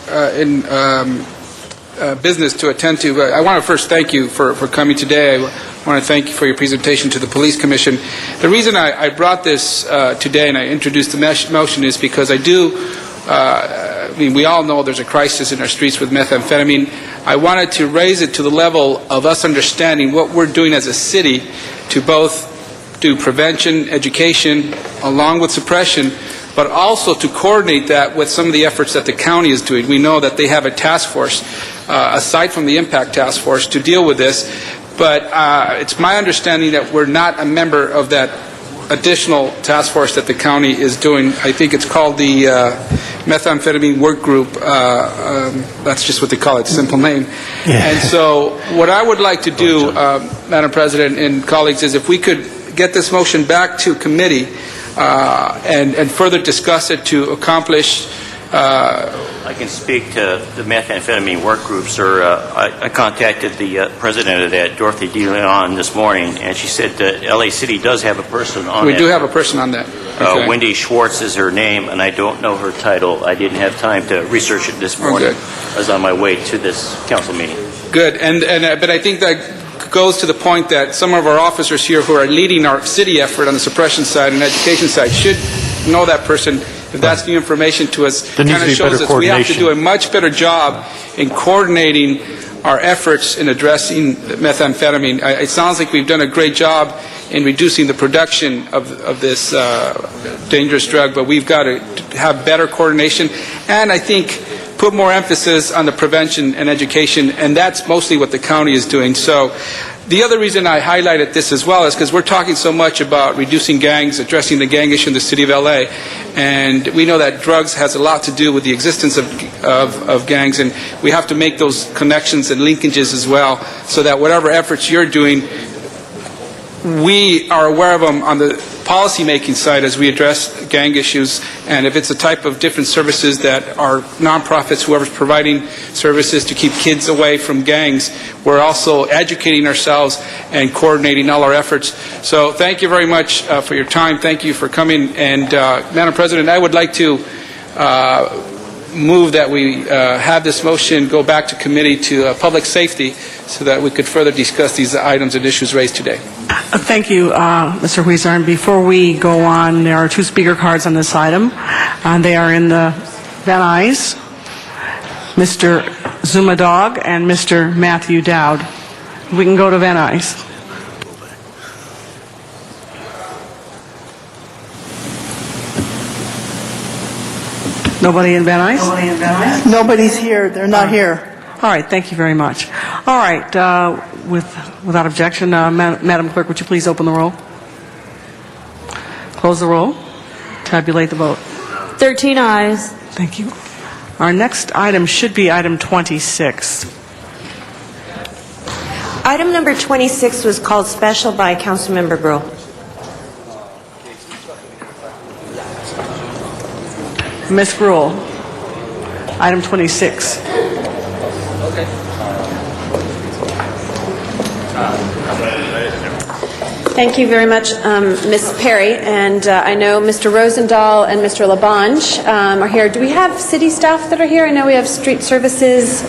Speaker 17: business to attend to. But I want to first thank you for coming today. I want to thank you for your presentation to the Police Commission. The reason I brought this today and I introduced the motion is because I do, I mean, we all know there's a crisis in our streets with methamphetamine. I wanted to raise it to the level of us understanding what we're doing as a city to both do prevention, education, along with suppression, but also to coordinate that with some of the efforts that the county is doing. We know that they have a task force, aside from the Impact Task Force, to deal with this, but it's my understanding that we're not a member of that additional task force that the county is doing. I think it's called the Methamphetamine Work Group. That's just what they call it, simple name. Yeah. And so what I would like to do, Madam President and colleagues, is if we could get this motion back to committee and further discuss it to accomplish.
Speaker 14: I can speak to the methamphetamine work group, sir. I contacted the president of that, Dorothy DeLeon, this morning, and she said that LA City does have a person on that.
Speaker 17: We do have a person on that. Okay.
Speaker 14: Wendy Schwartz is her name, and I don't know her title. I didn't have time to research it this morning.
Speaker 17: Okay.
Speaker 14: I was on my way to this council meeting.
Speaker 17: Good, but I think that goes to the point that some of our officers here who are leading our city effort on the suppression side and education side should know that person. If that's new information to us, it kind of shows us we have to do a much better job in coordinating our efforts in addressing methamphetamine. It sounds like we've done a great job in reducing the production of this dangerous drug, but we've got to have better coordination and I think put more emphasis on the prevention and education, and that's mostly what the county is doing. So the other reason I highlighted this as well is because we're talking so much about reducing gangs, addressing the gang issue in the city of LA, and we know that drugs has a lot to do with the existence of gangs, and we have to make those connections and linkages as well so that whatever efforts you're doing, we are aware of them on the policy-making side as we address gang issues, and if it's a type of different services that are nonprofits, whoever's providing services to keep kids away from gangs, we're also educating ourselves and coordinating all our efforts. So thank you very much for your time. Thank you for coming. And Madam President, I would like to move that we have this motion go back to committee to public safety so that we could further discuss these items and issues raised today.
Speaker 10: Thank you, Mr. Huizar. And before we go on, there are two speaker cards on this item. They are in the Van Nuys, Mr. Zumadog and Mr. Matthew Dowd. We can go to Van Nuys. Nobody in Van Nuys?
Speaker 16: Nobody's here. They're not here.
Speaker 10: All right. Thank you very much. All right. Without objection, Madam Clerk, would you please open the roll? Close the roll. Tabulate the vote.
Speaker 16: 13 ayes.
Speaker 10: Thank you. Our next item should be item 26.
Speaker 18: Item number 26 was called special by Councilmember Brewer.
Speaker 10: Ms. Gruhl, item 26.
Speaker 8: Thank you very much, Ms. Perry. And I know Mr. Rosendahl and Mr. Labange are here. Do we have city staff that are here? I know we have street services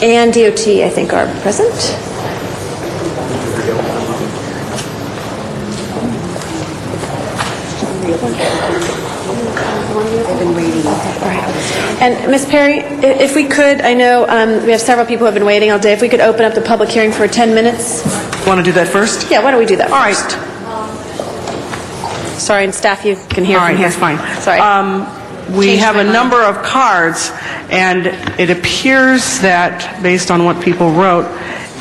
Speaker 8: and DOT, I think, are present. And Ms. Perry, if we could, I know we have several people who have been waiting all day. If we could open up the public hearing for 10 minutes.
Speaker 10: Want to do that first?
Speaker 8: Yeah, why don't we do that
Speaker 10: All
Speaker 8: first?
Speaker 10: right.
Speaker 8: Sorry, and staff, you can hear
Speaker 10: All
Speaker 8: from
Speaker 10: right,
Speaker 8: here.
Speaker 10: that's fine.
Speaker 8: Sorry.
Speaker 10: We
Speaker 8: Changed
Speaker 10: have
Speaker 8: my
Speaker 10: a
Speaker 8: mind.
Speaker 10: number of cards, and it appears that, based on what people wrote,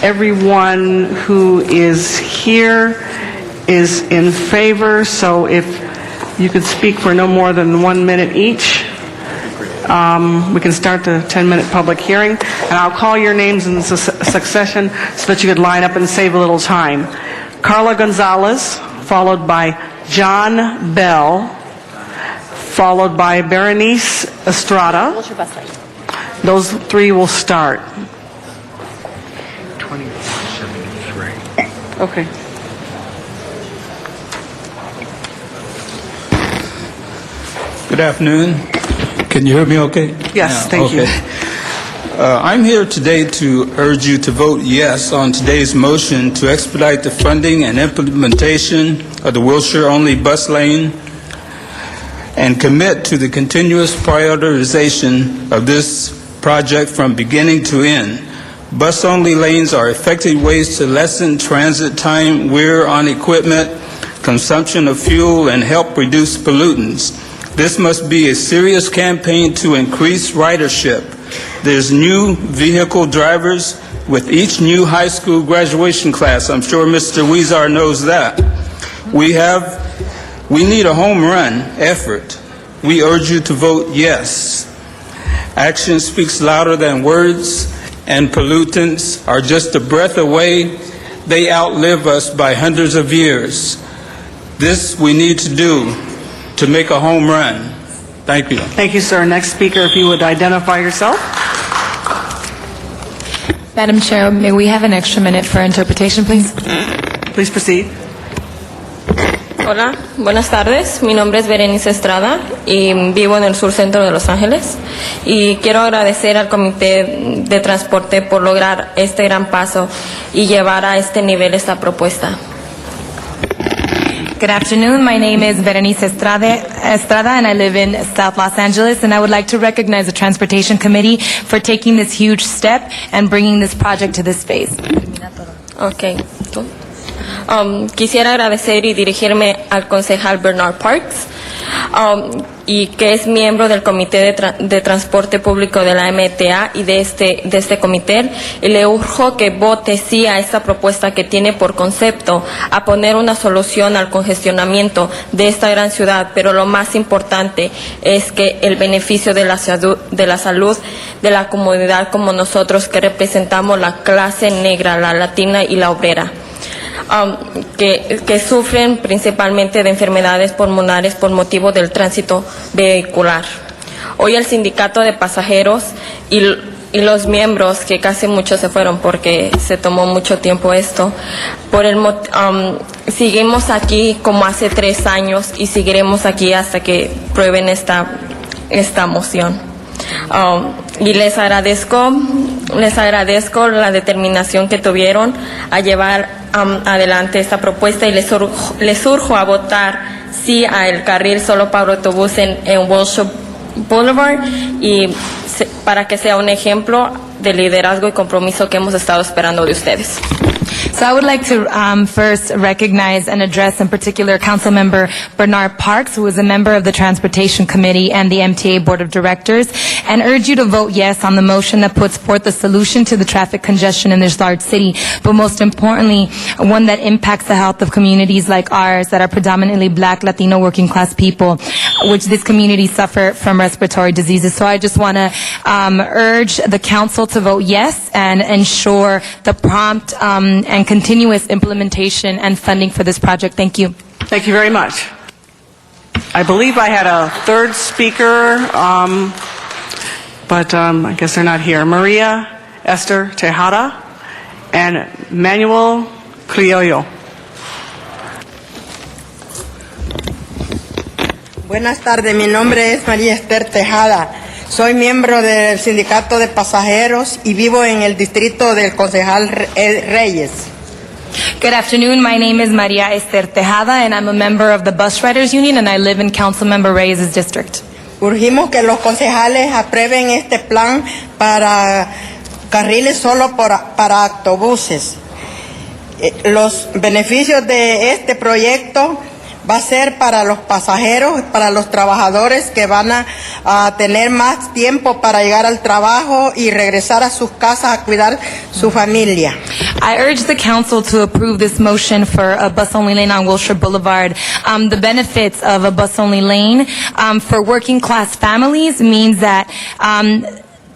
Speaker 10: everyone who is here is in favor, so if you could speak for no more than 1 minute each, we can start the 10-minute public hearing, and I'll call your names in succession so that you could line up and save a little time. Carla Gonzalez, followed by John Bell, followed by Berenice Estrada.
Speaker 8: What's your bus like?
Speaker 10: Those three will start.
Speaker 2: 2473.
Speaker 10: Okay.
Speaker 2: Good afternoon. Can you hear me okay?
Speaker 10: Yes, thank you.
Speaker 2: I'm here today to urge you to vote yes on today's motion to expedite the funding and implementation of the Wilshire-only bus lane and commit to the continuous prioritization of this project from beginning to end. Bus-only lanes are effective ways to lessen transit time, wear on equipment, consumption of fuel, and help reduce pollutants. This must be a serious campaign to increase ridership. There's new vehicle drivers with each new high school graduation class. I'm sure Mr. Weezar knows that. We need a home run effort. We urge you to vote yes. Action speaks louder than words, and pollutants are just a breath away. They outlive us by hundreds of years. This we need to do to make a home run. Thank you.
Speaker 10: Thank you, sir. Next speaker, if you would identify yourself.
Speaker 5: Madam Chair, may we have an extra minute for interpretation, please?
Speaker 10: Please proceed.
Speaker 23: Hola, buenas tardes. Mi nombre es Berenice Estrada y vivo en el sur centro de Los Ángeles. Y quiero agradecer al Comité de Transporte por lograr este gran paso y llevar a este nivel esta propuesta.
Speaker 5: Good afternoon. My name is Berenice Estrada, and I live in South Los Angeles, and I would like to recognize the Transportation Committee for taking this huge step and bringing this project to this phase.
Speaker 23: Okay. Quisiera agradecer y dirigirme al concejal Bernard Parks, y que es miembro del Comité de Transporte Público de la MTA y de este comité, y le urjo que vote sí a esta propuesta que tiene por concepto a poner una solución al congestionamiento de esta gran ciudad, pero lo más importante es que el beneficio de la salud de la comunidad como nosotros que representamos la clase negra, la latina y la obrera. Que sufren principalmente de enfermedades pulmonares por motivo del tránsito vehicular. Hoy el sindicato de pasajeros y los miembros, que casi muchos se fueron porque se tomó mucho tiempo esto, seguimos aquí como hace 3 años y seguiremos aquí hasta que prueben esta moción. Y les agradezco la determinación que tuvieron a llevar adelante esta propuesta, y les urjo a votar sí a el carril solo para autobús en Wilshire Boulevard, y para que sea un ejemplo de liderazgo y compromiso que hemos estado esperando de ustedes.
Speaker 5: So I would like to first recognize and address in particular Councilmember Bernard Parks, who is a member of the Transportation Committee and the MTA Board of Directors, and urge you to vote yes on the motion that puts forth a solution to the traffic congestion in this large city, but most importantly, one that impacts the health of communities like ours that are predominantly Black, Latino, working class people. which this community suffer from respiratory diseases. So I just want to urge the council to vote yes and ensure the prompt and continuous implementation and funding for this project. Thank you.
Speaker 10: Thank you very much. I believe I had a third speaker, but I guess they're not here. Maria Esther Tejada and Manuel Criollo.
Speaker 4: Buenas tardes, mi nombre es María Esther Tejada. Soy miembro del Sindicato de Pasajeros y vivo en el distrito del Concejal Reyes.
Speaker 5: Good afternoon. My name is Maria Esther Tejada, and I'm a member of the Bus Riders Union, and I live in Councilmember Reyes' district.
Speaker 4: Urgimos que los concejales aprueben este plan para carriles solo para autobuses. Los beneficios de este proyecto va a ser para los pasajeros, para los trabajadores que van a tener más tiempo para llegar al trabajo y regresar a sus casas a cuidar su familia.
Speaker 5: I urge the council to approve this motion for a bus-only lane on Wilshire Boulevard. The benefits of a bus-only lane for working-class families means that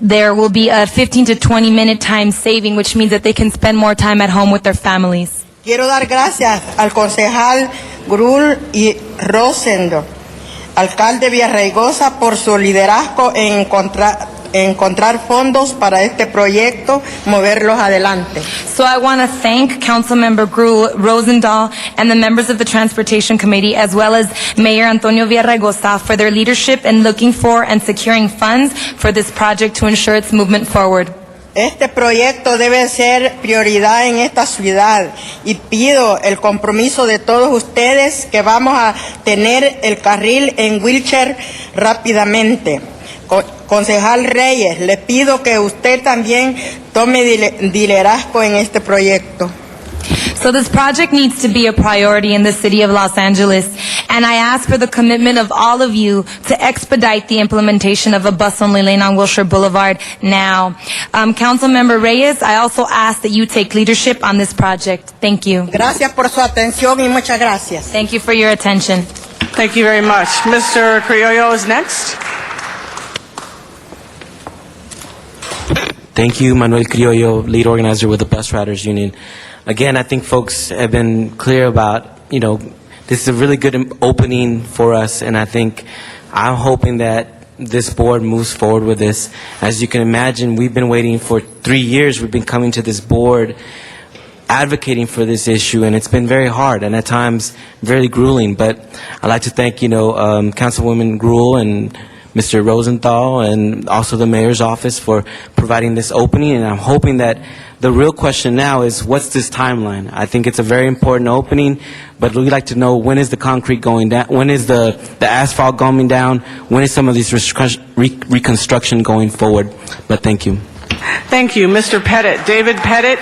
Speaker 5: there will be a 15 to 20-minute time saving, which means that they can spend more time at home with their families.
Speaker 4: Quiero dar gracias al concejal Grull y Rosendo, alcalde Villarraigosa, por su liderazgo en encontrar fondos para este proyecto, moverlos adelante.
Speaker 5: So I want to thank Councilmember Grull, Rosendahl, and the members of the Transportation Committee, as well as Mayor Antonio Villarraigosa, for their leadership in looking for and securing funds for this project to ensure its movement forward.
Speaker 4: Este proyecto debe ser prioridad en esta ciudad y pido el compromiso de todos ustedes que vamos a tener el carril en wheelchair rápidamente. Concejal Reyes, le pido que usted también tome liderazgo en este proyecto.
Speaker 5: So this project needs to be a priority in the city of Los Angeles, and I ask for the commitment of all of you to expedite the implementation of a bus-only lane on Wilshire Boulevard now. Councilmember Reyes, I also ask that you take leadership on this project. Thank you.
Speaker 4: Gracias por su atención y muchas gracias.
Speaker 5: Thank you for your attention.
Speaker 10: Thank you very much. Mr. Criollo is next.
Speaker 7: Thank you, Manuel Criollo, lead organizer with the Bus Riders Union. Again, I think folks have been clear about, this is a really good opening for us, and I think I'm hoping that this board moves forward with this. As you can imagine, we've been waiting for 3 years. We've been coming to this board advocating for this issue, and it's been very hard and at times very grueling. But I'd like to thank, Councilwoman Gruhl and Mr. Rosenthal and also the mayor's office for providing this opening, and I'm hoping that the real question now is, what's this timeline? I think it's a very important opening, but we'd like to know, when is the concrete going down? When is the asphalt going down? When is some of this reconstruction going forward? But thank you.
Speaker 10: Thank you. Mr. Pettit. David Pettit.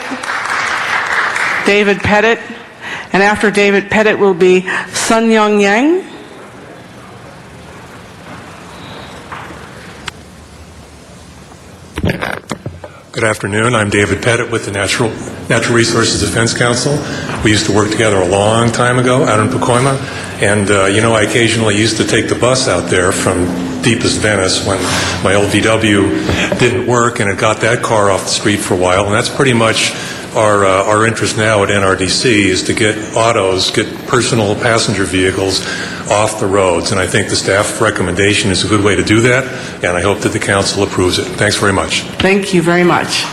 Speaker 10: David Pettit. And after David Pettit will be Sun Young Yang.
Speaker 19: Good afternoon. I'm David Pettit with the Natural Resources Defense Council. We used to work together a long time ago out in Pacoima, and I occasionally used to take the bus out there from deepest Venice when my old VW didn't work, and it got that car off the street for a while. And that's pretty much our interest now at NRDC, is to get personal passenger vehicles off the roads. And I think the staff recommendation is a good way to do that, and I hope that the council approves it. Thanks very much.
Speaker 10: Thank you very much.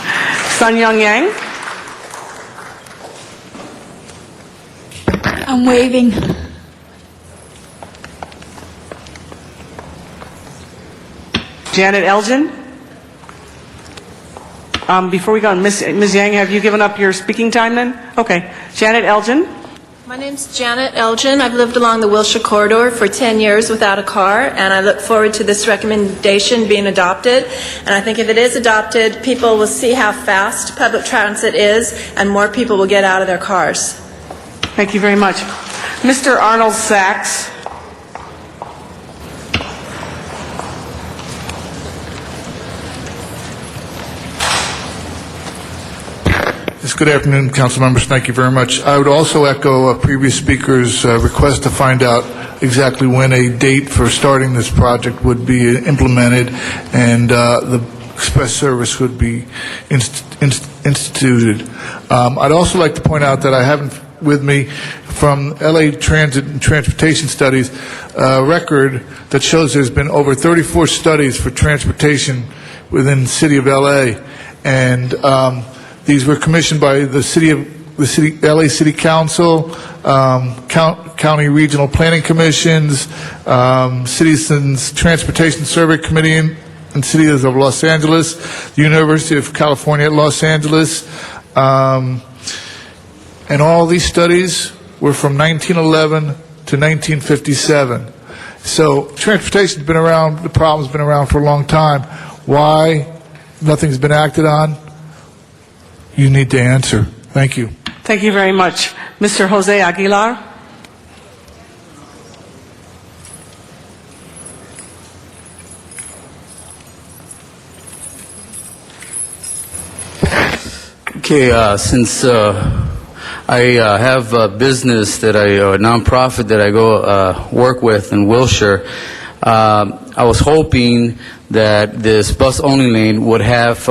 Speaker 10: Sun Young Yang.
Speaker 24: I'm waving.
Speaker 10: Janet Elgin. Before we go on, Ms. Yang, have you given up your speaking time then? Okay. Janet Elgin.
Speaker 25: My name's Janet Elgin. I've lived along the Wilshire Corridor for 10 years without a car, and I look forward to this recommendation being adopted. And I think if it is adopted, people will see how fast public transit is, and more people will get out of their cars.
Speaker 10: Thank you very much. Mr. Arnold Sachs.
Speaker 26: Yes, good afternoon, council members. Thank you very much. I would also echo a previous speaker's request to find out exactly when a date for starting this project would be implemented and the express service would be instituted. I'd also like to point out that I haven't with me from LA Transit and Transportation Studies a record that shows there's been over 34 studies for transportation within the city of LA, and these were commissioned by the LA City Council, county regional planning commissions, Citizens Transportation Survey Committee and cities of Los Angeles, the University of California at Los Angeles, and all these studies were from 1911 to 1957. So transportation's been around, the problem's been around for a long time. Why nothing's been acted on? You need to answer. Thank you.
Speaker 10: Thank you very much. Mr. Jose Aguilar.
Speaker 6: Okay, since I have a business that a nonprofit that I go work with in Wilshire, I was hoping that this bus-only lane would have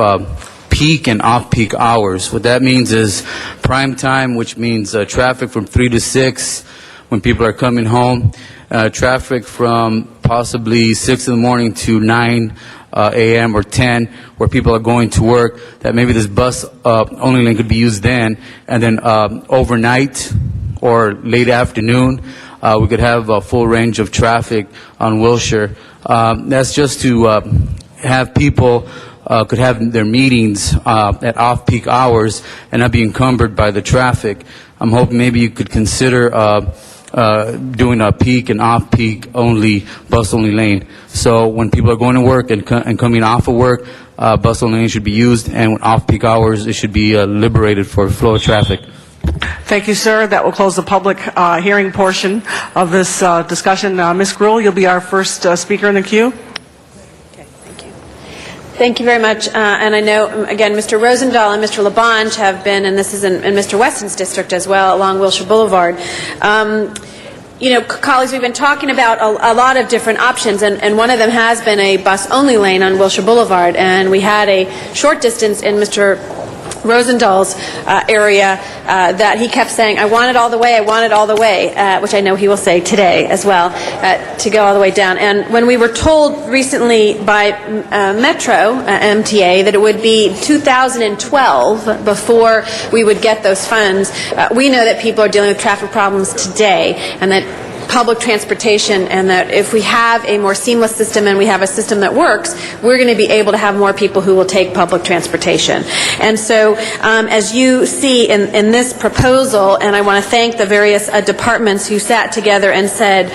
Speaker 6: peak and off-peak hours. What that means is prime time, which means traffic from 3 to 6 when people are coming home, traffic from possibly 6 in the morning to 9 a.m. or 10, where people are going to work, that maybe this bus only lane could be used then, and then overnight or late afternoon, we could have a full range of traffic on Wilshire. That's just to have people could have their meetings at off-peak hours and not be encumbered by the traffic. I'm hoping maybe you could consider doing a peak and off-peak only bus-only lane. So when people are going to work and coming off of work, bus-only lane should be used, and when off-peak hours, it should be liberated for flow of traffic.
Speaker 10: Thank you, sir. That will close the public hearing portion of this discussion. Ms. Gruhl, you'll be our first speaker in the queue.
Speaker 8: Thank you very much. And I know, again, Mr. Rosendahl and Mr. Labange have been, and this is in Mr. Weston's district as well, along Wilshire Boulevard. You know, colleagues, we've been talking about a lot of different options, and one of them has been a bus-only lane on Wilshire Boulevard. And we had a short distance in Mr. Rosendahl's area that he kept saying, I want it all the way, I want it all the way, which I know he will say today as well, to go all the way down. And when we were told recently by Metro, MTA, that it would be 2012 before we would get those funds, we know that people are dealing with traffic problems today, and that public transportation, and that if we have a more seamless system and we have a system that works, we're going to be able to have more people who will take public transportation. And so as you see in this proposal, and I want to thank the various departments who sat together and said,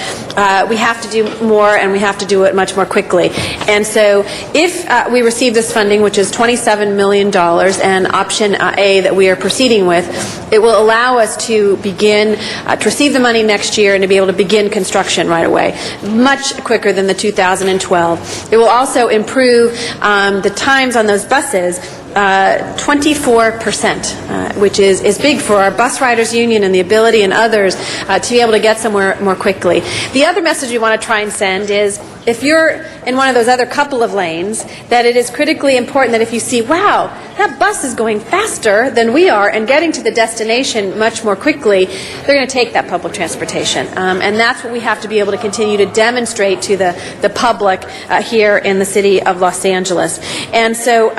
Speaker 8: we have to do more and we have to do it much more quickly. And so if we receive this funding, which is $27 million, and option A that we are proceeding with, it will allow us to begin to receive the money next year and to be able to begin construction right away, much quicker than the 2012. It will also improve the times on those buses 24%, which is big for our bus riders union and the ability and others to be able to get somewhere more quickly. The other message we want to try and send is, if you're in one of those other couple of lanes, that it is critically important that if you see, wow, that bus is going faster than we are and getting to the destination much more quickly, they're going to take that public transportation. And that's what we have to be able to continue to demonstrate to the public here in the city of Los Angeles. And so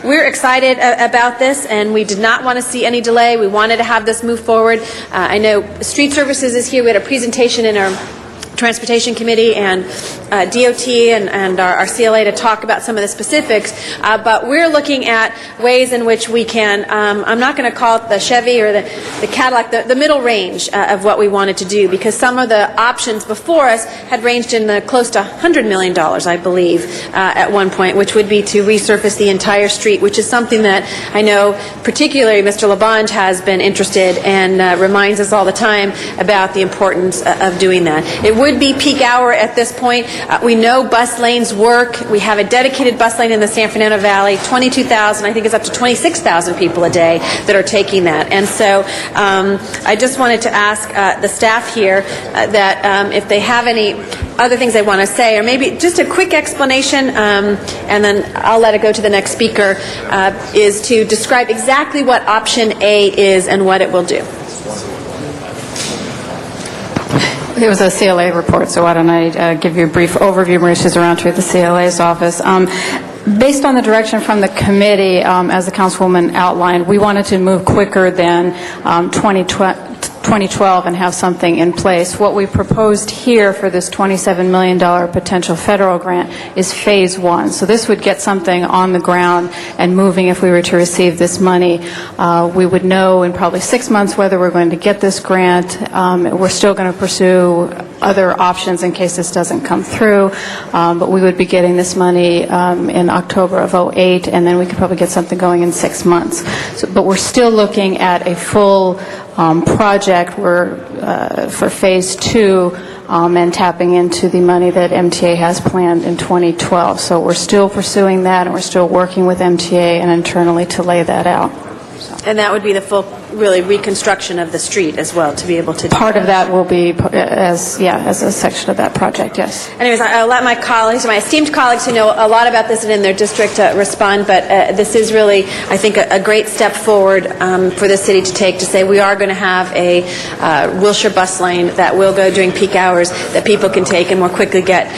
Speaker 8: we're excited about this, and we did not want to see any delay. We wanted to have this move forward. I know Street Services is here. We had a presentation in our Transportation Committee and DOT and our CLA to talk about some of the specifics, but we're looking at ways in which we can, I'm not going to call it the Chevy or the Cadillac, the middle range of what we wanted to do, because some of the options before us had ranged in the close to $100 million, I believe, at one point, which would be to resurface the entire street, which is something that I know particularly Mr. Labange has been interested and reminds us all the time about the importance of doing that. It would be peak hour at this point. We know bus lanes work. We have a dedicated bus lane in the San Fernando Valley, 22,000, I think it's up to 26,000 people a day that are taking that. And so I just wanted to ask the staff here that if they have any other things they want to say, or maybe just a quick explanation, and then I'll let it go to the next speaker, is to describe exactly what option A is and what it will do.
Speaker 9: It was a CLA report, so why don't I give you a brief overview. Mauricio Zaranto at the CLA's office. Based on the direction from the committee, as the Councilwoman outlined, we wanted to move quicker than 2012 and have something in place. What we proposed here for this $27 million potential federal grant is phase one. So this would get something on the ground and moving if we were to receive this money. We would know in probably 6 months whether we're going to get this grant. We're still going to pursue other options in case this doesn't come through, but we would be getting this money in October of 2008, and then we could probably get something going in 6 months. But we're still looking at a full project for phase two and tapping into the money that MTA has planned in 2012. So we're still pursuing that, and we're still working with MTA and internally to lay that out.
Speaker 8: And that would be the full, really, reconstruction of the street as well, to be able to do
Speaker 9: Part of that will be as a section of that project, yes.
Speaker 8: Anyways, I'll let my colleagues, my esteemed colleagues who know a lot about this and in their district respond, but this is really, I think, a great step forward for the city to take, to say we are going to have a Wilshire bus lane that will go during peak hours that people can take and more quickly get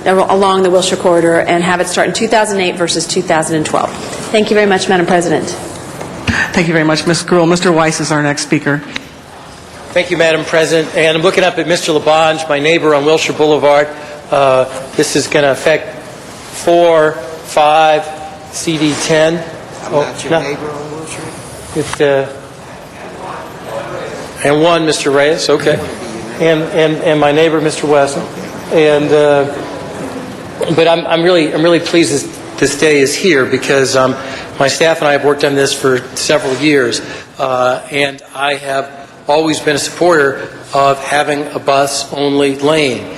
Speaker 8: along the Wilshire corridor, and have it start in 2008 versus 2012. Thank you very much, Madam President.
Speaker 10: Thank you very much, Ms. Gruhl. Mr. Weiss is our next speaker.
Speaker 11: Thank you, Madam President. And I'm looking up at Mr. Labange, my neighbor on Wilshire Boulevard. This is going to affect 4, 5, CD10.
Speaker 13: I'm not your neighbor on Wilshire?
Speaker 11: And 1, Mr. Reyes. Okay. And my neighbor, Mr. Wesson. And but I'm really pleased this day is here, because my staff and I have worked on this for several years, and I have always been a supporter of having a bus-only lane.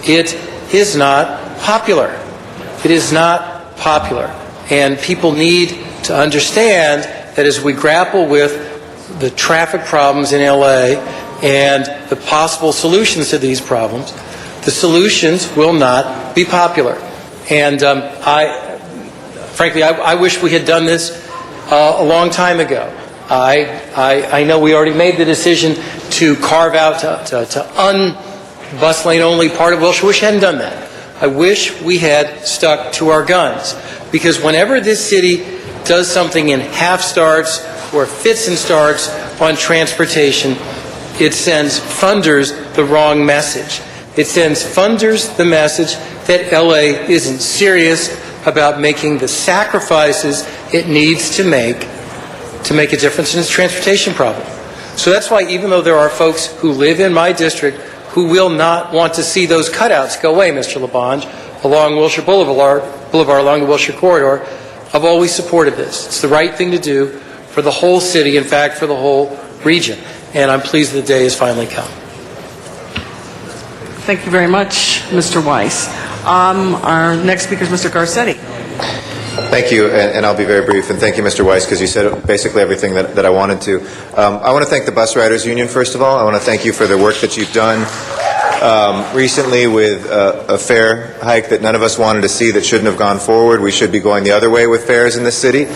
Speaker 11: It is not popular. It is not popular. And people need to understand that as we grapple with the traffic problems in LA and the possible solutions to these problems, the solutions will not be popular. And frankly, I wish we had done this a long time ago. I know we already made the decision to carve out to un-bus lane only part of Wilshire. I wish we hadn't done that. I wish we had stuck to our guns. Because whenever this city does something in half starts or fits and starts on transportation, it sends funders the wrong message. It sends funders the message that LA isn't serious about making the sacrifices it needs to make a difference in its transportation problem. So that's why, even though there are folks who live in my district who will not want to see those cutouts go away, Mr. Labange, along Wilshire Boulevard, along the Wilshire corridor, I've always supported this. It's the right thing to do for the whole city, in fact, for the whole region. And I'm pleased the day has finally come.
Speaker 10: Thank you very much, Mr. Weiss. Our next speaker is Mr. Garcetti.
Speaker 15: Thank you, and I'll be very brief. And thank you, Mr. Weiss, because you said basically everything that I wanted to. I want to thank the Bus Riders Union, first of all. I want to thank you for the work that you've done recently with a fare hike that none of us wanted to see, that shouldn't have gone forward. We should be going the other way with fares in this city.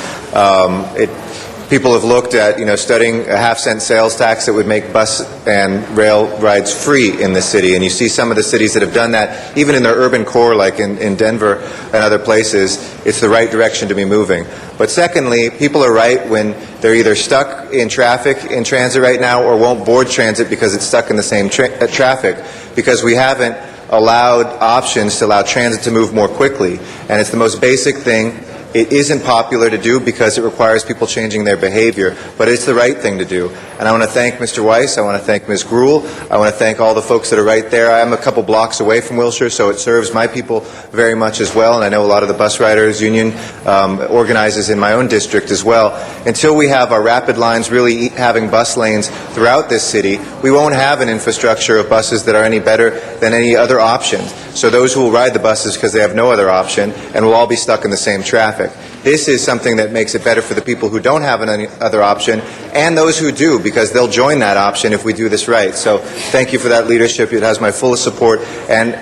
Speaker 15: People have looked at, studying a half-cent sales tax that would make bus and rail rides free in the city. And you see some of the cities that have done that, even in their urban core, like in Denver and other places. It's the right direction to be moving. But secondly, people are right when they're either stuck in traffic in transit right now or won't board transit because it's stuck in the same traffic, because we haven't allowed options to allow transit to move more quickly. And it's the most basic thing It isn't popular to do because it requires people changing their behavior, but it's the right thing to do. And I want to thank Mr. Weiss, I want to thank Ms. Gruhl, I want to thank all the folks that are right there. I'm a couple blocks away from Wilshire, so it serves my people very much as well, and I know a lot of the bus riders union organizes in my own district as well. Until we have our rapid lines really having bus lanes throughout this city, we won't have an infrastructure of buses that are any better than any other option. So those who will ride the buses because they have no other option, and will all be stuck in the same traffic. This is something that makes it better for the people who don't have any other option, and those who do, because they'll join that option if we do this right. So thank you for that leadership. It has my fullest support, and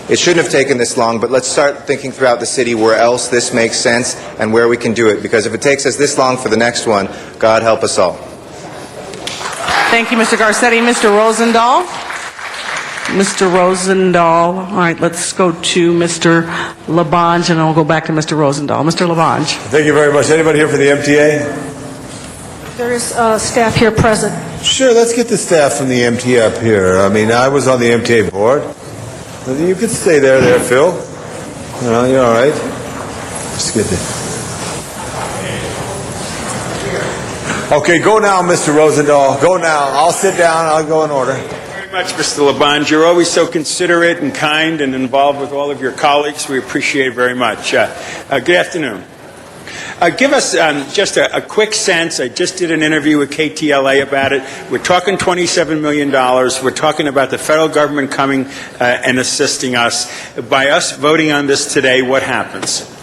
Speaker 15: it shouldn't have taken this long, but let's start thinking throughout the city where else this makes sense and where we can do it, because if it takes us this long for the next one, God help us all.
Speaker 10: Thank you, Mr. Garcetti. Mr. Rosendahl? Mr. Rosendahl. All right, let's go to Mr. Labange, and I'll go back to Mr. Rosendahl. Mr. Labange.
Speaker 3: Thank you very much. Anybody here for the MTA?
Speaker 16: There is staff here present.
Speaker 3: Sure, let's get the staff from the MTA up here. I mean, I was on the MTA board. You could stay there, Phil. No, you're all right. Just get there. Okay, go now, Mr. Rosendahl. Go now. I'll sit down. I'll go in order.
Speaker 12: Very much, Mr. Labange. You're always so considerate and kind and involved with all of your colleagues. We appreciate it very much. Good afternoon. Give us just a quick sense. I just did an interview with KTLA about it. We're talking $27 million. We're talking about the federal government coming and assisting us. By us voting on this today, what happens?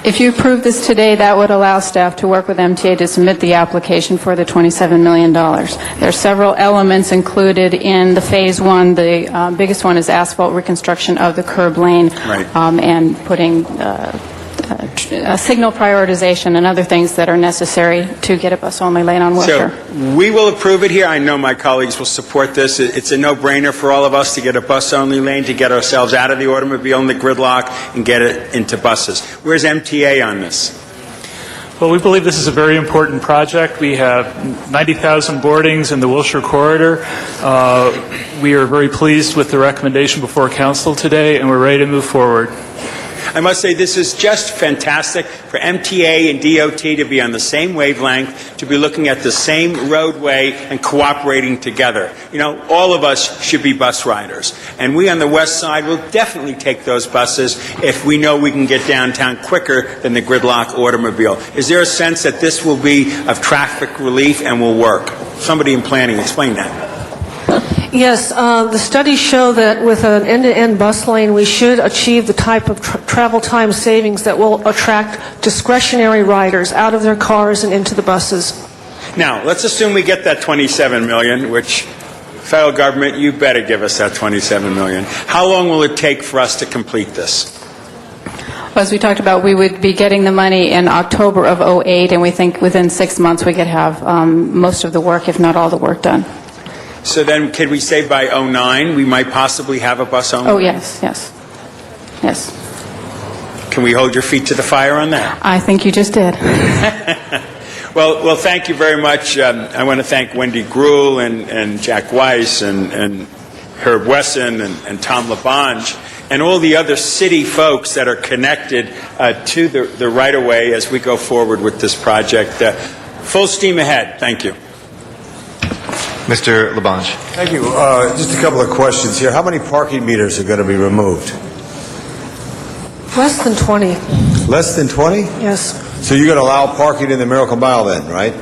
Speaker 9: If you approve this today, that would allow staff to work with MTA to submit the application for the $27 million. There are several elements included in the Phase 1. The biggest one is asphalt reconstruction of the curb lane,
Speaker 12: right.
Speaker 9: And putting signal prioritization and other things that are necessary to get a bus-only lane on Wilshire.
Speaker 12: So we will approve it here. I know my colleagues will support this. It's a no-brainer for all of us to get a bus-only lane, to get ourselves out of the automobile and the gridlock and get it into buses. Where's MTA on this?
Speaker 20: Well, we believe this is a very important project. We have 90,000 boardings in the Wilshire corridor. We are very pleased with the recommendation before Council today, and we're ready to move forward.
Speaker 12: I must say this is just fantastic for MTA and DOT to be on the same wavelength, to be looking at the same roadway and cooperating together. You know, all of us should be bus riders. And we on the west side will definitely take those buses if we know we can get downtown quicker than the gridlock automobile. Is there a sense that this will be of traffic relief and will work? Somebody in planning, explain that.
Speaker 16: Yes, the studies show that with an end-to-end bus lane, we should achieve the type of travel time savings that will attract discretionary riders out of their cars and into the buses.
Speaker 12: Now, let's assume we get that $27 million, which federal government, you better give us that $27 million. How long will it take for us to complete this?
Speaker 9: Well, as we talked about, we would be getting the money in October of '08, and we think within 6 months we could have most of the work, if not all the work, done.
Speaker 12: So then, could we say by '09 we might possibly have a bus only?
Speaker 9: Oh, yes.
Speaker 12: Can we hold your feet to the fire on that?
Speaker 9: I think you just did.
Speaker 12: Well, thank you very much. I want to thank Wendy Gruhl and Jack Weiss and Herb Wesson and Tom Labange and all the other city folks that are connected to the right-of-way as we go forward with this project. Full steam ahead. Thank you.
Speaker 15: Mr. Labange.
Speaker 3: Thank you. Just a couple of questions here. How many parking meters are going to be removed?
Speaker 16: Less than 20.
Speaker 3: Less than 20?
Speaker 16: Yes.
Speaker 3: So you're going to allow parking in the Miracle Mile then, right?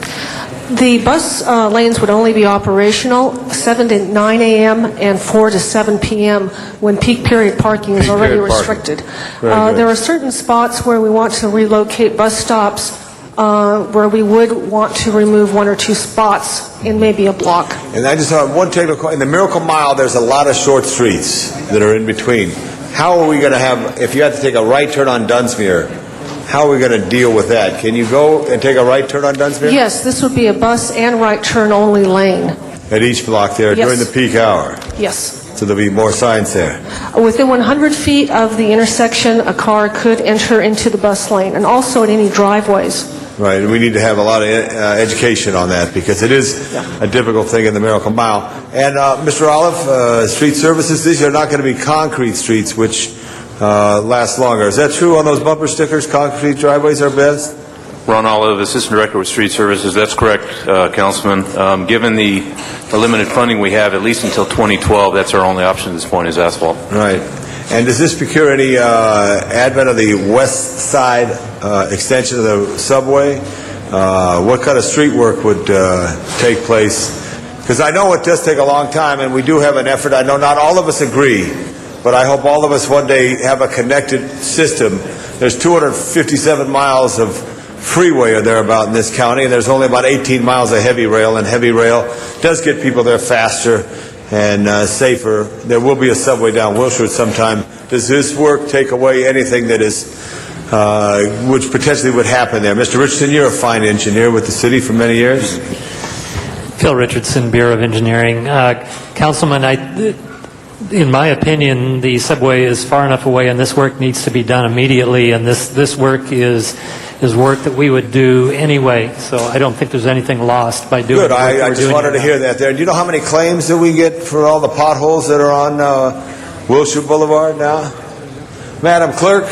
Speaker 16: The bus lanes would only be operational 7 to 9 a.m. and 4 to 7 p.m. when peak period parking is already restricted. There are certain spots where we want to relocate bus stops where we would want to remove 1 or 2 spots in maybe a block.
Speaker 3: And I just have one technical. In the Miracle Mile, there's a lot of short streets that are in between. How are we going to have, if you have to take a right turn on Dunsmuir, how are we going to deal with that? Can you go and take a right turn on Dunsmuir?
Speaker 16: Yes, this would be a bus and right turn only lane.
Speaker 3: At each block there during the peak hour?
Speaker 16: Yes.
Speaker 3: So there'll be more signs there.
Speaker 16: Within 100 feet of the intersection, a car could enter into the bus lane, and also at any driveways.
Speaker 3: Right, and we need to have a lot of education on that because it is a difficult thing in the Miracle Mile. And Mr. Olive, street services, these are not going to be concrete streets, which last longer. Is that true on those bumper stickers? Concrete driveways are best?
Speaker 1: Ron Olive, Assistant Director with Street Services. That's correct, Councilman. Given the limited funding we have, at least until 2012, that's our only option at this point is asphalt.
Speaker 3: Right. And does this procure any advent of the west side extension of the subway? What kind of street work would take place? Because I know it does take a long time, and we do have an effort. I know not all of us agree, but I hope all of us one day have a connected system. There's 257 miles of freeway or thereabout in this county, and there's only about 18 miles of heavy rail, and heavy rail does get people there faster and safer. There will be a subway down Wilshire sometime. Does this work take away anything that is, which potentially would happen there? Mr. Richardson, you're a fine engineer with the city for many years.
Speaker 14: Phil Richardson, Bureau of Engineering. Councilman, in my opinion, the subway is far enough away, and this work needs to be done immediately, and this work is work that we would do anyway, so I don't think there's anything lost by doing it.
Speaker 3: Good, I just wanted to hear that there. Do you know how many claims that we get for all the potholes that are on Wilshire Boulevard now? Madam Clerk,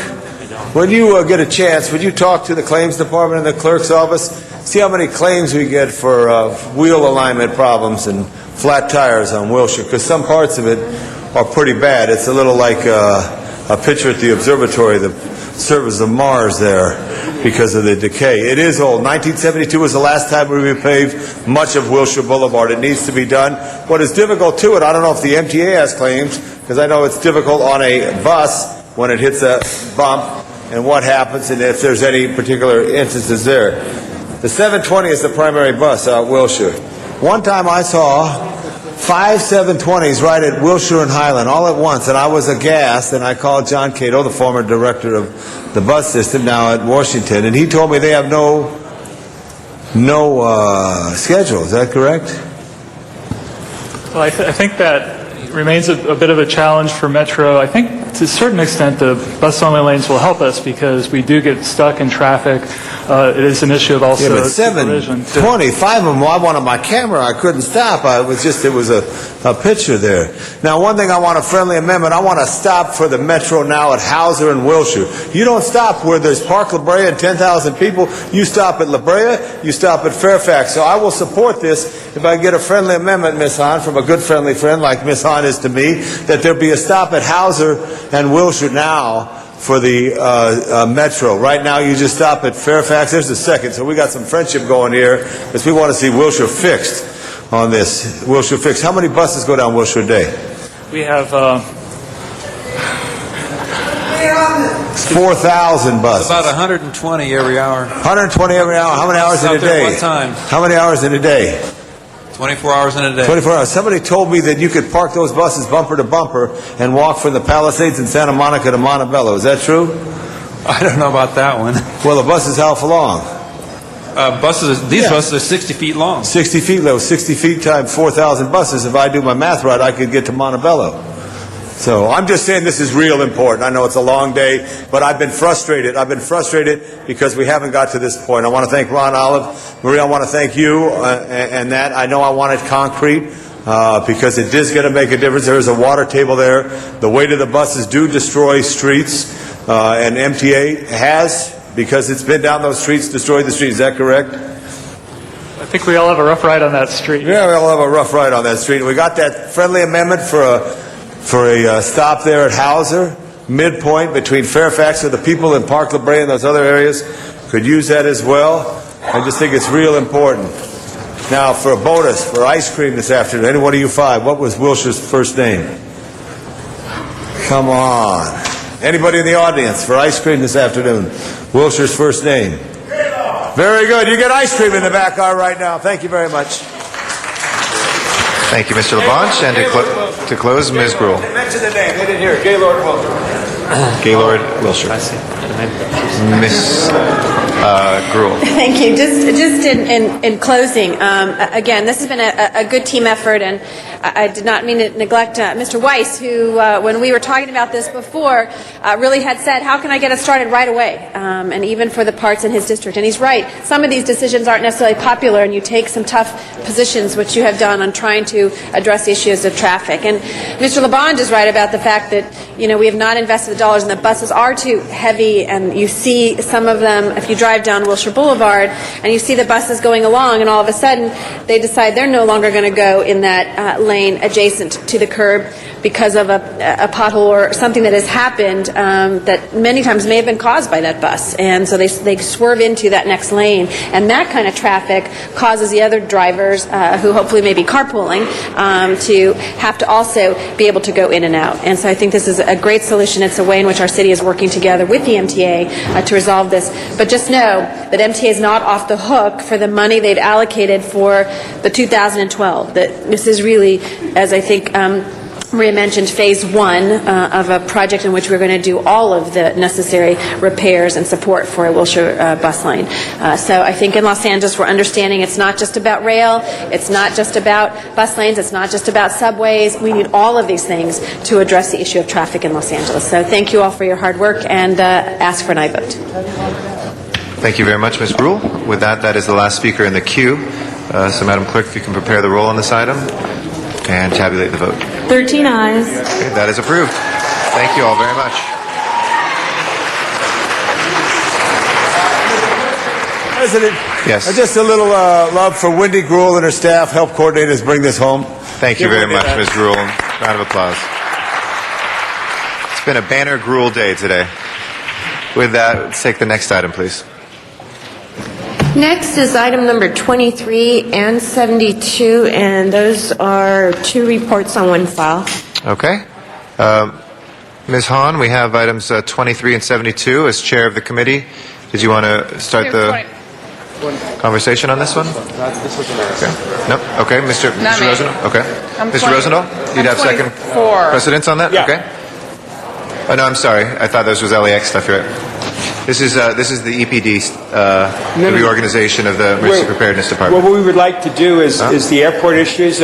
Speaker 3: when you get a chance, would you talk to the claims department in the clerk's office? See how many claims we get for wheel alignment problems and flat tires on Wilshire, because some parts of it are pretty bad. It's a little like a picture at the observatory, the surface of Mars there, because of the decay. It is old. 1972 was the last time we repaved much of Wilshire Boulevard. It needs to be done. What is difficult to it, I don't know if the MTA has claims, because I know it's difficult on a bus when it hits a bump and what happens and if there's any particular instances there. The 720 is the primary bus out Wilshire. One time I saw 5 720s right at Wilshire and Highland all at once, and I was aghast, and I called John Cato, the former director of the bus system now at Washington, and he told me they have no schedule. Is that correct?
Speaker 20: Well, I think that remains a bit of a challenge for Metro. I think to a certain extent the bus-only lanes will help us because we do get stuck in traffic. It is an issue of also
Speaker 3: yeah, but 720, 5 of them, I wanted my camera. I couldn't stop. It was a picture there. Now, one thing I want a friendly amendment. I want to stop for the Metro now at Hauser and Wilshire. You don't stop where there's Park La Brea and 10,000 people. You stop at La Brea. You stop at Fairfax. So I will support this if I get a friendly amendment, Ms. Hahn, from a good friendly friend like Ms. Hahn is to me, that there be a stop at Hauser and Wilshire now for the Metro. Right now, you just stop at Fairfax. There's a second. So we got some friendship going here because we want to see Wilshire fixed on this. Wilshire fixed. How many buses go down Wilshire a day?
Speaker 20: We have
Speaker 3: 4,000 buses.
Speaker 17: About 120 every hour.
Speaker 3: 120 every hour. How many hours in a day?
Speaker 17: One time.
Speaker 3: How many hours in a day?
Speaker 17: 24 hours in a day.
Speaker 3: 24 hours. Somebody told me that you could park those buses bumper to bumper and walk from the Palisades in Santa Monica to Montebello. Is that true?
Speaker 17: I don't know about that one.
Speaker 3: Well, the bus is how long?
Speaker 17: These buses are 60 feet long.
Speaker 3: 60 feet long. 60 feet times 4,000 buses. If I do my math right, I could get to Montebello. So I'm just saying this is real important. I know it's a long day, but I've been frustrated. I've been frustrated because we haven't got to this point. I want to thank Ron Olive. Maria, I want to thank you and that. I know I wanted concrete because it is going to make a difference. There is a water table there. The weight of the buses do destroy streets, and MTA has, because it's been down those streets, destroyed the streets. Is that correct?
Speaker 20: I think we all have a rough ride on that street.
Speaker 3: Yeah, we all have a rough ride on that street. We got that friendly amendment for a stop there at Hauser, midpoint between Fairfax, so the people in Park La Brea and those other areas could use that as well. I just think it's real important. Now, for a bonus, for ice cream this afternoon, any one of you five, what was Wilshire's first name? Come on. Anybody in the audience for ice cream this afternoon? Wilshire's first name? Very good. You get ice cream in the back car right now. Thank you very much.
Speaker 15: Thank you, Mr. LaBonge. And to close, Ms. Gruhl.
Speaker 3: They mentioned the name. They didn't hear it. Gaylord Wilshire.
Speaker 15: Gaylord Wilshire. Ms. Gruhl.
Speaker 8: Thank you. Just in closing, again, this has been a good team effort, and I did not mean to neglect Mr. Weiss, who, when we were talking about this before, really had said, how can I get it started right away, and even for the parts in his district. And he's right. Some of these decisions aren't necessarily popular, and you take some tough positions, which you have done on trying to address issues of traffic. And Mr. LaBonge is right about the fact that we have not invested the dollars, and the buses are too heavy, and you see some of them, if you drive down Wilshire Boulevard, and you see the buses going along, and all of a sudden, they decide they're no longer going to go in that lane adjacent to the curb because of a pothole or something that has happened that many times may have been caused by that bus. And so they swerve into that next lane. And that kind of traffic causes the other drivers, who hopefully may be carpooling, to have to also be able to go in and out. And so I think this is a great solution. It's a way in which our city is working together with the MTA to resolve this. But just know that MTA is not off the hook for the money they've allocated for the 2012. That this is really, as I think Maria mentioned, phase one of a project in which we're going to do all of the necessary repairs and support for a Wilshire bus lane. So I think in Los Angeles we're understanding it's not just about rail, it's not just about bus lanes, it's not just about subways. We need all of these things to address the issue of traffic in Los Angeles. So thank you all for your hard work, and ask for an aye vote.
Speaker 15: Thank you very much, Ms. Brule. With that, that is the last speaker in the queue. So, Madam Clerk, if you can prepare the roll on this item and tabulate the vote.
Speaker 2: 13 ayes.
Speaker 15: Okay, that is approved. Thank you all very much.
Speaker 3: President,
Speaker 15: yes.
Speaker 3: Just a little love for Wendy Gruhl and her staff, help coordinators bring this home.
Speaker 15: Thank you very much, Ms. Gruhl. Round of applause. It's been a banner Gruhl day today. With that, let's take the next item, please.
Speaker 2: Next is item number 23 and 72, and those are two reports on one file.
Speaker 15: Okay. Ms. Hahn, we have items 23 and 72 as chair of the committee. Did you want to start the conversation on this one? Okay. No? Okay. Mr. Rosendahl? Okay. Mr. Rosendahl, you'd have second precedence on that?
Speaker 12: Yeah.
Speaker 15: Okay. Oh, no, I'm sorry. I thought this was LAX stuff. You're right. This is the EPD, the reorganization of the Emergency Preparedness Department.
Speaker 12: What we would like to do is the airport issues.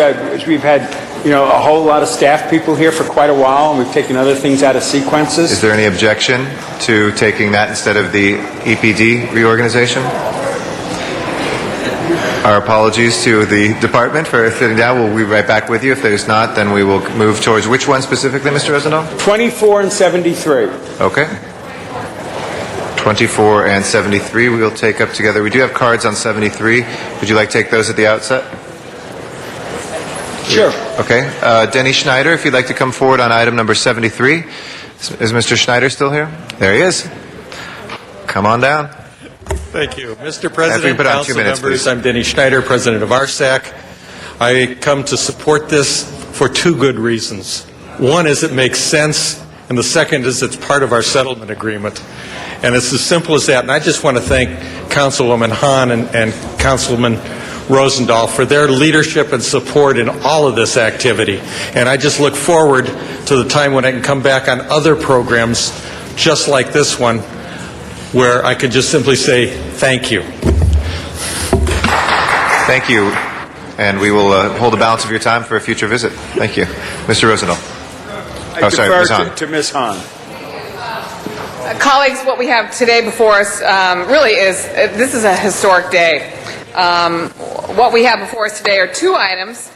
Speaker 12: We've had, a whole lot of staff people here for quite a while, and we've taken other things out of sequences.
Speaker 15: Is there any objection to taking that instead of the EPD reorganization? Our apologies to the department for sitting down. We'll be right back with you. If there's not, then we will move towards which one specifically, Mr. Rosendahl?
Speaker 12: 24 and 73.
Speaker 15: Okay. 24 and 73 we will take up together. We do have cards on 73. Would you like to take those at the outset?
Speaker 12: Sure.
Speaker 15: Okay. Denny Schneider, if you'd like to come forward on item number 73. Is Mr. Schneider still here? There he is. Come on down.
Speaker 18: Thank you. Mr. President,
Speaker 15: put on 2
Speaker 18: council
Speaker 15: minutes,
Speaker 18: members,
Speaker 15: please.
Speaker 18: I'm Denny Schneider, president of RSAC. I come to support this for two good reasons. One is it makes sense, and the second is it's part of our settlement agreement. And it's as simple as that. And I just want to thank Councilwoman Hahn and Councilman Rosendahl for their leadership and support in all of this activity. And I just look forward to the time when I can come back on other programs just like this one, where I could just simply say thank you.
Speaker 15: Thank you. And we will hold the balance of your time for a future visit. Thank you. Mr. Rosendahl.
Speaker 12: I defer
Speaker 15: Ms. Hahn.
Speaker 12: to Ms. Hahn.
Speaker 21: Colleagues, what we have today before us really is, this is a historic day. What we have before us today are two items.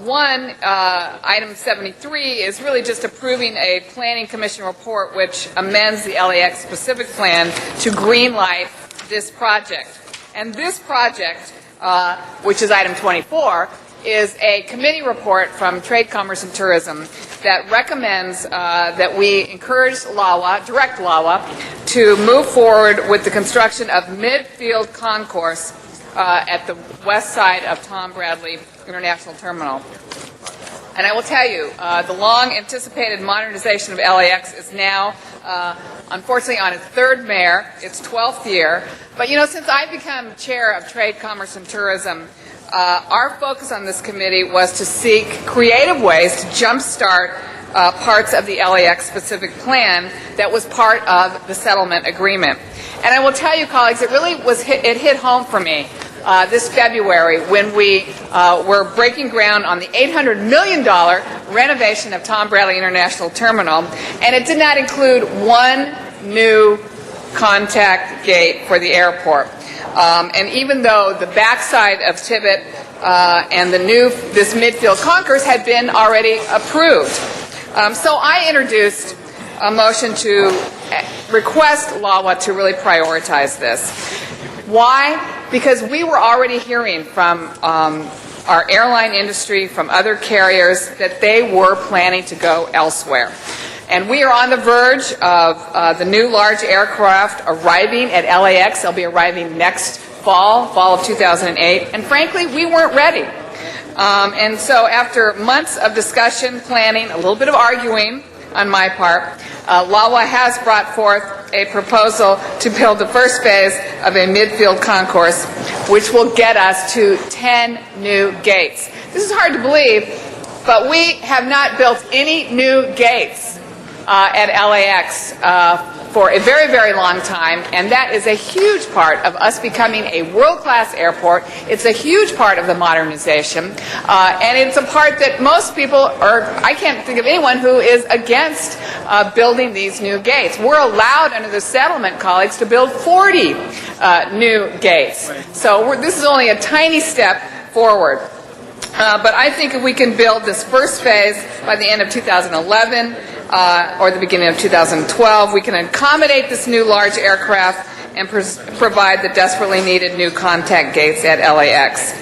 Speaker 21: One, item 73, is really just approving a Planning Commission report which amends the LAX specific plan to greenlight this project. And this project, which is item 24, is a committee report from Trade, Commerce, and Tourism that recommends that we encourage LAWA, direct LAWA, to move forward with the construction of midfield concourse at the west side of Tom Bradley International Terminal. And I will tell you, the long-anticipated modernization of LAX is now, unfortunately, on its third mayor, its 12th year. But, since I've become chair of Trade, Commerce, and Tourism, our focus on this committee was to seek creative ways to jumpstart parts of the LAX specific plan that was part of the settlement agreement. And I will tell you, colleagues, it really it hit home for me this February when we were breaking ground on the $800 million renovation of Tom Bradley International Terminal, and it did not include one new contact gate for the airport. And even though the backside of Tibbet and this midfield concourse had been already approved, So I introduced a motion to request LAWA to really prioritize this. Why? Because we were already hearing from our airline industry, from other carriers, that they were planning to go elsewhere. And we are on the verge of the new large aircraft arriving at LAX. They'll be arriving next fall of 2008. And frankly, we weren't ready. And so after months of discussion, planning, a little bit of arguing on my part, LAWA has brought forth a proposal to build the first phase of a midfield concourse, which will get us to 10 new gates. This is hard to believe, but we have not built any new gates at LAX for a very, very long time, and that is a huge part of us becoming a world-class airport. It's a huge part of the modernization, and it's a part that most people, or I can't think of anyone who is against building these new gates. We're allowed under the settlement, colleagues, to build 40 new gates. So this is only a tiny step forward. But I think if we can build this first phase by the end of 2011 or the beginning of 2012, we can accommodate this new large aircraft and provide the desperately needed new contact gates at LAX.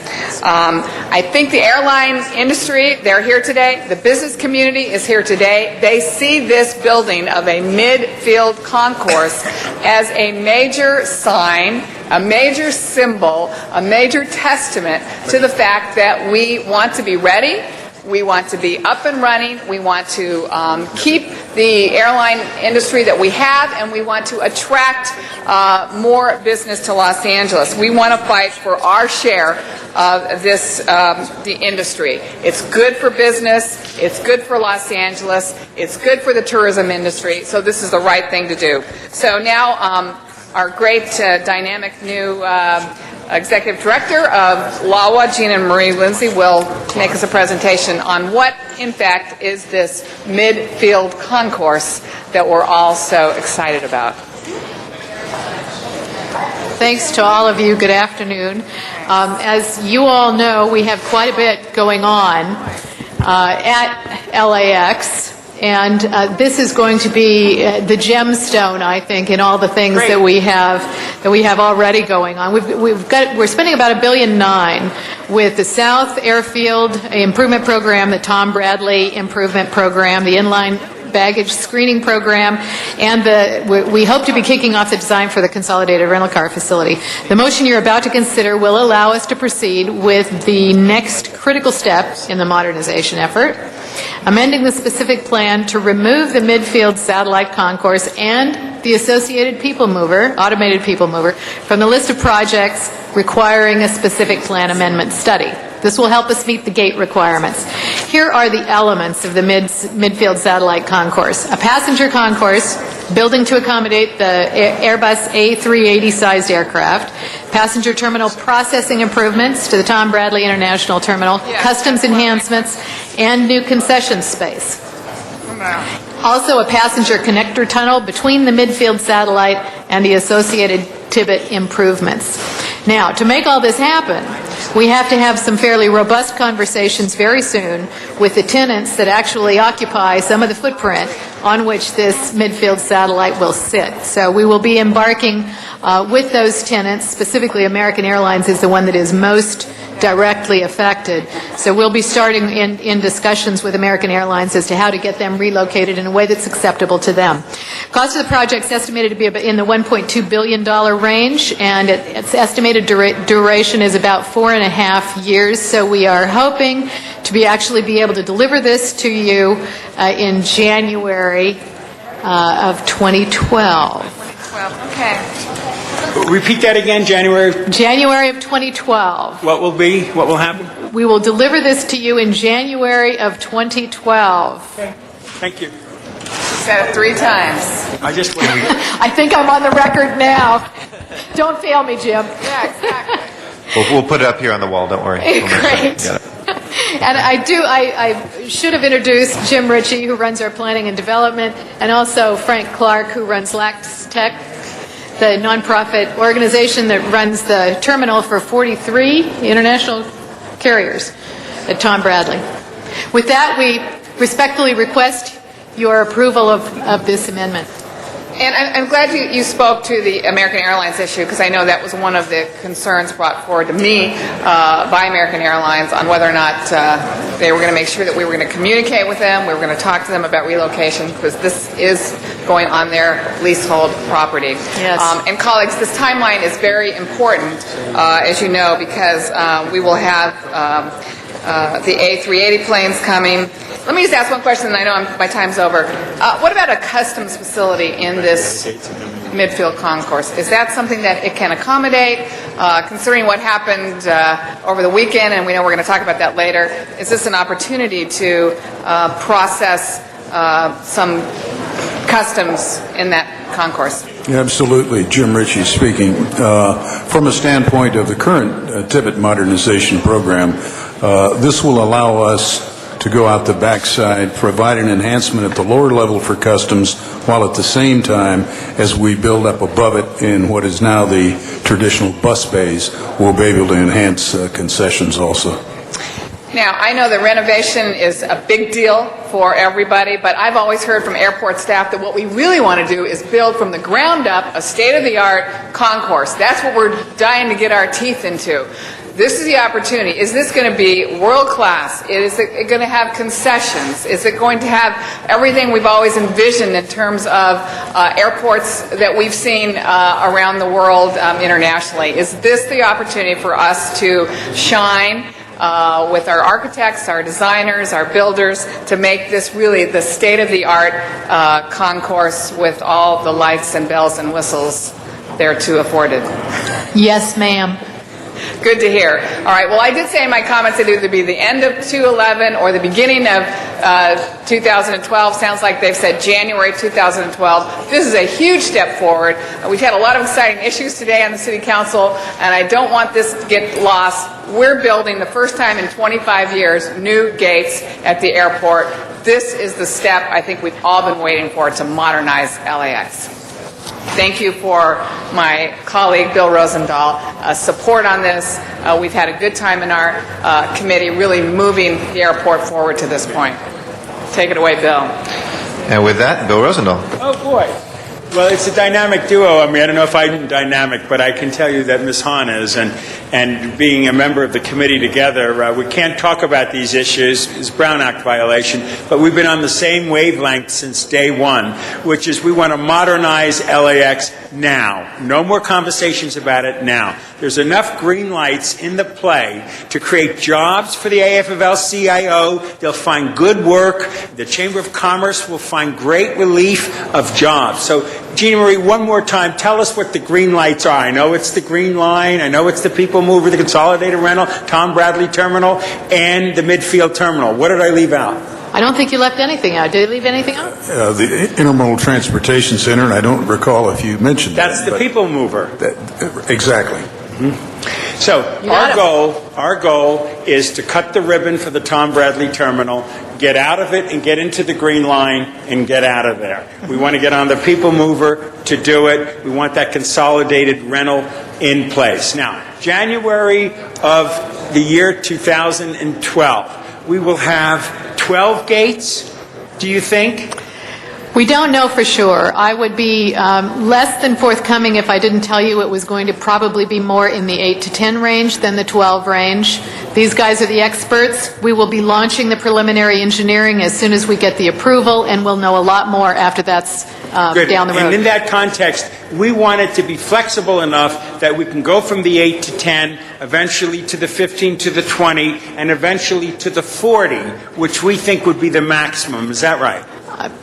Speaker 21: I think the airline industry, they're here today. The business community is here today. They see this building of a midfield concourse as a major sign, a major symbol, a major testament to the fact that we want to be ready. We want to be up and running. We want to keep the airline industry that we have, and we want to attract more business to Los Angeles. We want to fight for our share of this, the industry. It's good for business. It's good for Los Angeles. It's good for the tourism industry. So this is the right thing to do. So now our great dynamic new Executive Director of LAWA, Gina Marie Lindsay, will make us a presentation on what, in fact, is this midfield concourse that we're all so excited about.
Speaker 4: Thanks to all of you. Good afternoon. As you all know, we have quite a bit going on at LAX. And this is going to be the gemstone, I think, in all the things that we have already going on. We're spending about $1.9 billion with the South Airfield Improvement Program, the Tom Bradley Improvement Program, the Inline Baggage Screening Program, and we hope to be kicking off the design for the Consolidated Rental Car Facility. The motion you're about to consider will allow us to proceed with the next critical step in the modernization effort, amending the specific plan to remove the midfield satellite concourse and the associated people mover, automated people mover, from the list of projects requiring a specific plan amendment study. This will help us meet the gate requirements. Here are the elements of the midfield satellite concourse. A passenger concourse, building to accommodate the Airbus A380-sized aircraft, passenger terminal processing improvements to the Tom Bradley International Terminal, customs enhancements, and new concession space. Also a passenger connector tunnel between the midfield satellite and the associated Tibbet improvements. Now, to make all this happen, we have to have some fairly robust conversations very soon with the tenants that actually occupy some of the footprint on which this midfield satellite will sit. So we will be embarking with those tenants. Specifically, American Airlines is the one that is most directly affected. So we'll be starting in discussions with American Airlines as to how to get them relocated in a way that's acceptable to them. Cost of the project is estimated to be in the $1.2 billion range, and its estimated duration is about 4.5 years. So we are hoping to actually be able to deliver this to you in January of 2012.
Speaker 21: Okay.
Speaker 12: Repeat that again, January
Speaker 4: of 2012.
Speaker 12: What will happen?
Speaker 4: We will deliver this to you in January of 2012.
Speaker 12: Okay. Thank you.
Speaker 21: You said it 3 times.
Speaker 4: I think I'm on the record now. Don't fail me, Jim.
Speaker 21: Yeah, exactly.
Speaker 15: We'll put it up here on the wall, don't worry.
Speaker 4: Great. And I should have introduced Jim Ritchie, who runs our planning and development, and also Frank Clark, who runs LAX Tech, the nonprofit organization that runs the terminal for 43 international carriers at Tom Bradley. With that, we respectfully request your approval of this amendment.
Speaker 21: And I'm glad you spoke to the American Airlines issue, because I know that was one of the concerns brought forward to me by American Airlines on whether or not they were going to make sure that we were going to communicate with them, we were going to talk to them about relocation, because this is going on their leasehold property.
Speaker 4: Yes.
Speaker 21: And colleagues, this timeline is very important, as you know, because we will have the A380 planes coming. Let me just ask one question, and I know my time's over. What about a customs facility in this midfield concourse? Is that something that it can accommodate? Considering what happened over the weekend, and we know we're going to talk about that later, is this an opportunity to process some customs in that concourse?
Speaker 5: Absolutely. Jim Ritchie speaking. From a standpoint of the current Tibbet modernization program, this will allow us to go out the backside, provide an enhancement at the lower level for customs, while at the same time, as we build up above it in what is now the traditional bus bays, we'll be able to enhance concessions also.
Speaker 21: Now, I know the renovation is a big deal for everybody, but I've always heard from airport staff that what we really want to do is build from the ground up a state-of-the-art concourse. That's what we're dying to get our teeth into. This is the opportunity. Is this going to be world-class? Is it going to have concessions? Is it going to have everything we've always envisioned in terms of airports that we've seen around the world internationally? Is this the opportunity for us to shine with our architects, our designers, our builders, to make this really the state-of-the-art concourse with all the lights and bells and whistles thereto afforded?
Speaker 4: Yes, ma'am.
Speaker 21: Good to hear. All right, well, I did say in my comments it'd either be the end of 2011 or the beginning of 2012. Sounds like they've said January 2012. This is a huge step forward. We've had a lot of exciting issues today on the City Council, and I don't want this to get lost. We're building, the first time in 25 years, new gates at the airport. This is the step I think we've all been waiting for to modernize LAX. Thank you for my colleague Bill Rosendahl support on this. We've had a good time in our committee really moving the airport forward to this point. Take it away, Bill.
Speaker 15: And with that, Bill Rosendahl.
Speaker 12: Oh, boy. Well, it's a dynamic duo. I mean, I don't know if I'm dynamic, but I can tell you that Ms. Hahn is, and being a member of the committee together, we can't talk about these issues. It's a Brown Act violation, but we've been on the same wavelength since day one, which is we want to modernize LAX now. No more conversations about it now. There's enough green lights in the play to create jobs for the AFL-CIO. They'll find good work. The Chamber of Commerce will find great relief of jobs. So, Jeannie Marie, one more time, tell us what the green lights are. I know it's the Green Line. I know it's the People Mover, the Consolidated Rental, Tom Bradley Terminal, and the Midfield Terminal. What did I leave out?
Speaker 4: I don't think you left anything out. Did you leave anything out?
Speaker 5: The Intermodal Transportation Center, and I don't recall if you mentioned that.
Speaker 12: That's the People Mover.
Speaker 5: Exactly.
Speaker 12: So our goal is to cut the ribbon for the Tom Bradley Terminal, get out of it and get into the Green Line and get out of there. We want to get on the People Mover to do it. We want that consolidated rental in place. Now, January of the year 2012, we will have 12 gates, do you think?
Speaker 4: We don't know for sure. I would be less than forthcoming if I didn't tell you it was going to probably be more in the 8 to 10 range than the 12 range. These guys are the experts. We will be launching the preliminary engineering as soon as we get the approval, and we'll know a lot more after that's down the road.
Speaker 12: And in that context, we want it to be flexible enough that we can go from the 8 to 10, eventually to the 15 to the 20, and eventually to the 40, which we think would be the maximum. Is that right?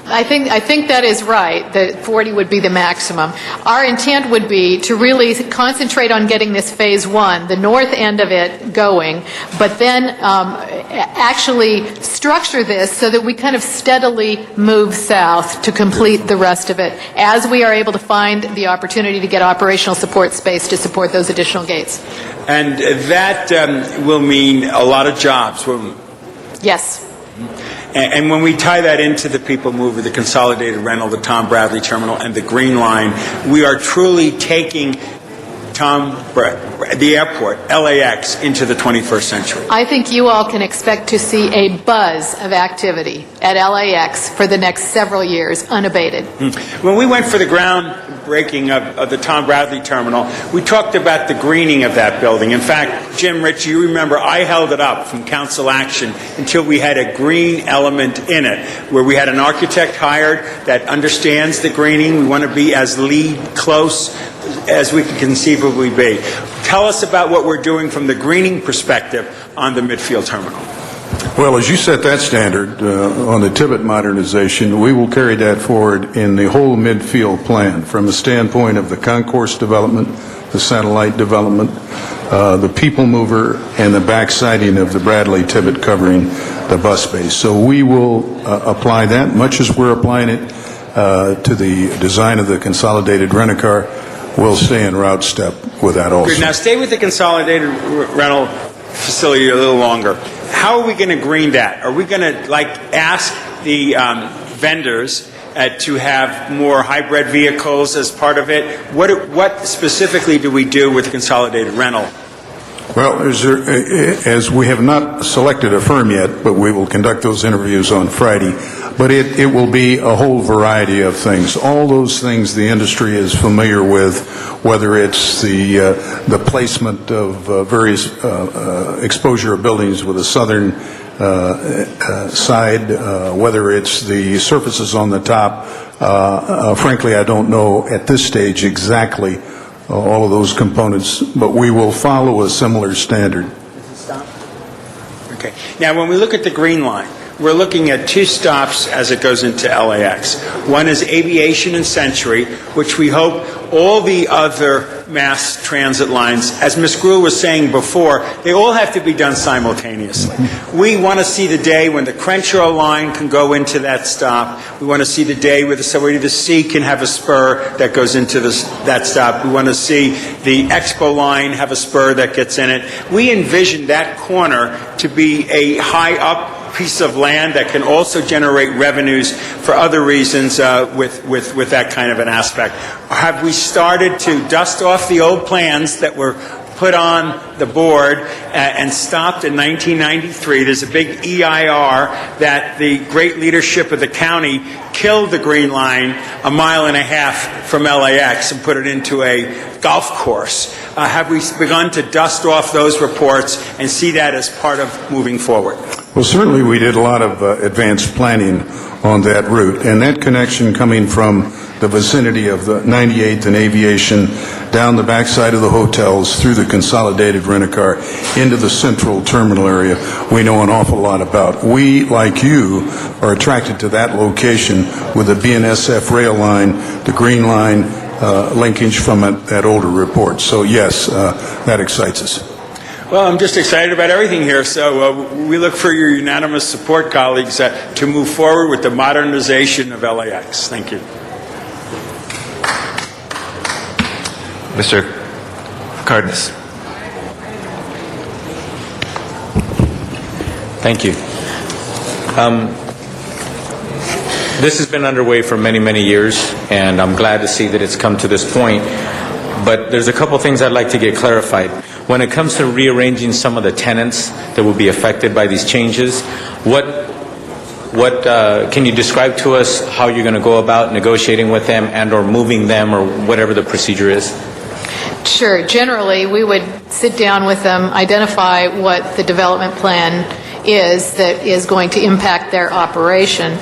Speaker 4: I think that is right, that 40 would be the maximum. Our intent would be to really concentrate on getting this phase one, the north end of it, going, but then actually structure this so that we kind of steadily move south to complete the rest of it as we are able to find the opportunity to get operational support space to support those additional gates.
Speaker 12: And that will mean a lot of jobs, won't it?
Speaker 4: Yes.
Speaker 12: And when we tie that into the People Mover, the Consolidated Rental, the Tom Bradley Terminal, and the Green Line, we are truly taking the airport, LAX, into the 21st century?
Speaker 4: I think you all can expect to see a buzz of activity at LAX for the next several years, unabated.
Speaker 12: When we went for the groundbreaking of the Tom Bradley terminal, we talked about the greening of that building. In fact, Jim Rich, you remember I held it up from council action until we had a green element in it, where we had an architect hired that understands the greening. We want to be as LEED close as we can conceivably be. Tell us about what we're doing from the greening perspective on the Midfield terminal.
Speaker 5: Well, as you set that standard on the Tibbet modernization, we will carry that forward in the whole midfield plan from the standpoint of the concourse development, the satellite development, the people mover, and the backsiding of the Bradley Tibbet covering the bus base. So we will apply that, much as we're applying it to the design of the consolidated rent-a-car. We'll stay in route step with that also.
Speaker 12: Good. Now stay with the consolidated rental facility a little longer. How are we going to green that? Are we going to ask the vendors to have more hybrid vehicles as part of it? What specifically do we do with consolidated rental?
Speaker 5: Well, as we have not selected a firm yet, but we will conduct those interviews on Friday. But it will be a whole variety of things. All those things the industry is familiar with, whether it's the placement of various exposure of buildings with a southern side, whether it's the surfaces on the top. Frankly, I don't know at this stage exactly all of those components, but we will follow a similar standard.
Speaker 12: Okay. Now, when we look at the Green Line, we're looking at two stops as it goes into LAX. One is Aviation and Century, which we hope all the other mass transit lines, as Ms. Gruhl was saying before, they all have to be done simultaneously. We want to see the day when the Crenshaw line can go into that stop. We want to see the day where the Subway to the Sea can have a spur that goes into that stop. We want to see the Expo line have a spur that gets in it. We envision that corner to be a high up piece of land that can also generate revenues for other reasons with that kind of an aspect. Have we started to dust off the old plans that were put on the board and stopped in 1993? There's a big EIR that the great leadership of the county killed the Green Line a mile and a half from LAX and put it into a golf course. Have we begun to dust off those reports and see that as part of moving forward?
Speaker 5: Well, certainly we did a lot of advanced planning on that route, and that connection coming from the vicinity of the 98th and Aviation down the backside of the hotels through the consolidated rent-a-car into the central terminal area, we know an awful lot about. We, like you, are attracted to that location with the BNSF rail line, the Green Line, linkage from that older report. So yes, that excites us.
Speaker 12: Well, I'm just excited about everything here, so we look for your unanimous support, colleagues, to move forward with the modernization of LAX. Thank you.
Speaker 15: Mr. Cardenas.
Speaker 7: Thank you. This has been underway for many, many years, and I'm glad to see that it's come to this point. But there's a couple things I'd like to get clarified. When it comes to rearranging some of the tenants that will be affected by these changes, what can you describe to us how you're going to go about negotiating with them and or moving them or whatever the procedure is?
Speaker 4: Sure. Generally, we would sit down with them, identify what the development plan is that is going to impact their operation,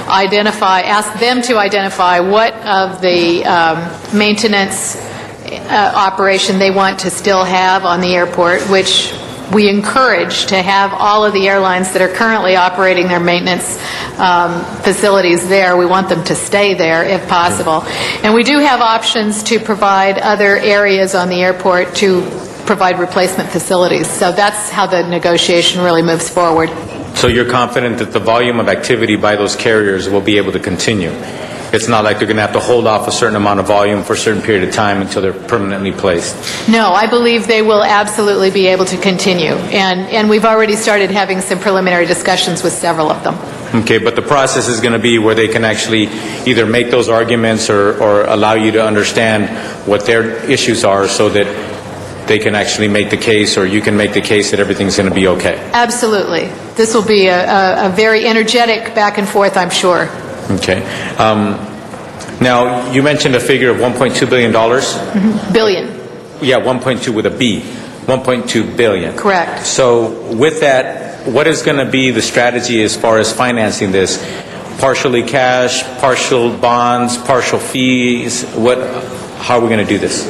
Speaker 4: ask them to identify what of the maintenance operation they want to still have on the airport, which we encourage to have all of the airlines that are currently operating their maintenance facilities there. We want them to stay there if possible. And we do have options to provide other areas on the airport to provide replacement facilities. So that's how the negotiation really moves forward.
Speaker 7: So you're confident that the volume of activity by those carriers will be able to continue? It's not like they're going to have to hold off a certain amount of volume for a certain period of time until they're permanently placed?
Speaker 4: No, I believe they will absolutely be able to continue. And we've already started having some preliminary discussions with several of them.
Speaker 7: Okay, but the process is going to be where they can actually either make those arguments or allow you to understand what their issues are so that they can actually make the case, or you can make the case that everything's going to be okay.
Speaker 4: Absolutely. This will be a very energetic back and forth, I'm sure.
Speaker 7: Okay. Now, you mentioned a figure of $1.2 billion?
Speaker 4: Billion.
Speaker 7: Yeah, 1.2 with a B. 1.2 billion.
Speaker 4: Correct.
Speaker 7: So with that, what is going to be the strategy as far as financing this? Partially cash, partial bonds, partial fees? How are we going to do this?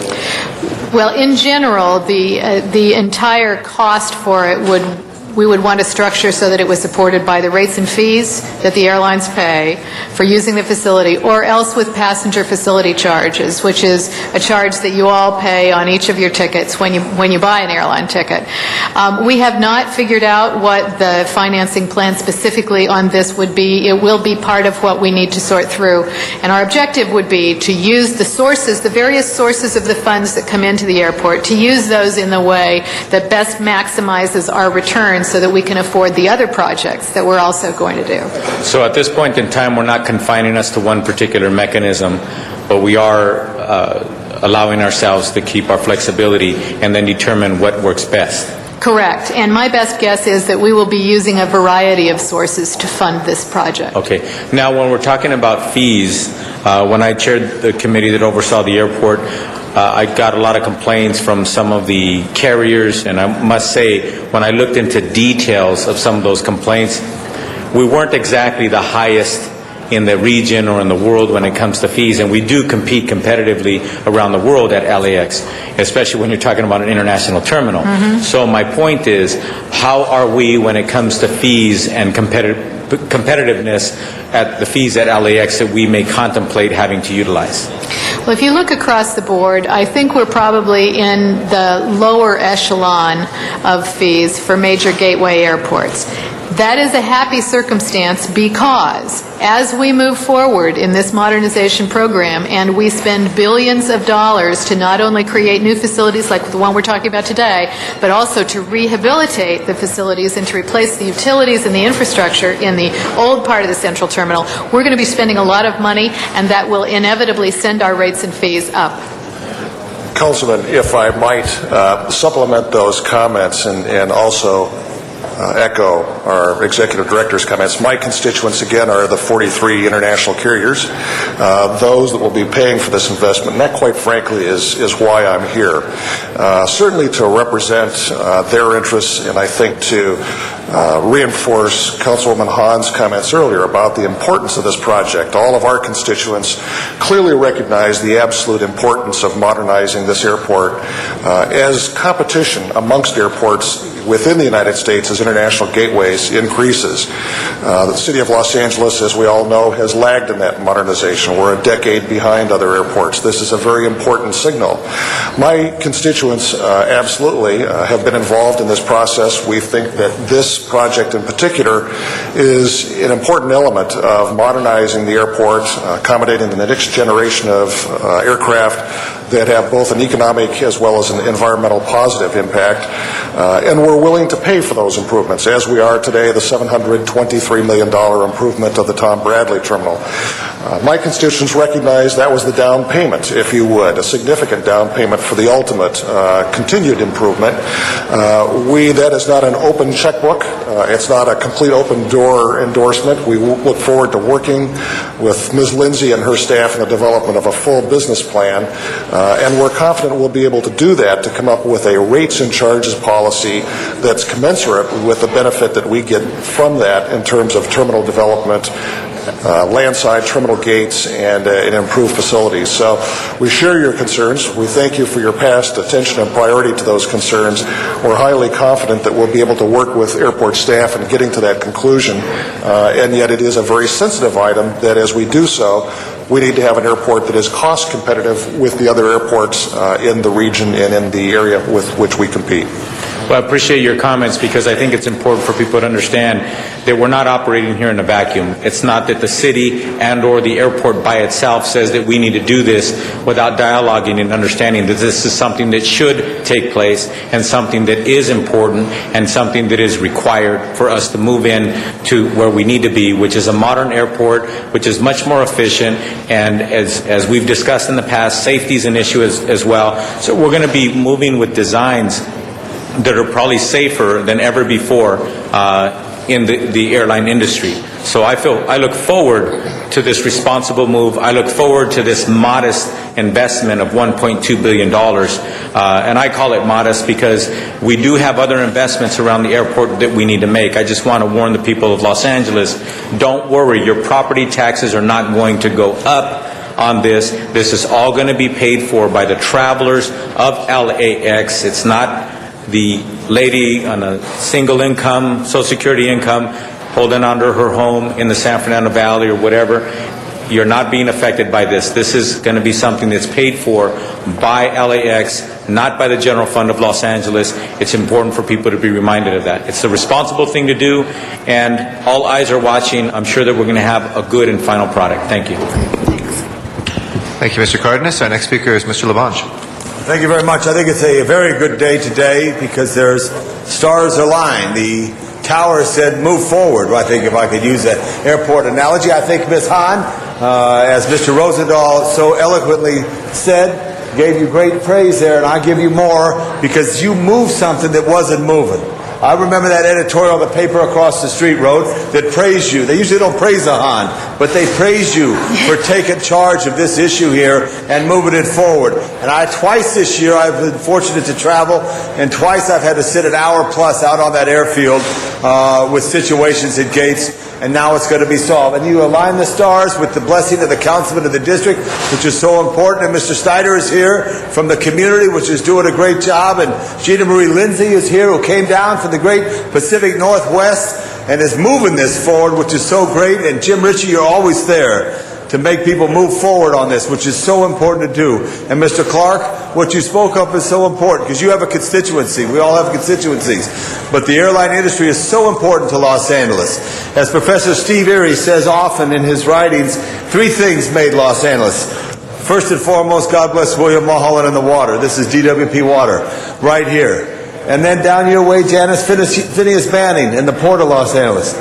Speaker 4: Well, in general, the entire cost for it we would want to structure so that it was supported by the rates and fees that the airlines pay for using the facility, or else with passenger facility charges, which is a charge that you all pay on each of your tickets when you buy an airline ticket. We have not figured out what the financing plan specifically on this would be. It will be part of what we need to sort through, and our objective would be to use the various sources of the funds that come into the airport, to use those in the way that best maximizes our return, so that we can afford the other projects that we're also going to do.
Speaker 7: So at this point in time, we're not confining us to one particular mechanism, but we are allowing ourselves to keep our flexibility and then determine what works best.
Speaker 4: Correct. And my best guess is that we will be using a variety of sources to fund this project.
Speaker 7: Okay. Now, when we're talking about fees, when I chaired the committee that oversaw the airport, I got a lot of complaints from some of the carriers, and I must say, when I looked into details of some of those complaints, we weren't exactly the highest in the region or in the world when it comes to fees, and we do compete competitively around the world at LAX, especially when you're talking about an international terminal. So my point is, how are we when it comes to fees and competitiveness at the fees at LAX that we may contemplate having to utilize?
Speaker 4: Well, if you look across the board, I think we're probably in the lower echelon of fees for major gateway airports. That is a happy circumstance because as we move forward in this modernization program and we spend billions of dollars to not only create new facilities like the one we're talking about today, but also to rehabilitate the facilities and to replace the utilities and the infrastructure in the old part of the central terminal, we're going to be spending a lot of money, and that will inevitably send our rates and fees up.
Speaker 19: Councilman, if I might supplement those comments and also echo our executive director's comments. My constituents, again, are the 43 international carriers, those that will be paying for this investment, and that, quite frankly, is why I'm here. Certainly to represent their interests, and I think to reinforce Councilwoman Hahn's comments earlier about the importance of this project. All of our constituents clearly recognize the absolute importance of modernizing this airport as competition amongst airports within the United States as international gateways increases. The City of Los Angeles, as we all know, has lagged in that modernization. We're a decade behind other airports. This is a very important signal. My constituents absolutely have been involved in this process. We think that this project in particular is an important element of modernizing the airport, accommodating the next generation of aircraft that have both an economic as well as an environmental positive impact. And we're willing to pay for those improvements, as we are today, the $723 million improvement of the Tom Bradley Terminal. My constituents recognize that was the down payment, if you would, a significant down payment for the ultimate continued improvement. That is not an open checkbook. It's not a complete open door endorsement. We look forward to working with Ms. Lindsay and her staff in the development of a full business plan, and we're confident we'll be able to do that to come up with a rates and charges policy that's commensurate with the benefit that we get from that in terms of terminal development, landside terminal gates, and improved facilities. So we share your concerns. We thank you for your past attention and priority to those concerns. We're highly confident that we'll be able to work with airport staff in getting to that conclusion, and yet it is a very sensitive item that as we do so, we need to have an airport that is cost competitive with the other airports in the region and in the area with which we compete.
Speaker 7: Well, I appreciate your comments because I think it's important for people to understand that we're not operating here in a vacuum. It's not that the city and or the airport by itself says that we need to do this without dialoguing and understanding that this is something that should take place and something that is important and something that is required for us to move in to where we need to be, which is a modern airport, which is much more efficient, and as we've discussed in the past, safety is an issue as well. So we're going to be moving with designs that are probably safer than ever before in the airline industry. So I look forward to this responsible move. I look forward to this modest investment of $1.2 billion. And I call it modest because we do have other investments around the airport that we need to make. I just want to warn the people of Los Angeles, don't worry, your property taxes are not going to go up on this. This is all going to be paid for by the travelers of LAX. It's not the lady on a single income, Social Security income, holding onto her home in the San Fernando Valley or whatever. You're not being affected by this. This is going to be something that's paid for by LAX, not by the general fund of Los Angeles. It's important for people to be reminded of that. It's the responsible thing to do, and all eyes are watching. I'm sure that we're going to have a good and final product. Thank you.
Speaker 15: Thank you, Mr. Cardenas. Our next speaker is Mr. Labange.
Speaker 3: Thank you very much. I think it's a very good day today because there's stars aligned. The tower said move forward, I think, if I could use that airport analogy. I think Ms. Hahn, as Mr. Rosendahl so eloquently said, gave you great praise there, and I give you more because you moved something that wasn't moving. I remember that editorial the paper across the street wrote that praised you. They usually don't praise the Hahn, but they praised you for taking charge of this issue here and moving it forward. And twice this year I've been fortunate to travel, and twice I've had to sit an hour plus out on that airfield with situations at gates, and now it's going to be solved. And you align the stars with the blessing of the councilman of the district, which is so important. And Mr. Snyder is here from the community, which is doing a great job. And Gina Marie Lindsay is here, who came down from the great Pacific Northwest and is moving this forward, which is so great. And Jim Ritchie, you're always there to make people move forward on this, which is so important to do. And Mr. Clark, what you spoke of is so important because you have a constituency. We all have constituencies. But the airline industry is so important to Los Angeles. As Professor Steve Erie says often in his writings, 3 things made Los Angeles. First and foremost, God bless William Mulholland and the water. This is DWP water right here. And then down your way, Janice Phineas Banning in the Port of Los Angeles.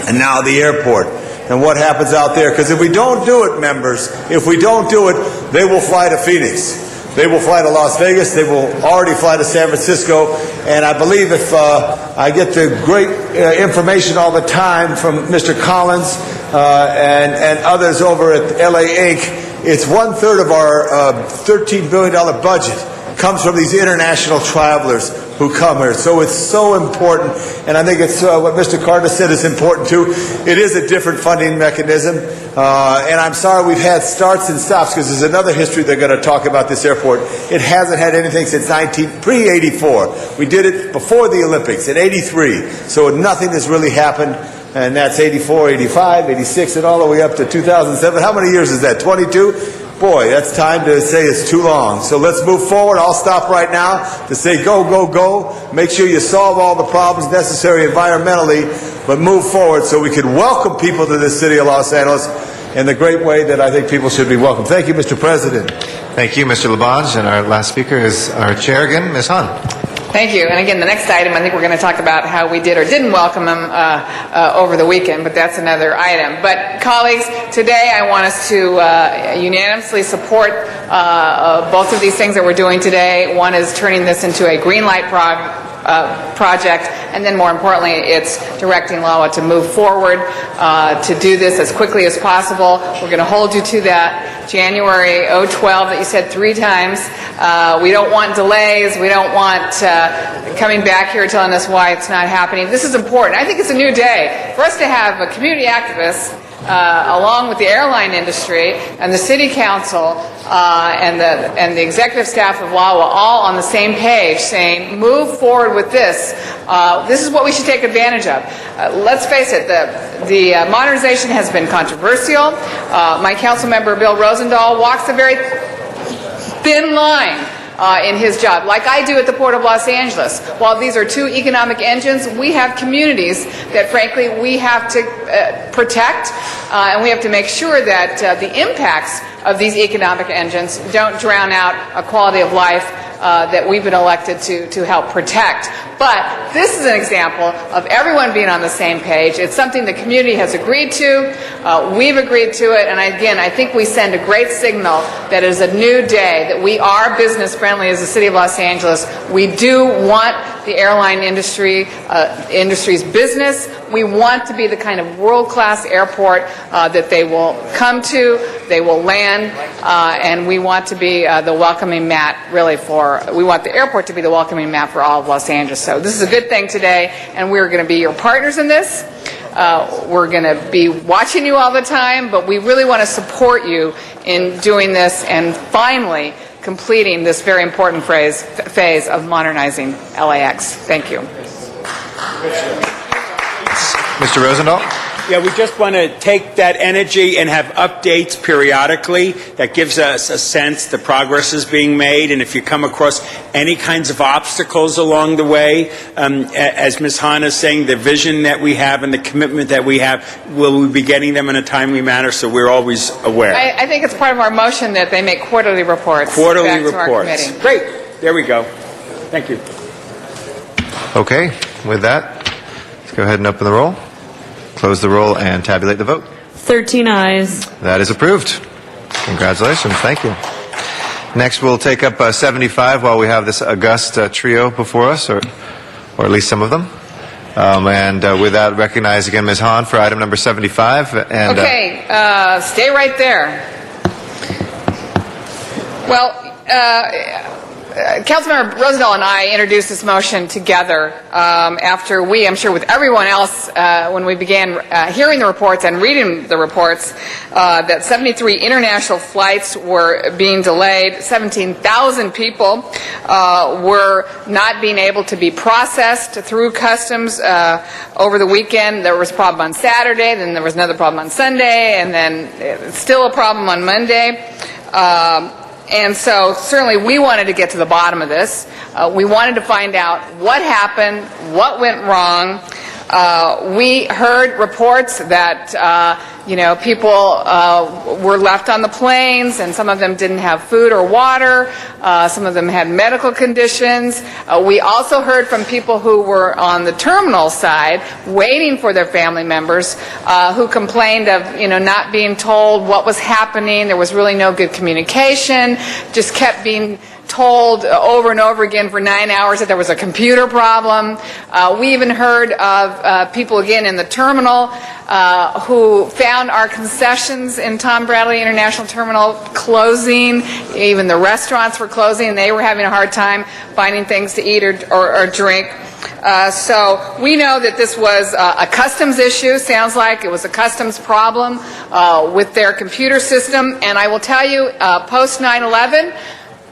Speaker 3: And now the airport. And what happens out there. Because if we don't do it, members, if we don't do it, they will fly to Phoenix. They will fly to Las Vegas. They will already fly to San Francisco. And I believe if I get the great information all the time from Mr. Collins and others over at LA Inc., it's 1/3 of our $13 billion budget comes from these international travelers who come here. So it's so important, and I think it's what Mr. Carter said is important too. It is a different funding mechanism, and I'm sorry we've had starts and stops because there's another history they're going to talk about this airport. It hasn't had anything since pre-84. We did it before the Olympics in 83, so nothing has really happened. And that's 84, 85, 86, and all the way up to 2007. How many years is that? 22? Boy, that's time to say it's too long. So let's move forward. I'll stop right now to say go, go, go. Make sure you solve all the problems necessary environmentally, but move forward so we can welcome people to this city of Los Angeles in the great way that I think people should be welcome. Thank you, Mr. President.
Speaker 15: Thank you, Mr. Labange. And our last speaker is our chair again, Ms. Hahn.
Speaker 21: Thank you. And again, the next item, I think we're going to talk about how we did or didn't welcome them over the weekend, but that's another item. But colleagues, today I want us to unanimously support both of these things that we're doing today. One is turning this into a green light project, and then more importantly, it's directing LAWA to move forward to do this as quickly as possible. We're going to hold you to that. January 2012 that you said 3 times. We don't want delays. We don't want coming back here telling us why it's not happening. This is important. I think it's a new day for us to have a community activist along with the airline industry and the city council and the executive staff of LAWA all on the same page saying move forward with this. This is what we should take advantage of. Let's face it, the modernization has been controversial. My council member Bill Rosendahl walks a very thin line in his job, like I do at the Port of Los Angeles. While these are two economic engines, we have communities that, frankly, we have to protect, and we have to make sure that the impacts of these economic engines don't drown out a quality of life that we've been elected to help protect. But this is an example of everyone being on the same page. It's something the community has agreed to. We've agreed to it. And again, I think we send a great signal that it is a new day, that we are business friendly as the City of Los Angeles. We do want the airline industry's business. We want to be the kind of world-class airport that they will come to, they will land, and we want to be the welcoming mat, really, we want the airport to be the welcoming mat for all of Los Angeles. So this is a good thing today, and we're going to be your partners in this. We're going to be watching you all the time, but we really want to support you in doing this and finally completing this very important phase of modernizing LAX. Thank you.
Speaker 15: Mr. Rosendahl?
Speaker 12: Yeah, we just want to take that energy and have updates periodically. That gives us a sense the progress is being made, and if you come across any kinds of obstacles along the way, as Ms. Hahn is saying, the vision that we have and the commitment that we have, will we be getting them in a timely manner, so we're always aware.
Speaker 21: I think it's part of our motion that they make quarterly reports.
Speaker 12: Quarterly
Speaker 21: back to our
Speaker 12: reports.
Speaker 21: committee.
Speaker 12: Great. There we go. Thank you.
Speaker 15: Okay, with that, let's go ahead and open the roll, close the roll, and tabulate the vote.
Speaker 6: 13 ayes.
Speaker 15: That is approved. Congratulations. Thank you. Next, we'll take up 75 while we have this august trio before us, or at least some of them. And with that, recognize again Ms. Hahn for item number 75. And,
Speaker 21: okay, stay right there. Well, Councilmember Rosendahl and I introduced this motion together after I'm sure with everyone else, when we began hearing the reports and reading the reports, that 73 international flights were being delayed, 17,000 people were not being able to be processed through customs over the weekend. There was a problem on Saturday, then there was another problem on Sunday, and then still a problem on Monday. And so certainly we wanted to get to the bottom of this. We wanted to find out what happened, what went wrong. We heard reports that, people were left on the planes, and some of them didn't have food or water. Some of them had medical conditions. We also heard from people who were on the terminal side waiting for their family members who complained of, not being told what was happening. There was really no good communication, just kept being told over and over again for 9 hours that there was a computer problem. We even heard of people, again, in the terminal who found our concessions in Tom Bradley International Terminal closing. Even the restaurants were closing. They were having a hard time finding things to eat or drink. So we know that this was a customs issue. Sounds like it was a customs problem with their computer system. And I will tell you, post 9/11,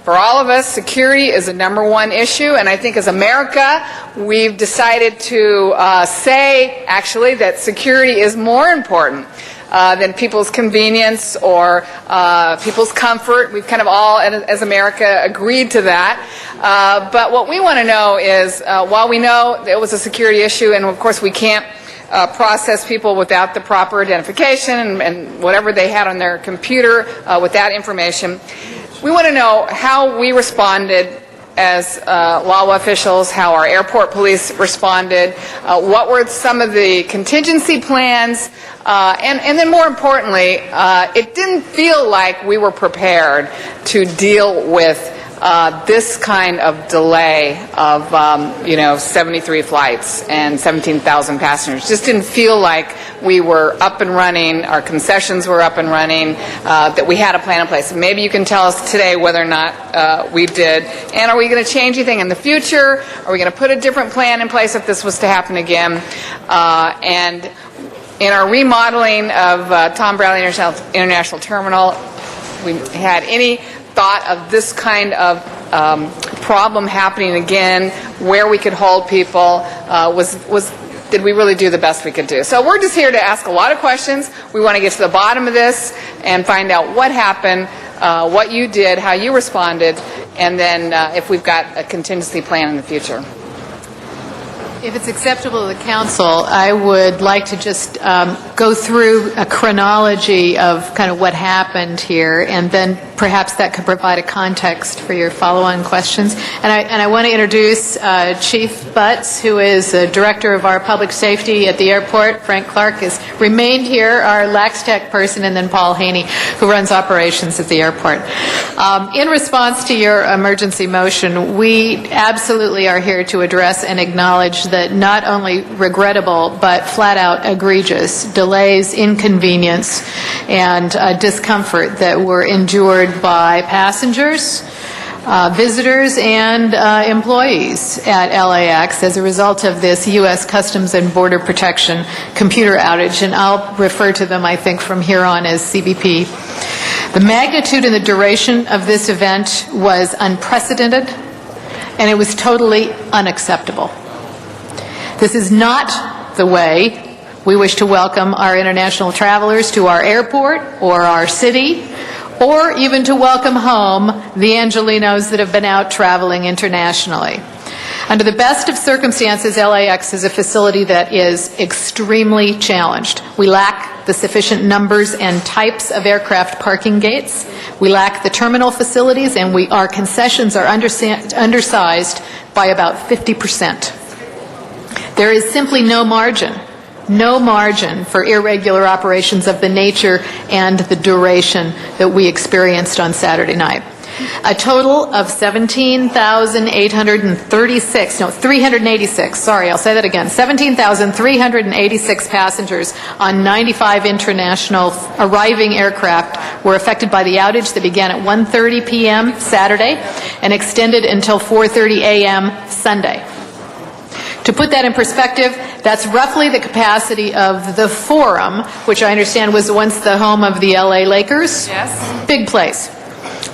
Speaker 21: for all of us, security is a #1 issue, and I think as America, we've decided to say, actually, that security is more important than people's convenience or people's comfort. We've kind of all, as America, agreed to that. But what we want to know is, while we know it was a security issue, and of course we can't process people without the proper identification and whatever they had on their computer with that information, we want to know how we responded as law officials, how our airport police responded, what were some of the contingency plans, and then more importantly, it didn't feel like we were prepared to deal with this kind of delay of 73 flights and 17,000 passengers. Just didn't feel like we were up and running, our concessions were up and running, that we had a plan in place. Maybe you can tell us today whether or not we did. And are we going to change anything in the future? Are we going to put a different plan in place if this was to happen again? And in our remodeling of Tom Bradley International Terminal, we had any thought of this kind of problem happening again, where we could hold people, did we really do the best we could do? So we're just here to ask a lot of questions. We want to get to the bottom of this and find out what happened, what you did, how you responded, and then if we've got a contingency plan in the future.
Speaker 4: If it's acceptable to the council, I would like to just go through a chronology of kind of what happened here, and then perhaps that could provide a context for your follow-on questions. And I want to introduce Chief Butts, who is the Director of our Public Safety at the airport. Frank Clark has remained here, our LaxTech person, and then Paul Haney, who runs operations at the airport. In response to your emergency motion, we absolutely are here to address and acknowledge that not only regrettable, but flat-out egregious delays, inconvenience, and discomfort that were endured by passengers, visitors, and employees at LAX as a result of this U.S. Customs and Border Protection computer outage, and I'll refer to them, I think, from here on as CBP. The magnitude and the duration of this event was unprecedented, and it was totally unacceptable. This is not the way we wish to welcome our international travelers to our airport or our city, or even to welcome home the Angelinos that have been out traveling internationally. Under the best of circumstances, LAX is a facility that is extremely challenged. We lack the sufficient numbers and types of aircraft parking gates. We lack the terminal facilities, and our concessions are undersized by about 50%. There is simply no margin for irregular operations of the nature and the duration that we experienced on Saturday night. A total of 17,386 passengers on 95 international arriving aircraft were affected by the outage that began at 1:30 p.m. Saturday and extended until 4:30 a.m. Sunday. To put that in perspective, that's roughly the capacity of the Forum, which I understand was once the home of the LA Lakers.
Speaker 21: Yes.
Speaker 4: Big place.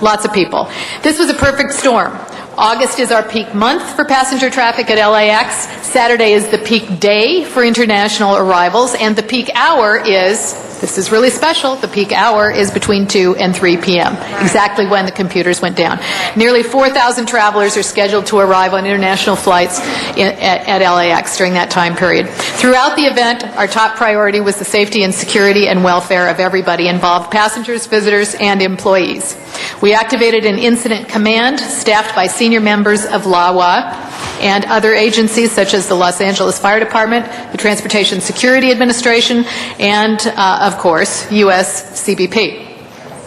Speaker 4: Lots of people. This was a perfect storm. August is our peak month for passenger traffic at LAX. Saturday is the peak day for international arrivals, and the peak hour is, this is really special, the peak hour is between 2 and 3 p.m., exactly when the computers went down. Nearly 4,000 travelers are scheduled to arrive on international flights at LAX during that time period. Throughout the event, our top priority was the safety and security and welfare of everybody involved, passengers, visitors, and employees. We activated an incident command staffed by senior members of LAWA and other agencies such as the Los Angeles Fire Department, the Transportation Security Administration, and, of course, U.S. CBP.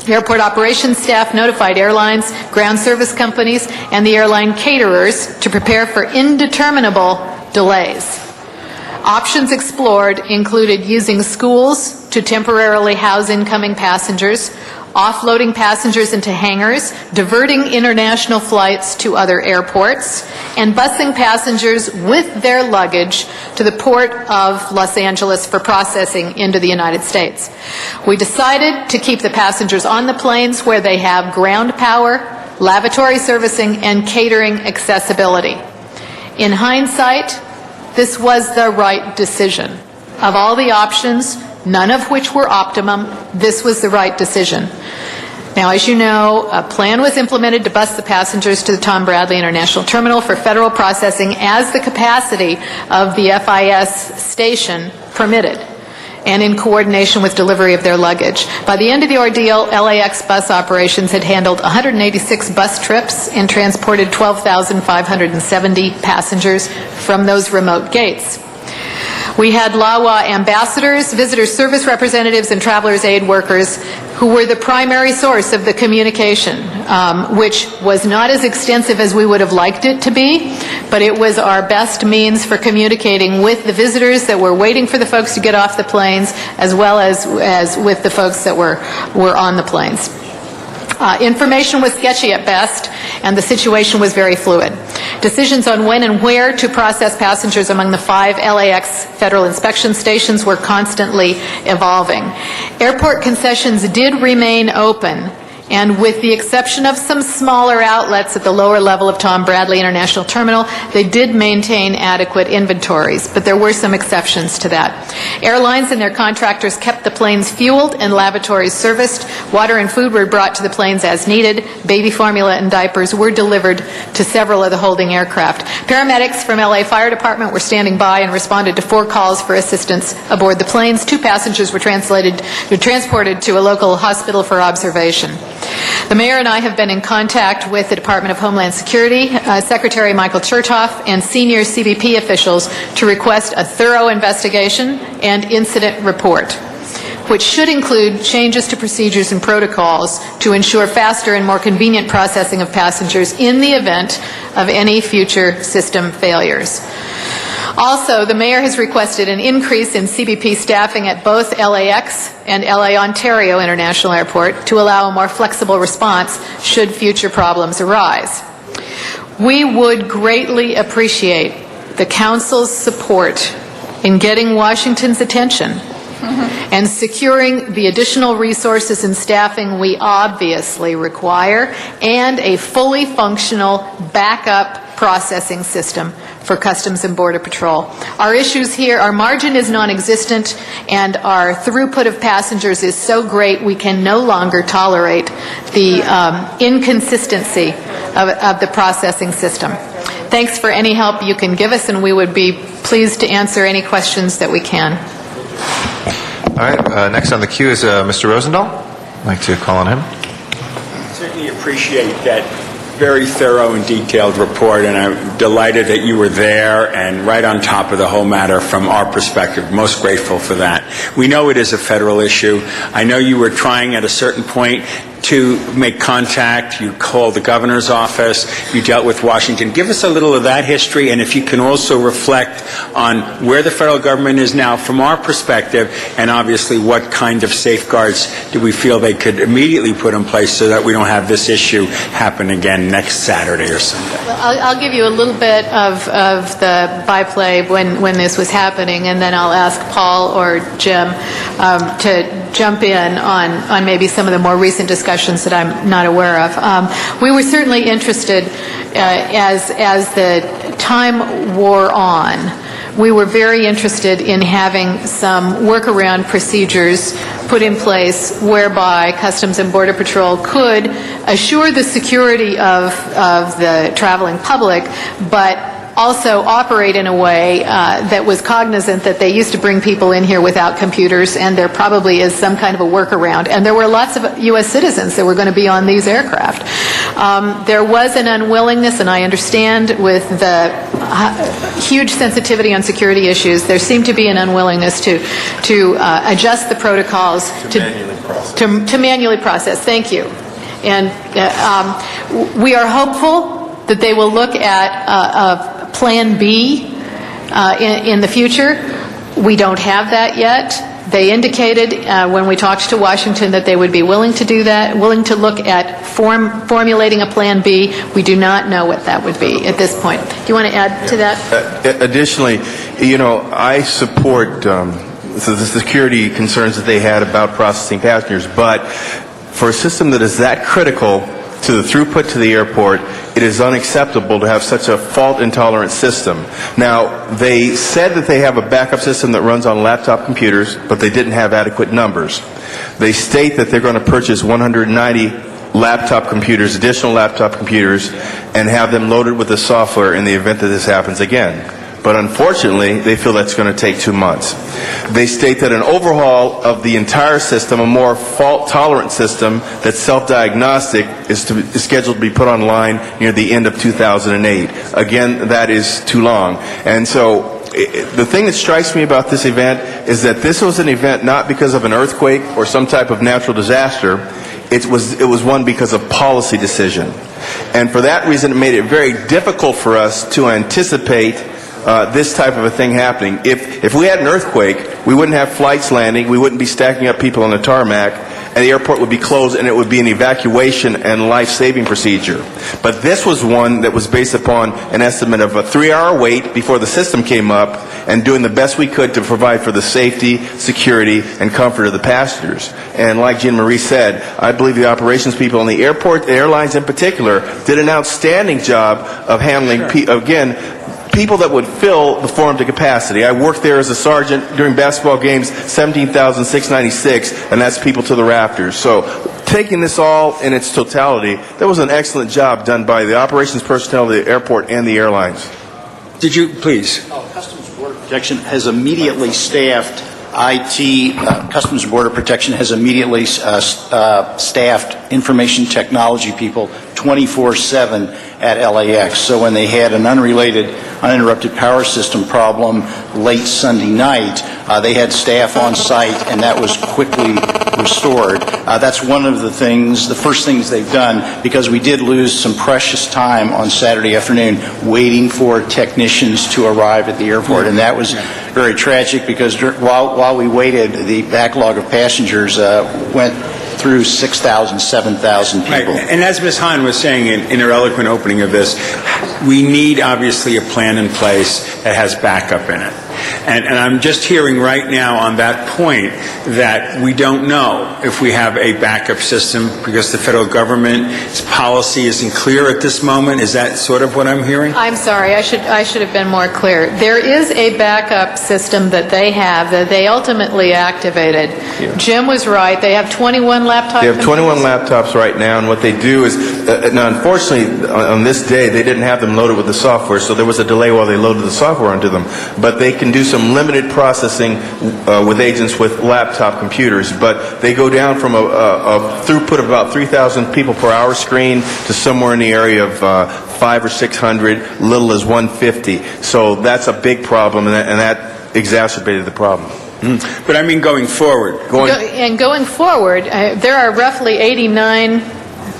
Speaker 4: Airport operations staff notified airlines, ground service companies, and the airline caterers to prepare for indeterminable delays. Options explored included using schools to temporarily house incoming passengers, offloading passengers into hangars, diverting international flights to other airports, and busing passengers with their luggage to the port of Los Angeles for processing into the United States. We decided to keep the passengers on the planes where they have ground power, lavatory servicing, and catering accessibility. In hindsight, this was the right decision. Of all the options, none of which were optimum, this was the right decision. Now, as you know, a plan was implemented to bus the passengers to the Tom Bradley International Terminal for federal processing as the capacity of the FIS station permitted, and in coordination with delivery of their luggage. By the end of the ordeal, LAX bus operations had handled 186 bus trips and transported 12,570 passengers from those remote gates. We had LAWA ambassadors, visitor service representatives, and travelers' aid workers who were the primary source of the communication, which was not as extensive as we would have liked it to be, but it was our best means for communicating with the visitors that were waiting for the folks to get off the planes, as well as with the folks that were on the planes. Information was sketchy at best, and the situation was very fluid. Decisions on when and where to process passengers among the 5 LAX federal inspection stations were constantly evolving. Airport concessions did remain open And with the exception of some smaller outlets at the lower level of Tom Bradley International Terminal, they did maintain adequate inventories, but there were some exceptions to that. Airlines and their contractors kept the planes fueled and lavatories serviced. Water and food were brought to the planes as needed. Baby formula and diapers were delivered to several of the holding aircraft. Paramedics from LA Fire Department were standing by and responded to 4 calls for assistance aboard the planes. 2 passengers were transported to a local hospital for observation. The mayor and I have been in contact with the Department of Homeland Security, Secretary Michael Chertoff, and senior CBP officials to request a thorough investigation and incident report, which should include changes to procedures and protocols to ensure faster and more convenient processing of passengers in the event of any future system failures. Also, the mayor has requested an increase in CBP staffing at both LAX and LA Ontario International Airport to allow a more flexible response should future problems arise. We would greatly appreciate the council's support in getting Washington's attention and securing the additional resources and staffing we obviously require, and a fully functional backup processing system for Customs and Border Patrol. Our issues here, our margin is non-existent, and our throughput of passengers is so great we can no longer tolerate the inconsistency of the processing system. Thanks for any help you can give us, and we would be pleased to answer any questions that we can.
Speaker 15: All right, next on the queue is Mr. Rosendahl. I'd like to call on him.
Speaker 12: Certainly appreciate that very thorough and detailed report, and I'm delighted that you were there and right on top of the whole matter from our perspective. Most grateful for that. We know it is a federal issue. I know you were trying at a certain point to make contact. You called the governor's office. You dealt with Washington. Give us a little of that history, and if you can also reflect on where the federal government is now from our perspective, and obviously what kind of safeguards do we feel they could immediately put in place so that we don't have this issue happen again next Saturday or Sunday.
Speaker 4: Well, I'll give you a little bit of the byplay when this was happening, and then I'll ask Paul or Jim to jump in on maybe some of the more recent discussions that I'm not aware of. We were certainly interested as the time wore on. We were very interested in having some workaround procedures put in place whereby Customs and Border Patrol could assure the security of the traveling public, but also operate in a way that was cognizant that they used to bring people in here without computers, and there probably is some kind of a workaround. And there were lots of U.S. citizens that were going to be on these aircraft. There was an unwillingness, and I understand with the huge sensitivity on security issues, there seemed to be an unwillingness to adjust the protocols to manually process. Thank you. And we are hopeful that they will look at Plan B in the future. We don't have that yet. They indicated when we talked to Washington that they would be willing to do that, willing to look at formulating a Plan B. We do not know what that would be at this point. Do you want to add to that?
Speaker 6: Additionally, I support the security concerns that they had about processing passengers, but for a system that is that critical to the throughput to the airport, it is unacceptable to have such a fault-intolerant system. Now, they said that they have a backup system that runs on laptop computers, but they didn't have adequate numbers. They state that they're going to purchase 190 laptop computers, additional laptop computers, and have them loaded with the software in the event that this happens again. But unfortunately, they feel that's going to take 2 months. They state that an overhaul of the entire system, a more fault-tolerant system that's self-diagnostic, is scheduled to be put online near the end of 2008. Again, that is too long. And so the thing that strikes me about this event is that this was an event not because of an earthquake or some type of natural disaster. It was one because of policy decision. And for that reason, it made it very difficult for us to anticipate this type of a thing happening. If we had an earthquake, we wouldn't have flights landing, we wouldn't be stacking up people on the tarmac, and the airport would be closed, and it would be an evacuation and life-saving procedure. But this was one that was based upon an estimate of a 3-hour wait before the system came up, and doing the best we could to provide for the safety, security, and comfort of the passengers. And like Jean Marie said, I believe the operations people in the airport, the airlines in particular, did an outstanding job of handling, people that would fill the forum to capacity. I worked there as a sergeant during basketball games, 17,696, and that's people to the rafters. So taking this all in its totality, that was an excellent job done by the operations personnel of the airport and the airlines.
Speaker 12: Did you, please?
Speaker 13: Customs and Border Protection has immediately staffed Customs and Border Protection has immediately staffed information technology people 24/7 at LAX. So when they had an unrelated, uninterrupted power system problem late Sunday night, they had staff on site, and that was quickly restored. That's one of the things, the first things they've done, because we did lose some precious time on Saturday afternoon waiting for technicians to arrive at the airport, and that was very tragic because while we waited, the backlog of passengers went through 6,000, 7,000 people.
Speaker 12: Right. And as Ms. Hahn was saying in her eloquent opening of this, we need obviously a plan in place that has backup in it. And I'm just hearing right now on that point that we don't know if we have a backup system because the federal government's policy isn't clear at this moment. Is that sort of what I'm hearing?
Speaker 4: I'm sorry, I should have been more clear. There is a backup system that they have that they ultimately activated.
Speaker 6: Yeah.
Speaker 4: Jim was right. They have 21 laptops.
Speaker 6: They have 21 laptops right now, and what they do is, now unfortunately on this day they didn't have them loaded with the software, so there was a delay while they loaded the software onto them. But they can do some limited processing with agents with laptop computers, but they go down from a throughput of about 3,000 people per hour screen to somewhere in the area of 500 or 600, little as 150. So that's a big problem, and that exacerbated the problem.
Speaker 12: But I mean going forward.
Speaker 4: Going forward, there are roughly 89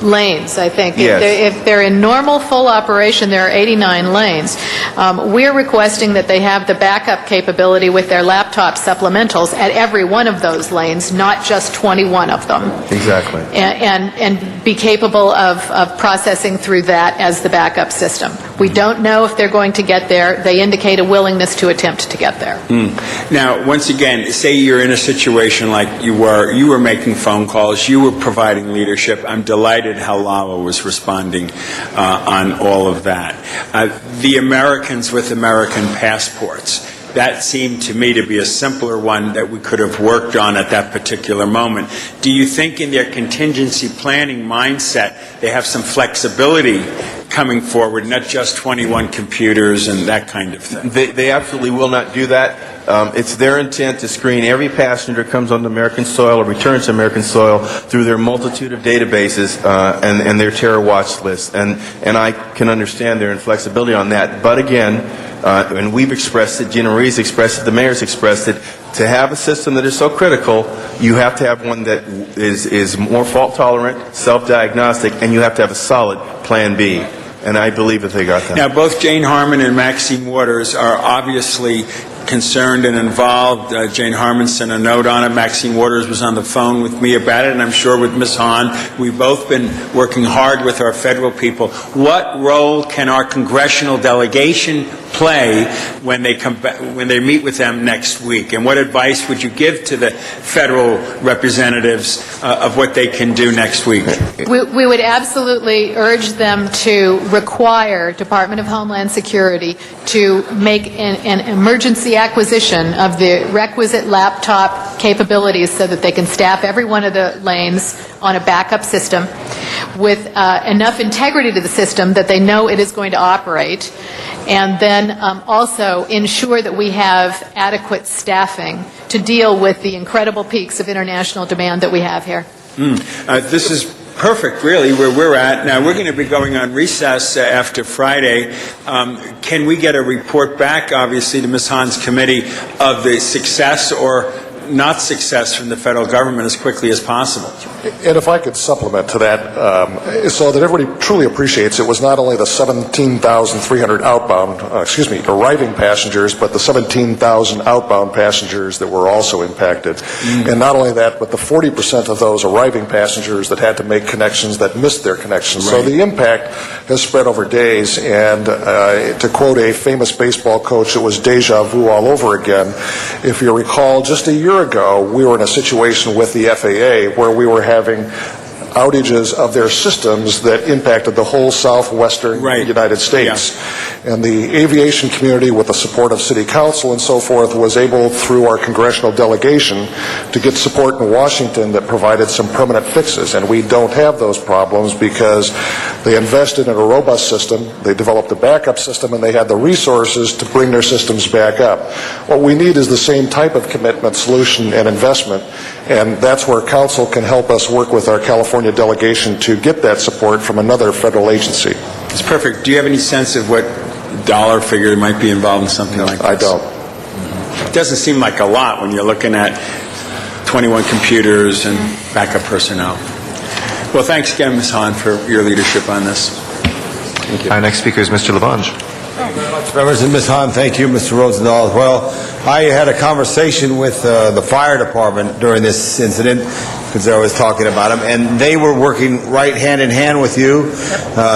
Speaker 4: lanes, I think.
Speaker 6: Yes.
Speaker 4: If they're in normal full operation, there are 89 lanes. We're requesting that they have the backup capability with their laptop supplementals at every one of those lanes, not just 21 of them.
Speaker 6: Exactly.
Speaker 4: And be capable of processing through that as the backup system. We don't know if they're going to get there. They indicate a willingness to attempt to get there.
Speaker 12: Now, once again, say you're in a situation like you were making phone calls, you were providing leadership. I'm delighted how Lala was responding on all of that. The Americans with American passports, that seemed to me to be a simpler one that we could have worked on at that particular moment. Do you think in their contingency planning mindset they have some flexibility coming forward, not just 21 computers and that kind of thing?
Speaker 6: They absolutely will not do that. It's their intent to screen every passenger who comes onto American soil or returns to American soil through their multitude of databases and their terror watch list. And I can understand their inflexibility on that. But again, and we've expressed it, Gina Marie's expressed it, the mayor's expressed it, to have a system that is so critical, you have to have one that is more fault tolerant, self-diagnostic, and you have to have a solid plan B. And I believe that they got that.
Speaker 12: Now, both Jane Harmon and Maxine Waters are obviously concerned and involved. Jane Harmon sent a note on it. Maxine Waters was on the phone with me about it, and I'm sure with Ms. Hahn. We've both been working hard with our federal people. What role can our congressional delegation play when they meet with them next week? And what advice would you give to the federal representatives of what they can do next week?
Speaker 4: We would absolutely urge them to require Department of Homeland Security to make an emergency acquisition of the requisite laptop capabilities so that they can staff every one of the lanes on a backup system with enough integrity to the system that they know it is going to operate, and then also ensure that we have adequate staffing to deal with the incredible peaks of international demand that we have here.
Speaker 12: This is perfect, really, where we're at. Now, we're going to be going on recess after Friday. Can we get a report back, obviously, to Ms. Hahn's committee of the success or not success from the federal government as quickly as possible.
Speaker 19: And if I could supplement to that, so that everybody truly appreciates, it was not only the 17,300 arriving passengers, but the 17,000 outbound passengers that were also impacted. And not only that, but the 40% of those arriving passengers that had to make connections that missed their connections. So the impact has spread over days, and to quote a famous baseball coach, it was deja vu all over again. If you recall, just a year ago, we were in a situation with the FAA where we were having outages of their systems that impacted the whole southwestern United States. And the aviation community, with the support of City Council and so forth, was able, through our congressional delegation, to get support in Washington that provided some permanent fixes. And we don't have those problems because they invested in a robust system, they developed a backup system, and they had the resources to bring their systems back up. What we need is the same type of commitment, solution, and investment, and that's where Council can help us work with our California delegation to get that support from another federal agency.
Speaker 12: It's perfect. Do you have any sense of what dollar figure might be involved in something like this?
Speaker 19: I don't.
Speaker 12: It doesn't seem like a lot when you're looking at 21 computers and backup personnel. Well, thanks again, Ms. Hahn, for your leadership on this. Thank you.
Speaker 15: Our next speaker is Mr. Labange.
Speaker 3: Members and Ms. Hahn, thank you, Mr. Rosendahl as well. I had a conversation with the fire department during this incident because I was talking about them, and they were working right hand in hand with you.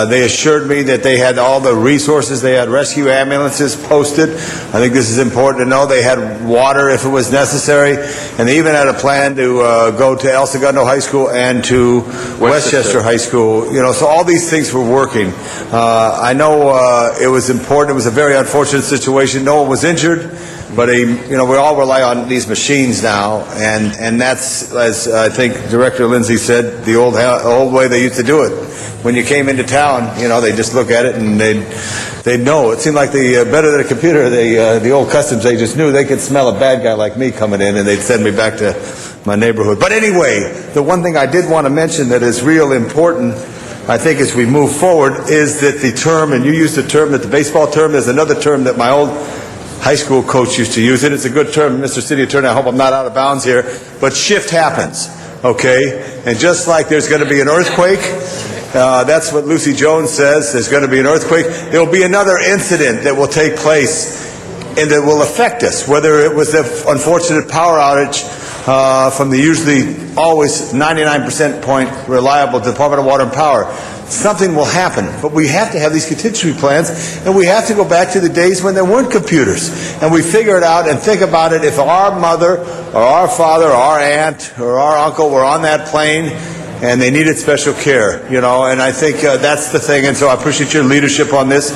Speaker 3: They assured me that they had all the resources. They had rescue ambulances posted. I think this is important to know. They had water if it was necessary, and they even had a plan to go to El Segundo High School and to Westchester High School. You know, so all these things were working. I know it was important. It was a very unfortunate situation. No one was injured. But we all rely on these machines now, and that's, as I think Director Lindsay said, the old way they used to do it. When you came into town, they just look at it and they'd know. It seemed like better than a computer. The old customs agents knew they could smell a bad guy like me coming in, and they'd send me back to my neighborhood. But anyway, the one thing I did want to mention that is real important, I think, as we move forward, is that the term, and you used the term, that the baseball term, there's another term that my old high school coach used to use it. It's a good term, Mr. City Attorney. I hope I'm not out of bounds here. But shift happens, okay? And just like there's going to be an earthquake, that's what Lucy Jones says, there's going to be an earthquake, there will be another incident that will take place and that will affect us, whether it was the unfortunate power outage from the usually always 99% point reliable Department of Water and Power. Something will happen, but we have to have these contingency plans, and we have to go back to the days when there weren't computers, and we figure it out and think about it. If our mother or our father or our aunt or our uncle were on that plane and they needed special care, and I think that's the thing, and so I appreciate your leadership on this.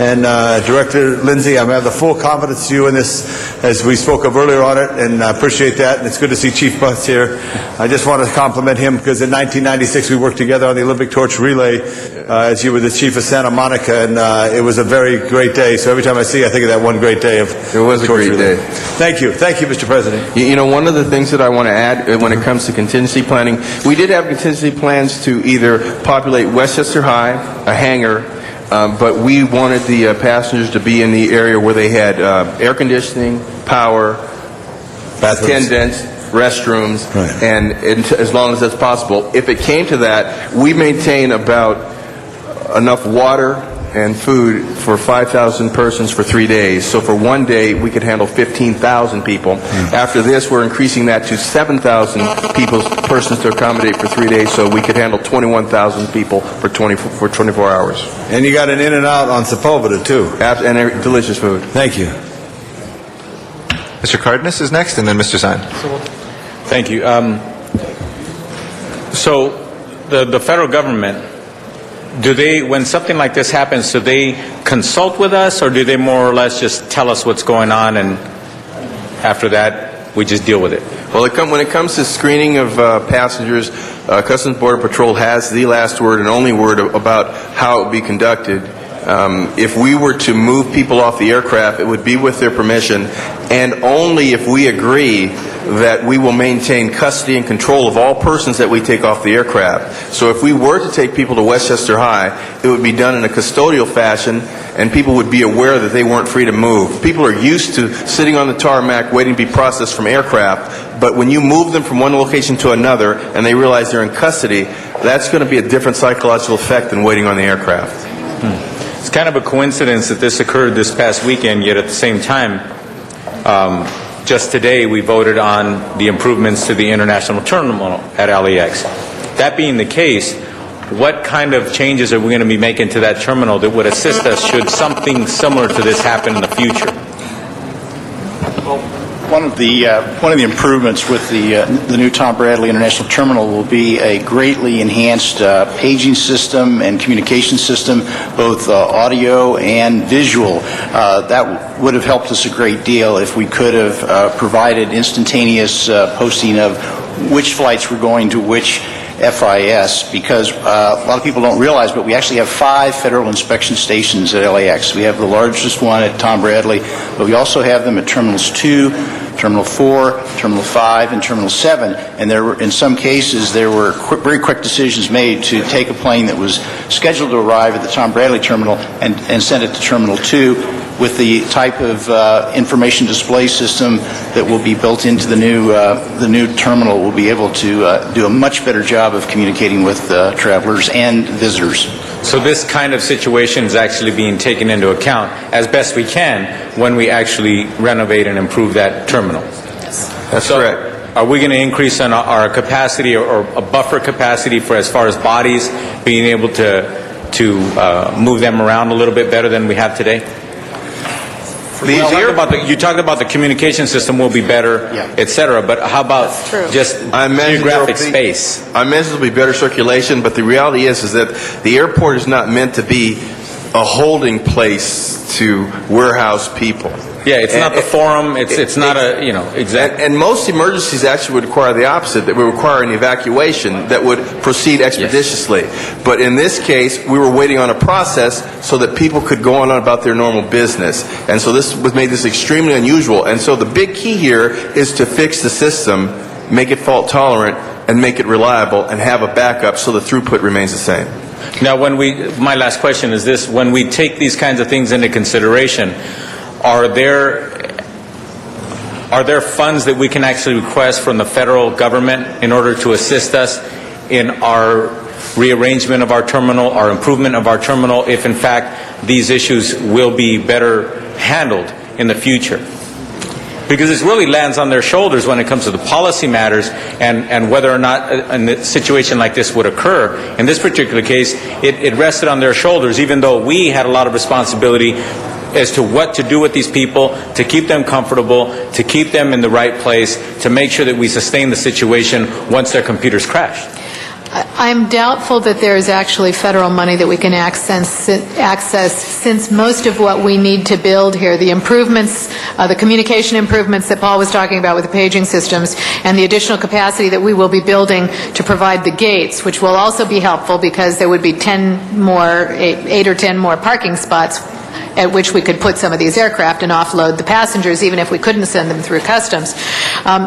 Speaker 3: And Director Lindsay, I have the full confidence to you in this, as we spoke of earlier on it, and I appreciate that, and it's good to see Chief Butts here. I just want to compliment him, because in 1996 we worked together on the Olympic torch relay as you were the Chief of Santa Monica, and it was a very great day. So every time I see you, I think of that one great day of
Speaker 6: It was a great day.
Speaker 3: Thank you. Thank you, Mr. President.
Speaker 6: One of the things that I want to add when it comes to contingency planning, we did have contingency plans to either populate Westchester High, a hangar, but we wanted the passengers to be in the area where they had air conditioning, power, attendants, restrooms, and as long as that's possible. If it came to that, we maintain about enough water and food for 5,000 persons for 3 days. So for 1 day, we could handle 15,000 people. After this, we're increasing that to 7,000 persons to accommodate for 3 days, so we could handle 21,000 people for 24 hours.
Speaker 3: And you got an in and out on Sepulveda, too.
Speaker 6: And delicious food.
Speaker 3: Thank you.
Speaker 15: Mr. Cardenas is next, and then Mr. Zine.
Speaker 7: Thank you. So the federal government, when something like this happens, do they consult with us, or do they more or less just tell us what's going on, and after that, we just deal with it?
Speaker 6: Well, when it comes to screening of passengers, Customs Border Patrol has the last word and only word about how it would be conducted. If we were to move people off the aircraft, it would be with their permission, and only if we agree that we will maintain custody and control of all persons that we take off the aircraft. So if we were to take people to Westchester High, it would be done in a custodial fashion, and people would be aware that they weren't free to move. People are used to sitting on the tarmac waiting to be processed from aircraft, but when you move them from one location to another and they realize they're in custody, that's going to be a different psychological effect than waiting on the aircraft.
Speaker 7: It's kind of a coincidence that this occurred this past weekend, yet at the same time, just today we voted on the improvements to the international terminal at LAX. That being the case, what kind of changes are we going to be making to that terminal that would assist us should something similar to this happen in the future?
Speaker 13: One of the improvements with the new Tom Bradley International Terminal will be a greatly enhanced paging system and communication system, both audio and visual. That would have helped us a great deal if we could have provided instantaneous posting of which flights were going to which FIS, because a lot of people don't realize, but we actually have 5 federal inspection stations at LAX. We have the largest one at Tom Bradley, but we also have them at Terminals 2, Terminal 4, Terminal 5, and Terminal 7. And there were, in some cases, there were very quick decisions made to take a plane that was scheduled to arrive at the Tom Bradley terminal and send it to Terminal 2 with the type of information display system that will be built into the new terminal. We'll be able to do a much better job of communicating with travelers and visitors.
Speaker 7: So this kind of situation is actually being taken into account as best we can when we actually renovate and improve that terminal.
Speaker 6: That's correct.
Speaker 7: Are we going to increase on our capacity or a buffer capacity for as far as bodies, being able to move them around a little bit better than we have today? You talked about the communication system will be better, et cetera, but how about just geographic space?
Speaker 6: I imagine there'll be better circulation, but the reality is that the airport is not meant to be a holding place to warehouse people.
Speaker 7: Yeah, it's not the forum. It's not a, exactly.
Speaker 6: And most emergencies actually would require the opposite, that would require an evacuation that would proceed expeditiously. Yes. But in this case, we were waiting on a process so that people could go on about their normal business. And so this made this extremely unusual. And so the big key here is to fix the system, make it fault tolerant, and make it reliable, and have a backup so the throughput remains the same.
Speaker 7: Now, my last question is this: when we take these kinds of things into consideration, are there funds that we can actually request from the federal government in order to assist us in our rearrangement of our terminal, our improvement of our terminal, if in fact these issues will be better handled in the future? Because it really lands on their shoulders when it comes to the policy matters and whether or not a situation like this would occur. In this particular case, it rested on their shoulders, even though we had a lot of responsibility as to what to do with these people, to keep them comfortable, to keep them in the right place, to make sure that we sustain the situation once their computers crash.
Speaker 4: I'm doubtful that there is actually federal money that we can access since most of what we need to build here, the improvements, the communication improvements that Paul was talking about with the paging systems, and the additional capacity that we will be building to provide the gates, which will also be helpful because there would be 8 or 10 more parking spots at which we could put some of these aircraft and offload the passengers, even if we couldn't send them through customs.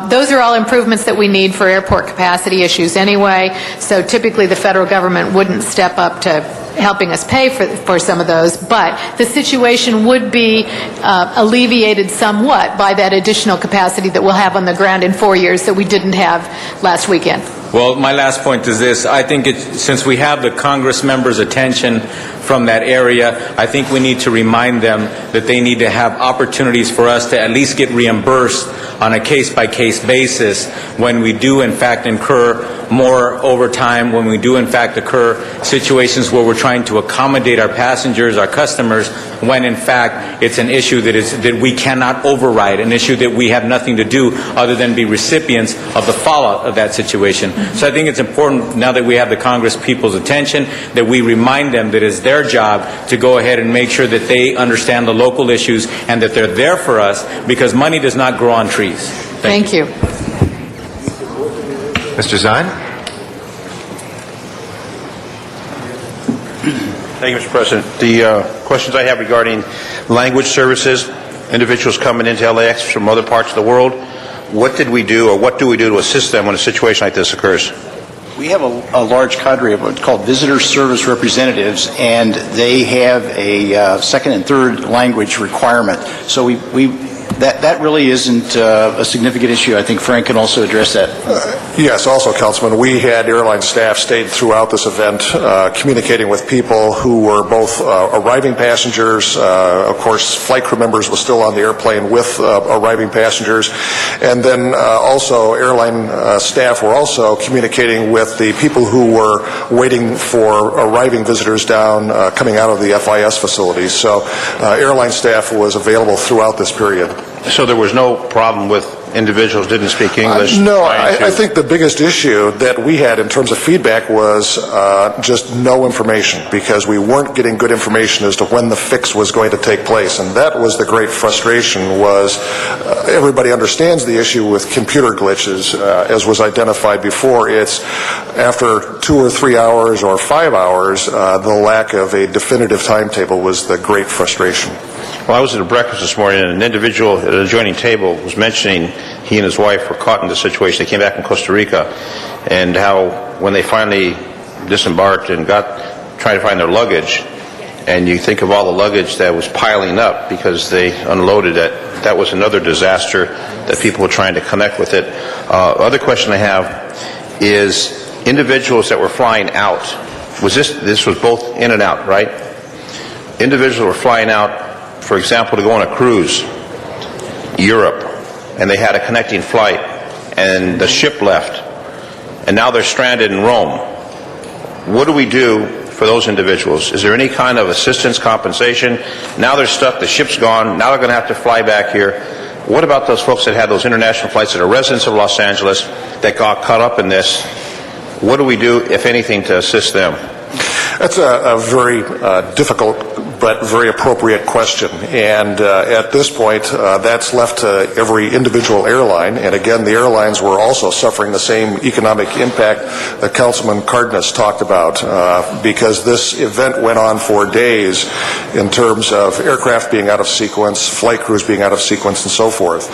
Speaker 4: Those are all improvements that we need for airport capacity issues anyway, so typically the federal government wouldn't step up to helping us pay for some of those, but the situation would be alleviated somewhat by that additional capacity that we'll have on the ground in 4 years that we didn't have last weekend.
Speaker 7: Well, my last point is this. I think since we have the Congress members' attention from that area, I think we need to remind them that they need to have opportunities for us to at least get reimbursed on a case-by-case basis when we do, in fact, incur more overtime, when we do, in fact, occur situations where we're trying to accommodate our passengers, our customers, when, in fact, it's an issue that we cannot override, an issue that we have nothing to do other than be recipients of the fallout of that situation. So I think it's important, now that we have the Congress people's attention, that we remind them that it's their job to go ahead and make sure that they understand the local issues and that they're there for us, because money does not grow on trees.
Speaker 4: Thank you.
Speaker 15: Mr. Zine?
Speaker 11: Thank you, Mr. President. The questions I have regarding language services, individuals coming into LAX from other parts of the world, what did we do, or what do we do to assist them when a situation like this occurs?
Speaker 13: We have a large cadre of what's called visitor service representatives, and they have a second and third language requirement. So that really isn't a significant issue. I think Frank can also address that.
Speaker 19: Yes, also, Councilman, we had airline staff stayed throughout this event communicating with people who were both arriving passengers. Of course, flight crew members were still on the airplane with arriving passengers. And then also airline staff were also communicating with the people who were waiting for arriving visitors down coming out of the FIS facilities. So airline staff was available throughout this period.
Speaker 11: So there was no problem with individuals didn't speak English?
Speaker 19: No, I think the biggest issue that we had in terms of feedback was just no information, because we weren't getting good information as to when the fix was going to take place, and that was the great frustration. Was everybody understands the issue with computer glitches, as was identified before. It's after 2 or 3 hours or 5 hours, the lack of a definitive timetable was the great frustration.
Speaker 11: Well, I was at a breakfast this morning, and an individual at an adjoining table was mentioning he and his wife were caught in this situation. They came back from Costa Rica, and how when they finally disembarked and trying to find their luggage, and you think of all the luggage that was piling up because they unloaded it, that was another disaster that people were trying to connect with it. Other question I have is individuals that were flying out. This was both in and out, right? Individuals were flying out, for example, to go on a cruise, Europe, and they had a connecting flight, and the ship left, and now they're stranded in Rome. What do we do for those individuals? Is there any kind of assistance, compensation? Now they're stuck, the ship's gone, now they're going to have to fly back here. What about those folks that had those international flights that are residents of Los Angeles that got caught up in this? What do we do, if anything, to assist them?
Speaker 19: That's a very difficult but very appropriate question. And at this point, that's left to every individual airline. And again, the airlines were also suffering the same economic impact that Councilman Cardenas talked about, because this event went on for days in terms of aircraft being out of sequence, flight crews being out of sequence, and so forth.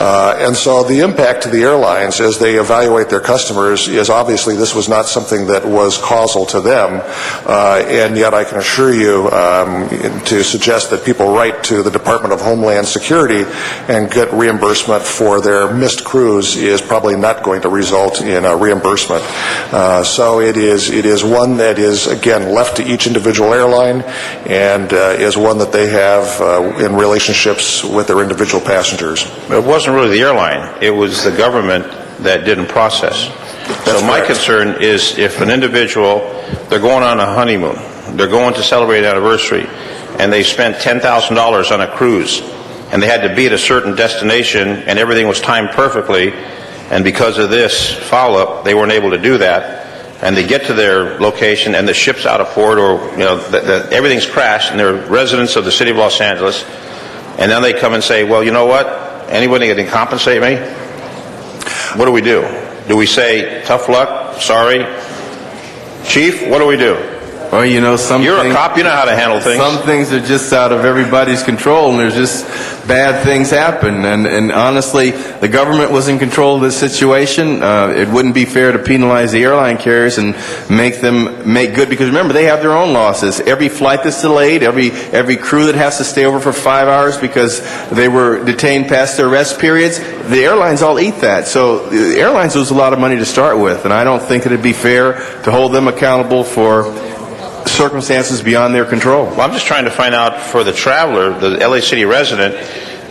Speaker 19: And so the impact to the airlines as they evaluate their customers is obviously this was not something that was causal to them. And yet I can assure you, to suggest that people write to the Department of Homeland Security and get reimbursement for their missed cruise is probably not going to result in a reimbursement. So it is one that is, again, left to each individual airline, and is one that they have in relationships with their individual passengers.
Speaker 11: It wasn't really the airline. It was the government that didn't process. So my concern is if an individual, they're going on a honeymoon, they're going to celebrate an anniversary, and they spent $10,000 on a cruise, and they had to be at a certain destination, and everything was timed perfectly, and because of this follow-up, they weren't able to do that, and they get to their location, and the ship's out of port, or everything's crashed, and they're residents of the city of Los Angeles, and then they come and say, well, you know what? Anybody can compensate me? What do we do? Do we say, tough luck, sorry? Chief, what do we do?
Speaker 10: Well, you know,
Speaker 11: you're a cop, you know how to handle things.
Speaker 10: Some things are just out of everybody's control, and there's just bad things happen. And honestly, the government was in control of this situation. It wouldn't be fair to penalize the airline carriers and make them make good, because remember, they have their own losses. Every flight that's delayed, every crew that has to stay over for 5 hours because they were detained past their rest periods, the airlines all eat that. So the airlines lose a lot of money to start with, and I don't think it'd be fair to hold them accountable for circumstances beyond their control.
Speaker 11: Well, I'm just trying to find out for the traveler, the LA City resident,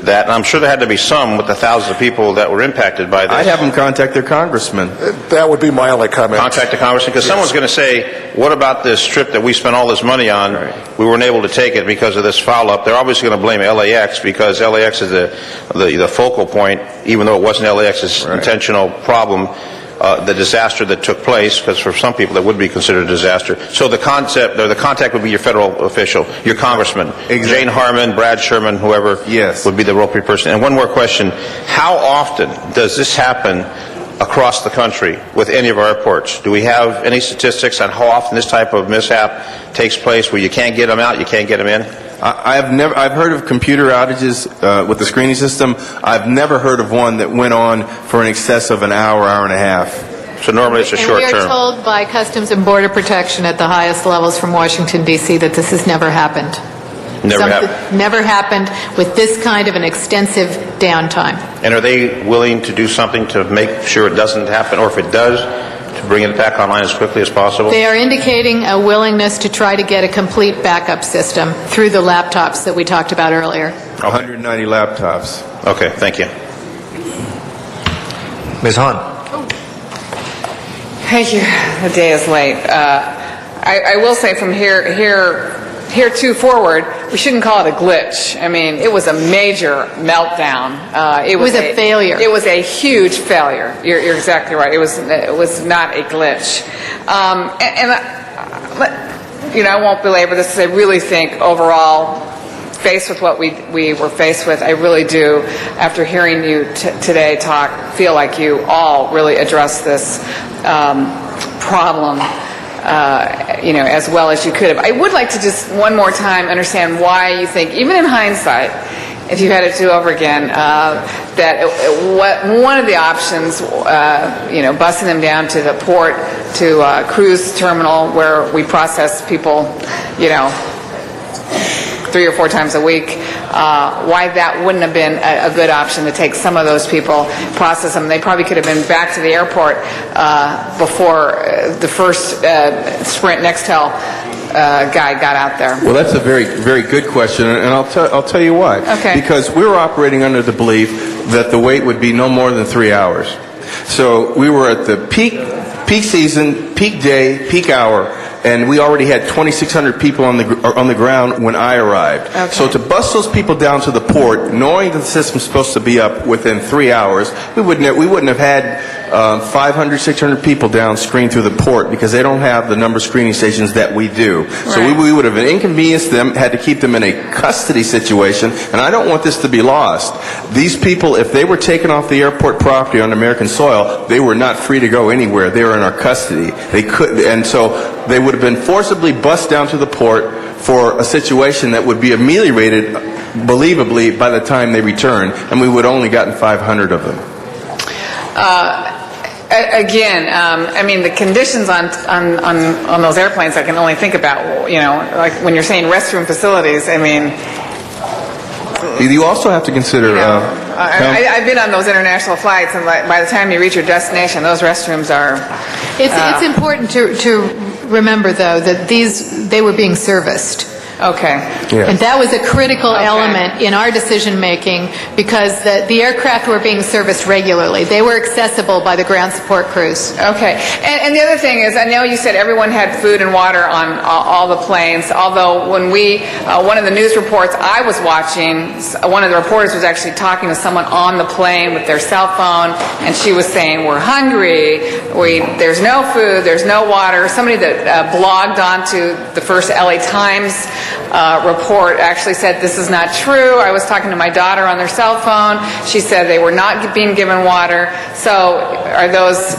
Speaker 11: that I'm sure there had to be some with the thousands of people that were impacted by this.
Speaker 10: I'd have them contact their congressman.
Speaker 19: That would be my only comment.
Speaker 11: Contact the congressman, because someone's going to say, what about this trip that we spent all this money on? Right. We weren't able to take it because of this follow-up. They're obviously going to blame LAX, because LAX is the focal point, even though it wasn't LAX's intentional problem. The disaster that took place, because for some people that would be considered a disaster. So the contact would be your federal official, your congressman, exactly. Jane Harman, Brad Sherman, whoever would be the appropriate person. And one more question: how often does this happen across the country with any of our airports? Do we have any statistics on how often this type of mishap takes place, where you can't get them out, you can't get them in?
Speaker 10: I've heard of computer outages with the screening system. I've never heard of one that went on for an excess of an hour, hour and a half.
Speaker 11: So normally it's a short
Speaker 4: And we are
Speaker 11: term.
Speaker 4: told by Customs and Border Protection at the highest levels from Washington, D.C., that this has never happened.
Speaker 11: Never happened.
Speaker 4: Never happened with this kind of an extensive downtime.
Speaker 11: And are they willing to do something to make sure it doesn't happen, or if it does, to bring it back online as quickly as possible?
Speaker 4: They are indicating a willingness to try to get a complete backup system through the laptops that we talked about earlier.
Speaker 10: 190 laptops.
Speaker 11: Okay, thank you.
Speaker 15: Ms. Hahn.
Speaker 21: Thank you. The day is late. I will say from here forward, we shouldn't call it a glitch. I mean, it was a major meltdown.
Speaker 4: It was a failure.
Speaker 21: It was a huge failure. You're exactly right. It was not a glitch. I won't belabor this because I really think overall, faced with what we were faced with, I really do, after hearing you today talk, feel like you all really addressed this problem as well as you could have. I would like to just one more time understand why you think, even in hindsight, if you had it do over again, that one of the options, busing them down to the port, to a cruise terminal where we process people, 3 or 4 times a week, why that wouldn't have been a good option to take some of those people, process them. They probably could have been back to the airport before the first Sprint Nextel guy got out there.
Speaker 10: Well, that's a very, very good question, and I'll tell you why.
Speaker 21: Okay.
Speaker 10: Because we were operating under the belief that the wait would be no more than 3 hours. So we were at the peak season, peak day, peak hour, and we already had 2,600 people on the ground when I arrived.
Speaker 21: Okay.
Speaker 10: So to bust those people down to the port, knowing that the system's supposed to be up within 3 hours, we wouldn't have had 500, 600 people down screened through the port because they don't have the number of screening stations that we do. So
Speaker 21: Right.
Speaker 10: we would have inconvenienced them, had to keep them in a custody situation, and I don't want this to be lost. These people, if they were taken off the airport property on American soil, they were not free to go anywhere. They were in our custody. They couldn't, and so they would have been forcibly bussed down to the port for a situation that would be ameliorated, believably, by the time they returned, and we would have only gotten 500 of them.
Speaker 21: Again, I mean, the conditions on those airplanes, I can only think about, like when you're saying restroom facilities, I mean...
Speaker 10: You also have to consider...
Speaker 21: I've been on those international flights, and by the time you reach your destination, those restrooms are...
Speaker 4: It's important to remember, though, that they were being serviced.
Speaker 21: Okay.
Speaker 10: Yeah.
Speaker 4: And that was a critical element in our decision-making because the aircraft were being serviced regularly. They were accessible by the ground support crews.
Speaker 21: Okay. And the other thing is, I know you said everyone had food and water on all the planes, although when one of the news reports I was watching, one of the reporters was actually talking to someone on the plane with their cell phone, and she was saying, we're hungry, there's no food, there's no water. Somebody that blogged onto the first LA Times report actually said this is not true. I was talking to my daughter on their cell phone. She said they were not being given water. So are those,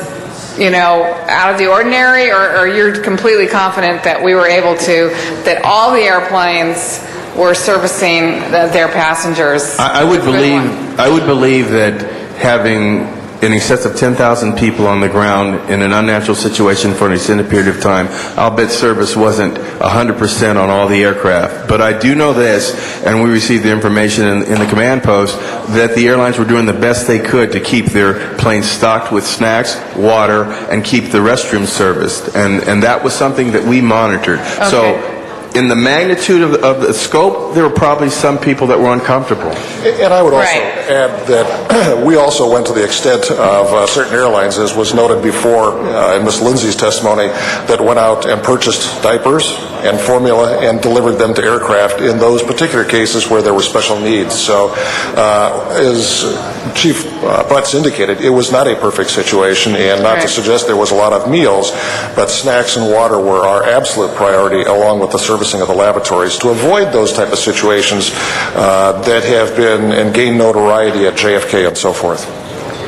Speaker 21: out of the ordinary, or you're completely confident that we were able to, that all the airplanes were servicing their passengers?
Speaker 10: I would believe that having in excess of 10,000 people on the ground in an unnatural situation for an extended period of time, I'll bet service wasn't 100% on all the aircraft. But I do know this, and we received the information in the command post, that the airlines were doing the best they could to keep their planes stocked with snacks, water, and keep the restrooms serviced. And that was something that we monitored.
Speaker 21: Okay.
Speaker 10: So in the magnitude of the scope, there were probably some people that were uncomfortable.
Speaker 19: And I would also add that we also went to the extent of certain airlines, as was noted before in Ms. Lindsay's testimony, that went out and purchased diapers and formula and delivered them to aircraft in those particular cases where there were special needs. So as Chief Butts indicated, it was not a perfect situation, and not to suggest there was a lot of meals, but snacks and water were our absolute priority, along with the servicing of the laboratories, to avoid those type of situations that have been and gained notoriety at JFK and so forth.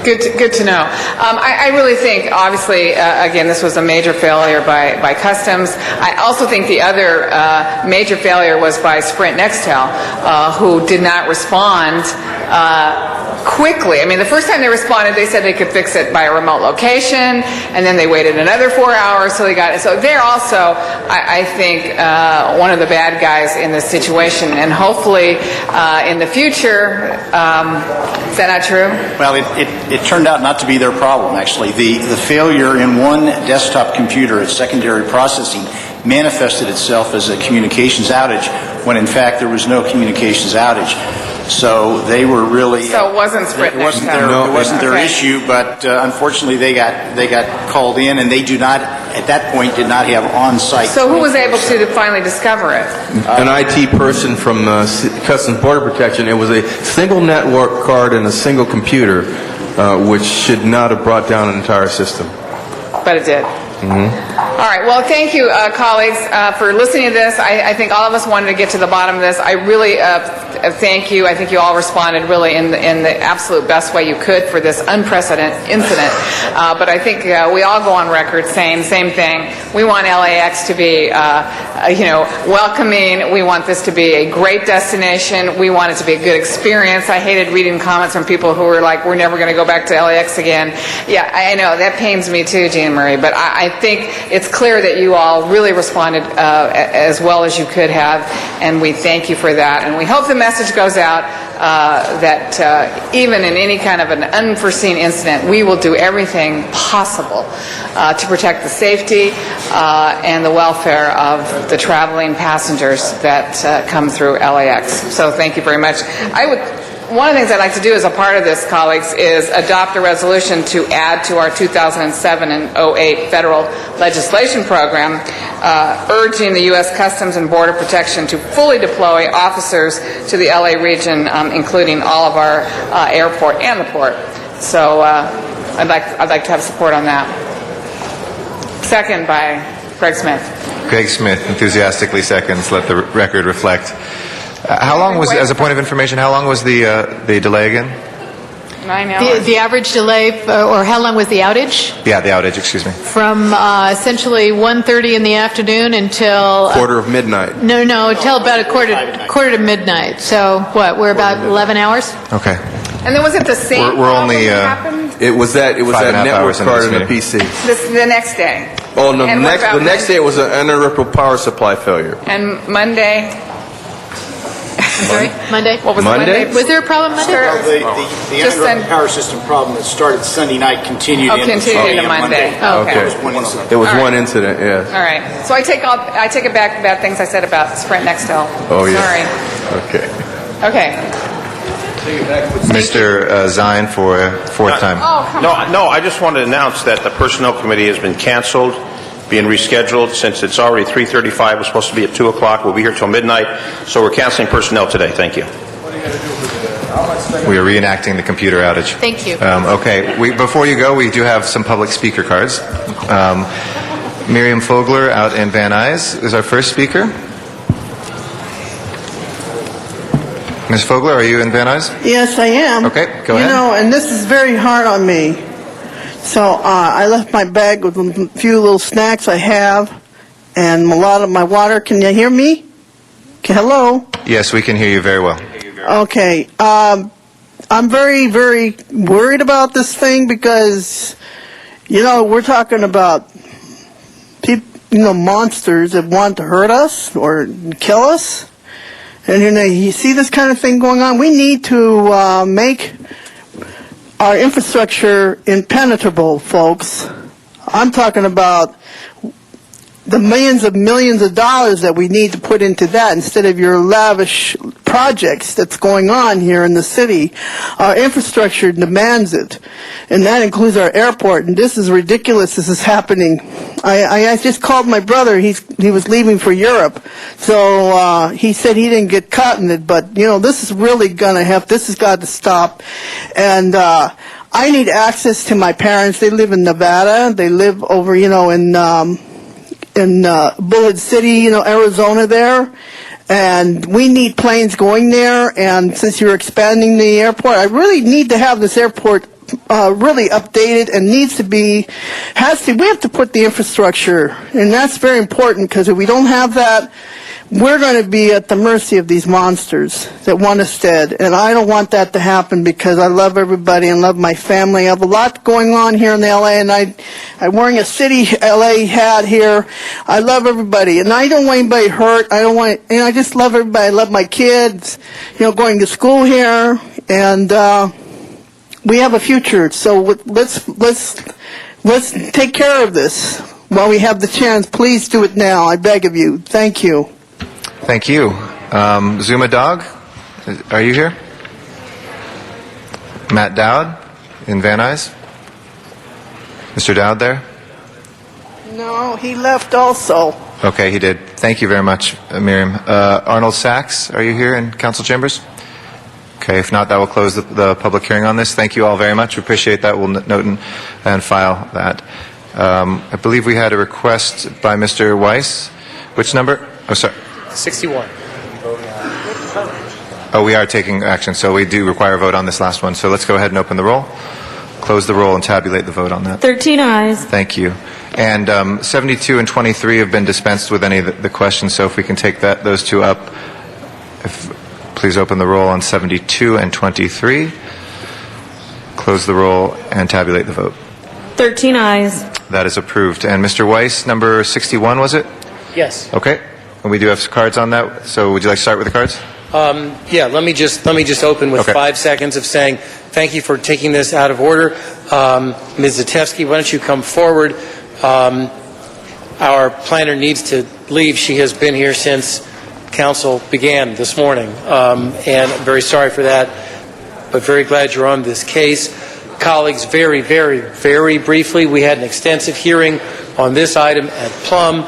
Speaker 21: Good to know. I really think, obviously, again, this was a major failure by Customs. I also think the other major failure was by Sprint Nextel, who did not respond quickly. I mean, the first time they responded, they said they could fix it by a remote location, and then they waited another 4 hours till they got it. So they're also, I think, one of the bad guys in this situation. And hopefully, in the future, is that not true?
Speaker 13: Well, it turned out not to be their problem, actually. The failure in one desktop computer at secondary processing manifested itself as a communications outage, when in fact there was no communications outage. So they were really...
Speaker 21: So it wasn't Sprint Nextel.
Speaker 13: It wasn't their issue, but unfortunately they got called in, and they do not, at that point, did not have on-site...
Speaker 21: So who was able to finally discover it?
Speaker 10: An IT person from Customs Border Protection. It was a single network card and a single computer, which should not have brought down an entire system.
Speaker 21: But it did. All right. Well, thank you, colleagues, for listening to this. I think all of us wanted to get to the bottom of this. I really thank you. I think you all responded really in the absolute best way you could for this unprecedented incident. But I think we all go on record saying the same thing. We want LAX to be, welcoming. We want this to be a great destination. We want it to be a good experience. I hated reading comments from people who were like, "We're never going to go back to LAX again." Yeah, I know that pains me too, Jean Marie. But I think it's clear that you all really responded as well as you could have, and we thank you for that. And we hope the message goes out that even in any kind of an unforeseen incident, we will do everything possible to protect the safety and the welfare of the traveling passengers that come through LAX. So thank you very much. One of the things I'd like to do as a part of this, colleagues, is adopt a resolution to add to our 2007 and 08 federal legislation program, urging the U.S. Customs and Border Protection to fully deploy officers to the LA region, including all of our airport and the port. So I'd like to have support on that. Second by Greg Smith.
Speaker 15: Greg Smith enthusiastically seconds. Let the record reflect. How long was, as a point of information, how long was the delay again?
Speaker 21: 9 hours.
Speaker 4: The average delay, or how long was the outage?
Speaker 15: Yeah, the outage, excuse me.
Speaker 4: From essentially 1:30 in the afternoon until...
Speaker 10: Quarter of midnight.
Speaker 4: No, until about a quarter to midnight. So what, we're about 11 hours?
Speaker 15: Okay.
Speaker 21: And then was it the same
Speaker 15: We're only,
Speaker 21: that happened?
Speaker 10: It was that network card and the PC.
Speaker 21: The next day?
Speaker 10: Oh, no,
Speaker 21: And
Speaker 10: the next day it was an uninterruptible power supply failure.
Speaker 21: And Monday?
Speaker 4: I'm sorry, Monday?
Speaker 21: What was
Speaker 10: Monday?
Speaker 4: Was there a problem Monday?
Speaker 13: The uninterrupted power system problem that started Sunday night continued
Speaker 21: into Monday. Okay.
Speaker 13: It was one incident.
Speaker 10: It was one incident, yes.
Speaker 21: All right. So I take it back, the bad things I said about Sprint Nextel.
Speaker 10: Oh, yeah.
Speaker 21: Sorry.
Speaker 10: Okay.
Speaker 21: Okay.
Speaker 15: Mr. Zine for a fourth time.
Speaker 21: Oh, come on.
Speaker 11: No, I just wanted to announce that the Personnel Committee has been canceled, being rescheduled, since it's already 3:35. It was supposed to be at 2 o'clock. We'll be here till midnight, so we're canceling personnel today. Thank you.
Speaker 15: We are reenacting the computer outage.
Speaker 4: Thank you.
Speaker 15: Okay, before you go, we do have some public speaker cards. Miriam Fogler out in Van Nuys is our first speaker. Ms. Fogler, are you in Van Nuys?
Speaker 9: Yes, I am.
Speaker 15: Okay, go ahead.
Speaker 9: You know, and this is very hard on me. So I left my bag with a few little snacks I have and a lot of my water. Can you hear me? Hello?
Speaker 15: Yes, we can hear you very well.
Speaker 9: Okay. I'm very, very worried about this thing because, we're talking about monsters that want to hurt us or kill us. And you see this kind of thing going on. We need to make our infrastructure impenetrable, folks. I'm talking about the millions of dollars that we need to put into that instead of your lavish projects that's going on here in the city. Our infrastructure demands it, and that includes our airport, and this is ridiculous. This is happening. I just called my brother. He was leaving for Europe, so he said he didn't get caught in it, but this is really this has got to stop. And I need access to my parents. They live in Nevada. They live over in Bullard City, Arizona there. And we need planes going there. And since you're expanding the airport, I really need to have this airport really updated and we have to put the infrastructure, and that's very important, because if we don't have that, we're going to be at the mercy of these monsters that want us dead. And I don't want that to happen, because I love everybody and love my family. I have a lot going on here in LA, and I'm wearing a City LA hat here. I love everybody, and I don't want anybody hurt. I just love everybody. I love my kids, going to school here, and we have a future. So let's take care of this while we have the chance. Please do it now. I beg of you. Thank you.
Speaker 15: Thank you. Zuma Dog, are you here? Matt Dowd in Van Nuys? Mr. Dowd there?
Speaker 9: No, he left also.
Speaker 15: Okay, he did. Thank you very much, Miriam. Arnold Sachs, are you here in council chambers? Okay, if not, that will close the public hearing on this. Thank you all very much. We appreciate that. We'll note and file that. I believe we had a request by Mr. Weiss. Which number? Oh, sorry.
Speaker 16: 61.
Speaker 15: Oh, we are taking action, so we do require a vote on this last one. So let's go ahead and open the roll, close the roll, and tabulate the vote on that.
Speaker 2: 13 ayes.
Speaker 15: Thank you. And 72 and 23 have been dispensed with any of the questions, so if we can take those two up. Please open the roll on 72 and 23. Close the roll and tabulate the vote.
Speaker 2: 13 ayes.
Speaker 15: That is approved. And Mr. Weiss, number 61, was it?
Speaker 16: Yes.
Speaker 15: Okay. And we do have cards on that, so would you like to start with the cards?
Speaker 16: Yeah, let me just open with 5 seconds of saying thank you for taking this out of order. Ms. Zatevsky, why don't you come forward? Our planner needs to leave. She has been here since council began this morning, and I'm very sorry for that, but very glad you're on this case. Colleagues, very, very, very briefly, we had an extensive hearing on this item at Plum.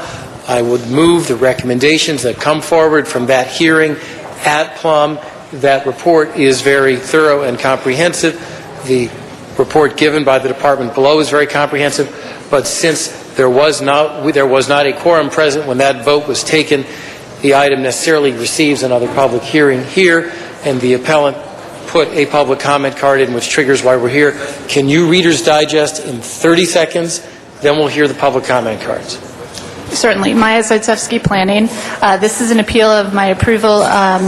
Speaker 16: I would move the recommendations that come forward from that hearing at Plum. That report is very thorough and comprehensive. The report given by the department below is very comprehensive, but since there was not a quorum present when that vote was taken, the item necessarily receives another public hearing here, and the appellant put a public comment card in, which triggers why we're here. Can you Reader's Digest in 30 seconds? Then we'll hear the public comment cards.
Speaker 22: Certainly. Maya Zaitsevsky, Planning. This is an appeal of my approval of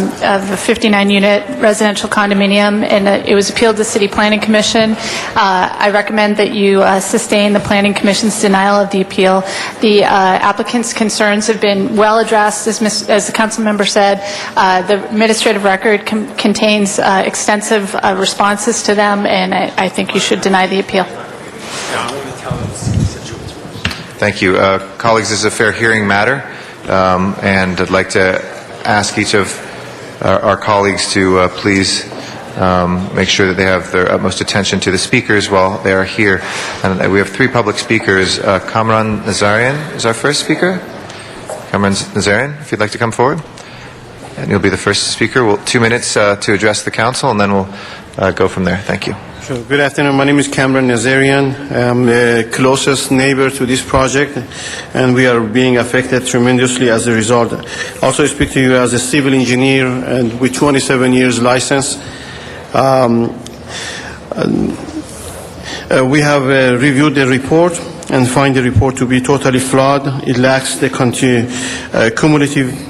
Speaker 22: a 59-unit residential condominium, and it was appealed to City Planning Commission. I recommend that you sustain the Planning Commission's denial of the appeal. The applicant's concerns have been well addressed, as the council member said. The administrative record contains extensive responses to them, and I think you should deny the appeal.
Speaker 15: Thank you. Colleagues, this is a fair hearing matter, and I'd like to ask each of our colleagues to please make sure that they have their utmost attention to the speakers while they are here. And we have 3 public speakers. Kamran Nazarian is our first speaker. Kamran Nazarian, if you'd like to come forward. And you'll be the first speaker. 2 minutes to address the council, and then we'll go from there. Thank you.
Speaker 23: Sure. Good afternoon. My name is Kamran Nazarian. I'm the closest neighbor to this project, and we are being affected tremendously as a result. Also, I speak to you as a civil engineer and with 27 years license. We have reviewed the report and find the report to be totally flawed. It lacks the cumulative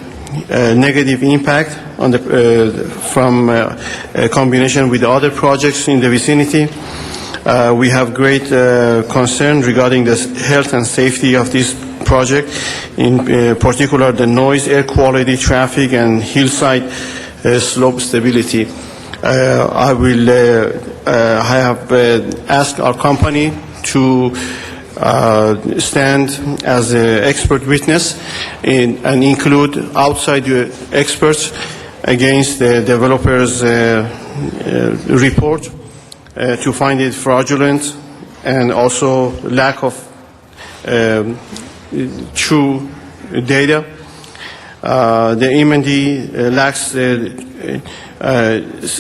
Speaker 23: negative impact on from a combination with other projects in the vicinity. We have great concern regarding the health and safety of this project, in particular the noise, air quality, traffic, and hillside slope stability. I have asked our company to stand as an expert witness and include outside experts against the developer's report to find it fraudulent and also lack of true data. The MND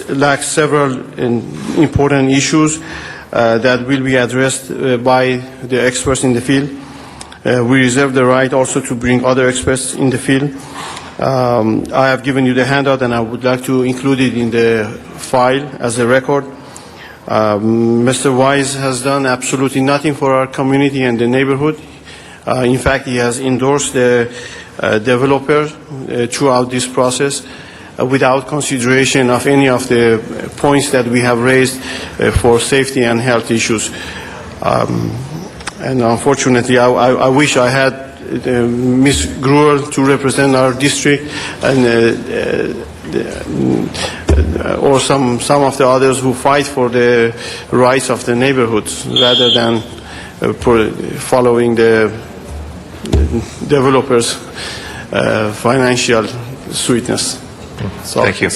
Speaker 23: lacks several important issues that will be addressed by the experts in the field. We reserve the right also to bring other experts in the field. I have given you the handout, and I would like to include it in the file as a record. Mr. Wise has done absolutely nothing for our community and the neighborhood. In fact, he has endorsed the developer throughout this process without consideration of any of the points that we have raised for safety and health issues. And unfortunately, I wish I had Ms. Gruel to represent our district, and or some of the others who fight for the rights of the neighborhoods rather than following the developers' financial sweetness.
Speaker 15: Thank you.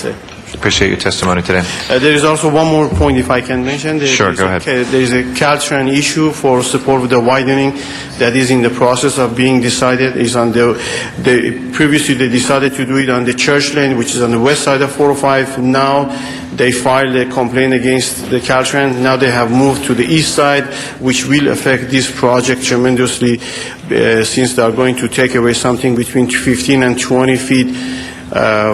Speaker 15: Appreciate your testimony today.
Speaker 23: There is also one more point, if I can mention.
Speaker 15: Sure, go ahead.
Speaker 23: There is a Caltrans issue for support with the widening that is in the process of being decided. Is on previously they decided to do it on the Church Lane, which is on the west side of 405. Now they filed a complaint against the Caltrans. Now they have moved to the east side, which will affect this project tremendously, since they are going to take away something between 15 and 20 feet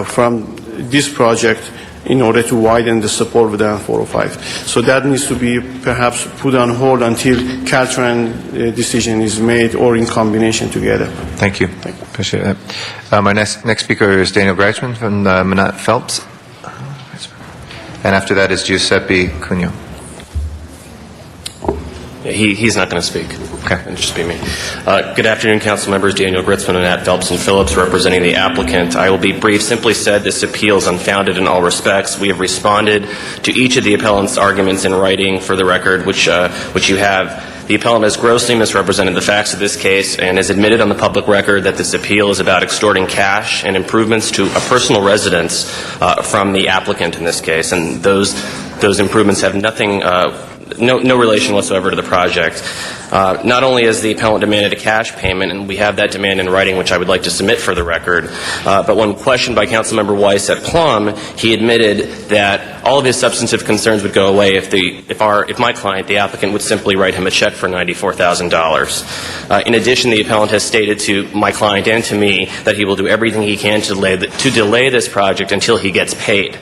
Speaker 23: from this project in order to widen the support within 405. So that needs to be perhaps put on hold until Caltrans decision is made, or in combination together.
Speaker 15: Thank you. Appreciate that. Our next speaker is Daniel Greitzman from Manat Phelps. And after that is Giuseppe Cuneo.
Speaker 1: He's not going to speak.
Speaker 15: Okay.
Speaker 1: It'll just be me. Good afternoon, council members. Daniel Gritzman and Nat Phelps and Phillips representing the applicant. I will be brief. Simply said, this appeal is unfounded in all respects. We have responded to each of the appellant's arguments in writing for the record, which you have. The appellant has grossly misrepresented the facts of this case and has admitted on the public record that this appeal is about extorting cash and improvements to a personal residence from the applicant in this case. And those improvements have nothing no relation whatsoever to the project. Not only has the appellant demanded a cash payment, and we have that demand in writing, which I would like to submit for the record, but when questioned by Councilmember Weiss at Plum, he admitted that all of his substantive concerns would go away if my client, the applicant, would simply write him a check for $94,000. In addition, the appellant has stated to my client and to me that he will do everything he can to delay this project until he gets paid.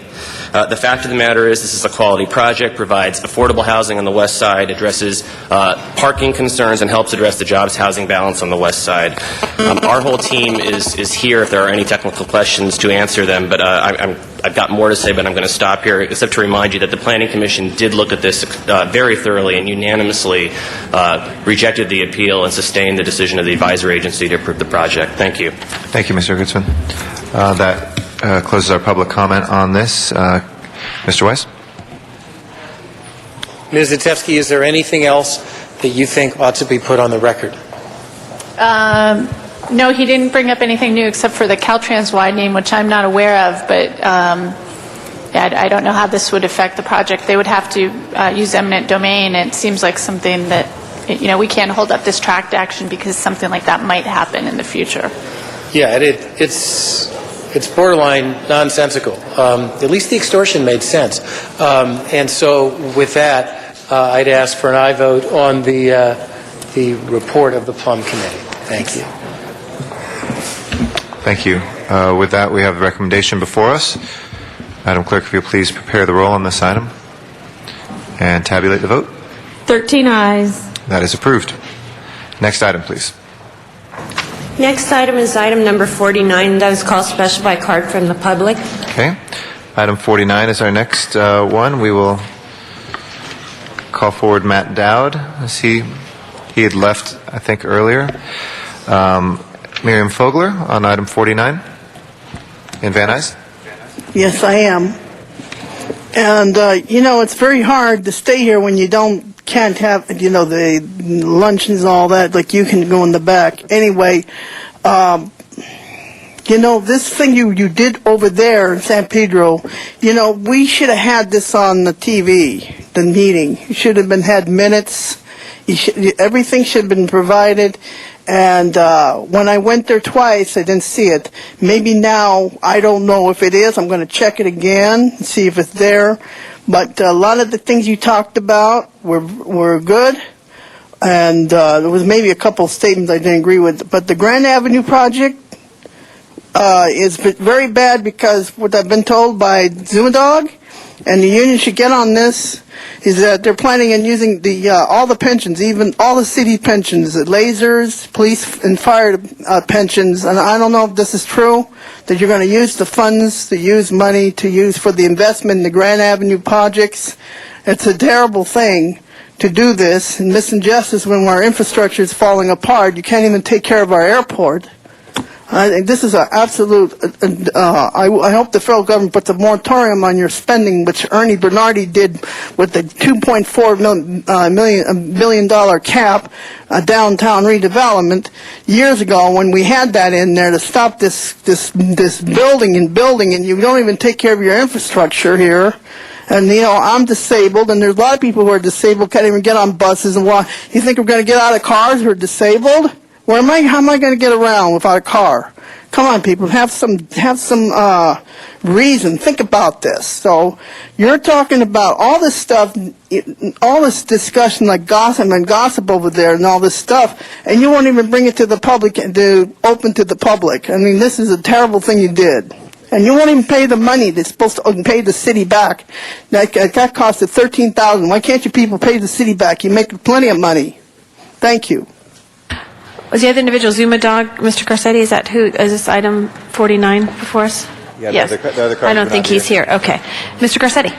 Speaker 1: The fact of the matter is this is a quality project, provides affordable housing on the west side, addresses parking concerns, and helps address the jobs housing balance on the west side. Our whole team is here if there are any technical questions to answer them, but I've got more to say, but I'm going to stop here, except to remind you that the Planning Commission did look at this very thoroughly and unanimously rejected the appeal and sustained the decision of the advisory agency to approve the project. Thank you.
Speaker 15: Thank you, Mr. Gritzman. That closes our public comment on this. Mr. Weiss?
Speaker 16: Ms. Zitevsky, is there anything else that you think ought to be put on the record?
Speaker 22: No, he didn't bring up anything new except for the Caltrans widening, which I'm not aware of, but I don't know how this would affect the project. They would have to use eminent domain. It seems like something that, we can't hold up this tract action because something like that might happen in the future.
Speaker 16: Yeah, it's borderline nonsensical. At least the extortion made sense. And so with that, I'd ask for an aye vote on the report of the Plum Committee. Thank you.
Speaker 15: Thank you. With that, we have a recommendation before us. Madam Clerk, if you'll please prepare the roll on this item and tabulate the vote.
Speaker 2: 13 ayes.
Speaker 15: That is approved. Next item, please.
Speaker 2: Next item is item number 49. That is called special by card from the public.
Speaker 15: Okay. Item 49 is our next one. We will call forward Matt Dowd. He had left, I think, earlier. Miriam Fogler on item 49. In Van Nuys?
Speaker 9: Yes, I am. And, it's very hard to stay here when you can't have, the luncheons and all that, like you can go in the back. Anyway, this thing you did over there in San Pedro, we should have had this on the TV, the meeting. You should have had minutes. Everything should have been provided. And when I went there twice, I didn't see it. Maybe now, I don't know if it is. I'm going to check it again and see if it's there. But a lot of the things you talked about were good. And there was maybe a couple of statements I didn't agree with. But the Grand Avenue project is very bad because what I've been told by Zumadog and the union should get on this, is that they're planning on using all the pensions, even all the city pensions, the lasers, police and fire pensions, and I don't know if this is true, that you're going to use the funds, to use money to use for the investment in the Grand Avenue projects. It's a terrible thing to do this, and this injustice when our infrastructure is falling apart. You can't even take care of our airport. I think this is an absolute, I hope the federal government puts a moratorium on your spending, which Ernie Bernardi did with the $2.4 billion cap downtown redevelopment years ago, when we had that in there to stop this building, and you don't even take care of your infrastructure here. And, I'm disabled, and there's a lot of people who are disabled, can't even get on buses. And why? You think we're going to get out of cars who are disabled? How am I going to get around without a car? Come on, people, have some reason. Think about this. So you're talking about all this stuff, all this discussion like gossip over there and all this stuff, and you won't even bring it to the public, open to the public. I mean, this is a terrible thing you did. And you won't even pay the money that's supposed to pay the city back. That costed $13,000. Why can't you people pay the city back? You make plenty of money. Thank you.
Speaker 2: Was the other individual Zuma Dog, Mr. Garcetti? Is that who? Is this item 49 before us?
Speaker 15: Yeah,
Speaker 2: yes.
Speaker 15: the other
Speaker 2: I don't think he's here. Okay. Mr. Garcetti.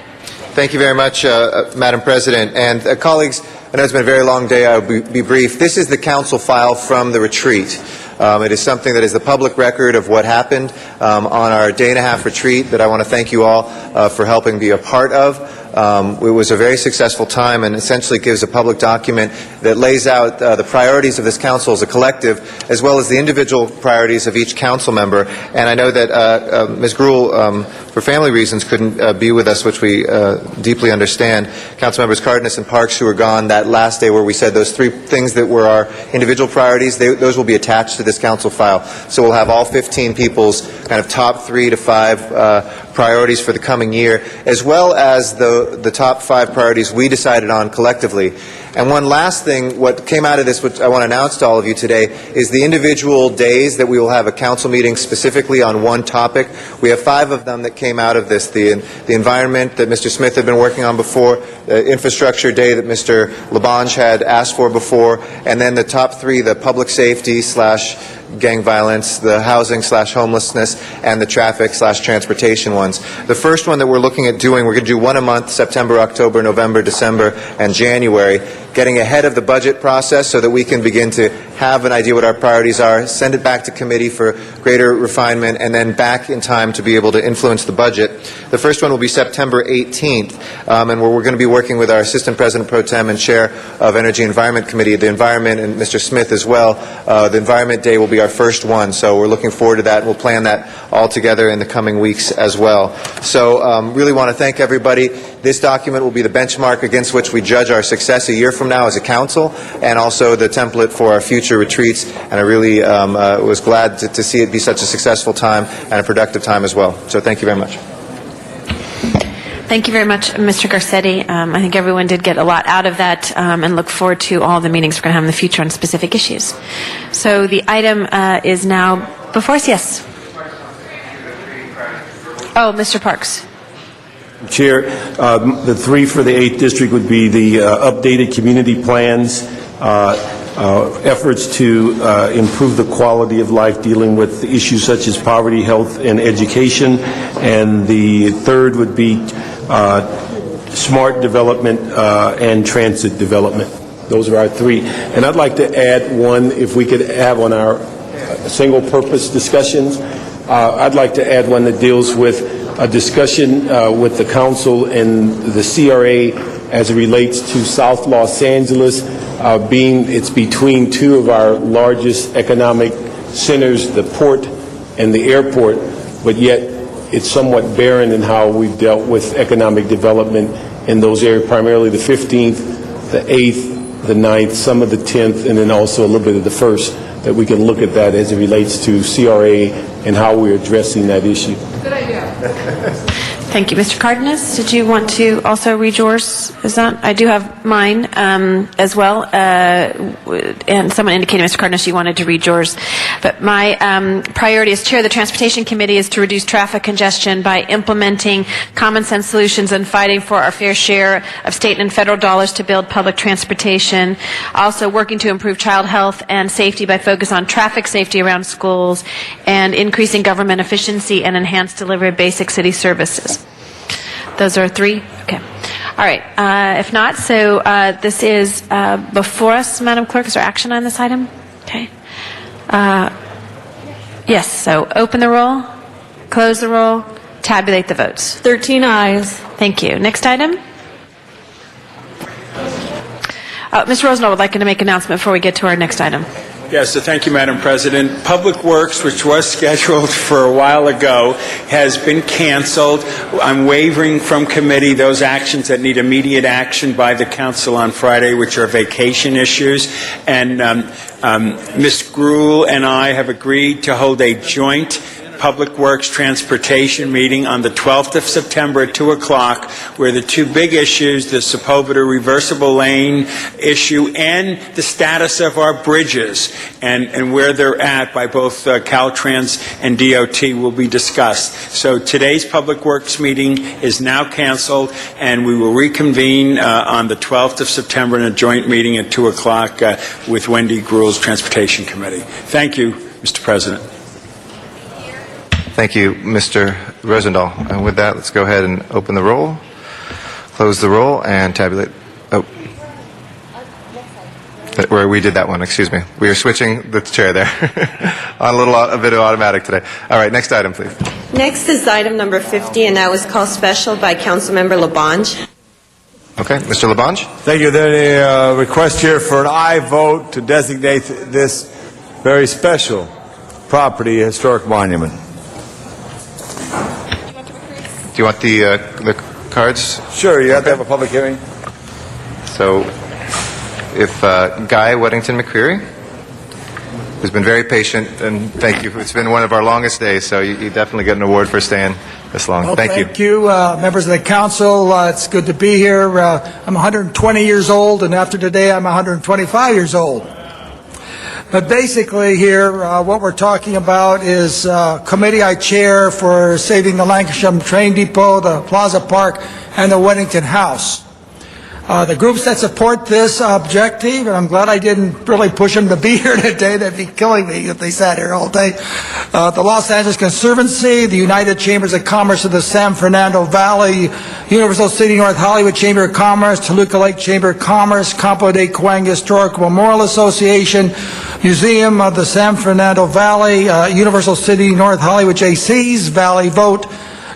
Speaker 15: Thank you very much, Madam President. And colleagues, I know it's been a very long day. I'll be brief. This is the council file from the retreat. It is something that is the public record of what happened on our day-and-a-half retreat that I want to thank you all for helping be a part of. It was a very successful time and essentially gives a public document that lays out the priorities of this council as a collective, as well as the individual priorities of each council member. And I know that Ms. Gruhl, for family reasons, couldn't be with us, which we deeply understand. Council members Cardenas and Parks, who were gone that last day where we said those three things that were our individual priorities, those will be attached to this council file. So we'll have all 15 people's kind of top 3 to 5 priorities for the coming year, as well as the top 5 priorities we decided on collectively. And one last thing, what came out of this, which I want to announce to all of you today, is the individual days that we will have a council meeting specifically on one topic. We have 5 of them that came out of this. The environment that Mr. Smith had been working on before, the infrastructure day that Mr. Labange had asked for before, and then the top 3, the public safety / gang violence, the housing / homelessness, and the traffic / transportation ones. The first one that we're looking at doing, we're going to do one a month, September, October, November, December, and January, getting ahead of the budget process so that we can begin to have an idea what our priorities are, send it back to committee for greater refinement, and then back in time to be able to influence the budget. The first one will be September 18th, and we're going to be working with our Assistant President Pro Tem and Chair of Energy and Environment Committee, the Environment, and Mr. Smith as well. The Environment Day will be our first one, so we're looking forward to that, and we'll plan that all together in the coming weeks as well. So really want to thank everybody. This document will be the benchmark against which we judge our success a year from now as a council, and also the template for our future retreats, and I really was glad to see it be such a successful time and a productive time as well. So thank you very much.
Speaker 2: Thank you very much, Mr. Garcetti. I think everyone did get a lot out of that, and look forward to all the meetings we're going to have in the future on specific issues. So the item is now before us. Yes. Oh, Mr. Parks.
Speaker 14: Chair, the 3 for the 8th District would be the updated community plans, efforts to improve the quality of life dealing with issues such as poverty, health, and education. And the 3rd would be smart development and transit development. Those are our 3. And I'd like to add one, if we could have on our single-purpose discussions. I'd like to add one that deals with a discussion with the council and the CRA as it relates to South Los Angeles, it's between 2 of our largest economic centers, the port and the airport, but yet it's somewhat barren in how we've dealt with economic development in those areas, primarily the 15th, the 8th, the 9th, some of the 10th, and then also a little bit of the 1st, that we can look at that as it relates to CRA and how we're addressing that issue.
Speaker 21: Good idea.
Speaker 2: Thank you. Mr. Cardenas, did you want to also read yours? Is that? I do have mine as well. And someone indicated, Mr. Cardenas, you wanted to read yours. But my priority as chair of the Transportation Committee is to reduce traffic congestion by implementing common sense solutions and fighting for our fair share of state and federal dollars to build public transportation. Also working to improve child health and safety by focus on traffic safety around schools and increasing government efficiency and enhanced delivery of basic city services. Those are three? Okay. All right. If not, so this is before us, Madam Clerk. Is there action on this item? Okay. Yes. So open the roll, close the roll, tabulate the votes.
Speaker 8: 13 ayes.
Speaker 2: Thank you. Next item. Mr. Rosendahl would like to make an announcement before we get to our next item.
Speaker 12: Yes, so thank you, Madam President. Public Works, which was scheduled for a while ago, has been canceled. I'm waiving from committee those actions that need immediate action by the council on Friday, which are vacation issues. And Ms. Gruhl and I have agreed to hold a joint Public Works Transportation meeting on the 12th of September at 2 o'clock, where the two big issues, the Sepulveda reversible lane issue and the status of our bridges and where they're at by both Caltrans and DOT will be discussed. So today's Public Works meeting is now canceled, and we will reconvene on the 12th of September in a joint meeting at 2 o'clock with Wendy Gruhl's Transportation Committee. Thank you, Mr. President.
Speaker 15: Thank you, Mr. Rosendahl. And with that, let's go ahead and open the roll, close the roll, and tabulate. Oh. Where we did that one, excuse me. We are switching the chair there. On a bit of automatic today. All right, next item, please.
Speaker 8: Next is item number 50, and that was called special by Councilmember Labange.
Speaker 15: Okay, Mr. Labange?
Speaker 3: Thank you. There's a request here for an aye vote to designate this very special property a historic monument.
Speaker 15: Do you want the cards?
Speaker 3: Sure, you have to have a public hearing.
Speaker 15: So, if Guy Weddington McCreary, who's been very patient, and thank you. It's been one of our longest days, so you definitely get an award for staying this long.
Speaker 17: Well,
Speaker 15: thank you.
Speaker 17: Thank you, members of the council. It's good to be here. I'm 120 years old, and after today, I'm 125 years old. But basically here, what we're talking about is committee I chair for saving the Lancashire Train Depot, the Plaza Park, and the Weddington House. The groups that support this objective, and I'm glad I didn't really push them to be here today. They'd be killing me if they sat here all day. The Los Angeles Conservancy, the United Chambers of Commerce of the San Fernando Valley, Universal City North Hollywood Chamber of Commerce, Toluca Lake Chamber of Commerce, Campo de Cuanga Historical Memorial Association, Museum of the San Fernando Valley, Universal City North Hollywood JC's Valley Vote,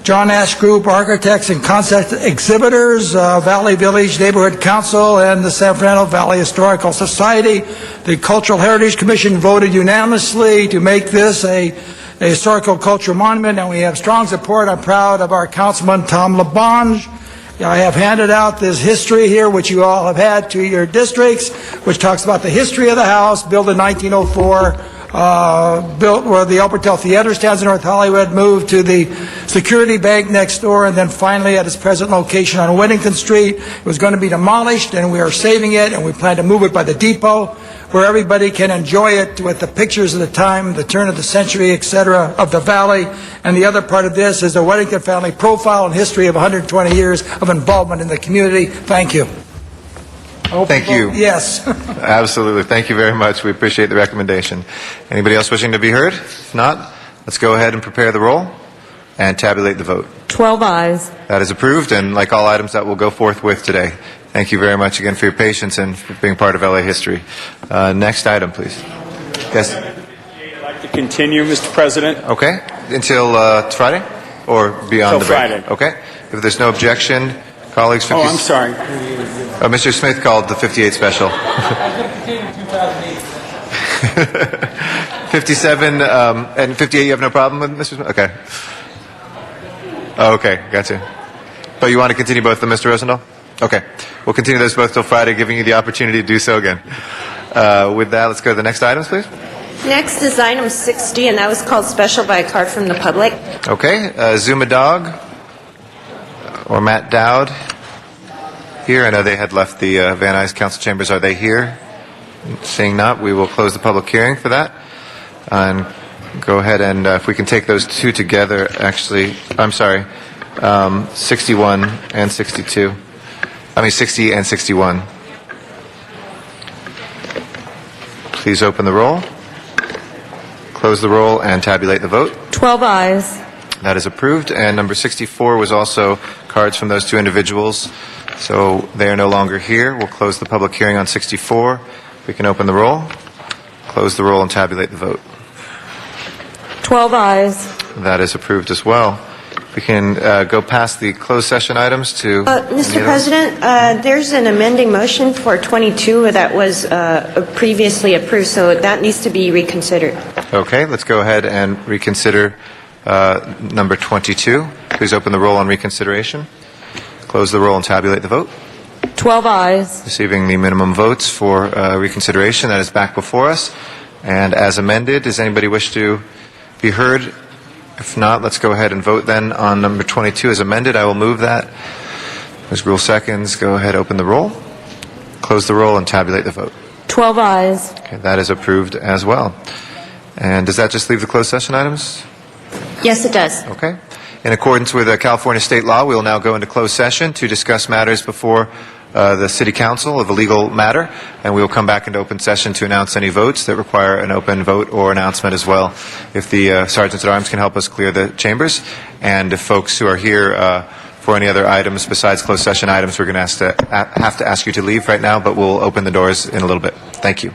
Speaker 17: John Ash Group, Architects and Concept Exhibitors, Valley Village Neighborhood Council, and the San Fernando Valley Historical Society. The Cultural Heritage Commission voted unanimously to make this a historical cultural monument, and we have strong support. I'm proud of our Councilman Tom Labange. I have handed out this history here, which you all have had to your districts, which talks about the history of the house, built in 1904, built where the Albertel Theater stands in North Hollywood, moved to the Security Bank next door, and then finally at its present location on Weddington Street. It was going to be demolished, and we are saving it, and we plan to move it by the depot, where everybody can enjoy it with the pictures of the time, the turn of the century, etc., of the valley. And the other part of this is the Weddington family profile and history of 120 years of involvement in the community. Thank you.
Speaker 15: Thank you.
Speaker 17: Yes.
Speaker 15: Absolutely. Thank you very much. We appreciate the recommendation. Anybody else wishing to be heard? If not, let's go ahead and prepare the roll and tabulate the vote.
Speaker 8: 12 ayes.
Speaker 15: That is approved, and like all items that will go forthwith today. Thank you very much again for your patience and for being part of LA history. Next item, please. Yes.
Speaker 12: I'd like to continue, Mr. President.
Speaker 15: Okay. Until Friday or beyond
Speaker 12: Until
Speaker 15: the break?
Speaker 12: Friday.
Speaker 15: Okay. If there's no objection, colleagues.
Speaker 12: Oh, I'm sorry.
Speaker 15: Mr. Smith called the 58 special. 57 and 58 you have no problem with, Mr. Smith? Okay. Oh, okay, gotcha. But you want to continue both of them, Mr. Rosendahl? Okay. We'll continue those both till Friday, giving you the opportunity to do so again. With that, let's go to the next items, please.
Speaker 8: Next is item 60, and that was called special by a card from the public.
Speaker 15: Okay. Zuma Dog. or Matt Dowd here? I know they had left the Van Nuys council chambers. Are they here? Seeing not, we will close the public hearing for that. And go ahead and if we can take those two together, actually, I'm sorry, 61 and 62. 60 and 61. Please open the roll, close the roll, and tabulate the vote.
Speaker 8: 12 ayes.
Speaker 15: That is approved. And number 64 was also cards from those two individuals, so they are no longer here. We'll close the public hearing on 64. We can open the roll, close the roll, and tabulate the vote.
Speaker 8: 12 ayes.
Speaker 15: That is approved as well. We can go past the closed session items to...
Speaker 8: Mr. President, there's an amending motion for 22 that was previously approved, so that needs to be reconsidered.
Speaker 15: Okay, let's go ahead and reconsider number 22. Please open the roll on reconsideration. Close the roll and tabulate the vote.
Speaker 8: 12 ayes.
Speaker 15: Receiving the minimum votes for reconsideration. That is back before us. And as amended, does anybody wish to be heard? If not, let's go ahead and vote then on number 22 as amended. I will move that. Ms. Gruhl seconds. Go ahead, open the roll, close the roll, and tabulate the vote.
Speaker 8: 12 ayes.
Speaker 15: Okay, that is approved as well. And does that just leave the closed session items?
Speaker 8: Yes, it does.
Speaker 15: Okay. In accordance with California state law, we will now go into closed session to discuss matters before the City Council of a legal matter, and we will come back into open session to announce any votes that require an open vote or announcement as well. If the Sergeants at Arms can help us clear the chambers, and if folks who are here for any other items besides closed session items, we're going to have to ask you to leave right now, but we'll open the doors in a little bit. Thank you.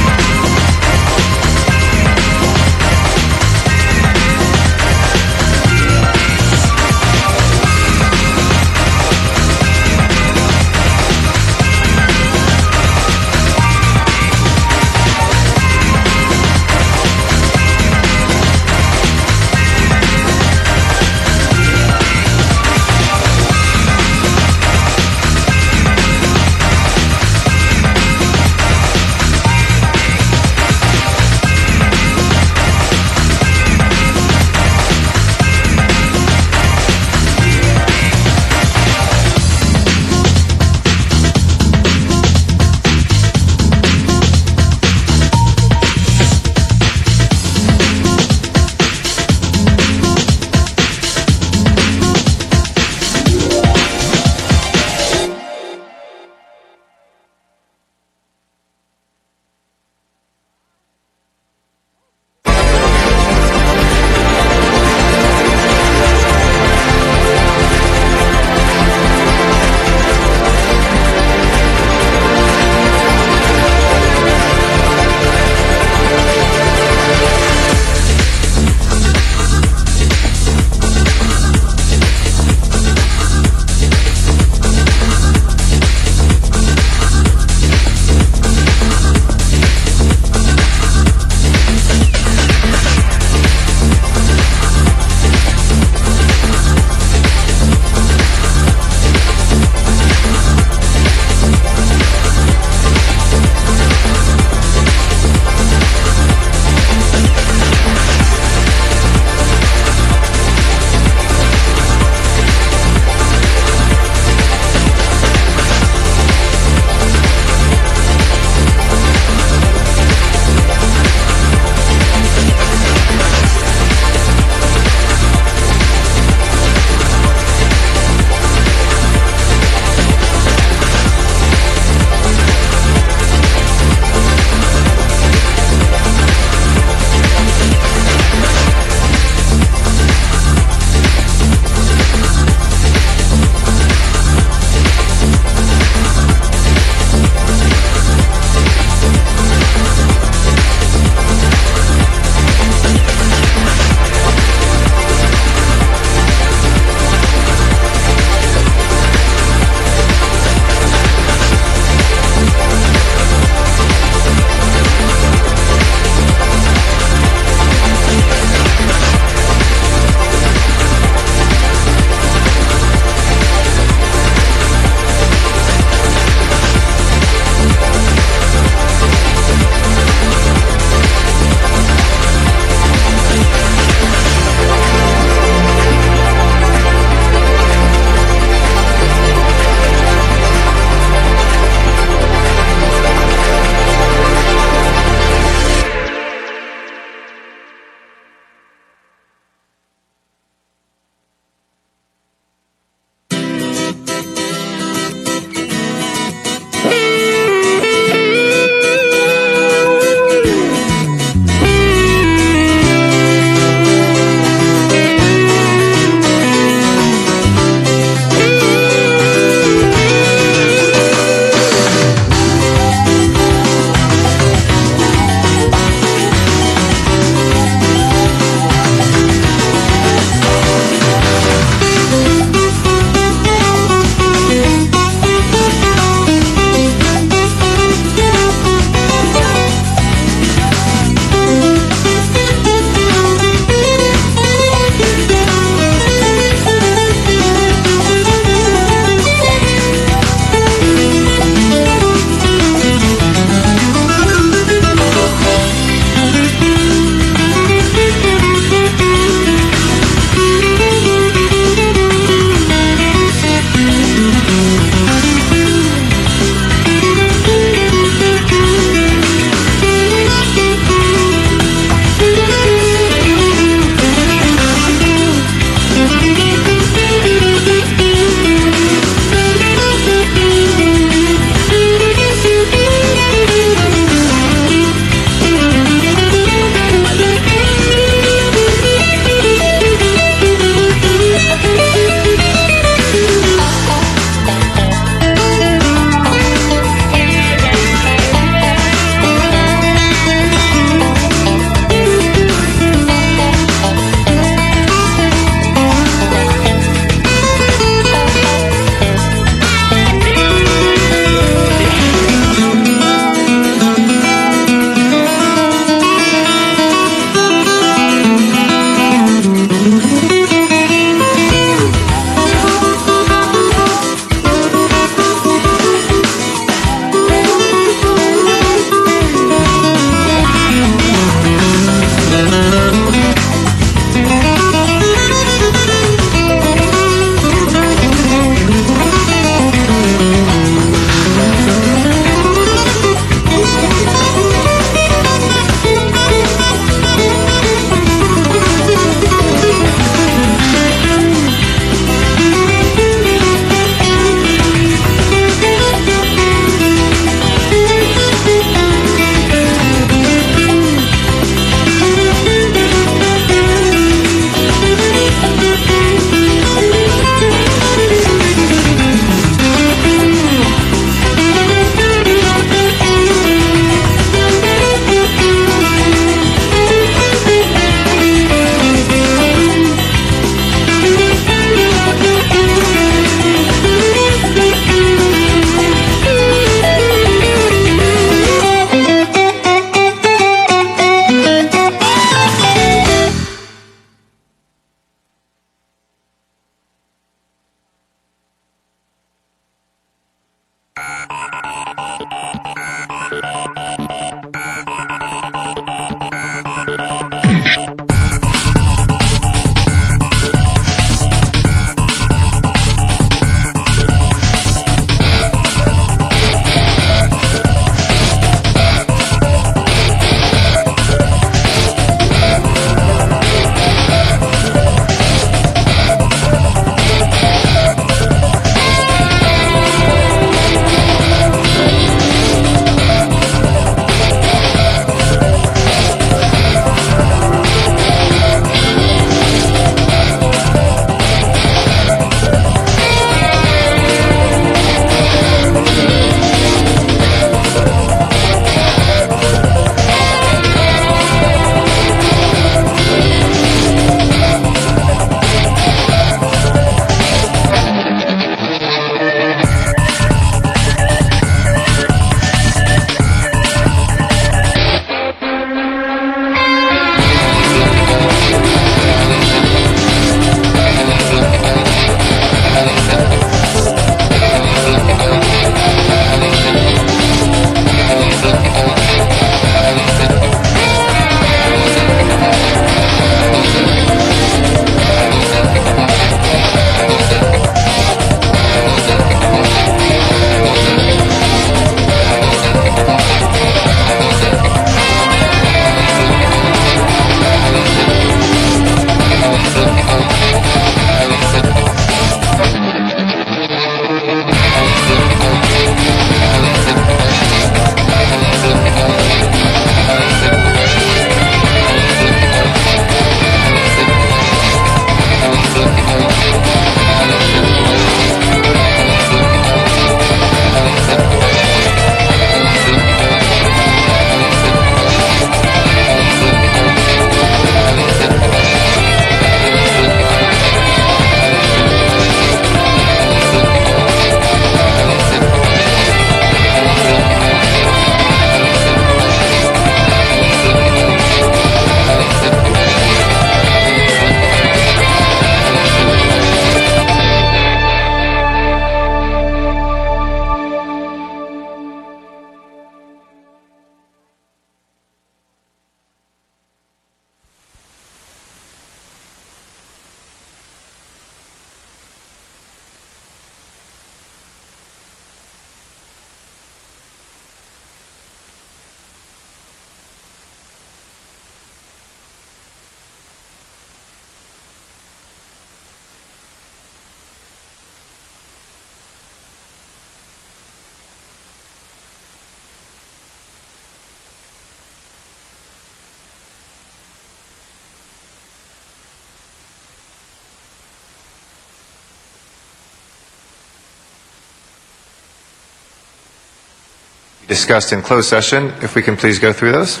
Speaker 15: discussed in closed session. If we can please go through those.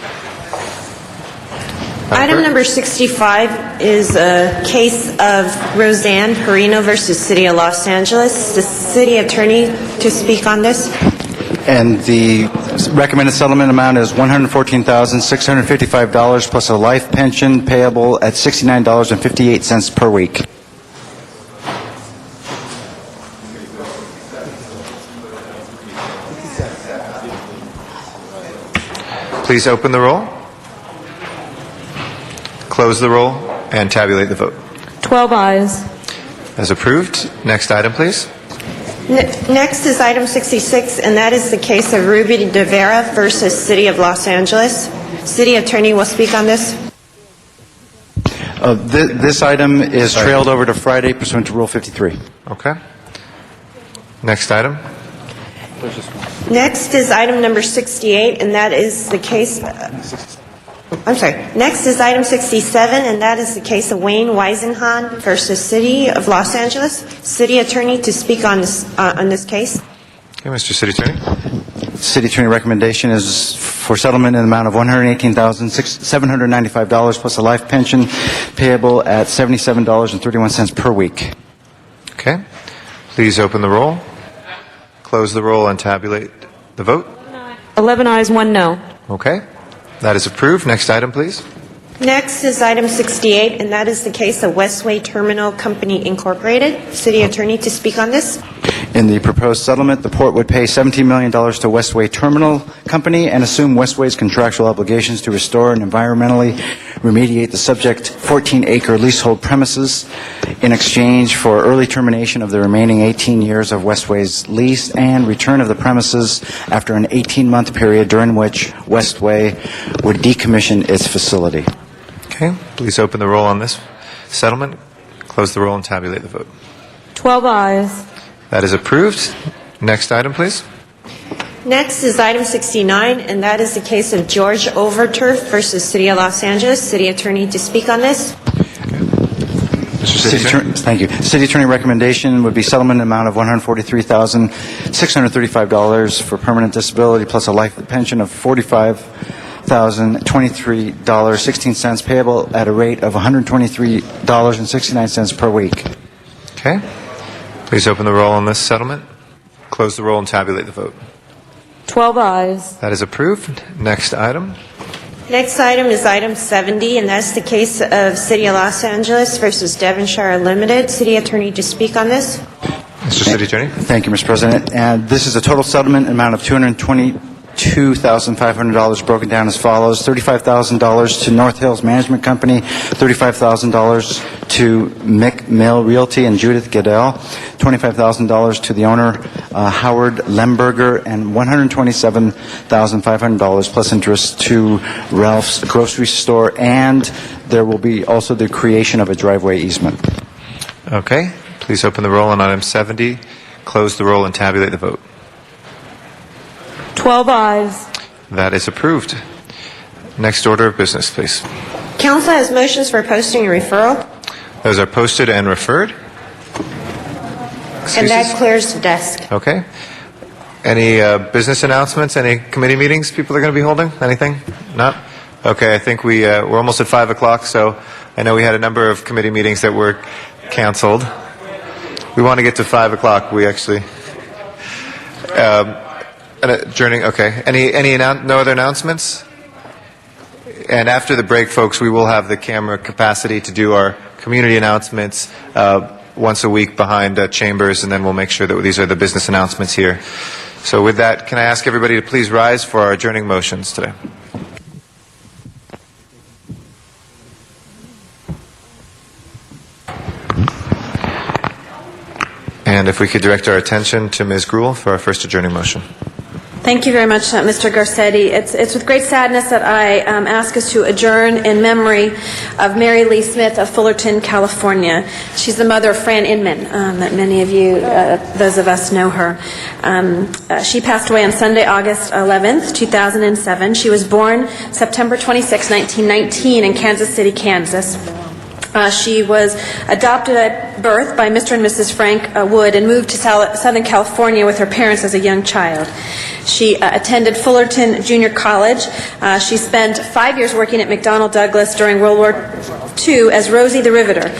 Speaker 8: Item number 65 is a case of Roseanne Perino versus City of Los Angeles. The city attorney to speak on this.
Speaker 5: And the recommended settlement amount is $114,655 plus a life pension payable at $69.58 per week.
Speaker 15: Please open the roll, close the roll, and tabulate the vote.
Speaker 18: 12 ayes.
Speaker 15: As approved. Next item, please.
Speaker 8: Next is item 66, and that is the case of Ruby De Vera versus City of Los Angeles. City attorney will speak on this.
Speaker 5: This item is trailed over to Friday pursuant to Rule 53.
Speaker 15: Okay. Next item.
Speaker 8: Next is item number 68, and that is the case... Next is item 67, and that is the case of Wayne Weisenhahn versus City of Los Angeles. City attorney to speak on this case.
Speaker 15: Okay, Mr. City Attorney.
Speaker 5: City attorney recommendation is for settlement in the amount of $118,795 plus a life pension payable at $77.31 per week.
Speaker 15: Okay. Please open the roll, close the roll, and tabulate the vote.
Speaker 18: 11 ayes, 1 no.
Speaker 15: Okay. That is approved. Next item, please.
Speaker 8: Next is item 68, and that is the case of Westway Terminal Company Incorporated. City attorney to speak on this.
Speaker 5: In the proposed settlement, the port would pay $17 million to Westway Terminal Company and assume Westway's contractual obligations to restore and environmentally remediate the subject 14-acre leasehold premises in exchange for early termination of the remaining 18 years of Westway's lease and return of the premises after an 18-month period during which Westway would decommission its facility.
Speaker 15: Okay. Please open the roll on this settlement, close the roll, and tabulate the vote.
Speaker 18: 12 ayes.
Speaker 15: That is approved. Next item, please.
Speaker 8: Next is item 69, and that is the case of George Overturf versus City of Los Angeles. City attorney to speak on this.
Speaker 5: Thank you. City attorney recommendation would be settlement amount of $143,635 for permanent disability plus a life pension of $45,023.16 payable at a rate of $123.69 per week.
Speaker 15: Okay. Please open the roll on this settlement, close the roll, and tabulate the vote.
Speaker 18: 12 ayes.
Speaker 15: That is approved. Next item.
Speaker 8: Next item is item 70, and that's the case of City of Los Angeles versus Devonshire Limited. City attorney to speak on this.
Speaker 15: Mr. City Attorney.
Speaker 5: Thank you, Mr. President. And this is a total settlement amount of $222,500 broken down as follows: $35,000 to North Hills Management Company, $35,000 to Mick Mill Realty and Judith Goodell, $25,000 to the owner Howard Lemberger, and $127,500 plus interest to Ralph's Grocery Store, and there will be also the creation of a driveway easement.
Speaker 15: Okay. Please open the roll on item 70, close the roll, and tabulate the vote.
Speaker 18: 12 ayes.
Speaker 15: That is approved. Next order of business, please.
Speaker 8: Council has motions for posting and referral,
Speaker 15: Those are posted and referred.
Speaker 8: and that clears the desk.
Speaker 15: Okay. Any business announcements? Any committee meetings people are going to be holding? Anything? Not? Okay, I think we're almost at 5 o'clock, so I know we had a number of committee meetings that were canceled. We want to get to 5 o'clock. We actually... adjourning, okay. No other announcements? And after the break, folks, we will have the camera capacity to do our community announcements once a week behind chambers, and then we'll make sure that these are the business announcements here. So with that, can I ask everybody to please rise for our adjourning motions today? And if we could direct our attention to Ms. Gruhl for our first adjourning motion.
Speaker 2: Thank you very much, Mr. Garcetti. It's with great sadness that I ask us to adjourn in memory of Mary Lee Smith of Fullerton, California. She's the mother of Fran Inman, that many of you, those of us, know her. She passed away on Sunday, August 11th, 2007. She was born September 26, 1919 in Kansas City, Kansas. She was adopted at birth by Mr. and Mrs. Frank Wood and moved to Southern California with her parents as a young child. She attended Fullerton Junior College. She spent 5 years working at McDonnell Douglas during World War II as Rosie the Riveter.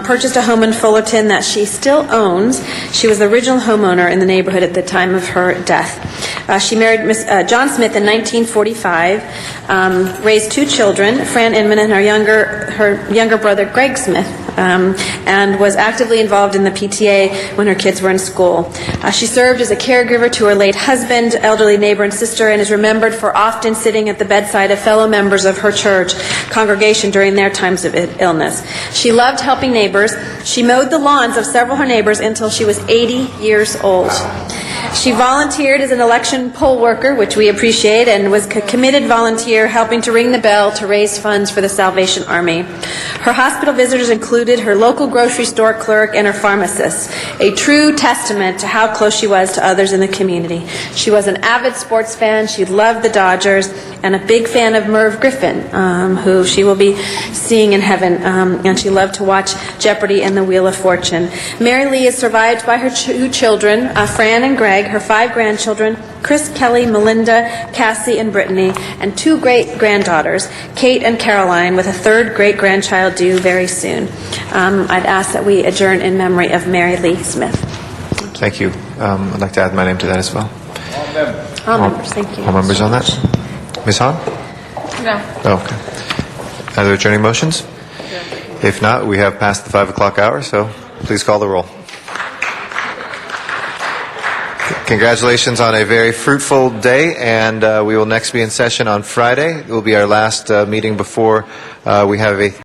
Speaker 2: Purchased a home in Fullerton that she still owns. She was the original homeowner in the neighborhood at the time of her death. She married John Smith in 1945, raised 2 children, Fran Inman and her younger brother Greg Smith, and was actively involved in the PTA when her kids were in school. She served as a caregiver to her late husband, elderly neighbor and sister, and is remembered for often sitting at the bedside of fellow members of her church congregation during their times of illness. She loved helping neighbors. She mowed the lawns of several of her neighbors until she was 80 years old. She volunteered as an election poll worker, which we appreciate, and was a committed volunteer helping to ring the bell to raise funds for the Salvation Army. Her hospital visitors included her local grocery store clerk and her pharmacist, a true testament to how close she was to others in the community. She was an avid sports fan. She loved the Dodgers and a big fan of Merv Griffin, who she will be seeing in heaven, and she loved to watch Jeopardy and the Wheel of Fortune. Mary Lee is survived by her 2 children, Fran and Greg, her 5 grandchildren, Chris, Kelly, Melinda, Cassie, and Brittany, and 2 great-granddaughters, Kate and Caroline, with a 3rd great-grandchild due very soon. I'd ask that we adjourn in memory of Mary Lee Smith.
Speaker 15: Thank you. I'd like to add my name to that as well.
Speaker 2: All members, thank you.
Speaker 15: All members on that? Ms. Hahn?
Speaker 21: No.
Speaker 15: Oh, okay. Other adjourning motions? If not, we have passed the 5 o'clock hour, so please call the roll. Congratulations on a very fruitful day, and we will next be in session on Friday. It will be our last meeting before we have a